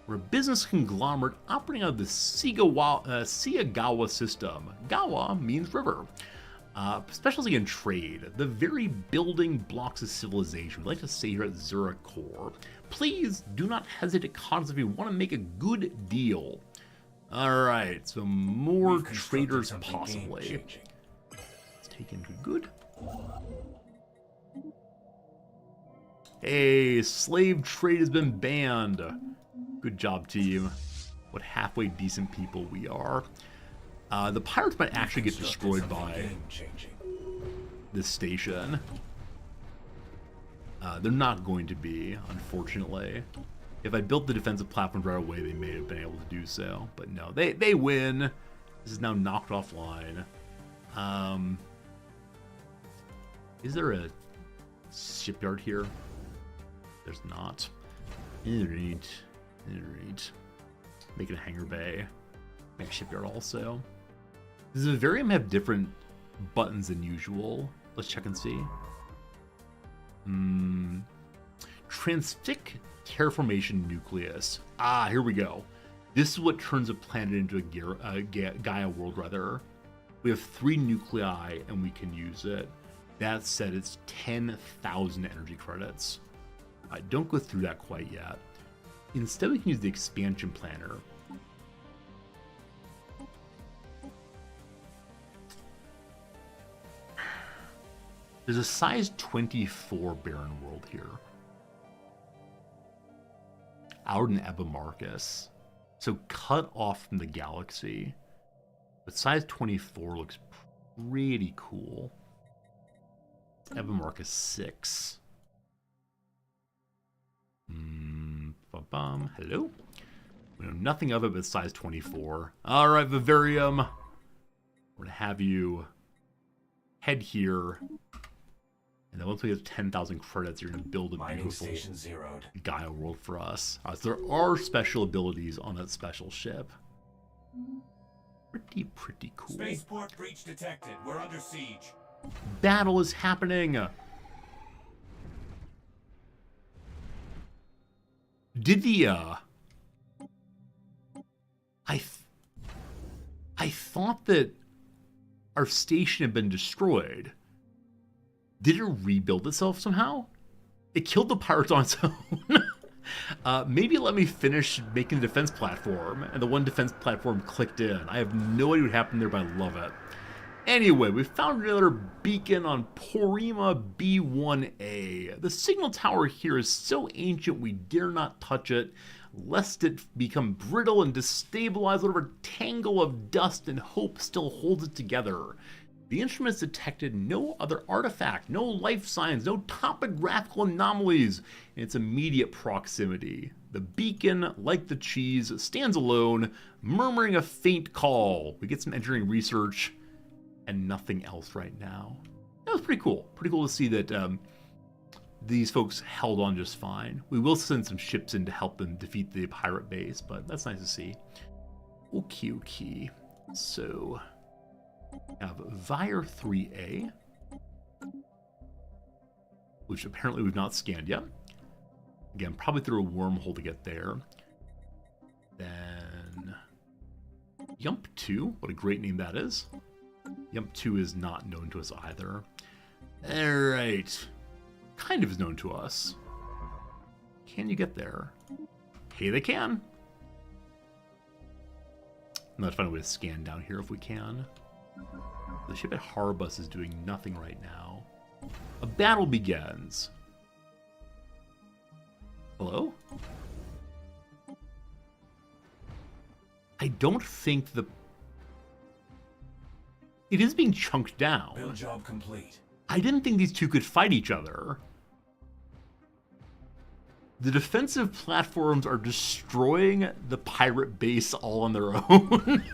We're a business conglomerate operating out of the Siagawa system. Gawa means river. Specialty in trade. The very building blocks of civilization. We'd like to say here at Zuracorp. Please do not hesitate to contact us if you want to make a good deal. Alright, so more traders possibly. Let's take into good. Hey, slave trade has been banned. Good job, team. What halfway decent people we are. The pirates might actually get destroyed by this station. They're not going to be, unfortunately. If I built the defensive platforms right away, they may have been able to do so. But no, they win. This is now knocked offline. Is there a shipyard here? There's not. Alright. Make it a hangar bay. Make a shipyard also. Does the Vivarium have different buttons than usual? Let's check and see. Transfic terraformation nucleus. Ah, here we go. This is what turns a planet into a Gaia world, rather. We have 3 nuclei and we can use it. That said, it's 10,000 energy credits. Don't go through that quite yet. Instead, we can use the expansion planner. There's a size 24 barren world here. Out in Epimarcus. So cut off from the galaxy. But size 24 looks pretty cool. It's Epimarcus 6. Hello? We know nothing of it but size 24. Alright, Vivarium. We're going to have you head here. And then once we have 10,000 credits, you're going to build a beautiful Gaia world for us. So there are special abilities on that special ship. Pretty cool. Spaceport breach detected. We're under siege. Battle is happening. Did the I thought that our station had been destroyed. Did it rebuild itself somehow? It killed the pirates on its own. Maybe let me finish making the defense platform, and the one defense platform clicked in. I have no idea what happened there, but I love it. Anyway, we found another beacon on Porima B1A. The signal tower here is so ancient we dare not touch it, lest it become brittle and destabilize whatever tangle of dust and hope still holds it together. The instruments detected no other artifact, no life signs, no topographical anomalies in its immediate proximity. The beacon, like the cheese, stands alone, murmuring a faint call. We get some engineering research and nothing else right now. That was pretty cool. Pretty cool to see that these folks held on just fine. We will send some ships in to help them defeat the pirate base, but that's nice to see. Okay. So we have Vire 3A, which apparently we've not scanned yet. Again, probably through a wormhole to get there. Then Yump 2, what a great name that is. Yump 2 is not known to us either. Alright. Kind of is known to us. Can you get there? Hey, they can. Let's find a way to scan down here if we can. The ship at Harbus is doing nothing right now. A battle begins. Hello? I don't think it is being chunked down. Build job complete. I didn't think these two could fight each other. The defensive platforms are destroying the pirate base all on their own.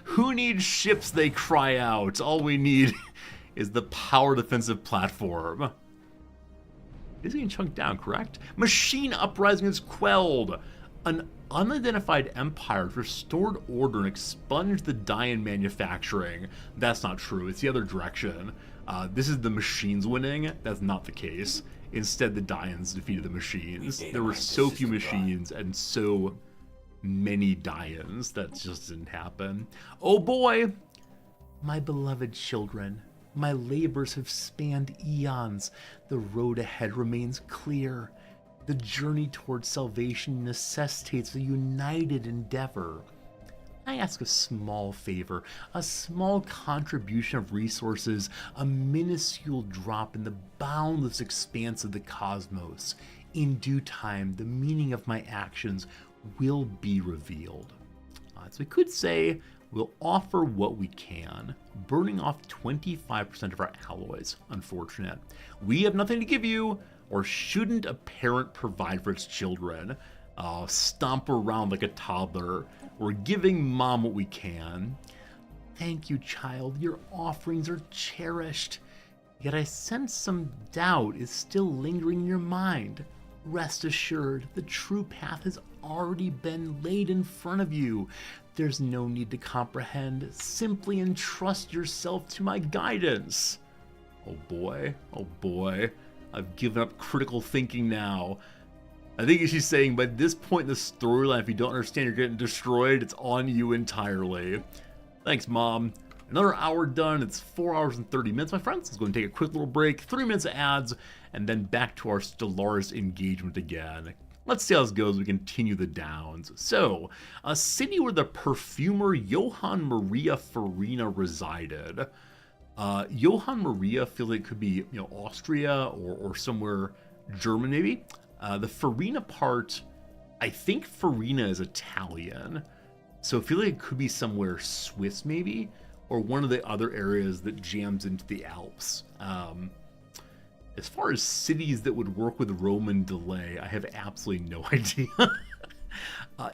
Who needs ships, they cry out. All we need is the power defensive platform. It is getting chunked down, correct? Machine uprising is quelled. An unidentified empire has restored order and expunged the Dian manufacturing. That's not true. It's the other direction. This is the machines winning. That's not the case. Instead, the Dians defeated the machines. There were so few machines and so many Dians that just didn't happen. Oh boy! My beloved children, my labors have spanned eons. The road ahead remains clear. The journey towards salvation necessitates a united endeavor. I ask a small favor, a small contribution of resources, a minuscule drop in the boundless expanse of the cosmos. In due time, the meaning of my actions will be revealed. So we could say we'll offer what we can, burning off 25% of our alloys. Unfortunate. We have nothing to give you, or shouldn't a parent provide for its children? Stomp around like a toddler. We're giving mom what we can. Thank you, child. Your offerings are cherished. Yet I sense some doubt is still lingering in your mind. Rest assured, the true path has already been laid in front of you. There's no need to comprehend. Simply entrust yourself to my guidance. Oh boy. I've given up critical thinking now. I think she's saying by this point in the storyline, if you don't understand you're getting destroyed, it's on you entirely. Thanks, Mom. Another hour done. It's 4 hours and 30 minutes, my friends. Let's go and take a quick little break. 3 minutes of ads, and then back to our Stellaris engagement again. Let's see how this goes as we continue the downs. So, a city where the perfumer Johann Maria Farina resided. Johann Maria feels like it could be, Austria or somewhere German maybe. The Farina part, I think Farina is Italian. So I feel like it could be somewhere Swiss maybe, or one of the other areas that jams into the Alps. As far as cities that would work with Roman delay, I have absolutely no idea.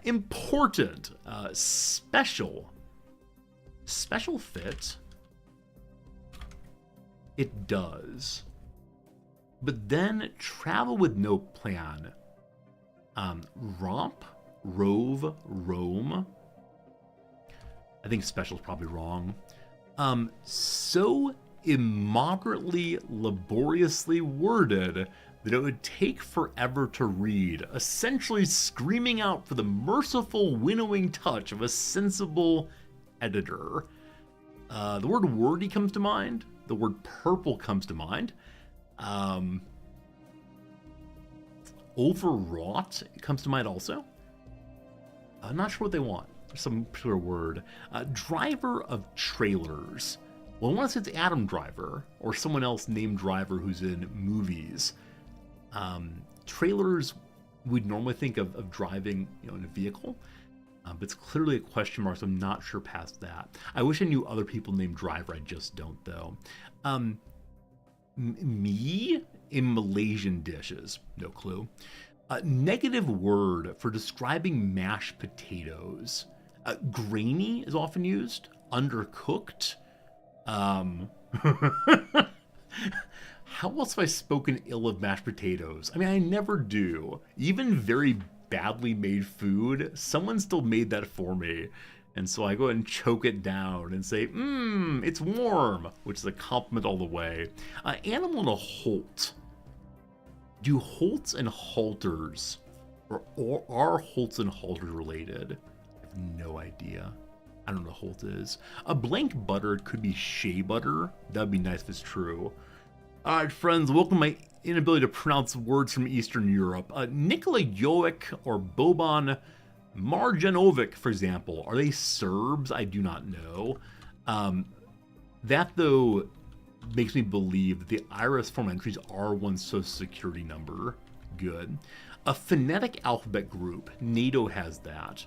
Important, special fit. It does. But then travel with no plan. Romp, rove, roam. I think special is probably wrong. So immoderately, laboriously worded that it would take forever to read, essentially screaming out for the merciful winnowing touch of a sensible editor. The word wordy comes to mind. The word purple comes to mind. Overwrought comes to mind also. I'm not sure what they want. Some particular word. Driver of trailers. Well, I want to say it's Adam Driver or someone else named Driver who's in movies. Trailers, we'd normally think of driving, in a vehicle, but it's clearly a question mark, so I'm not sure past that. I wish I knew other people named Driver. I just don't, though. Me in Malaysian dishes. No clue. Negative word for describing mashed potatoes. Grainy is often used. Undercooked. How else have I spoken ill of mashed potatoes? I mean, I never do. Even very badly made food, someone still made that for me. And so I go ahead and choke it down and say, it's warm, which is a compliment all the way. Animal in a holt. Do holts and halters, or are holts and halters related? I have no idea. I don't know what holt is. A blank butter could be shea butter. That'd be nice if it's true. All right, friends, welcome to my inability to pronounce words from Eastern Europe. Nikola Jovic or Boban Marjanovic, for example. Are they Serbs? I do not know. That, though, makes me believe that the IRS form entries are one social security number. Good. A phonetic alphabet group. NATO has that.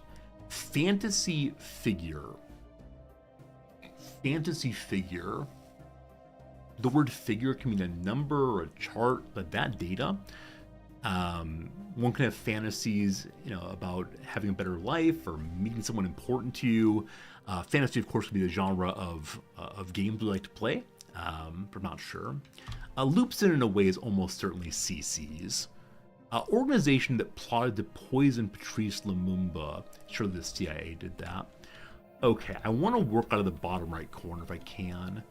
Fantasy figure. Fantasy figure. The word figure can mean a number or a chart, but that data. One can have fantasies, about having a better life or meeting someone important to you. Fantasy, of course, would be the genre of games we like to play, but I'm not sure. Loops in a way is almost certainly CC's. Organization that plotted to poison Patrice Lumumba. Sure, the CIA did that. Okay, I want to work out of the bottom right corner if I can.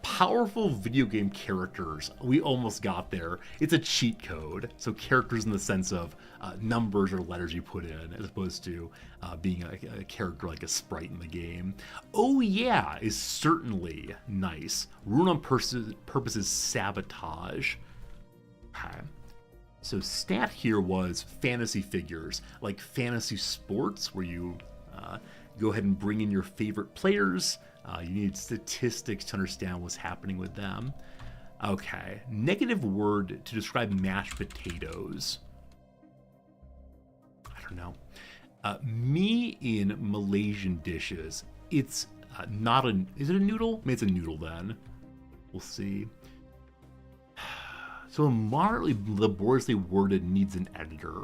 Powerful video game characters. We almost got there. It's a cheat code. So characters in the sense of numbers or letters you put in, as opposed to being a character like a sprite in the game. Oh yeah, is certainly nice. Rune on purposes sabotage. Okay. So stat here was fantasy figures, like fantasy sports, where you Go ahead and bring in your favorite players. You need statistics to understand what's happening with them. Okay, negative word to describe mashed potatoes. I don't know. Me in Malaysian dishes. It's not a... Is it a noodle? Maybe it's a noodle then. We'll see. So moderately laboriously worded needs an editor.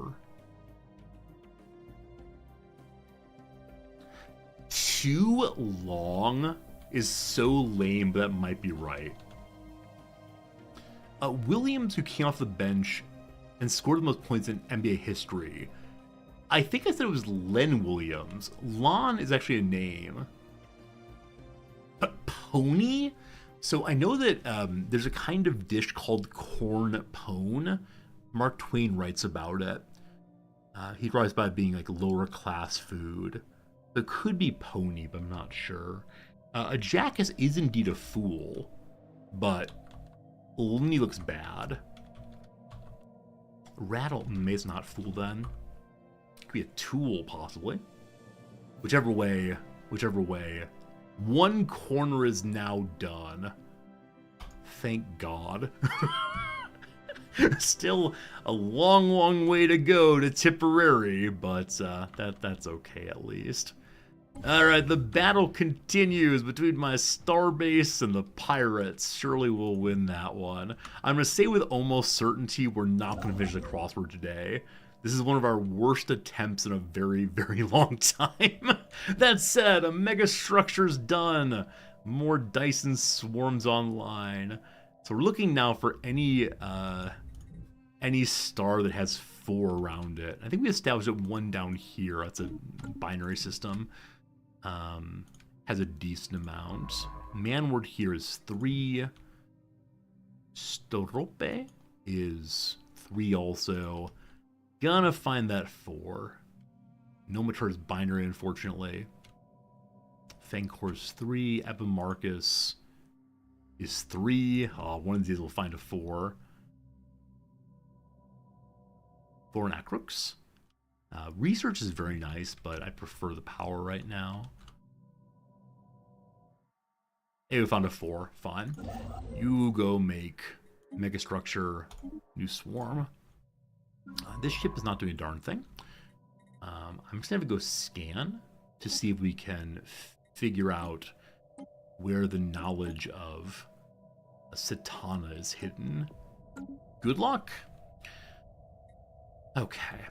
Too long is so lame, but that might be right. Williams, who came off the bench and scored the most points in NBA history. I think I said it was Len Williams. Lon is actually a name. But pony? So I know that there's a kind of dish called corn pone. Mark Twain writes about it. He writes about it being like lower class food. It could be pony, but I'm not sure. A jackass is indeed a fool, but only looks bad. Rattle is not fool then. Could be a tool, possibly. Whichever way. One corner is now done. Thank God. Still a long way to go to Tipperary, but that's okay at least. Alright, the battle continues between my starbase and the pirates. Surely we'll win that one. I'm going to say with almost certainty we're not going to finish the crossword today. This is one of our worst attempts in a very long time. That said, a mega structure's done. More Dyson swarms online. So we're looking now for any star that has 4 around it. I think we established it 1 down here. That's a binary system. Has a decent amount. Manward here is 3. Storope is 3 also. Gonna find that 4. Nomator is binary, unfortunately. Fancor is 3. Epimarcus is 3. One of these will find a 4. Thorinacrux. Research is very nice, but I prefer the power right now. Hey, we found a 4. Fine. You go make megastructure, new swarm. This ship is not doing a darn thing. I'm just gonna have to go scan to see if we can figure out where the knowledge of Satana is hidden. Good luck. Okay.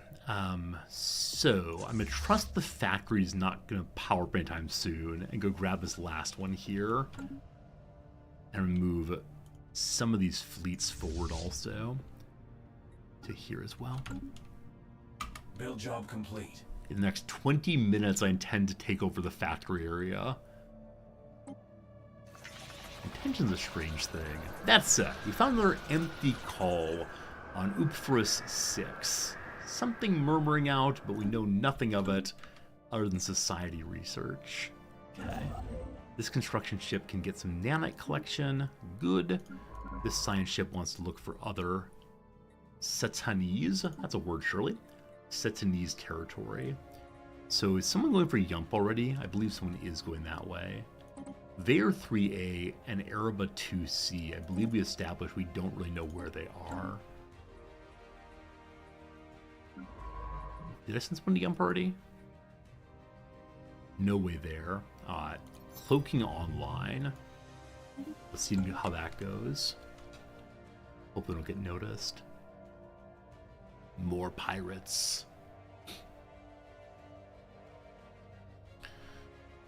So I'm gonna trust the factory's not gonna power up anytime soon and go grab this last one here and remove some of these fleets forward also to here as well. Build job complete. In the next 20 minutes, I intend to take over the factory area. Intention's a strange thing. That said, we found another empty call on Uphrus 6. Something murmuring out, but we know nothing of it other than society research. Okay. This construction ship can get some nanite collection. Good. This science ship wants to look for other Satanese. That's a word, surely. Satanese territory. So is someone going for Yump already? I believe someone is going that way. Vader 3A and Araba 2C. I believe we established we don't really know where they are. Did I send someone to Yump already? No way there. Cloaking online. Let's see how that goes. Hope they don't get noticed. More pirates.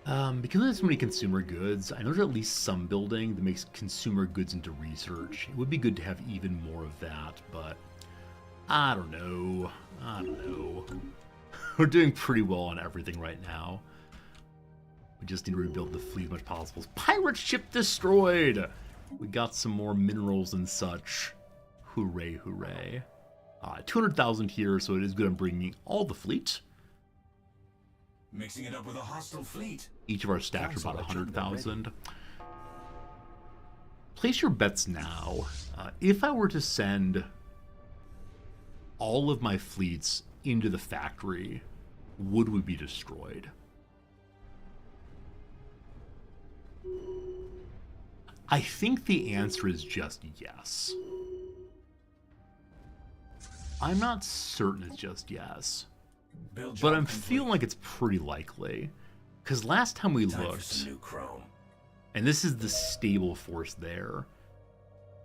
Because there's so many consumer goods, I know there's at least some building that makes consumer goods into research. It would be good to have even more of that, but I don't know. We're doing pretty well on everything right now. We just need to rebuild the fleet as much as possible. Pirate ship destroyed! We got some more minerals and such. Hooray, hooray. 200,000 here, so it is good I'm bringing all the fleet. Mixing it up with a hostile fleet. Each of our stacks are about 100,000. Place your bets now. If I were to send all of my fleets into the factory, would we be destroyed? I think the answer is just yes. I'm not certain it's just yes. But I'm feeling like it's pretty likely. Because last time we looked, and this is the stable force there,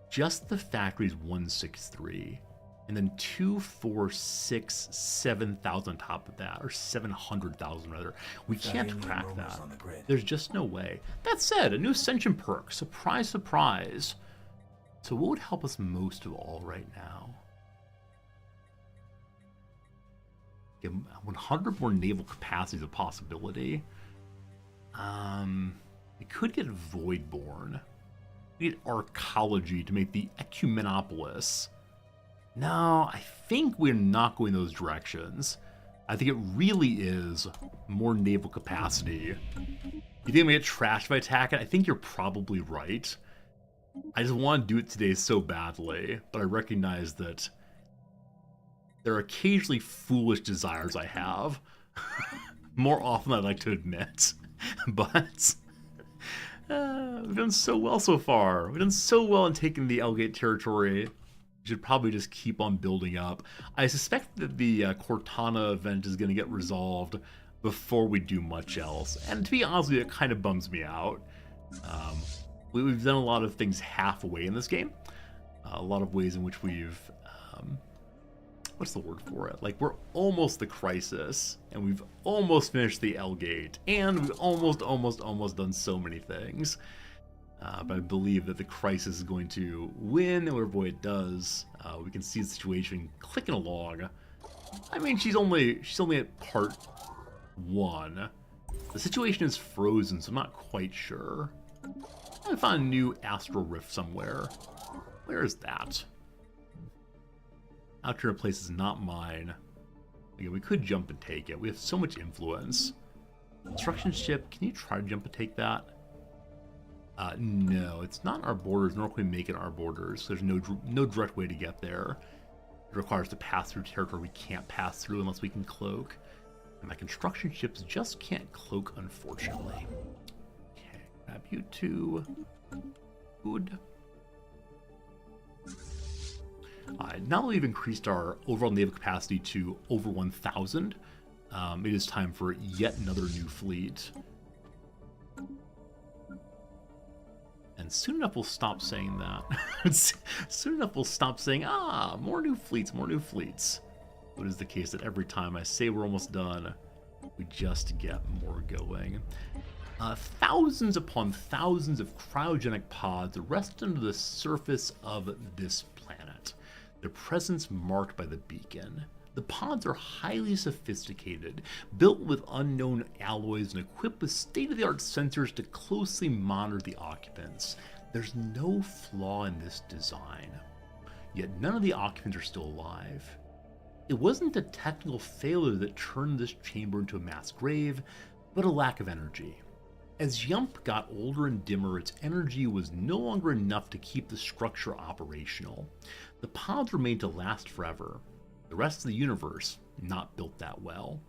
just the factory's 163. And then 2, 4, 6, 7,000 on top of that, or 700,000 rather. We can't crack that. There's just no way. That said, a new Ascension perk. Surprise, surprise. So what would help us most of all right now? Get 100 more naval capacity is a possibility. We could get Voidborn. We get Arcology to make the Ecumenopolis. No, I think we're not going those directions. I think it really is more naval capacity. You think we get trashed if I attack it? I think you're probably right. I just want to do it today so badly, but I recognize that there are occasionally foolish desires I have. More often than I'd like to admit. But we've done so well so far. We've done so well in taking the Elgate territory. We should probably just keep on building up. I suspect that the Cortana event is going to get resolved before we do much else. And to be honest with you, it kind of bums me out. We've done a lot of things halfway in this game. A lot of ways in which we've... what's the word for it? Like, we're almost the Crisis, and we've almost finished the Elgate, and we've almost done so many things. But I believe that the Crisis is going to win, and whatever way it does, we can see the situation clicking along. I mean, she's only at part 1. The situation is frozen, so I'm not quite sure. I found a new astral rift somewhere. Where is that? Out here, a place is not mine. Again, we could jump and take it. We have so much influence. Construction ship, can you try to jump and take that? No, it's not our borders, nor can we make it our borders. There's no direct way to get there. It requires to pass through territory we can't pass through unless we can cloak. And my construction ships just can't cloak, unfortunately. Okay, grab you two. Good. Now that we've increased our overall naval capacity to over 1,000, it is time for yet another new fleet. And soon enough we'll stop saying that. Soon enough we'll stop saying, more new fleets, more new fleets. But it is the case that every time I say we're almost done, we just get more going. Thousands upon thousands of cryogenic pods rest under the surface of this planet, their presence marked by the beacon. The pods are highly sophisticated, built with unknown alloys and equipped with state-of-the-art sensors to closely monitor the occupants. There's no flaw in this design, yet none of the occupants are still alive. It wasn't a technical failure that turned this chamber into a mass grave, but a lack of energy. As Yump got older and dimmer, its energy was no longer enough to keep the structure operational. The pods remained to last forever. The rest of the universe, not built that well.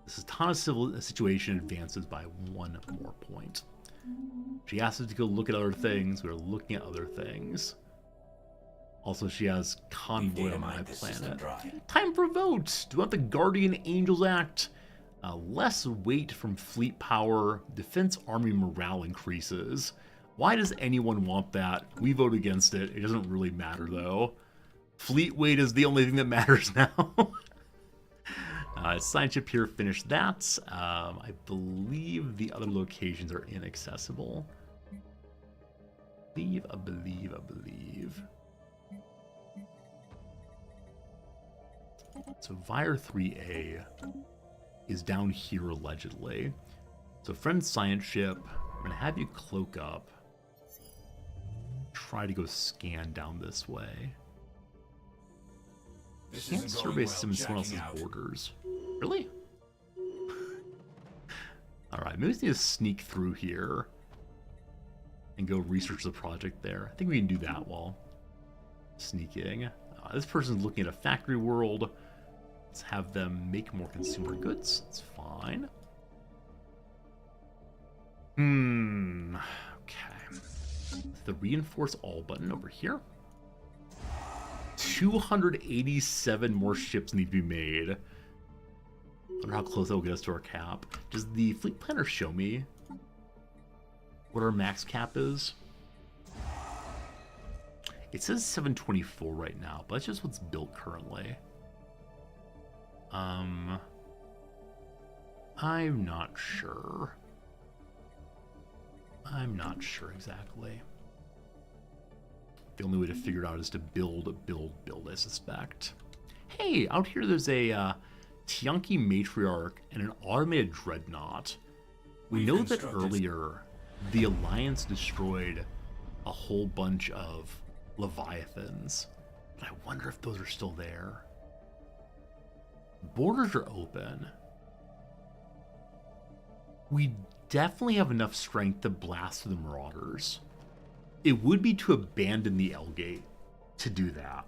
The Satana situation advances by one more point. She asks us to go look at other things. We're looking at other things. Also, she has convoy on my planet. Time for a vote! Do you want the Guardian Angels Act? Less weight from fleet power, defense army morale increases. Why does anyone want that? We vote against it. It doesn't really matter, though. Fleet weight is the only thing that matters now. Science ship here finished that. I believe the other locations are inaccessible. I believe. So Vire 3A is down here allegedly. So friend science ship, I'm gonna have you cloak up. Try to go scan down this way. Can't survey someone else's borders. Really? Alright, maybe we need to sneak through here and go research the project there. I think we can do that while sneaking. This person's looking at a factory world. Let's have them make more consumer goods. It's fine. Okay. The reinforce all button over here. 287 more ships need to be made. I wonder how close that will get us to our cap. Does the fleet planner show me what our max cap is? It says 724 right now, but that's just what's built currently. I'm not sure. I'm not sure exactly. The only way to figure it out is to build, I suspect. Hey, out here there's a Tianki Matriarch and an automated dreadnought. We know that earlier the Alliance destroyed a whole bunch of Leviathans, but I wonder if those are still there. Borders are open. We definitely have enough strength to blast through the Marauders. It would be to abandon the L-Gate to do that.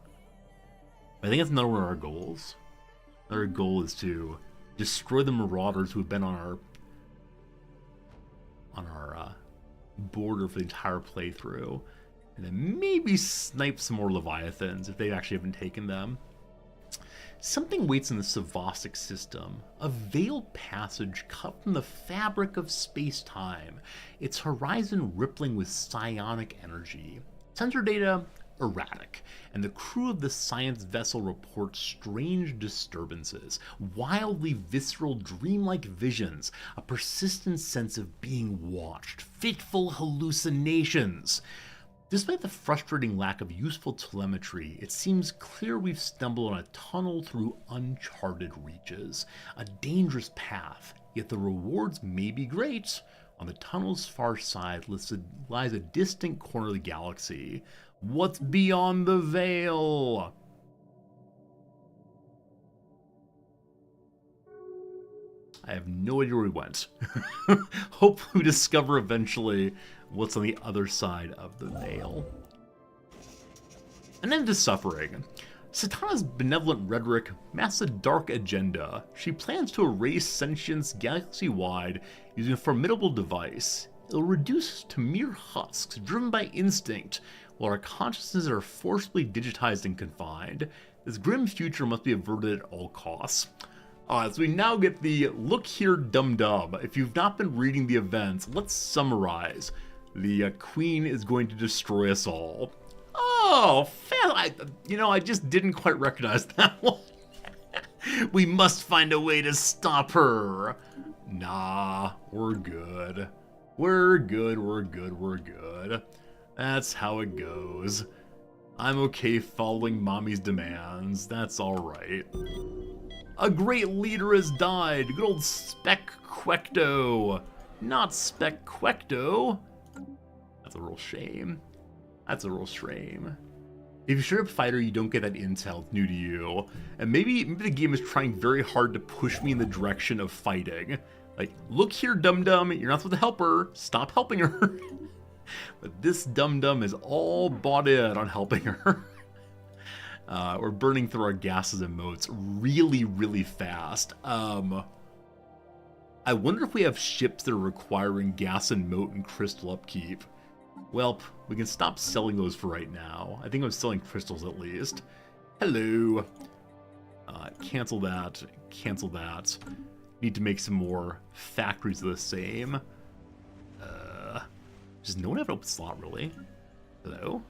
I think that's another one of our goals. Our goal is to destroy the Marauders who have been on our border for the entire playthrough, and then maybe snipe some more Leviathans if they actually haven't taken them. Something waits in the Savastic system, a veiled passage cut from the fabric of space-time, its horizon rippling with psionic energy. Sensor data erratic, and the crew of the science vessel reports strange disturbances, wildly visceral dreamlike visions, a persistent sense of being watched, fateful hallucinations. Despite the frustrating lack of useful telemetry, it seems clear we've stumbled on a tunnel through uncharted reaches, a dangerous path, yet the rewards may be great. On the tunnel's far side lies a distant corner of the galaxy. What's beyond the veil? I have no idea where we went. Hopefully we discover eventually what's on the other side of the veil. An end to suffering. Satana's benevolent rhetoric masks a dark agenda. She plans to erase sentience galaxy-wide using a formidable device. It'll reduce us to mere husks, driven by instinct, while our consciousnesses are forcibly digitized and confined. This grim future must be averted at all costs. So we now get the look here dum-dum. If you've not been reading the events, let's summarize. The Queen is going to destroy us all. Oh, I just didn't quite recognize that one. We must find a way to stop her. Nah, we're good. We're good. That's how it goes. I'm okay following mommy's demands. That's alright. A great leader has died. Good old Spec Quecto. Not Spec Quecto. That's a real shame. That's a real shame. If you're straight up fighter, you don't get that intel. It's new to you. And maybe the game is trying very hard to push me in the direction of fighting. Like, look here, dum-dum. You're not supposed to help her. Stop helping her. But this dum-dum is all bought in on helping her. We're burning through our gases and motes really fast. I wonder if we have ships that are requiring gas and mote and crystal upkeep. Well, we can stop selling those for right now. I think I'm selling crystals at least. Hello. Cancel that. Cancel that. Need to make some more factories of the same. Does no one have an open slot, really? Hello?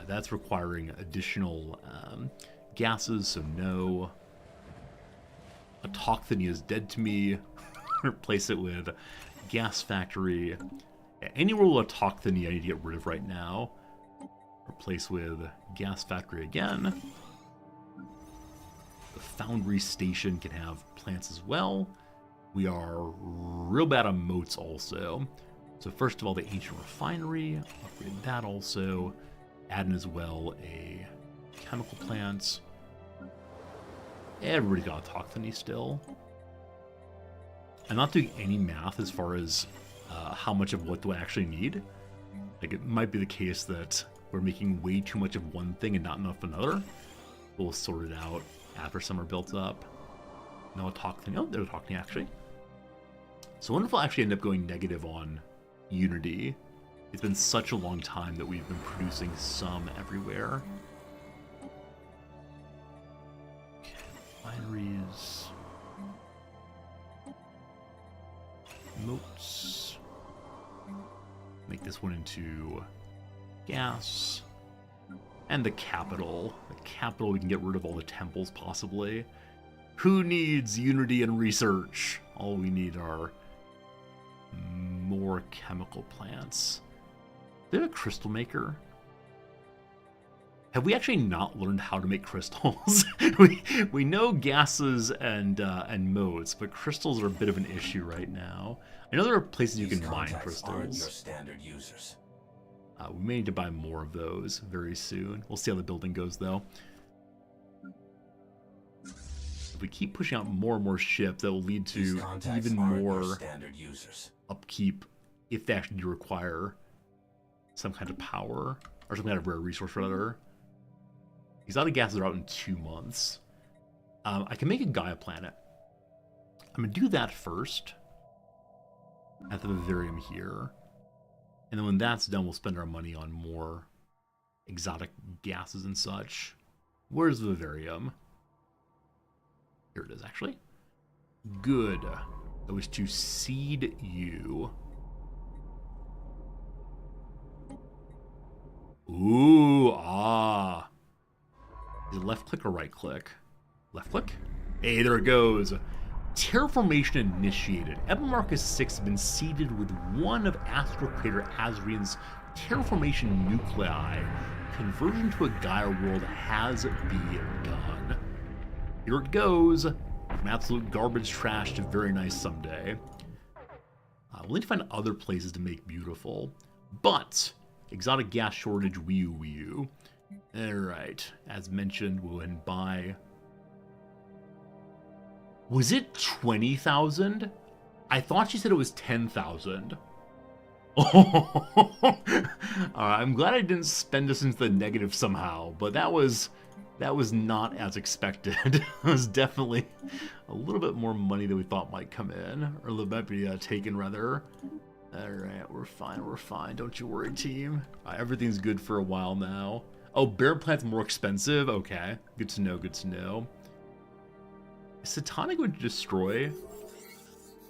That's requiring additional gases, so no. Autochthony is dead to me. Replace it with gas factory. Yeah, any rule of autochthony I need to get rid of right now. Replace with gas factory again. The foundry station can have plants as well. We are real bad on moats also. So first of all, the ancient refinery. Upgrade that also. Add in as well a chemical plant. Everybody got autochthony still. I'm not doing any math as far as how much of what do I actually need. Like, it might be the case that we're making way too much of one thing and not enough of another. We'll sort it out after some are built up. No talk thing. Oh, they're talking actually. So I wonder if we'll actually end up going negative on Unity. It's been such a long time that we've been producing some everywhere. Okay, binaries. Moats. Make this one into gas. And the capital. The capital, we can get rid of all the temples, possibly. Who needs Unity and research? All we need are more chemical plants. Do we have a crystal maker? Have we actually not learned how to make crystals? we know gases and modes, but crystals are a bit of an issue right now. I know there are places you can mine crystals. Aren't your standard users. We may need to buy more of those very soon. We'll see how the building goes, though. If we keep pushing out more and more ships, that will lead to even more standard users. upkeep if they actually do require some kind of power, or some kind of rare resource, rather. Exotic gases are out in 2 months. I can make a Gaia planet. I'm going to do that first at the vivarium here. And then when that's done, we'll spend our money on more exotic gases and such. Where's the vivarium? Here it is, actually. Good. That was to seed you. Ooh, ah. Is it left click or right click? Left click? Hey, there it goes. Terraformation initiated. Epimarcus 6 has been seeded with one of Astro Crater Azrian's terraformation nuclei. Conversion to a Gaia world has begun. Here it goes. From absolute garbage trash to very nice someday. We'll need to find other places to make beautiful. But, exotic gas shortage, wee-oo. Alright, as mentioned, we'll go ahead and buy... Was it 20,000? I thought she said it was 10,000. I'm glad I didn't spend this into the negative somehow, but that was not as expected. It was definitely a little bit more money than we thought might come in, or that might be taken, rather. Alright, we're fine. Don't you worry, team. Everything's good for a while now. Oh, bear plant's more expensive? Okay, good to know. Is Satana going to destroy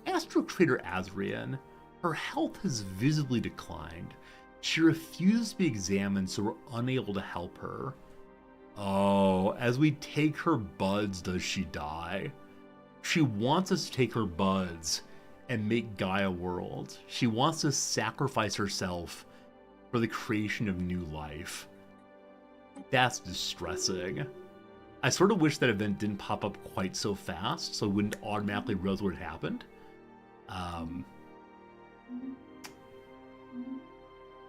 Astro Crater Azrian? Her health has visibly declined. She refuses to be examined, so we're unable to help her. Oh, as we take her buds, does she die? She wants us to take her buds and make Gaia world. She wants to sacrifice herself for the creation of new life. That's distressing. I sort of wish that event didn't pop up quite so fast, so I wouldn't automatically realize what had happened.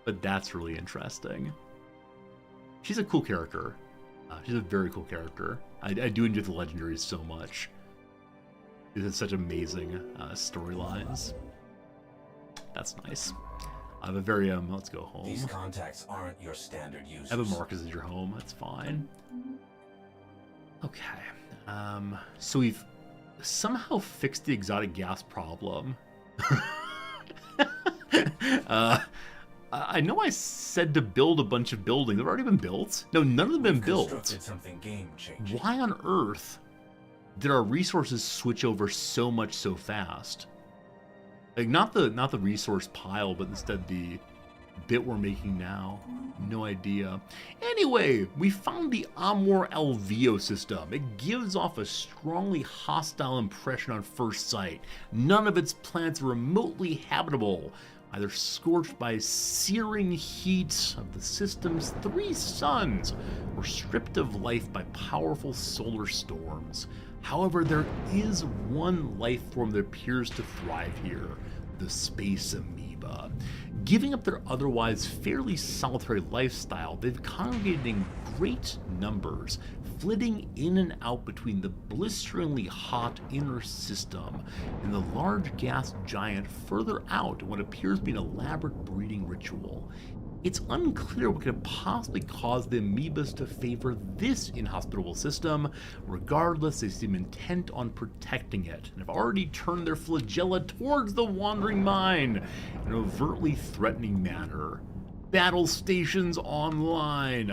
But that's really interesting. She's a cool character. She's a very cool character. I do enjoy the legendaries so much. These are such amazing storylines. That's nice. Vivarium, let's go home. These contacts aren't your standard users. Epimarcus is your home, that's fine. Okay, so we've somehow fixed the exotic gas problem. I know I said to build a bunch of buildings. They've already been built. No, none of them have been built. Something game-changing. Why on earth did our resources switch over so much so fast? Like, not the resource pile, but instead the bit we're making now. No idea. Anyway, we found the Amor Elvio system. It gives off a strongly hostile impression on first sight. None of its planets are remotely habitable, either scorched by searing heat of the system's 3 suns, or stripped of life by powerful solar storms. However, there is one life form that appears to thrive here, the space amoeba. Giving up their otherwise fairly solitary lifestyle, they've congregated in great numbers, flitting in and out between the blisteringly hot inner system and the large gas giant further out in what appears to be an elaborate breeding ritual. It's unclear what could have possibly caused the amoebas to favor this inhospitable system. Regardless, they seem intent on protecting it, and have already turned their flagella towards the wandering mine in an overtly threatening manner. Battle stations online.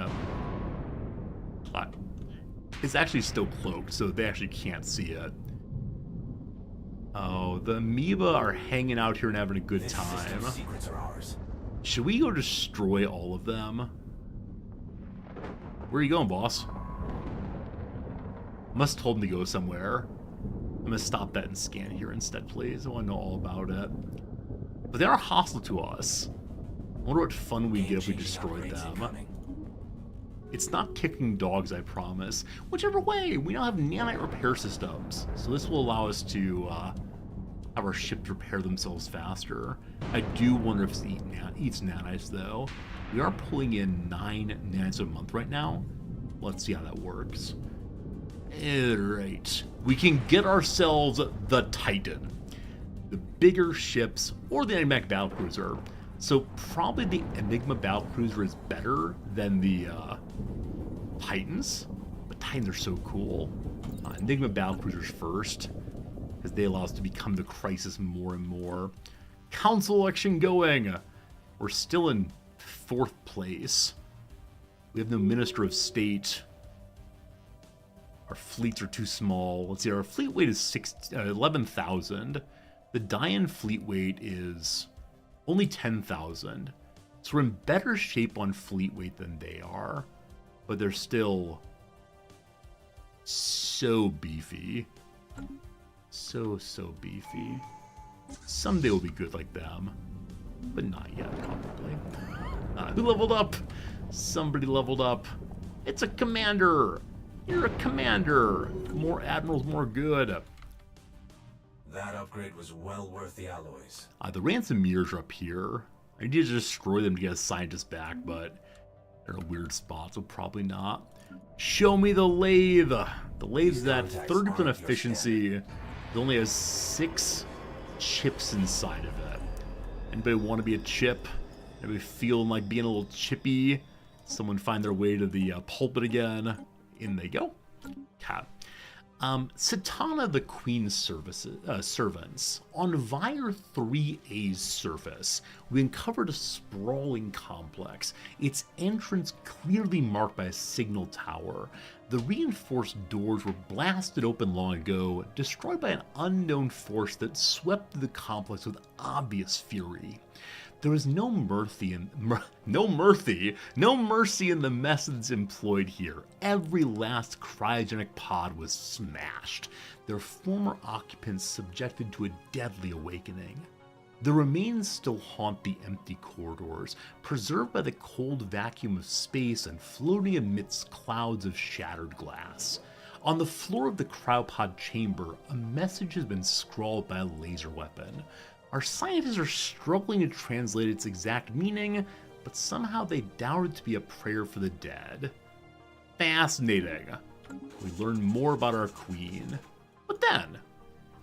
It's actually still cloaked, so they actually can't see it. Oh, the amoeba are hanging out here and having a good time. Secrets are ours. Should we go destroy all of them? Where are you going, boss? Must have told him to go somewhere. I'm gonna stop that and scan here instead, please. I want to know all about it. But they are hostile to us. I wonder what fun we get if we destroyed them. It's not kicking dogs, I promise. Whichever way, we now have nanite repair systems. So this will allow us to have our ships repair themselves faster. I do wonder if it eats nanites, though. We are pulling in 9 nanites a month right now. Let's see how that works. Alright. We can get ourselves the Titan. The bigger ships, or the Enigmatic Battlecruiser. So probably the Enigma Battlecruiser is better than the Titans. But Titans are so cool. Enigma Battlecruisers first, because they allow us to become the Crisis more and more. Council election going. We're still in 4th place. We have no Minister of State. Our fleets are too small. Let's see, our fleet weight is 11,000. The Dian fleet weight is only 10,000. So we're in better shape on fleet weight than they are. But they're still so beefy. So beefy. Someday we'll be good like them. But not yet, probably. Who leveled up? Somebody leveled up. It's a commander. You're a commander. More admirals, more good. That upgrade was well worth the alloys. The ransomeers are up here. I need to destroy them to get a scientist back, but they're in a weird spot, so probably not. Show me the lathe. The lathe's at 30% efficiency. It only has 6 chips inside of it. Anybody want to be a chip? Anybody feeling like being a little chippy? Someone find their way to the pulpit again. In they go. Cat. Satana the Queen's servants. On Vire 3A's surface, we uncovered a sprawling complex, its entrance clearly marked by a signal tower. The reinforced doors were blasted open long ago, destroyed by an unknown force that swept through the complex with obvious fury. There was no mercy in the methods employed here. Every last cryogenic pod was smashed, their former occupants subjected to a deadly awakening. The remains still haunt the empty corridors, preserved by the cold vacuum of space and floating amidst clouds of shattered glass. On the floor of the cryopod chamber, a message has been scrawled by a laser weapon. Our scientists are struggling to translate its exact meaning, but somehow they doubt it to be a prayer for the dead. Fascinating. We learn more about our queen. But then,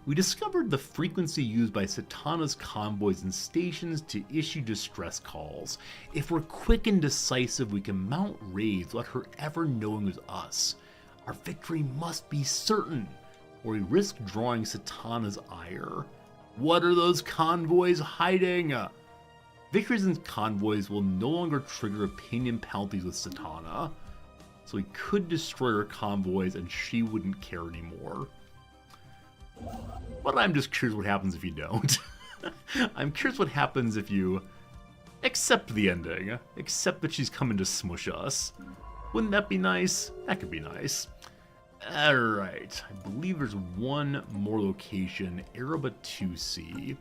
we discovered the frequency used by Satana's convoys and stations to issue distress calls. If we're quick and decisive, we can mount raids without her ever knowing it was us. Our victory must be certain, or we risk drawing Satana's ire. What are those convoys hiding? Victories in convoys will no longer trigger opinion penalties with Satana, so we could destroy her convoys and she wouldn't care anymore. But I'm just curious what happens if you don't. I'm curious what happens if you accept the ending, accept that she's coming to smush us. Wouldn't that be nice? That could be nice. Alright, I believe there's one more location, Erebor 2C.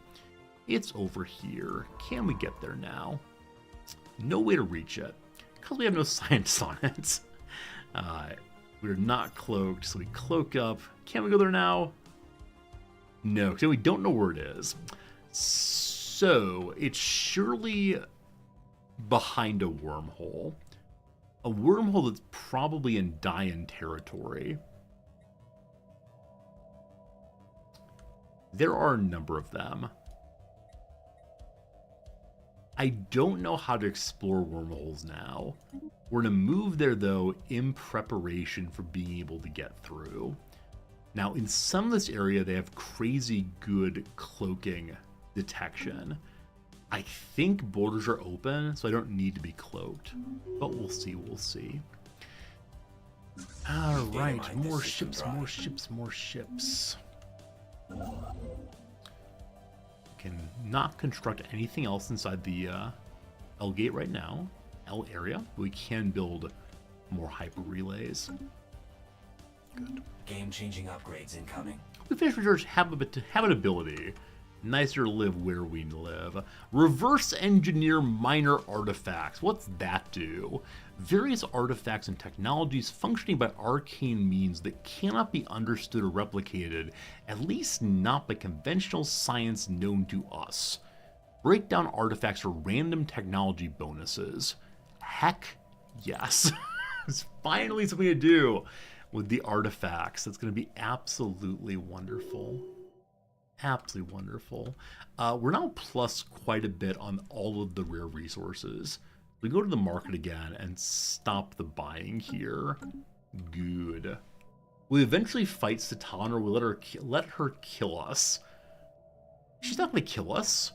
It's over here. Can we get there now? No way to reach it, because we have no science on it. We're not cloaked, so we cloak up. Can we go there now? No, because we don't know where it is. So, it's surely behind a wormhole. A wormhole that's probably in Dian territory. There are a number of them. I don't know how to explore wormholes now. We're going to move there, though, in preparation for being able to get through. Now, in some of this area, they have crazy good cloaking detection. I think borders are open, so I don't need to be cloaked. But we'll see, we'll see. Alright, more ships, more ships, more ships. Can not construct anything else inside the L gate right now. L area. We can build more hyper relays. Good. Game-changing upgrades incoming. The fish research habitability. Nicer to live where we live. Reverse engineer minor artifacts. What's that do? Various artifacts and technologies functioning by arcane means that cannot be understood or replicated, at least not by conventional science known to us. Break down artifacts for random technology bonuses. Heck yes. It's finally something to do with the artifacts. That's going to be absolutely wonderful. Absolutely wonderful. We're now plus quite a bit on all of the rare resources. We go to the market again and stop the buying here. Good. We eventually fight Satan, or we let her kill us. She's not going to kill us.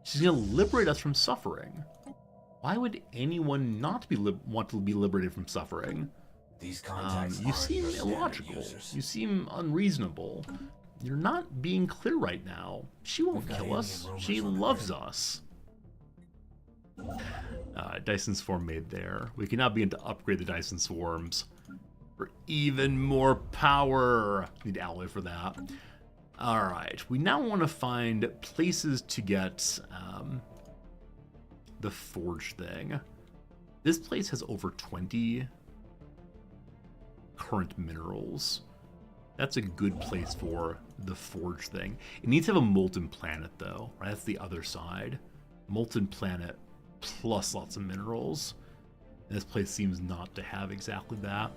She's going to liberate us from suffering. Why would anyone not want to be liberated from suffering? These contacts You seem illogical. You seem unreasonable. You're not being clear right now. She won't kill us. She loves us. Dyson Swarm made there. We can now begin to upgrade the Dyson Swarms for even more power. Need alloy for that. Alright, we now want to find places to get the forge thing. This place has over 20 current minerals. That's a good place for the forge thing. It needs to have a molten planet, though. Right? That's the other side. Molten planet plus lots of minerals. And this place seems not to have exactly that.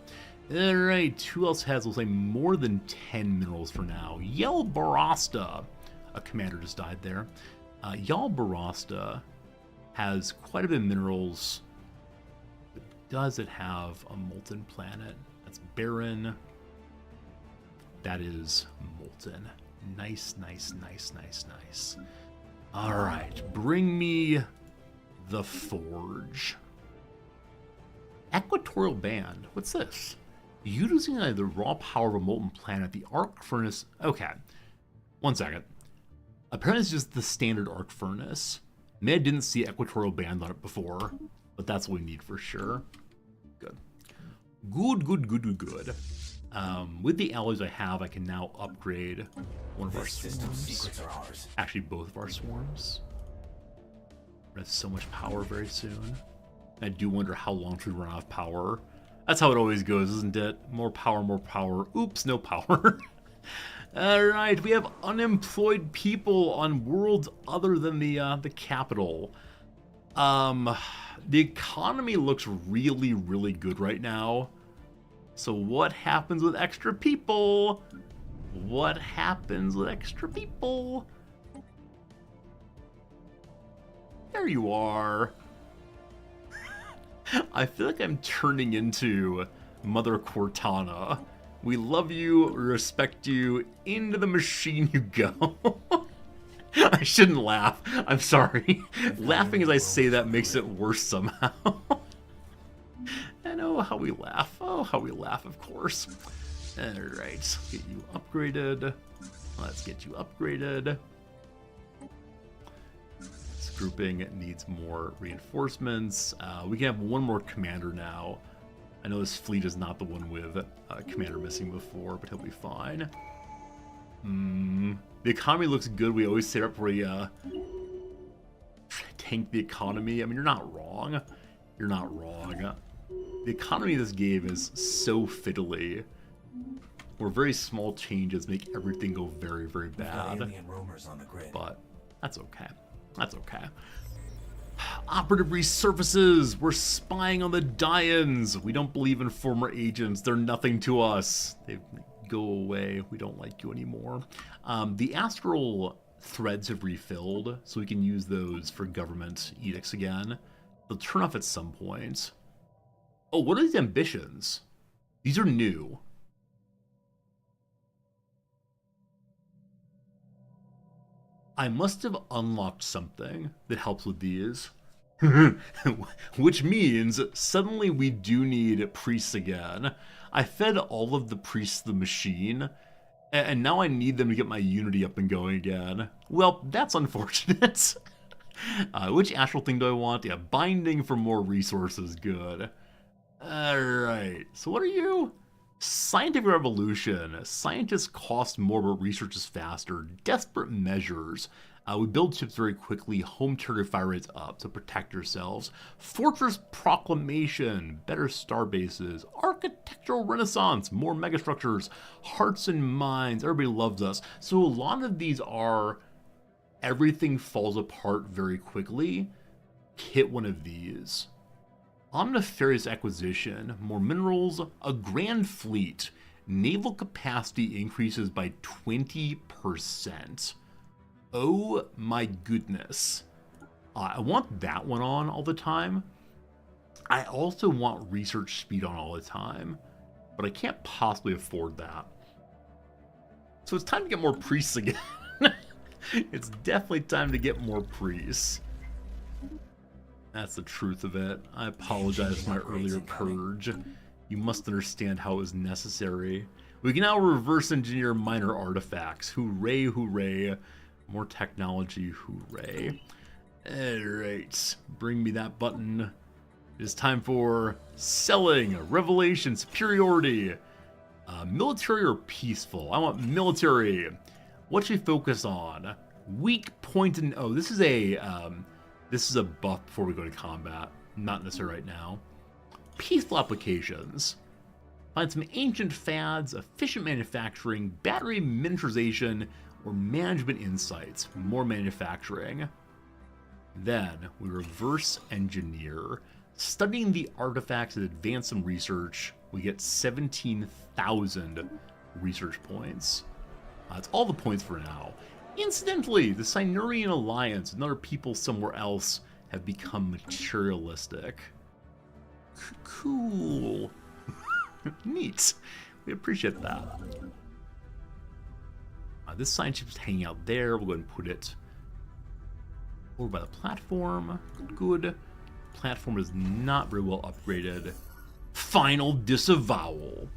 Alright, who else has, we'll say, more than 10 minerals for now? Yel Barasta. A commander just died there. Yel Barasta has quite a bit of minerals. But does it have a molten planet? That's barren. That is molten. Nice, nice, nice, nice, nice. Alright, bring me the forge. Equatorial band. What's this? Using the raw power of a molten planet, the arc furnace. Okay, 1 second. Apparently, it's just the standard arc furnace. Maybe I didn't see equatorial band on it before, but that's what we need for sure. Good. Good, good, good, good, good. With the alloys I have, I can now upgrade one of our swarms. Actually, both of our swarms. We have so much power very soon. I do wonder how long till we run out of power. That's how it always goes, isn't it? More power, more power. Oops, no power. Alright, we have unemployed people on worlds other than the capital. The economy looks really, really good right now. So what happens with extra people? What happens with extra people? There you are. I feel like I'm turning into Mother Cortana. We love you, respect you, into the machine you go. I shouldn't laugh. I'm sorry. Laughing as I say that makes it worse somehow. And oh, how we laugh. Oh, how we laugh, of course. Alright, get you upgraded. Let's get you upgraded. This grouping needs more reinforcements. We can have one more commander now. I know this fleet is not the one with a commander missing before, but he'll be fine. The economy looks good. We always say up for a tank the economy. I mean, you're not wrong. You're not wrong. The economy of this game is so fiddly, where very small changes make everything go very, very bad. But that's okay. That's okay. Operative resurfaces. We're spying on the Dians. We don't believe in former agents. They're nothing to us. They go away. We don't like you anymore. The astral threads have refilled, so we can use those for government edicts again. They'll turn off at some point. Oh, what are these ambitions? These are new. I must have unlocked something that helps with these. Which means suddenly we do need priests again. I fed all of the priests to the machine, and now I need them to get my unity up and going again. Well, that's unfortunate. Which astral thing do I want? Yeah, binding for more resources. Good. Alright, so what are you? Scientific revolution. Scientists cost more, but research is faster. Desperate measures. We build ships very quickly. Home territory fire rates up to protect yourselves. Fortress proclamation. Better star bases. Architectural renaissance. More megastructures. Hearts and minds. Everybody loves us. So a lot of these are everything falls apart very quickly. Hit one of these. Omnifarious acquisition, more minerals, a grand fleet, naval capacity increases by 20%. Oh my goodness. I want that one on all the time. I also want research speed on all the time, but I can't possibly afford that. So it's time to get more priests again. It's definitely time to get more priests. That's the truth of it. I apologize for my earlier purge. You must understand how it was necessary. We can now reverse engineer minor artifacts. Hooray, hooray. More technology, hooray. Alright, bring me that button. It is time for selling, revelation, superiority. Military or peaceful? I want military. What should we focus on? Weak point and oh, this is a buff before we go to combat. Not necessary right now. Peaceful applications. Find some ancient fads, efficient manufacturing, battery miniaturization, or management insights. More manufacturing. Then we reverse engineer. Studying the artifacts and advance some research. We get 17,000 research points. That's all the points for now. Incidentally, the Sinurian Alliance and other people somewhere else have become materialistic. Cool. Neat. We appreciate that. This science ship's hanging out there. We'll go ahead and put it over by the platform. Good. Platform is not very well upgraded. Final disavowal.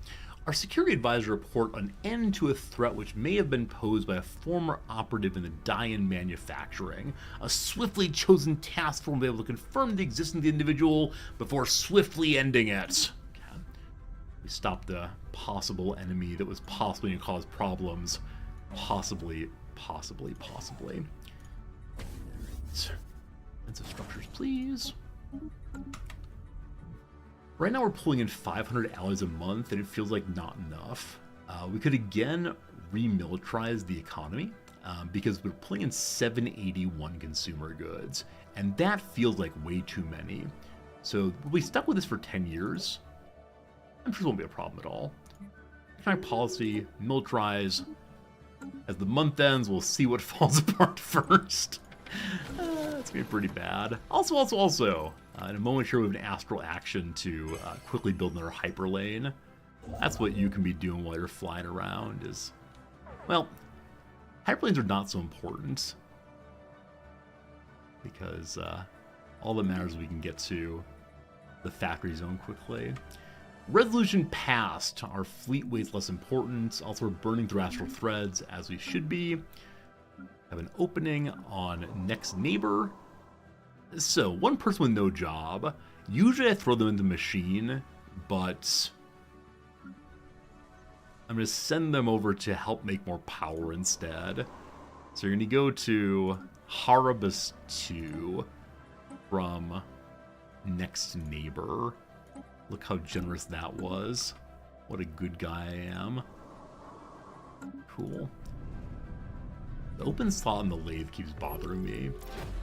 Our security advisor report an end to a threat which may have been posed by a former operative in the die-in manufacturing. A swiftly chosen task force will be able to confirm the existence of the individual before swiftly ending it. Okay. We stopped the possible enemy that was possibly going to cause problems. Possibly. Defensive structures, please. Right now we're pulling in 500 alloys a month, and it feels like not enough. We could again remilitarize the economy, because we're pulling in 781 consumer goods, and that feels like way too many. So we'll be stuck with this for 10 years. I'm sure it won't be a problem at all. Economic policy, militarize. As the month ends, we'll see what falls apart first. That's gonna be pretty bad. Also, in a moment here we have an astral action to quickly build another hyper lane. That's what you can be doing while you're flying around is... Well, hyperlanes are not so important. Because all that matters is we can get to the factory zone quickly. Resolution passed. Our fleet weight's less important. Also, we're burning through astral threads as we should be. Have an opening on next neighbor. So, one person with no job. Usually I throw them in the machine, but I'm going to send them over to help make more power instead. So you're going to go to Harabus 2 from next neighbor. Look how generous that was. What a good guy I am. Cool. The open slot in the lathe keeps bothering me.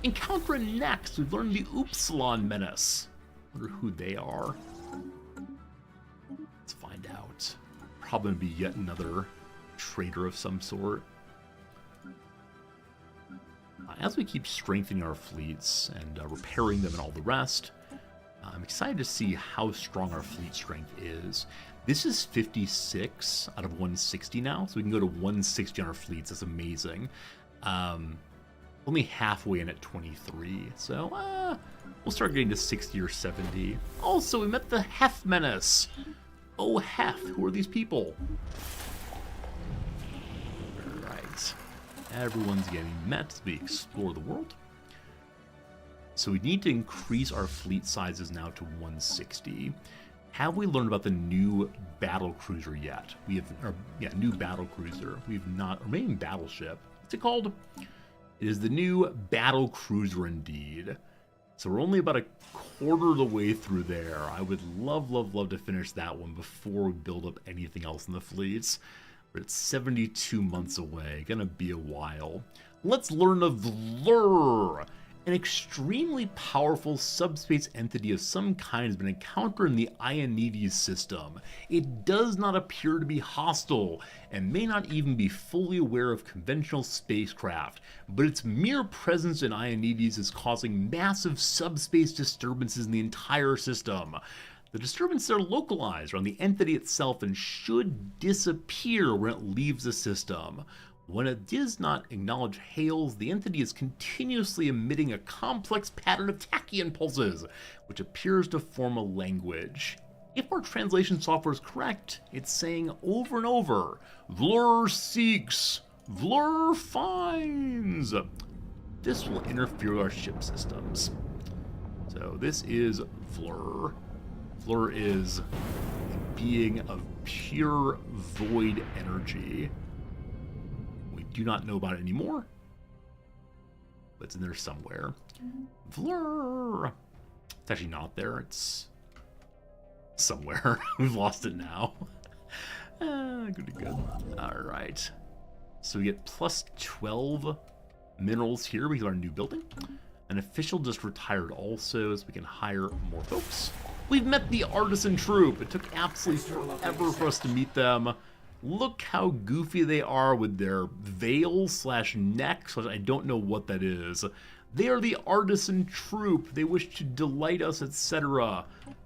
Encounter next, we've learned the Upsilon Menace. Wonder who they are. Let's find out. Probably gonna be yet another traitor of some sort. as we keep strengthening our fleets and repairing them and all the rest, I'm excited to see how strong our fleet strength is. This is 56 out of 160 now, so we can go to 160 on our fleets. That's amazing. Only halfway in at 23, so we'll start getting to 60 or 70. Also, we met the Hef Menace. Oh, Hef, who are these people? Right. Everyone's getting met as we explore the world. So we need to increase our fleet sizes now to 160. Have we learned about the new battle cruiser yet? We have, new battle cruiser. We've not, or maybe battleship. What's it called? It is the new battle cruiser indeed. So we're only about a quarter of the way through there. I would love, love, love to finish that one before we build up anything else in the fleets. But it's 72 months away. Gonna be a while. Let's learn of Vlur. An extremely powerful subspace entity of some kind has been encountered in the Ionides system. It does not appear to be hostile, and may not even be fully aware of conventional spacecraft, but its mere presence in Ionides is causing massive subspace disturbances in the entire system. The disturbances are localized around the entity itself and should disappear when it leaves the system. When it does not acknowledge hails, the entity is continuously emitting a complex pattern of tachyon pulses, which appears to form a language. If our translation software is correct, it's saying over and over, Vlur seeks, Vlur finds. This will interfere with our ship systems. So this is Vlur. Vlur is a being of pure void energy. Do not know about it anymore, but it's in there somewhere. Vlur. It's actually not there. It's somewhere. We've lost it now. Good. All right. So we get plus 12 minerals here because of our new building. An official just retired also, so we can hire more folks. We've met the artisan troop. It took absolutely forever for us to meet them. Look how goofy they are with their veil/necks. I don't know what that is. They are the artisan troop. They wish to delight us, etc.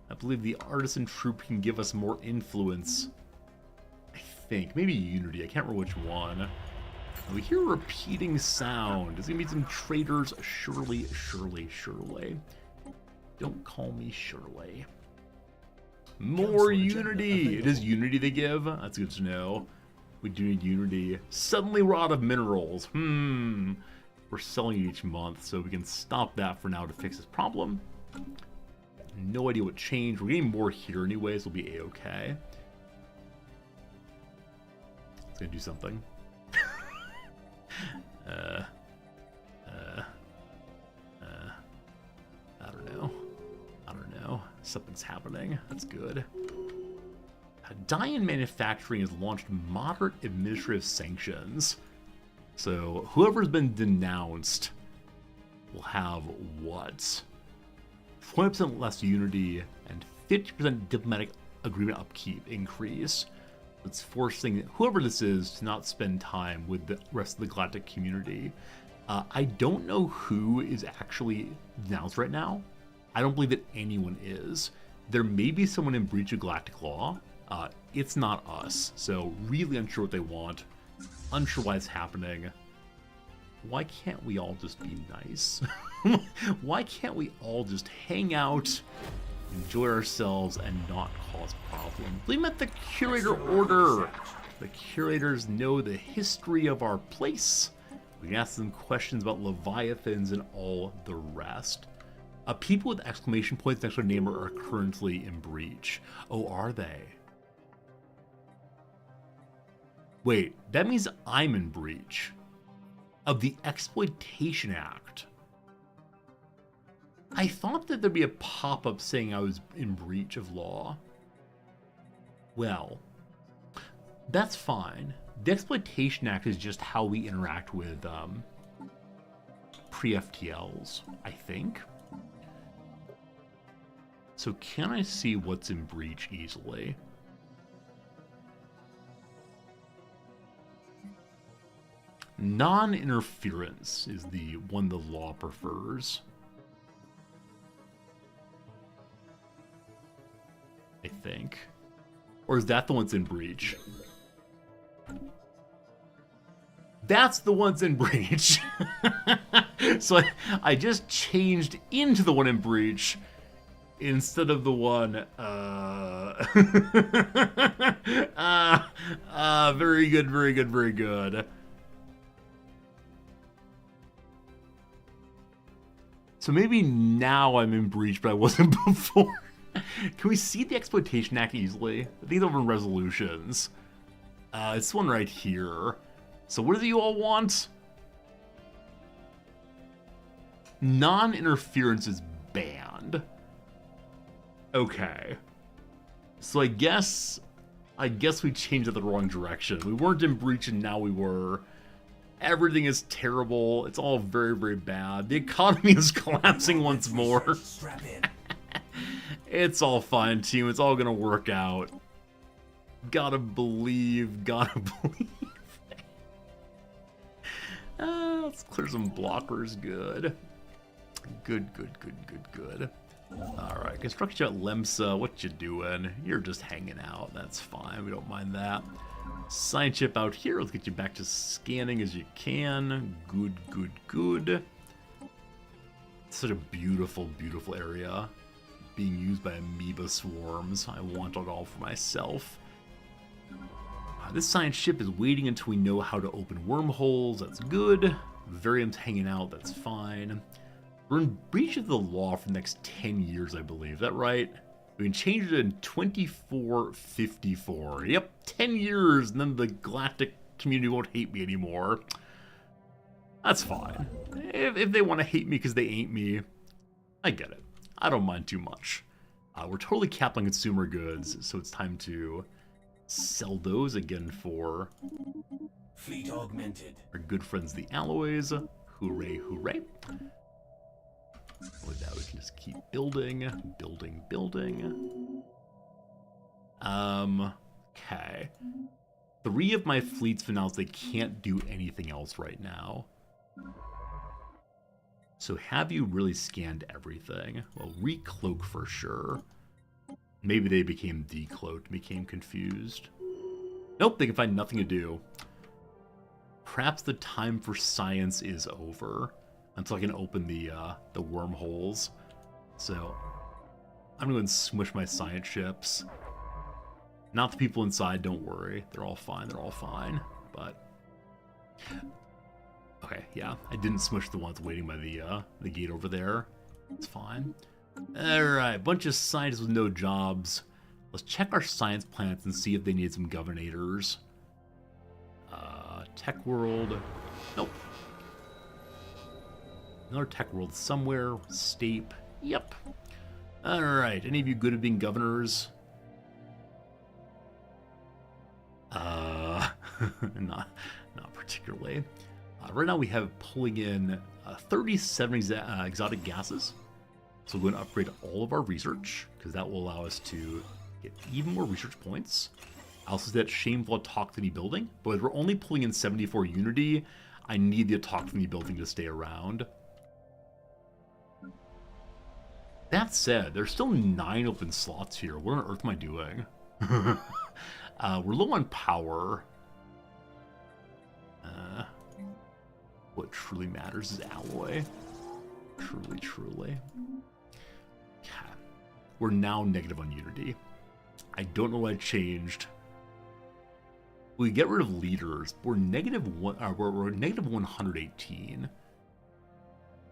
I believe the artisan troop can give us more influence. I think. Maybe Unity. I can't remember which one. We hear a repeating sound. There's going to be some traitors. Surely. Don't call me Shirley. More Unity! It is Unity they give? That's good to know. We do need Unity. Suddenly we're out of minerals. We're selling it each month, so we can stop that for now to fix this problem. No idea what changed. We're getting more here anyways. We'll be a-okay. It's gonna do something. I don't know. Something's happening. That's good. Dian Manufacturing has launched moderate administrative sanctions. So whoever's been denounced will have what? 20% less unity and 50% diplomatic agreement upkeep increase. It's forcing whoever this is to not spend time with the rest of the galactic community. I don't know who is actually denounced right now. I don't believe that anyone is. There may be someone in breach of galactic law. It's not us. So really unsure what they want. Unsure why it's happening. Why can't we all just be nice? Why can't we all just hang out, enjoy ourselves, and not cause problems? We met the Curator Order. The Curators know the history of our place. We can ask them questions about Leviathans and all the rest. People with exclamation points next to their name are currently in breach. Oh, are they? Wait, that means I'm in breach of the Exploitation Act. I thought that there'd be a pop-up saying I was in breach of law. Well, that's fine. The Exploitation Act is just how we interact with pre-FTLs, I think. So can I see what's in breach easily? Non-interference is the one the law prefers. I think. Or is that the one's in breach? That's the one's in breach. So I just changed into the one in breach instead of the one, very good, very good, very good. So maybe now I'm in breach, but I wasn't before. Can we see the Exploitation Act easily? I think over in resolutions. It's one right here. So what do you all want? Non-interference is banned. Okay. So I guess we changed it the wrong direction. We weren't in breach and now we were. Everything is terrible. It's all very, very bad. The economy is collapsing once more. Strap in. It's all fine, team. It's all gonna work out. Gotta believe. Gotta believe. Let's clear some blockers. Good. Good, good, good, good, good. Alright, construction at Lemsa, what you doing? You're just hanging out. That's fine. We don't mind that. Science ship out here. Let's get you back to scanning as you can. Good, good, good. Such a beautiful, beautiful area. Being used by amoeba swarms. I want it all for myself. This science ship is waiting until we know how to open wormholes. That's good. Varium's hanging out. That's fine. We're in breach of the law for the next 10 years, I believe. Is that right? We can change it in 2454. Yep, 10 years, and then the galactic community won't hate me anymore. That's fine. If they want to hate me because they ain't me, I get it. I don't mind too much. We're totally capped on consumer goods, so it's time to sell those again for Fleet augmented. our good friends, the Alloys. Hooray, hooray. Well, now we can just keep building, building, building. Okay. 3 of my fleets announced they can't do anything else right now. So have you really scanned everything? Well, recloak for sure. Maybe they became decloaked, became confused. Nope, they can find nothing to do. Perhaps the time for science is over. Until I can open the wormholes. So I'm gonna go and smush my science ships. Not the people inside, don't worry. They're all fine, they're all fine. But okay, yeah, I didn't smush the ones waiting by the gate over there. It's fine. Alright, bunch of scientists with no jobs. Let's check our science planets and see if they need some governators. Tech world. Nope. Another tech world somewhere. Stape. Yep. Alright, any of you good at being governors? Not particularly. Right now we have pulling in 37 exotic gases. So we're going to upgrade all of our research, because that will allow us to get even more research points. I also said that shameful autochthony building, but if we're only pulling in 74 unity, I need the autochthony building to stay around. That said, there's still 9 open slots here. What on earth am I doing? We're low on power. What truly matters is alloy. Truly, truly. Okay. We're now negative on unity. I don't know what I changed. We get rid of leaders. We're negative 118.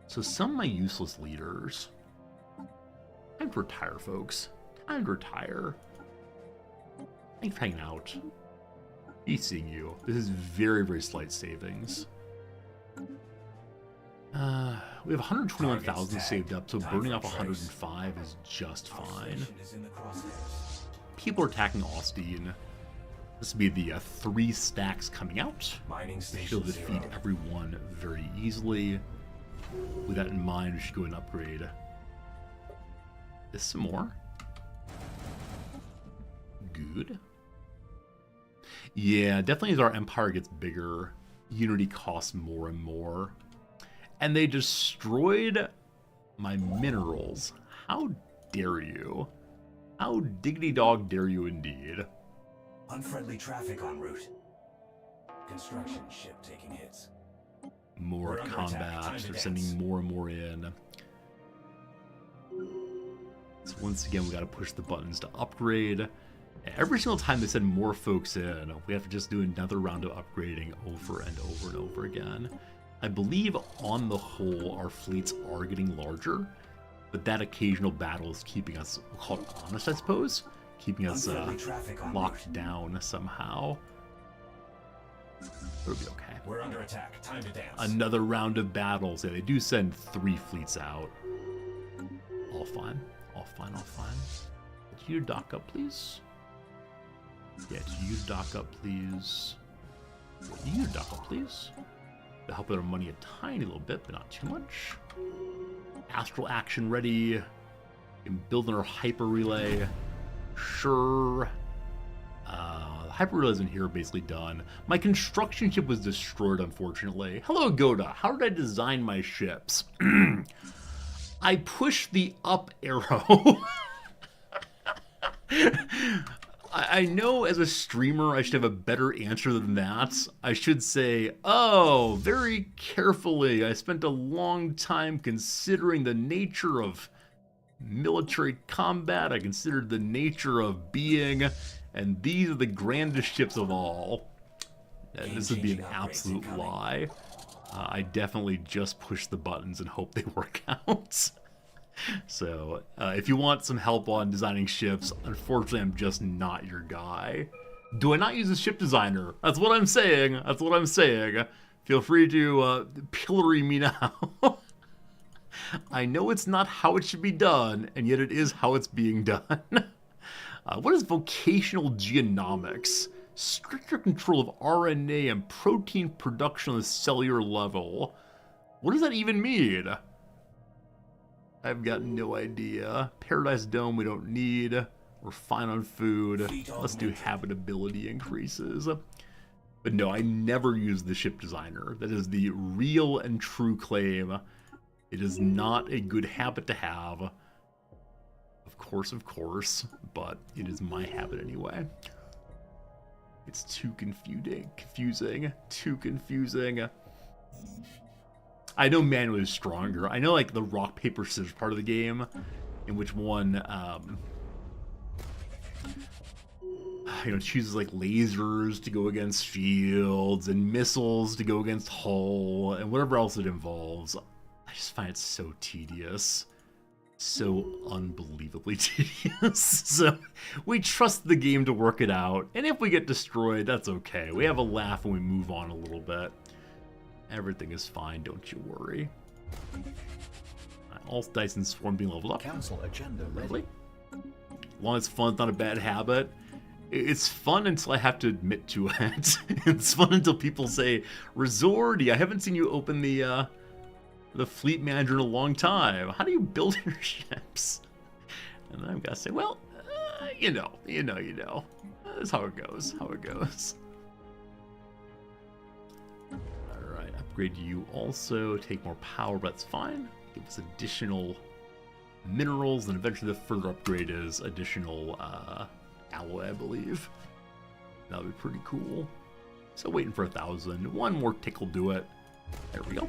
So some of my useless leaders. Time to retire, folks. Time to retire. Thanks for hanging out. Be seeing you. This is very, very slight savings. We have 121,000 saved up, so burning off 105 is just fine. People are attacking Austin. This will be the 3 stacks coming out. She'll defeat everyone very easily. With that in mind, we should go and upgrade this some more. Good. Yeah, definitely as our empire gets bigger, Unity costs more and more. And they destroyed my minerals. How dare you? How diggity dog dare you indeed? Unfriendly traffic en route. Construction ship taking hits. More We're under attack. combat. Time to They're dance. sending more and more in. So once again, we got to push the buttons to upgrade. Every single time they send more folks in, we have to just do another round of upgrading over and over and over again. I believe on the whole, our fleets are getting larger, but that occasional battle is keeping us, we'll call it honest, I suppose, keeping us Unfriendly traffic en locked route. down somehow. It'll be okay. We're under attack. Time to dance. Another round of battles. Yeah, they do send 3 fleets out. All fine. All fine, all fine. Could you dock up, please? Yeah, could you dock up, please? Could you dock up, please? To help with our money a tiny little bit, but not too much. Astral action ready. And building our hyper relay. Sure. The hyper relay isn't here, basically done. My construction ship was destroyed, unfortunately. Hello, Goda. How did I design my ships? I pushed the up arrow. I know as a streamer I should have a better answer than that. I should say, oh, very carefully. I spent a long time considering the nature of military combat. I considered the nature of being, and these are the grandest ships of all. This would be an absolute lie. I definitely just push the buttons and hope they work out. So, if you want some help on designing ships, unfortunately, I'm just not your guy. Do I not use a ship designer? That's what I'm saying. That's what I'm saying. Feel free to pillory me now. I know it's not how it should be done, and yet it is how it's being done. What is vocational genomics? Stricter control of RNA and protein production on the cellular level. What does that even mean? I've got no idea. Paradise Dome we don't need. We're fine on food. Let's do habitability increases. But no, I never use the ship designer. That is the real and true claim. It is not a good habit to have. Of course, but it is my habit anyway. It's too confusing, too confusing. I know manual is stronger. I know like the rock, paper, scissors part of the game, in which one, chooses like lasers to go against shields and missiles to go against hull and whatever else it involves. I just find it so tedious. So unbelievably tedious. So we trust the game to work it out, and if we get destroyed, that's okay. We have a laugh and we move on a little bit. Everything is fine, don't you worry. All Dyson Swarm being leveled up. Council agenda Lovely. ready. As long as fun's not a bad habit. It's fun until I have to admit to it. It's fun until people say, Resorty, I haven't seen you open the fleet manager in a long time. How do you build your ships? And then I've got to say, well, you know. That's how it goes, Alright, upgrade you also. Take more power, but that's fine. Give us additional minerals, and eventually the further upgrade is additional alloy, I believe. That would be pretty cool. So waiting for 1,000. One more tick will do it. There we go.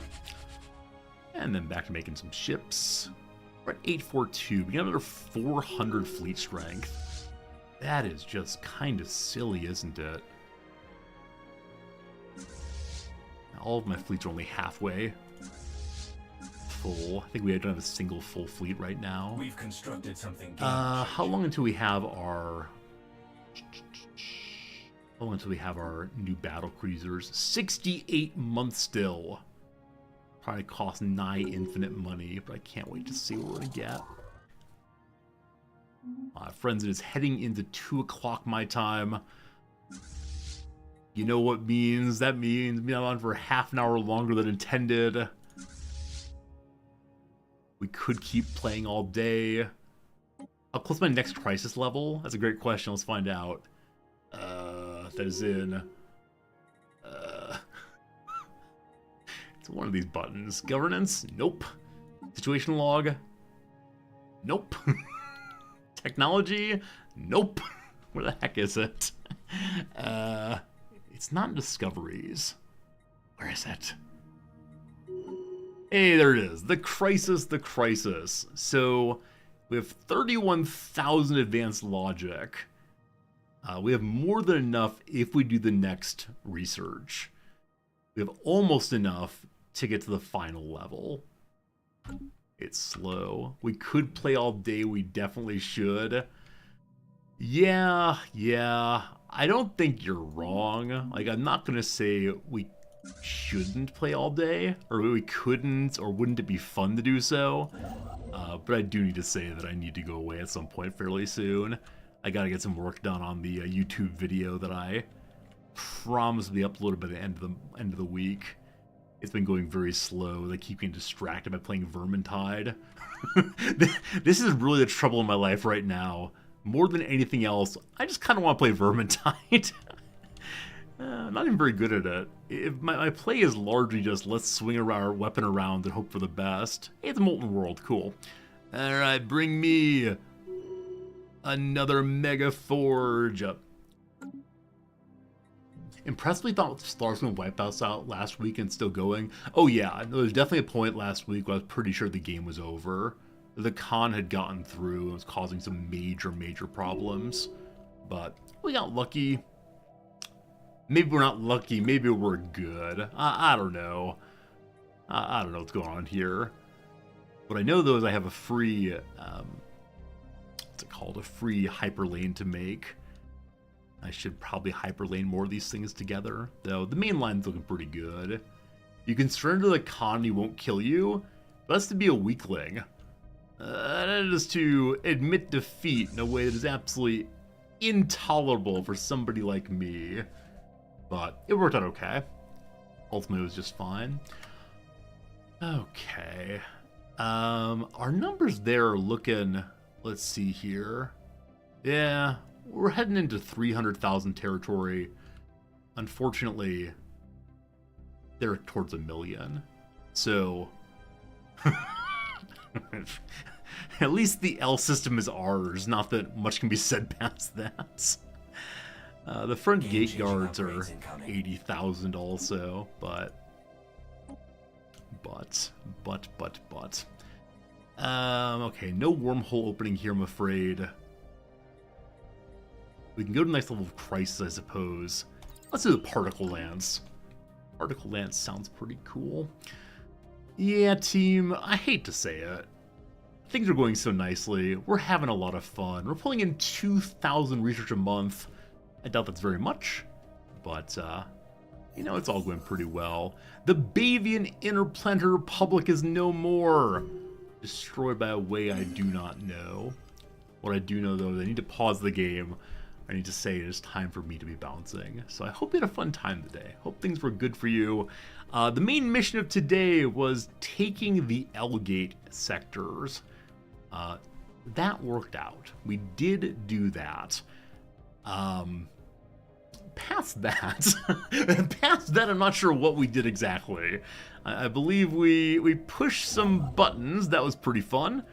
And then back to making some ships. We're at 842. We got another 400 fleet strength. That is just kind of silly, isn't it? All of my fleets are only halfway full. I think we don't have a single full fleet right now. We've constructed something. How long until we have our... How long until we have our new battle cruisers? 68 months still. Probably cost nigh infinite money, but I can't wait to see what we're gonna get. Friends, it is heading into 2 o'clock my time. You know what means? That means I'm on for half an hour longer than intended. We could keep playing all day. How close my next crisis level? That's a great question. Let's find out. That is in... It's one of these buttons. Governance? Nope. Situation log? Nope. Technology? Nope. Where the heck is it? It's not discoveries. Where is it? Hey, there it is. The crisis, the crisis. So we have 31,000 advanced logic. We have more than enough if we do the next research. We have almost enough to get to the final level. It's slow. We could play all day. We definitely should. Yeah. I don't think you're wrong. Like, I'm not gonna say we shouldn't play all day, or we couldn't, or wouldn't it be fun to do so? But I do need to say that I need to go away at some point fairly soon. I gotta get some work done on the YouTube video that I promised to be uploaded by the end of the week. It's been going very slow. They keep getting distracted by playing Vermintide. This is really the trouble in my life right now. More than anything else, I just kind of want to play Vermintide. I'm not even very good at it. My play is largely just let's swing our weapon around and hope for the best. Hey, it's a molten world. Cool. Alright, bring me another Mega Forge. Impressed we thought Stellaris would wipe us out last week and still going. Oh yeah, there was definitely a point last week where I was pretty sure the game was over. The con had gotten through and was causing some major problems. But we got lucky. Maybe we're not lucky, maybe we're good. I don't know. I don't know what's going on here. What I know though is I have a free, what's it called? A free hyperlane to make. I should probably hyperlane more of these things together, though the main line's looking pretty good. You can surrender the economy won't kill you, but that's to be a weakling. That is to admit defeat in a way that is absolutely intolerable for somebody like me. But it worked out okay. Ultimately, it was just fine. Okay. Our numbers there are looking, let's see here. Yeah, we're heading into 300,000 territory. Unfortunately, they're towards 1 million. So, at least the L system is ours. Not that much can be said past that. The front gate guards are 80,000 also, but. Okay, no wormhole opening here, I'm afraid. We can go to the next level of crisis, I suppose. Let's do the particle lance. Particle lance sounds pretty cool. Yeah, team, I hate to say it. Things are going so nicely. We're having a lot of fun. We're pulling in 2,000 research a month. I doubt that's very much, but, you know, it's all going pretty well. The Bavian Interplanetary Republic is no more. Destroyed by a way I do not know. What I do know, though, is I need to pause the game. I need to say it is time for me to be bouncing. So I hope you had a fun time today. Hope things were good for you. The main mission of today was taking the L-Gate sectors. That worked out. We did do that. Past that, I'm not sure what we did exactly. I believe we pushed some buttons. That was pretty fun.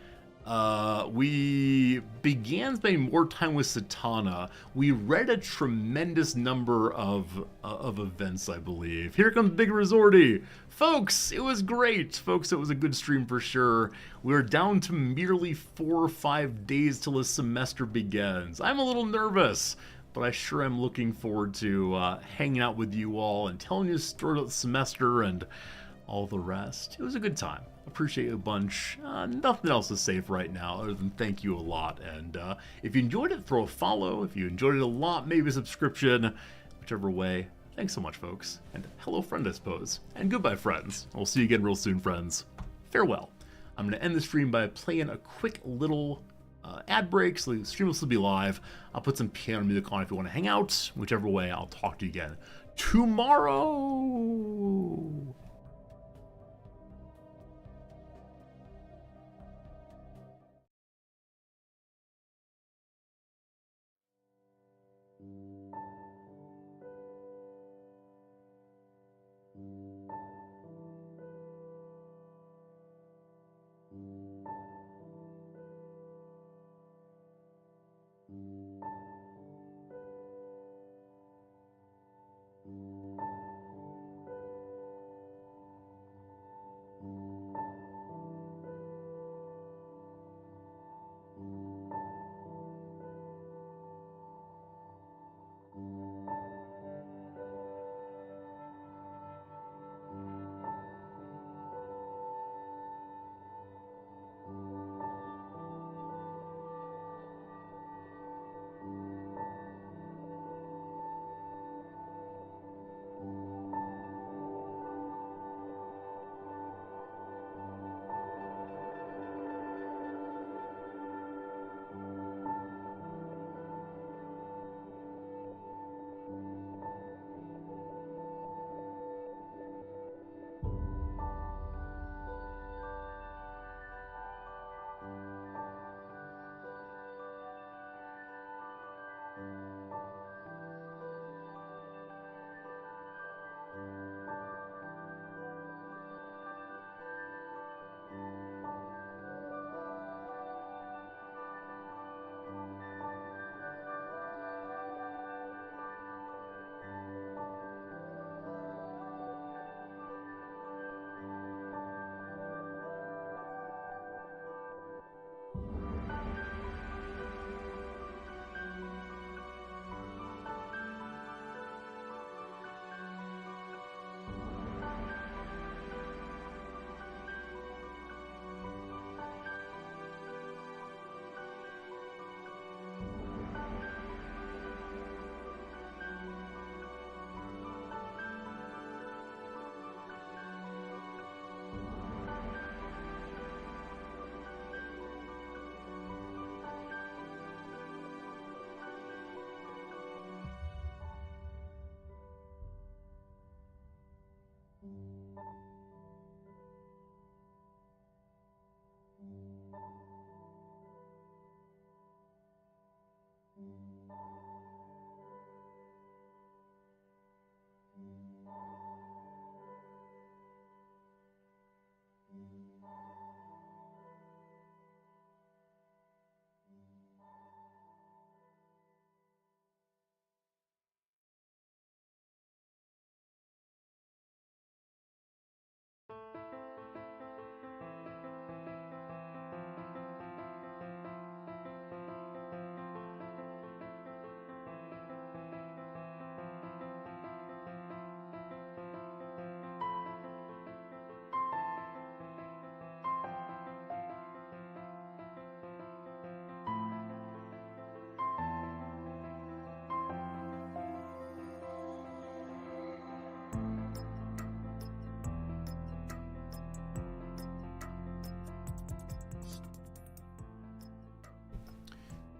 We began spending more time with Satana. We read a tremendous number of events, I believe. Here comes Big Resorty. Folks, it was great. Folks, it was a good stream for sure. We're down to merely 4 or 5 days till the semester begins. I'm a little nervous, but I sure am looking forward to hanging out with you all and telling you the story of the semester and all the rest. It was a good time. Appreciate you a bunch. Nothing else to say for right now other than thank you a lot. And if you enjoyed it, throw a follow. If you enjoyed it a lot, maybe a subscription. Whichever way. Thanks so much, folks. And hello, friend, I suppose. And goodbye, friends. We'll see you again real soon, friends. Farewell. I'm going to end the stream by playing a quick little ad break, so the stream will still be live. I'll put some piano music on if you want to hang out. Whichever way, I'll talk to you again tomorrow.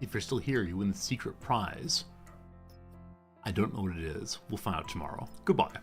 If you're still here, you win the secret prize. I don't know what it is. We'll find out tomorrow. Goodbye.